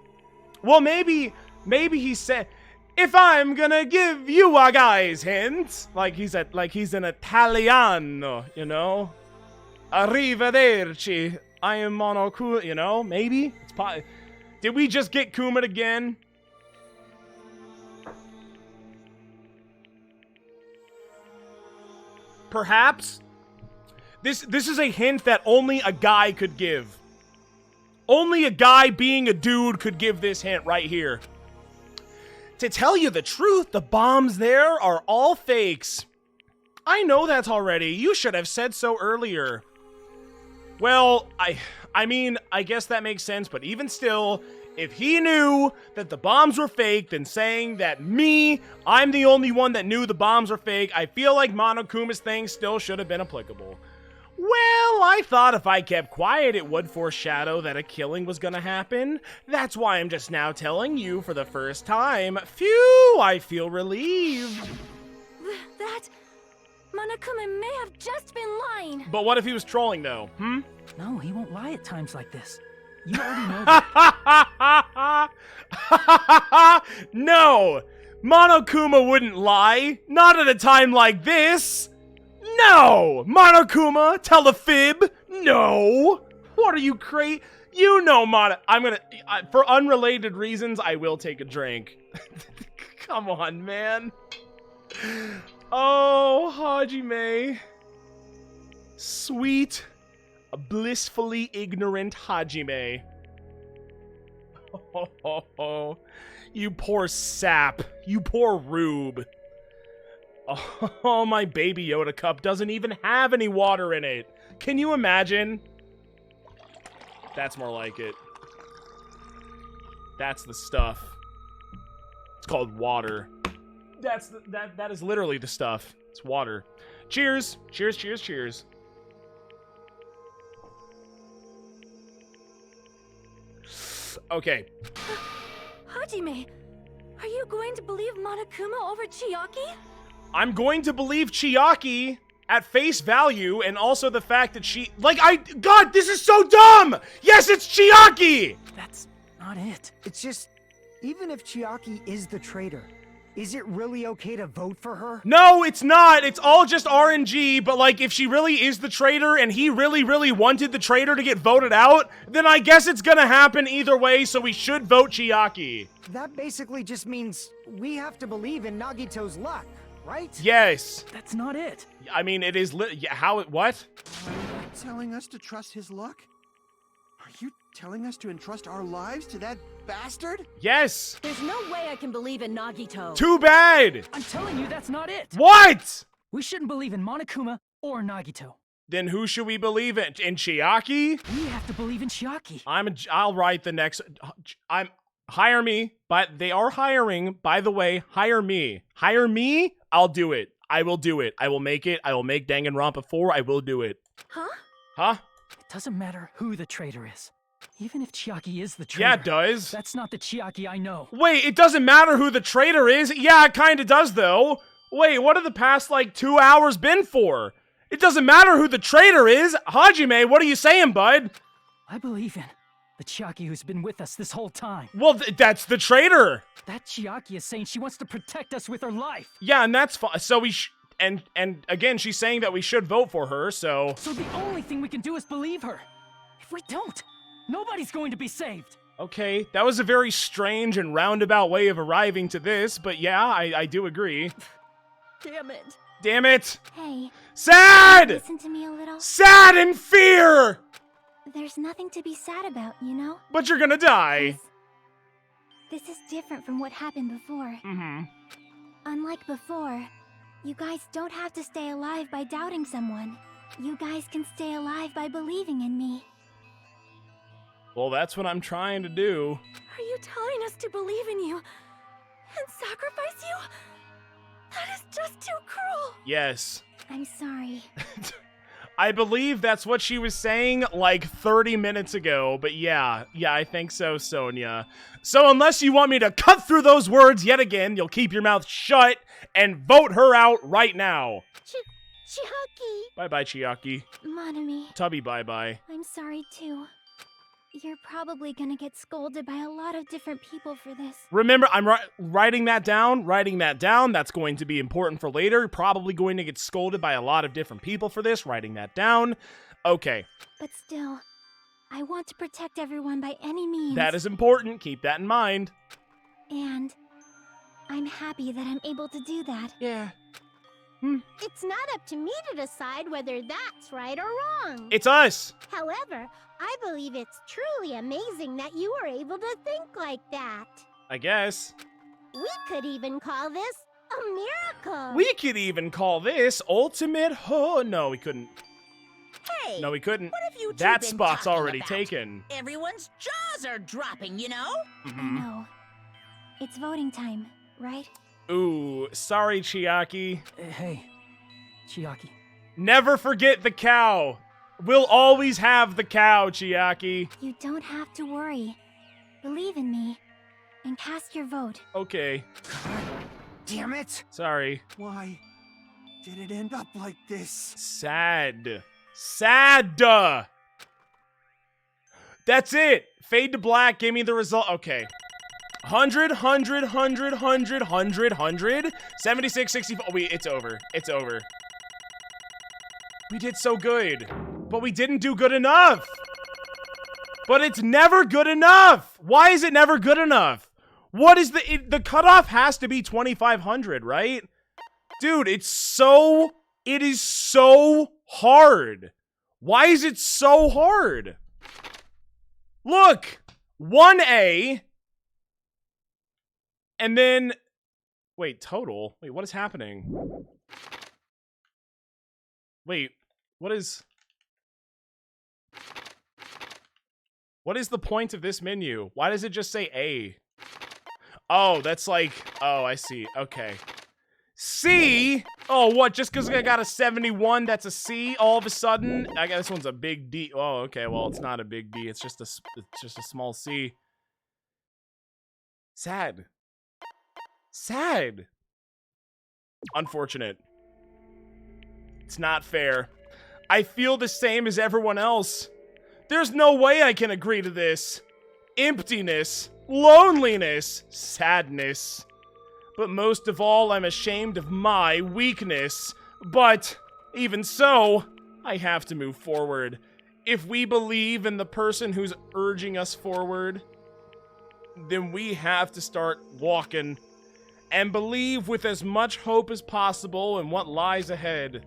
[SPEAKER 1] well, maybe he said, if I'm gonna give you a guy's hint, like he's an Italiano, you know? Arrivederci. I am Monokuma, you know? Maybe it's Did we just get Kuma again? Perhaps. This is a hint that only a guy could give. Only a guy being a dude could give this hint right here. To tell you the truth, the bombs there are all fakes. I know that already. You should have said so earlier. Well, I mean, I guess that makes sense, but even still, if he knew that the bombs were fake, then saying that I'm the only one that knew the bombs were fake, I feel like Monokuma's thing still should have been applicable. Well, I thought if I kept quiet, it would foreshadow that a killing was gonna happen. That's why I'm just now telling you for the first time. Phew, I feel relieved.
[SPEAKER 7] That... Monokuma may have just been lying.
[SPEAKER 1] But what if he was trolling, though?
[SPEAKER 6] No, he won't lie at times like this. You already know that.
[SPEAKER 1] No! Monokuma wouldn't lie. Not at a time like this. No! Monokuma, tell a fib. No! What are you crazy? You know, for unrelated reasons, I will take a drink. Come on, man. Oh, Hajime. Sweet, blissfully ignorant Hajime. Oh, you poor sap. You poor rube. Oh, my Baby Yoda cup doesn't even have any water in it. Can you imagine? That's more like it. That's the stuff. It's called water. That is literally the stuff. It's water. Cheers. Cheers, cheers, cheers. Okay.
[SPEAKER 7] Hajime, are you going to believe Monokuma over Chiaki?
[SPEAKER 1] I'm going to believe Chiaki at face value, and also the fact that God, this is so dumb! Yes, it's Chiaki!
[SPEAKER 6] That's not it.
[SPEAKER 2] It's just, even if Chiaki is the traitor, is it really okay to vote for her?
[SPEAKER 1] No, it's not. It's all just RNG, but if she really is the traitor and he really, really wanted the traitor to get voted out, then I guess it's gonna happen either way, so we should vote Chiaki.
[SPEAKER 2] That basically just means we have to believe in Nagito's luck, right?
[SPEAKER 1] Yes.
[SPEAKER 6] That's not it.
[SPEAKER 1] I mean, it is what?
[SPEAKER 5] Are you telling us to trust his luck? Are you telling us to entrust our lives to that bastard?
[SPEAKER 1] Yes.
[SPEAKER 8] There's no way I can believe in Nagito.
[SPEAKER 1] Too bad.
[SPEAKER 6] I'm telling you that's not it.
[SPEAKER 1] What?
[SPEAKER 6] We shouldn't believe in Monokuma or Nagito.
[SPEAKER 1] Then who should we believe in? In Chiaki?
[SPEAKER 6] We have to believe in Chiaki.
[SPEAKER 1] I'll write the next. Hire me. But they are hiring. By the way, hire me. Hire me. I'll do it. I will do it. I will make it. I will make Danganronpa 4. I will do it.
[SPEAKER 7] Huh?
[SPEAKER 1] Huh?
[SPEAKER 6] It doesn't matter who the traitor is. Even if Chiaki is the traitor.
[SPEAKER 1] Yeah, it does.
[SPEAKER 6] That's not the Chiaki I know.
[SPEAKER 1] Wait, it doesn't matter who the traitor is? Yeah, it kind of does, though. Wait, what have the past, 2 hours been for? It doesn't matter who the traitor is. Hajime, what are you saying, bud?
[SPEAKER 6] I believe in the Chiaki who's been with us this whole time.
[SPEAKER 1] Well, that's the traitor.
[SPEAKER 6] That Chiaki is saying she wants to protect us with her life.
[SPEAKER 1] Yeah, and that's fine. So we and again, she's saying that we should vote for her, so...
[SPEAKER 6] So the only thing we can do is believe her. If we don't, nobody's going to be saved.
[SPEAKER 1] Okay, that was a very strange and roundabout way of arriving to this, but yeah, I do agree.
[SPEAKER 7] Damn it.
[SPEAKER 1] Damn it!
[SPEAKER 4] Hey,
[SPEAKER 1] Sad!
[SPEAKER 4] listen to me a little.
[SPEAKER 1] Sad and fear!
[SPEAKER 4] There's nothing to be sad about, you know?
[SPEAKER 1] But you're gonna die.
[SPEAKER 4] This is different from what happened before.
[SPEAKER 1] Mm-hmm.
[SPEAKER 4] Unlike before, you guys don't have to stay alive by doubting someone. You guys can stay alive by believing in me.
[SPEAKER 1] Well, that's what I'm trying to do.
[SPEAKER 7] Are you telling us to believe in you and sacrifice you? That is just too cruel.
[SPEAKER 1] Yes.
[SPEAKER 4] I'm sorry.
[SPEAKER 1] I believe that's what she was saying 30 minutes ago, but yeah, I think so, Sonia. So unless you want me to cut through those words yet again, you'll keep your mouth shut and vote her out right now.
[SPEAKER 10] Chiaki.
[SPEAKER 1] Bye-bye, Chiaki.
[SPEAKER 4] Monami.
[SPEAKER 1] Tubby, bye-bye.
[SPEAKER 4] I'm sorry too. You're probably gonna get scolded by a lot of different people for this.
[SPEAKER 1] Remember, I'm writing that down. That's going to be important for later. You're probably going to get scolded by a lot of different people for this. Writing that down. Okay.
[SPEAKER 4] But still, I want to protect everyone by any means.
[SPEAKER 1] That is important. Keep that in mind.
[SPEAKER 4] And I'm happy that I'm able to do that.
[SPEAKER 1] Yeah.
[SPEAKER 10] It's not up to me to decide whether that's right or wrong.
[SPEAKER 1] It's us.
[SPEAKER 10] However, I believe it's truly amazing that you were able to think like that.
[SPEAKER 1] I guess.
[SPEAKER 10] We could even call this a miracle.
[SPEAKER 1] We could even call this ultimate no, we couldn't.
[SPEAKER 3] Hey,
[SPEAKER 1] No, we couldn't.
[SPEAKER 3] what have you two
[SPEAKER 1] That
[SPEAKER 3] been
[SPEAKER 1] spot's
[SPEAKER 3] talking
[SPEAKER 1] already
[SPEAKER 3] about?
[SPEAKER 1] taken.
[SPEAKER 3] Everyone's jaws are dropping, you know?
[SPEAKER 4] I know. It's voting time, right?
[SPEAKER 1] Ooh, sorry, Chiaki.
[SPEAKER 6] Hey, Chiaki.
[SPEAKER 1] Never forget the cow. We'll always have the cow, Chiaki.
[SPEAKER 4] You don't have to worry. Believe in me and cast your vote.
[SPEAKER 1] Okay.
[SPEAKER 5] Damn it!
[SPEAKER 1] Sorry.
[SPEAKER 5] Why did it end up like this?
[SPEAKER 1] Sad. Sad. That's it. Fade to black. Give me the result. Okay. 100, 100, 100, 100, 100, 100. 76, 64. Wait, it's over. It's over. We did so good. But we didn't do good enough. But it's never good enough. Why is it never good enough? What is the cutoff has to be 2,500, right? Dude, it is so hard. Why is it so hard? Look, 1A, and then, wait, total? Wait, what is happening? Wait, what is the point of this menu? Why does it just say A? Oh, that's oh, I see, okay. C? Oh, what, just because I got a 71, that's a C all of a sudden? I guess this one's a big D. Oh, okay, well, it's not a big D, it's just a small C. Sad. Sad. Unfortunate. It's not fair. I feel the same as everyone else. There's no way I can agree to this. Emptiness, loneliness, sadness. But most of all, I'm ashamed of my weakness. But, even so, I have to move forward. If we believe in the person who's urging us forward, then we have to start walking and believe with as much hope as possible in what lies ahead.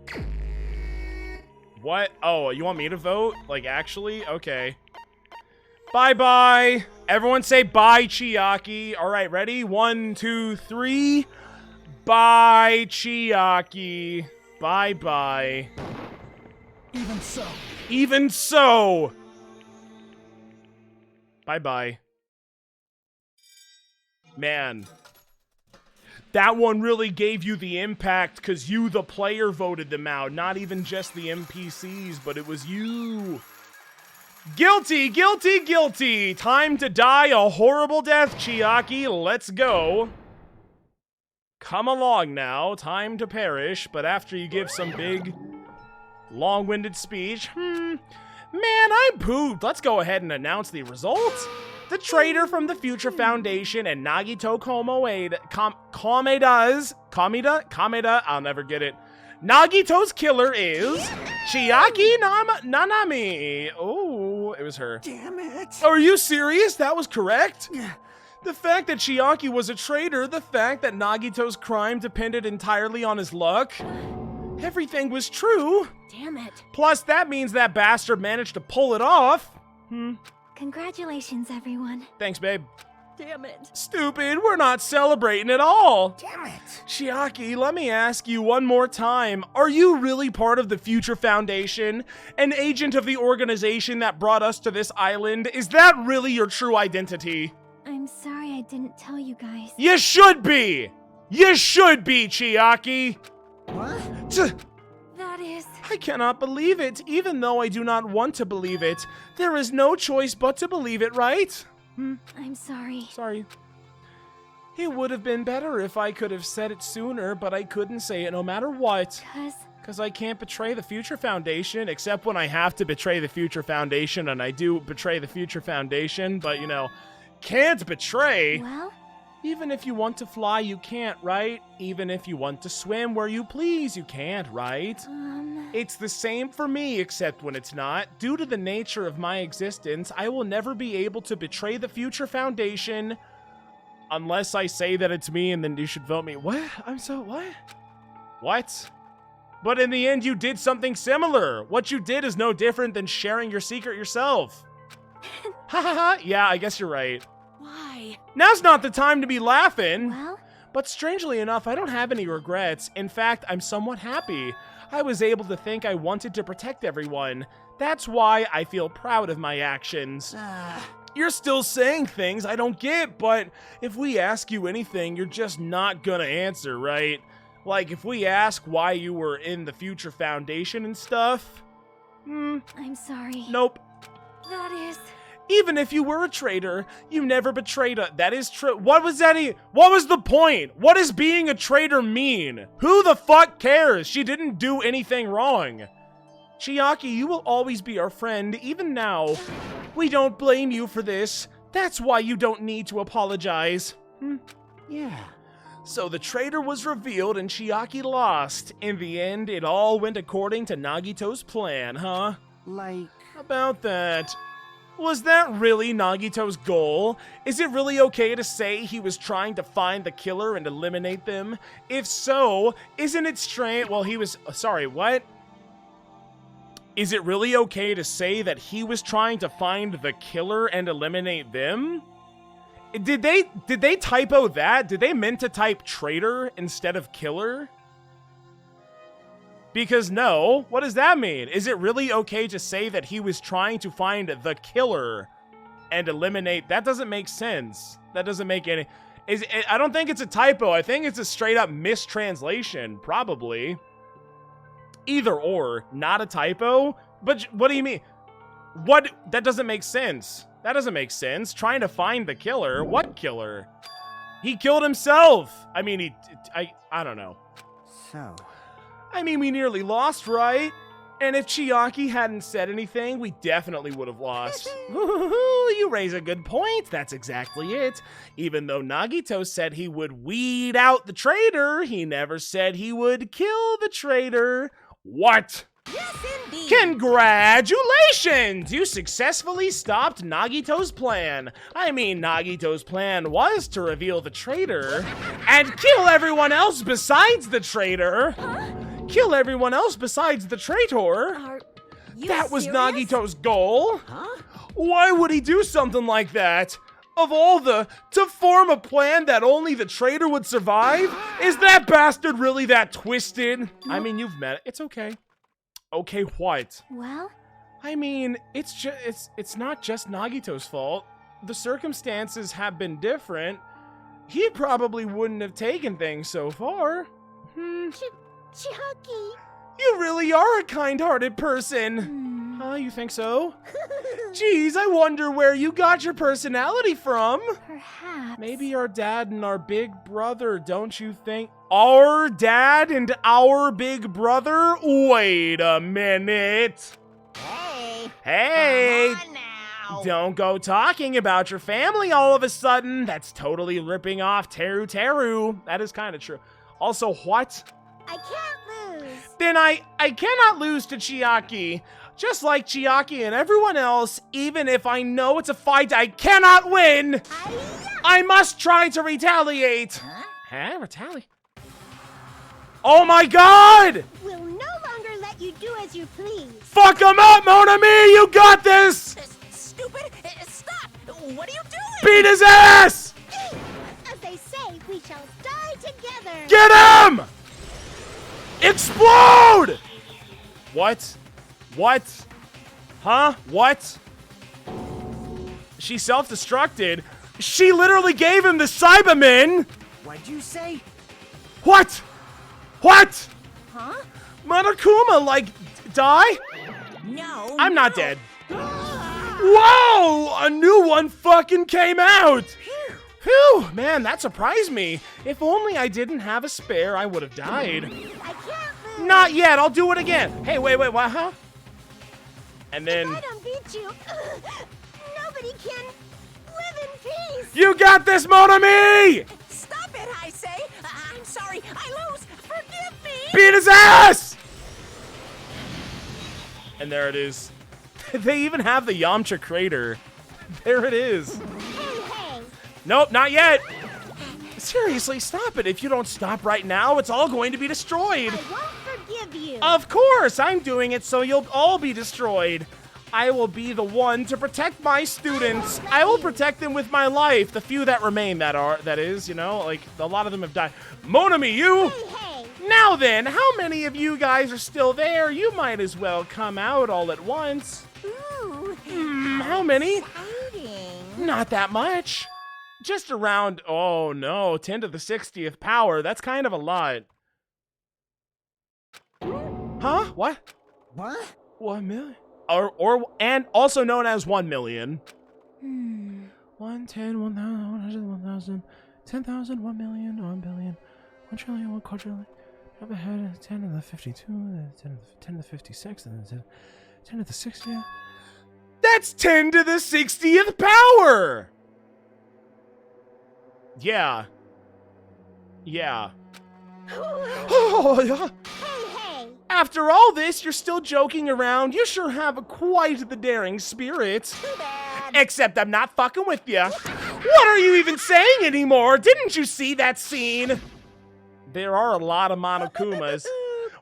[SPEAKER 1] What? Oh, you want me to vote? Actually? Okay. Bye-bye. Everyone say bye, Chiaki. All right, ready? 1, 2, 3. Bye, Chiaki. Bye-bye.
[SPEAKER 6] Even so.
[SPEAKER 1] Even so! Bye-bye. Man. That one really gave you the impact because you, the player, voted them out. Not even just the NPCs, but it was you. Guilty, guilty, guilty. Time to die a horrible death, Chiaki. Let's go. Come along now. Time to perish. But after you give some big, long-winded speech, man, I pooped. Let's go ahead and announce the results. The traitor from the Future Foundation and Nagito Kameda, I'll never get it. Nagito's killer is Chiaki Nanami. Oh, it was her.
[SPEAKER 5] Damn it.
[SPEAKER 1] Are you serious? That was correct? The fact that Chiaki was a traitor, the fact that Nagito's crime depended entirely on his luck. Everything was true.
[SPEAKER 7] Damn it.
[SPEAKER 1] Plus, that means that bastard managed to pull it off.
[SPEAKER 4] Congratulations, everyone.
[SPEAKER 1] Thanks, babe.
[SPEAKER 3] Damn it.
[SPEAKER 1] Stupid, we're not celebrating at all.
[SPEAKER 5] Damn it.
[SPEAKER 1] Chiaki, let me ask you one more time. Are you really part of the Future Foundation? An agent of the organization that brought us to this island? Is that really your true identity?
[SPEAKER 4] I'm sorry I didn't tell you guys.
[SPEAKER 1] You should be! You should be, Chiaki!
[SPEAKER 5] What?
[SPEAKER 7] That is...
[SPEAKER 1] I cannot believe it, even though I do not want to believe it. There is no choice but to believe it, right?
[SPEAKER 4] I'm sorry.
[SPEAKER 1] Sorry. It would have been better if I could have said it sooner, but I couldn't say it no matter what. Because I can't betray the Future Foundation, except when I have to betray the Future Foundation, and I do betray the Future Foundation, but, you know, can't betray.
[SPEAKER 4] Well?
[SPEAKER 1] Even if you want to fly, you can't, right? Even if you want to swim where you please, you can't, right? It's the same for me, except when it's not. Due to the nature of my existence, I will never be able to betray the Future Foundation unless I say that it's me and then you should vote me. What? What? What? But in the end, you did something similar. What you did is no different than sharing your secret yourself. Ha ha ha. Yeah, I guess you're right.
[SPEAKER 3] Why?
[SPEAKER 1] Now's not the time to be laughing.
[SPEAKER 4] Well?
[SPEAKER 1] But strangely enough, I don't have any regrets. In fact, I'm somewhat happy. I was able to think I wanted to protect everyone. That's why I feel proud of my actions. You're still saying things I don't get, but if we ask you anything, you're just not gonna answer, right? Like, if we ask why you were in the Future Foundation and stuff,
[SPEAKER 4] I'm sorry.
[SPEAKER 1] Nope.
[SPEAKER 7] That is...
[SPEAKER 1] Even if you were a traitor, you never betrayed us. That is true. What was that? What was the point? What does being a traitor mean? Who the fuck cares? She didn't do anything wrong. Chiaki, you will always be our friend, even now. We don't blame you for this. That's why you don't need to apologize.
[SPEAKER 5] Yeah.
[SPEAKER 1] So the traitor was revealed and Chiaki lost. In the end, it all went according to Nagito's plan, huh?
[SPEAKER 5] Like...
[SPEAKER 1] About that. Was that really Nagito's goal? Is it really okay to say he was trying to find the killer and eliminate them? If so, isn't it strange? Well, he was... Sorry, what? Is it really okay to say that he was trying to find the killer and eliminate them? Did they typo that? Did they meant to type traitor instead of killer? Because no, what does that mean? Is it really okay to say that he was trying to find the killer and eliminate? That doesn't make sense. That doesn't make any... I don't think it's a typo. I think it's a straight up mistranslation, probably. Either or, not a typo. But what do you mean? What? That doesn't make sense. That doesn't make sense. Trying to find the killer. What killer? He killed himself. I mean, I don't know.
[SPEAKER 5] So...
[SPEAKER 1] I mean, we nearly lost, right? And if Chiaki hadn't said anything, we definitely would have lost. You raise a good point. That's exactly it. Even though Nagito said he would weed out the traitor, he never said he would kill the traitor. What?
[SPEAKER 3] Yes, indeed.
[SPEAKER 1] Congratulations! You successfully stopped Nagito's plan. I mean, Nagito's plan was to reveal the traitor and kill everyone else besides the traitor. Kill everyone else besides the traitor. That was
[SPEAKER 3] serious?
[SPEAKER 1] Nagito's goal.
[SPEAKER 3] Huh?
[SPEAKER 1] Why would he do something like that? Of all to form a plan that only the traitor would survive? Is that bastard really that twisted? I mean, you've met it. It's okay. Okay, what?
[SPEAKER 4] Well,
[SPEAKER 1] I mean, it's not just Nagito's fault. The circumstances have been different. He probably wouldn't have taken things so far.
[SPEAKER 10] Chucky.
[SPEAKER 1] You really are a kind-hearted person. Huh, you think so? Jeez, I wonder where you got your personality from.
[SPEAKER 4] perhaps.
[SPEAKER 1] Maybe our dad and our big brother, don't you think? Our dad and our big brother? Wait a minute. Hey.
[SPEAKER 3] Come on now.
[SPEAKER 1] Don't go talking about your family all of a sudden. That's totally ripping off Teru Teru. That is kind of true. Also, what?
[SPEAKER 10] I can't lose.
[SPEAKER 1] Then I cannot lose to Chiaki. Just like Chiaki and everyone else, even if I know it's a fight I cannot win, I must try to retaliate. Huh? Retaliate? Oh my god!
[SPEAKER 10] We'll no longer let you do as you please.
[SPEAKER 1] Fuck him up, Mon Ami! You got this!
[SPEAKER 3] Stupid! Stop! What are you doing?
[SPEAKER 1] Beat his ass!
[SPEAKER 10] As they say, we shall die together.
[SPEAKER 1] Get him! Explode! What? What? Huh? What? She self-destructed. She literally gave him the Cyberman!
[SPEAKER 2] What'd you say?
[SPEAKER 1] What? What?
[SPEAKER 3] Huh?
[SPEAKER 1] Monokuma, like, die?
[SPEAKER 3] No.
[SPEAKER 1] I'm not dead. Whoa! A new one fucking came out! Phew, man, that surprised me. If only I didn't have a spare, I would have died.
[SPEAKER 10] I can't lose.
[SPEAKER 1] Not yet, I'll do it again. Hey, wait, what, huh? And then...
[SPEAKER 10] If I don't beat you, nobody can live in peace.
[SPEAKER 1] You got this, Mon Ami!
[SPEAKER 3] Stop it, I say. I'm sorry. I lose. Forgive me.
[SPEAKER 1] Beat his ass! And there it is. They even have the Yamcha crater. There it is.
[SPEAKER 10] Hey.
[SPEAKER 1] Nope, not yet. Seriously, stop it. If you don't stop right now, it's all going to be destroyed.
[SPEAKER 10] I won't forgive you.
[SPEAKER 1] Of course, I'm doing it so you'll all be destroyed. I will be the one to protect my students. I will protect them with my life. The few that remain, that is, you know, like, a lot of them have died. Mon Ami, you!
[SPEAKER 10] Hey.
[SPEAKER 1] Now then, how many of you guys are still there? You might as well come out all at once.
[SPEAKER 3] Ooh.
[SPEAKER 1] How many?
[SPEAKER 3] Exciting.
[SPEAKER 1] Not that much. Just around, oh no, 10 to the 60th power. That's kind of a lot. Huh? What?
[SPEAKER 2] What?
[SPEAKER 1] 1 million? And also known as 1 million. 1, 10, 1,000, 100, 1,000, 10,000, 1 million, 1 billion, 1 trillion, 1 quadrillion. Up ahead, 10 to the 52, 10 to the 56, and then 10 to the 60th. That's 10 to the 60th power! Yeah. Yeah. Oh, yeah.
[SPEAKER 10] Hey.
[SPEAKER 1] After all this, you're still joking around. You sure have quite the daring spirit.
[SPEAKER 3] Too bad.
[SPEAKER 1] Except I'm not fucking with you. What are you even saying anymore? Didn't you see that scene? There are a lot of Monokumas.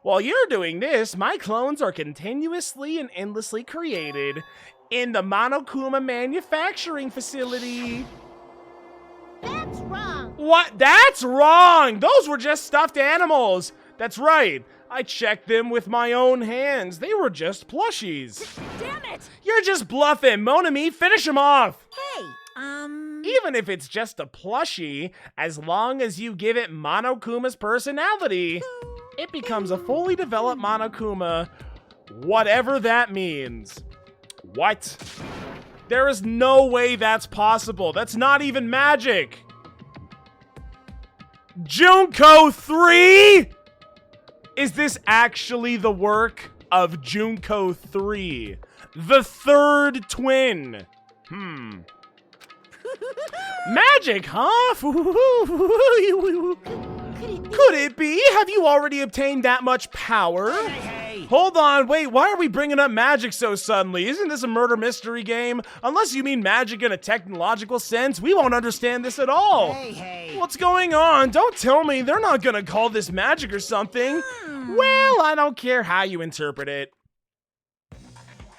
[SPEAKER 1] While you're doing this, my clones are continuously and endlessly created in the Monokuma manufacturing facility.
[SPEAKER 10] That's wrong.
[SPEAKER 1] What? That's wrong! Those were just stuffed animals. That's right. I checked them with my own hands. They were just plushies.
[SPEAKER 3] Damn it.
[SPEAKER 1] You're just bluffing. Mon Ami, finish him off.
[SPEAKER 3] Hey,
[SPEAKER 1] Even if it's just a plushie, as long as you give it Monokuma's personality, it becomes a fully developed Monokuma, whatever that means. What? There is no way that's possible. That's not even magic. Junko 3? Is this actually the work of Junko 3? The third twin? Magic, huh? Could it be? Have you already obtained that much power?
[SPEAKER 9] Hey.
[SPEAKER 1] Hold on, wait, why are we bringing up magic so suddenly? Isn't this a murder mystery game? Unless you mean magic in a technological sense, we won't understand this at all.
[SPEAKER 9] Hey.
[SPEAKER 1] What's going on? Don't tell me they're not gonna call this magic or something. Well, I don't care how you interpret it.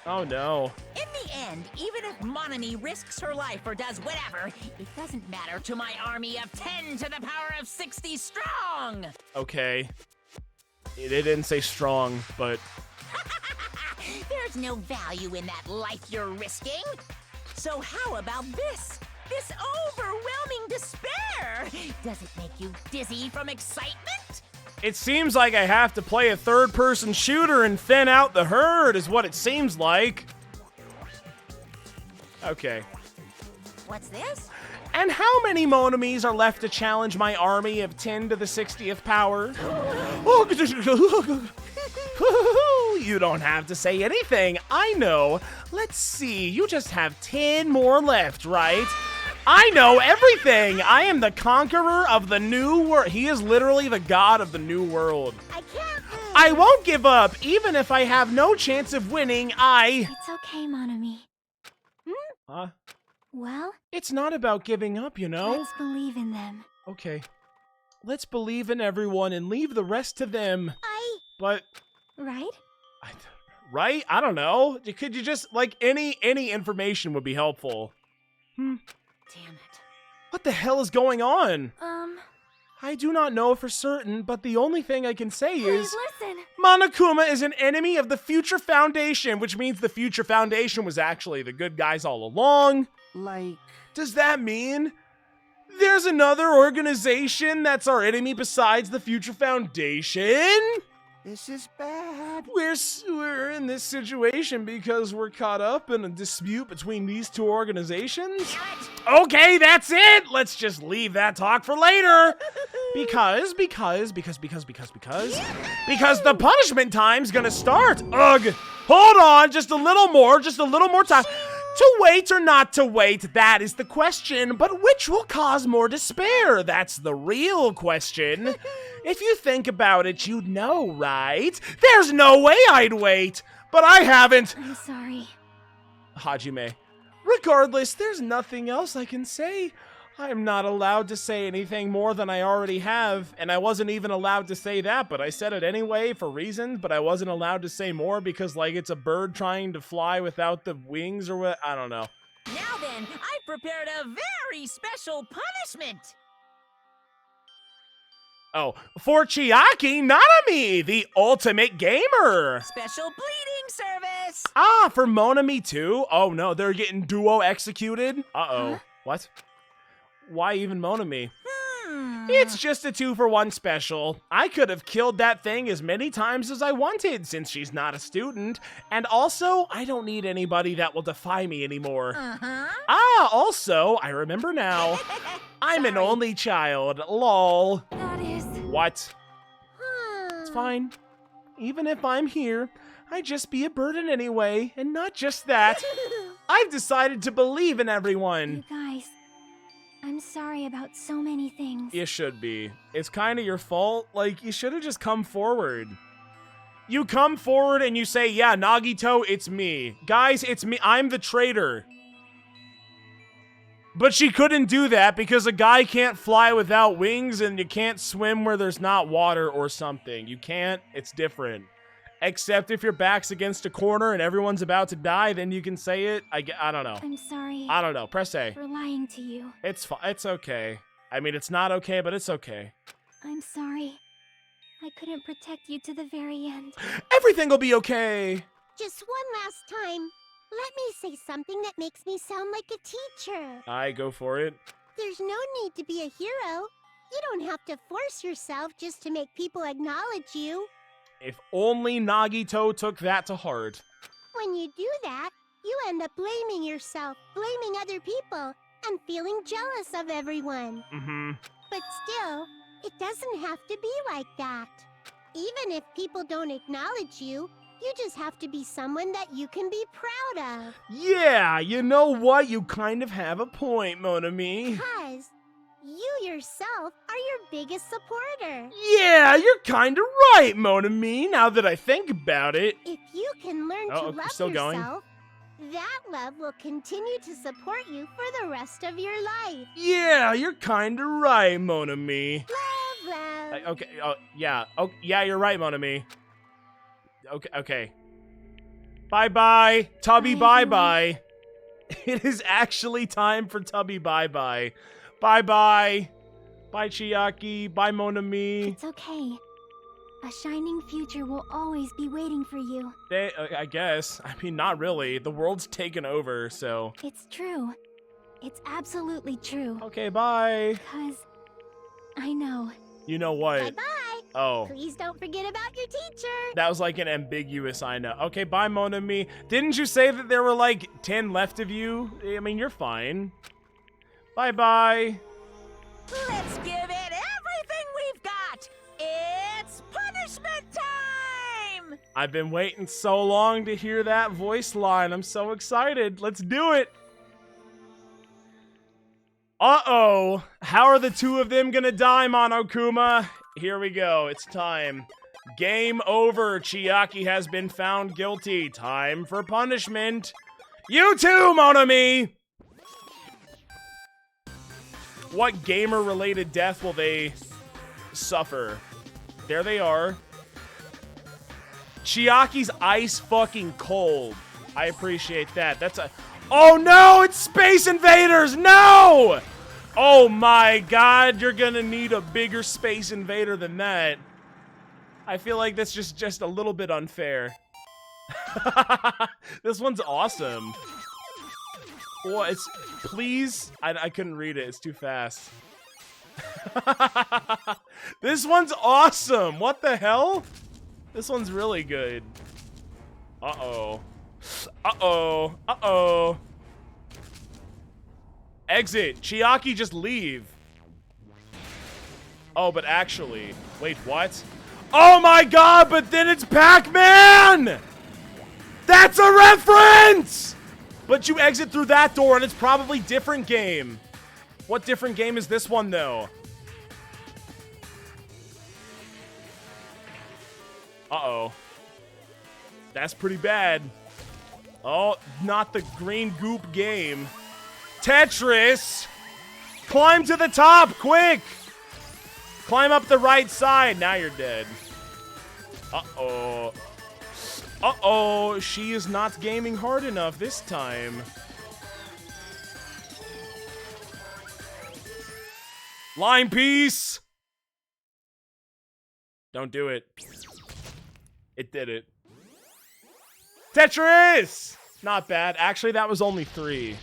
[SPEAKER 1] Oh no.
[SPEAKER 3] in the end, even if Mon Ami risks her life or does whatever, it doesn't matter to my army of 10 to the power of 60 strong.
[SPEAKER 1] Okay. It didn't say strong, but
[SPEAKER 3] There's no value in that life you're risking. So how about this? This overwhelming despair! Does it make you dizzy from excitement?
[SPEAKER 1] It seems like I have to play a third-person shooter and thin out the herd, is what it seems like. Okay.
[SPEAKER 3] What's this?
[SPEAKER 1] And how many Monomies are left to challenge my army of 10 to the 60th power? You don't have to say anything. I know. Let's see. You just have 10 more left, right? I know everything. I am the conqueror of the new world. He is literally the god of the new world.
[SPEAKER 10] I can't.
[SPEAKER 1] I won't give up. Even if I have no chance of winning,
[SPEAKER 4] It's okay, Monomi.
[SPEAKER 1] Huh?
[SPEAKER 4] Well,
[SPEAKER 1] It's not about giving up, you know?
[SPEAKER 4] let's believe in them.
[SPEAKER 1] Okay. Let's believe in everyone and leave the rest to them. But...
[SPEAKER 4] Right?
[SPEAKER 1] Right? I don't know. Could you just, like, any information would be helpful.
[SPEAKER 3] Damn it.
[SPEAKER 1] What the hell is going on?
[SPEAKER 7] Um,
[SPEAKER 1] I do not know for certain, but the only thing I can say
[SPEAKER 7] please
[SPEAKER 1] is...
[SPEAKER 7] listen.
[SPEAKER 1] Monokuma is an enemy of the Future Foundation, which means the Future Foundation was actually the good guys all along.
[SPEAKER 5] Like,
[SPEAKER 1] Does that mean there's another organization that's our enemy besides the Future Foundation?
[SPEAKER 5] this is bad.
[SPEAKER 1] We're in this situation because we're caught up in a dispute between these two organizations? Okay, that's it! Let's just leave that talk for later! Because the punishment time's gonna start! Ugh! Hold on, just a little more time. To wait or not to wait, that is the question, but which will cause more despair? That's the real question. If you think about it, you'd know, right? There's no way I'd wait, but I haven't.
[SPEAKER 4] I'm sorry.
[SPEAKER 1] Hajime. Regardless, there's nothing else I can say. I'm not allowed to say anything more than I already have, and I wasn't even allowed to say that, but I said it anyway for reasons, but I wasn't allowed to say more because, like, it's a bird trying to fly without the wings or what? I don't know.
[SPEAKER 3] Now then, I prepared a very special punishment.
[SPEAKER 1] Oh, for Chiaki Nanami, the ultimate gamer.
[SPEAKER 3] Special bleeding service.
[SPEAKER 1] Ah, for Monami too? Oh no, they're getting duo executed? Uh-oh.
[SPEAKER 4] Huh?
[SPEAKER 1] What? Why even Monami? It's just a 2-for-1 special. I could have killed that thing as many times as I wanted since she's not a student. And also, I don't need anybody that will defy me anymore. Ah, also, I remember now. I'm an only child. Lol.
[SPEAKER 7] That is...
[SPEAKER 1] What? It's fine. Even if I'm here, I'd just be a burden anyway. And not just that. I've decided to believe in everyone.
[SPEAKER 4] You guys, I'm sorry about so many things.
[SPEAKER 1] You should be. It's kind of your fault. Like, you should have just come forward. You come forward and you say, yeah, Nagito, it's me. Guys, it's me. I'm the traitor. But she couldn't do that because a guy can't fly without wings and you can't swim where there's not water or something. You can't. It's different. Except if your back's against a corner and everyone's about to die, then you can say it. I don't know.
[SPEAKER 4] I'm sorry.
[SPEAKER 1] I don't know. Press A.
[SPEAKER 4] For lying to you.
[SPEAKER 1] It's okay. I mean, it's not okay, but it's okay.
[SPEAKER 4] I'm sorry. I couldn't protect you to the very end.
[SPEAKER 1] Everything will be okay.
[SPEAKER 10] Just one last time. Let me say something that makes me sound like a teacher.
[SPEAKER 1] I go for it.
[SPEAKER 10] There's no need to be a hero. You don't have to force yourself just to make people acknowledge you.
[SPEAKER 1] If only Nagito took that to heart.
[SPEAKER 10] When you do that, you end up blaming yourself, blaming other people, and feeling jealous of everyone. But still, it doesn't have to be like that. Even if people don't acknowledge you, you just have to be someone that you can be proud of.
[SPEAKER 1] Yeah, you know what? You kind of have a point, Monami.
[SPEAKER 10] Because you yourself are your biggest supporter.
[SPEAKER 1] Yeah, you're kind of right, Monami, now that I think about it.
[SPEAKER 10] If you can learn to love
[SPEAKER 1] still going.
[SPEAKER 10] yourself, that love will continue to support you for the rest of your life.
[SPEAKER 1] Yeah, you're kind of right, Monami.
[SPEAKER 10] Love.
[SPEAKER 1] Okay, yeah. Oh, yeah, you're right, Monami. Okay. Bye-bye. Tubby bye-bye. It is actually time for Tubby bye-bye. Bye-bye. Bye, Chiaki. Bye, Monami.
[SPEAKER 4] It's okay. A shining future will always be waiting for you.
[SPEAKER 1] I guess. I mean, not really. The world's taken over, so...
[SPEAKER 4] It's true. It's absolutely true.
[SPEAKER 1] Okay, bye.
[SPEAKER 4] Because I know.
[SPEAKER 1] You know what?
[SPEAKER 10] Bye-bye.
[SPEAKER 1] Oh.
[SPEAKER 10] Please don't forget about your teacher.
[SPEAKER 1] That was like an ambiguous I know. Okay, bye, Mon Ami. Didn't you say that there were like 10 left of you? I mean, you're fine. Bye-bye.
[SPEAKER 3] Let's give it everything we've got. It's punishment time!
[SPEAKER 1] I've been waiting so long to hear that voice line. I'm so excited. Let's do it. Uh-oh. How are the two of them gonna die, Monokuma? Here we go. It's time. Game over. Chiaki has been found guilty. Time for punishment. You too, Mon Ami! What gamer-related death will they suffer? There they are. Chiaki's ice fucking cold. I appreciate that. That's a... Oh no, it's Space Invaders! No! Oh my god, you're gonna need a bigger Space Invader than that. I feel like that's just a little bit unfair. This one's awesome. Oh, it's... Please? I couldn't read it. It's too fast. This one's awesome. What the hell? This one's really good. Uh-oh. Uh-oh. Uh-oh. Exit. Chiaki, just leave. Oh, but actually... Wait, what? Oh my god, but then it's Pac-Man! That's a reference! But you exit through that door and it's probably different game. What different game is this one, though? Uh-oh. That's pretty bad. Oh, not the green goop game. Tetris! Climb to the top, quick! Climb up the right side. Now you're dead. Uh-oh. Uh-oh, she is not gaming hard enough this time. Line piece! Don't do it. It did it. Tetris! Not bad. Actually, that was only 3.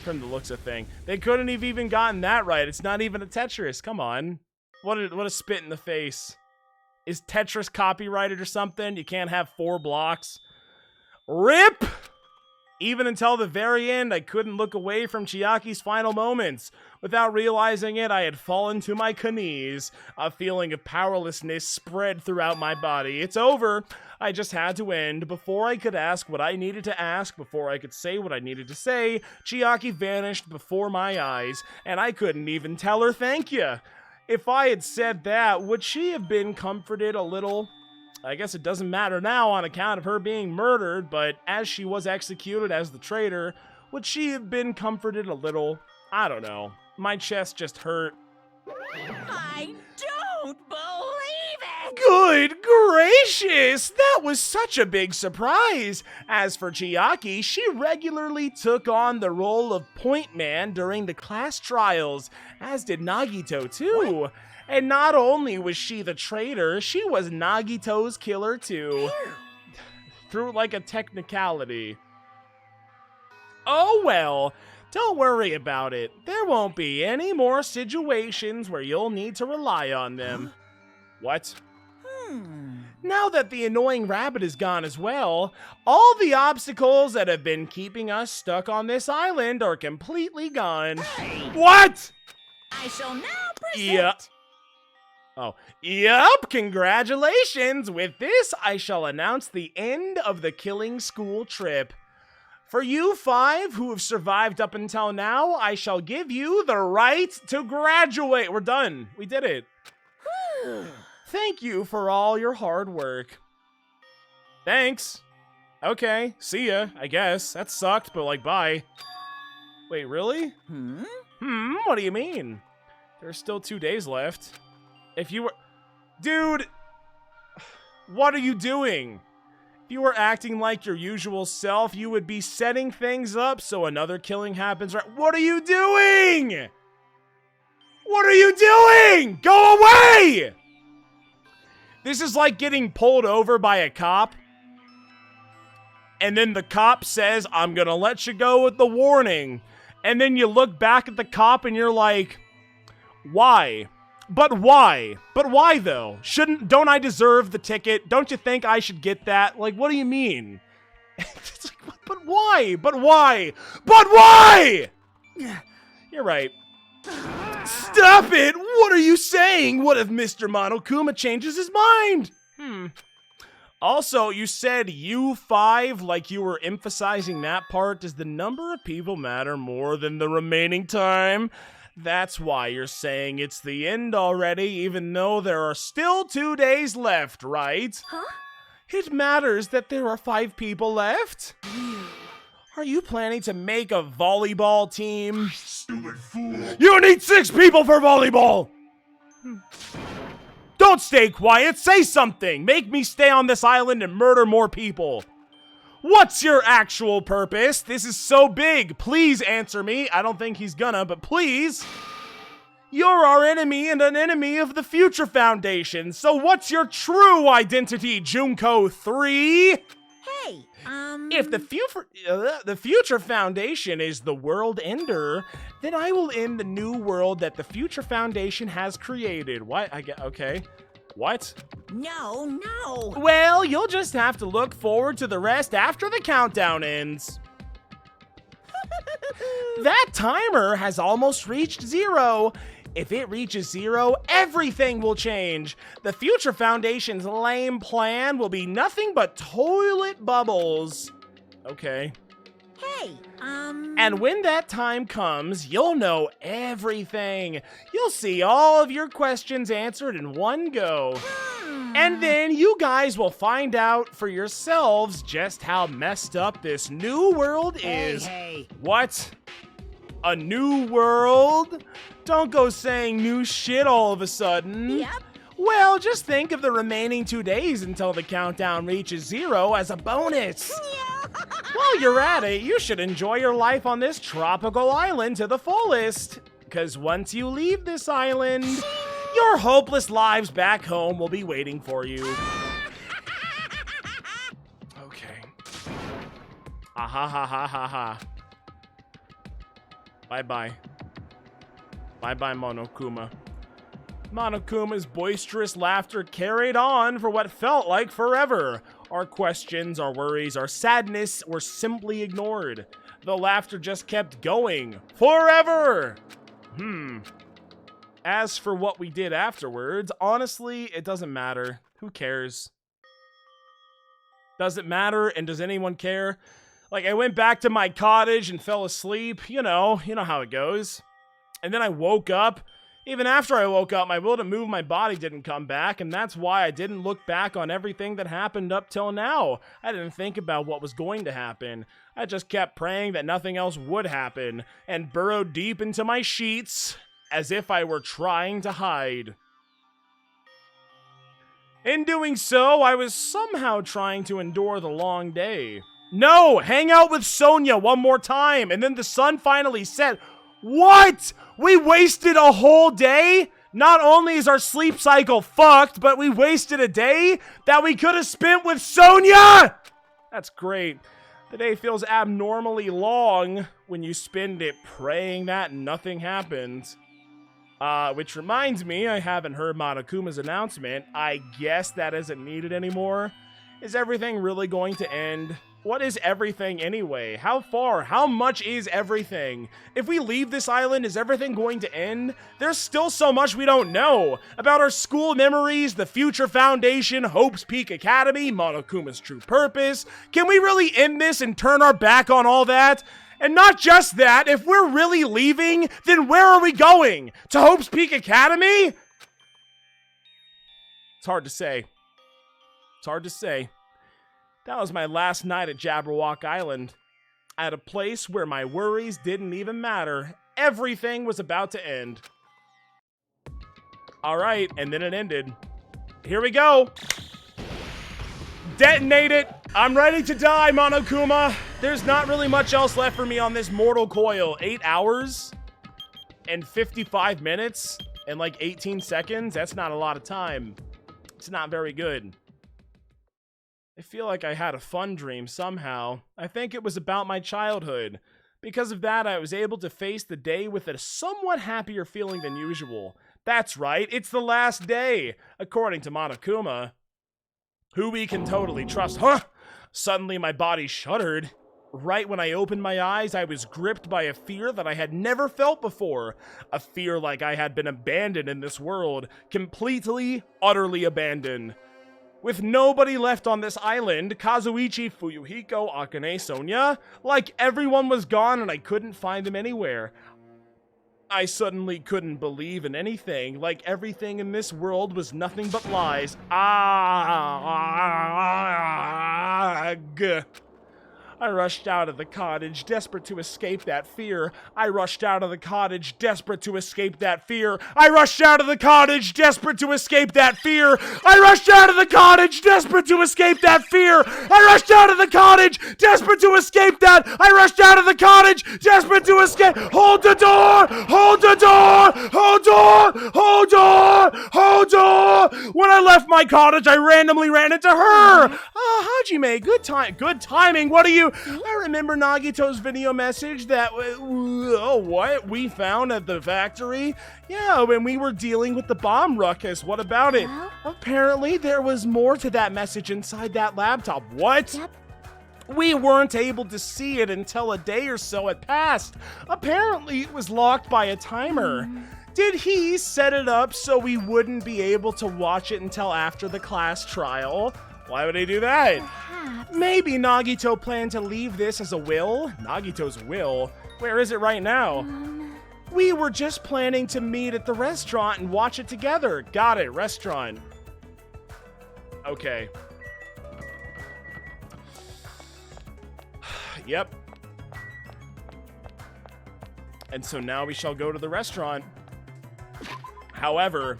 [SPEAKER 1] From the looks of thing. They couldn't have even gotten that right. It's not even a Tetris. Come on. What a spit in the face. Is Tetris copyrighted or something? You can't have 4 blocks. RIP! Even until the very end, I couldn't look away from Chiaki's final moments. Without realizing it, I had fallen to my knees. A feeling of powerlessness spread throughout my body. It's over. I just had to end. Before I could ask what I needed to ask, before I could say what I needed to say, Chiaki vanished before my eyes, and I couldn't even tell her thank you. If I had said that, would she have been comforted a little? I guess it doesn't matter now on account of her being murdered, but as she was executed as the traitor, would she have been comforted a little? I don't know. My chest just hurt.
[SPEAKER 3] I don't believe it!
[SPEAKER 1] Good gracious! That was such a big surprise! As for Chiaki, she regularly took on the role of point man during the class trials, as did Nagito too. What? And not only was she the traitor, she was Nagito's killer too. Through like a technicality. Oh well, don't worry about it. There won't be any more situations where you'll need to rely on them. What? Now that the annoying rabbit is gone as well, all the obstacles that have been keeping us stuck on this island are completely gone.
[SPEAKER 3] Hey.
[SPEAKER 1] What?
[SPEAKER 3] I shall now present...
[SPEAKER 1] Yeah. Oh, yup, congratulations! With this, I shall announce the end of the killing school trip. For you 5 who have survived up until now, I shall give you the right to graduate. We're done. We did it. Thank you for all your hard work. Thanks. Okay, see ya, I guess. That sucked, but like, bye. Wait, really? What do you mean? There's still 2 days left. If you were... Dude! What are you doing? If you were acting like your usual self, you would be setting things up so another killing happens right... What are you doing? What are you doing? Go away! This is like getting pulled over by a cop. And then the cop says, I'm gonna let you go with the warning. And then you look back at the cop and you're like, why? But why? But why though? Don't I deserve the ticket? Don't you think I should get that? Like, what do you mean? It's like, but why? But why? But why? You're right. Stop it! What are you saying? What if Mr. Monokuma changes his mind? Also, you said U5 like you were emphasizing that part. Does the number of people matter more than the remaining time? That's why you're saying it's the end already, even though there are still 2 days left, right?
[SPEAKER 7] Huh?
[SPEAKER 1] It matters that there are 5 people left. Are you planning to make a volleyball team? Stupid fool. You need 6 people for volleyball! Don't stay quiet, say something! Make me stay on this island and murder more people. What's your actual purpose? This is so big. Please answer me. I don't think he's gonna, but please. You're our enemy and an enemy of the Future Foundation. So what's your true identity, Junko 3?
[SPEAKER 3] Hey,
[SPEAKER 1] If the Future Foundation is the world ender, then I will end the new world that the Future Foundation has created. What? Okay. What?
[SPEAKER 3] No.
[SPEAKER 1] Well, you'll just have to look forward to the rest after the countdown ends. That timer has almost reached 0. If it reaches 0, everything will change. The Future Foundation's lame plan will be nothing but toilet bubbles. Okay.
[SPEAKER 3] Hey,
[SPEAKER 1] And when that time comes, you'll know everything. You'll see all of your questions answered in one go. And then you guys will find out for yourselves just how messed up this new world is.
[SPEAKER 9] Hey.
[SPEAKER 1] What? A new world? Don't go saying new shit all of a sudden.
[SPEAKER 3] Yep.
[SPEAKER 1] Well, just think of the remaining 2 days until the countdown reaches 0 as a bonus. While you're at it, you should enjoy your life on this tropical island to the fullest. Because once you leave this island, your hopeless lives back home will be waiting for you. Okay. Ha. Bye-bye. Bye-bye, Monokuma. Monokuma's boisterous laughter carried on for what felt like forever. Our questions, our worries, our sadness were simply ignored. The laughter just kept going. Forever! As for what we did afterwards, honestly, it doesn't matter. Who cares? Does it matter, and does anyone care? Like, I went back to my cottage and fell asleep. You know how it goes. And then I woke up. Even after I woke up, my will to move my body didn't come back, and that's why I didn't look back on everything that happened up till now. I didn't think about what was going to happen. I just kept praying that nothing else would happen, and burrowed deep into my sheets, as if I were trying to hide. In doing so, I was somehow trying to endure the long day. No! Hang out with Sonia one more time, and then the sun finally set. What? We wasted a whole day? Not only is our sleep cycle fucked, but we wasted a day that we could have spent with Sonia! That's great. The day feels abnormally long when you spend it praying that nothing happens. Which reminds me, I haven't heard Monokuma's announcement. I guess that isn't needed anymore. Is everything really going to end? What is everything anyway? How far? How much is everything? If we leave this island, is everything going to end? There's still so much we don't know. About our school memories, the Future Foundation, Hope's Peak Academy, Monokuma's true purpose. Can we really end this and turn our back on all that? And not just that, if we're really leaving, then where are we going? To Hope's Peak Academy? It's hard to say. It's hard to say. That was my last night at Jabberwock Island. At a place where my worries didn't even matter. Everything was about to end. Alright, and then it ended. Here we go. Detonate it. I'm ready to die, Monokuma. There's not really much else left for me on this mortal coil. 8 hours and 55 minutes and like 18 seconds. That's not a lot of time. It's not very good. I feel like I had a fun dream somehow. I think it was about my childhood. Because of that, I was able to face the day with a somewhat happier feeling than usual. That's right, it's the last day, according to Monokuma, who we can totally trust. Huh! Suddenly my body shuddered. Right when I opened my eyes, I was gripped by a fear that I had never felt before. A fear like I had been abandoned in this world. Completely, utterly abandoned. With nobody left on this island, Kazuichi, Fuyuhiko, Akane, Sonya, like everyone was gone and I couldn't find them anywhere. I suddenly couldn't believe in anything, like everything in this world was nothing but lies. I rushed out of the cottage, desperate to escape that fear. I rushed out of the cottage, desperate to escape that fear. I rushed out of the cottage, desperate to escape that fear. I rushed out of the cottage, desperate to escape that fear. I rushed out of the cottage, desperate to escape that. I rushed out of the cottage, desperate to escape. Hold the door! Hold the door! Hold door! Hold door! Hold door! When I left my cottage, I randomly ran into her. Hajime, good timing. What are you? I remember Nagito's video message that, what we found at the factory? Yeah, when we were dealing with the bomb ruckus. What about it?
[SPEAKER 4] Well?
[SPEAKER 1] Apparently, there was more to that message inside that laptop. What?
[SPEAKER 4] Yep.
[SPEAKER 1] We weren't able to see it until a day or so had passed. Apparently, it was locked by a timer. Did he set it up so we wouldn't be able to watch it until after the class trial? Why would he do that?
[SPEAKER 4] Perhaps.
[SPEAKER 1] Maybe Nagito planned to leave this as a will? Nagito's will? Where is it right now? We were just planning to meet at the restaurant and watch it together. Got it, restaurant. Okay. Yep. And so now we shall go to the restaurant. However...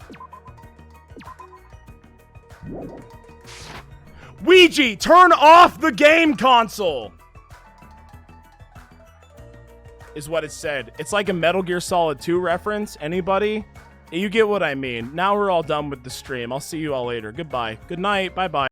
[SPEAKER 1] Weegie, turn off the game console! Is what it said. It's like a Metal Gear Solid 2 reference. Anybody? You get what I mean. Now we're all done with the stream. I'll see you all later. Goodbye. Good night. Bye-bye.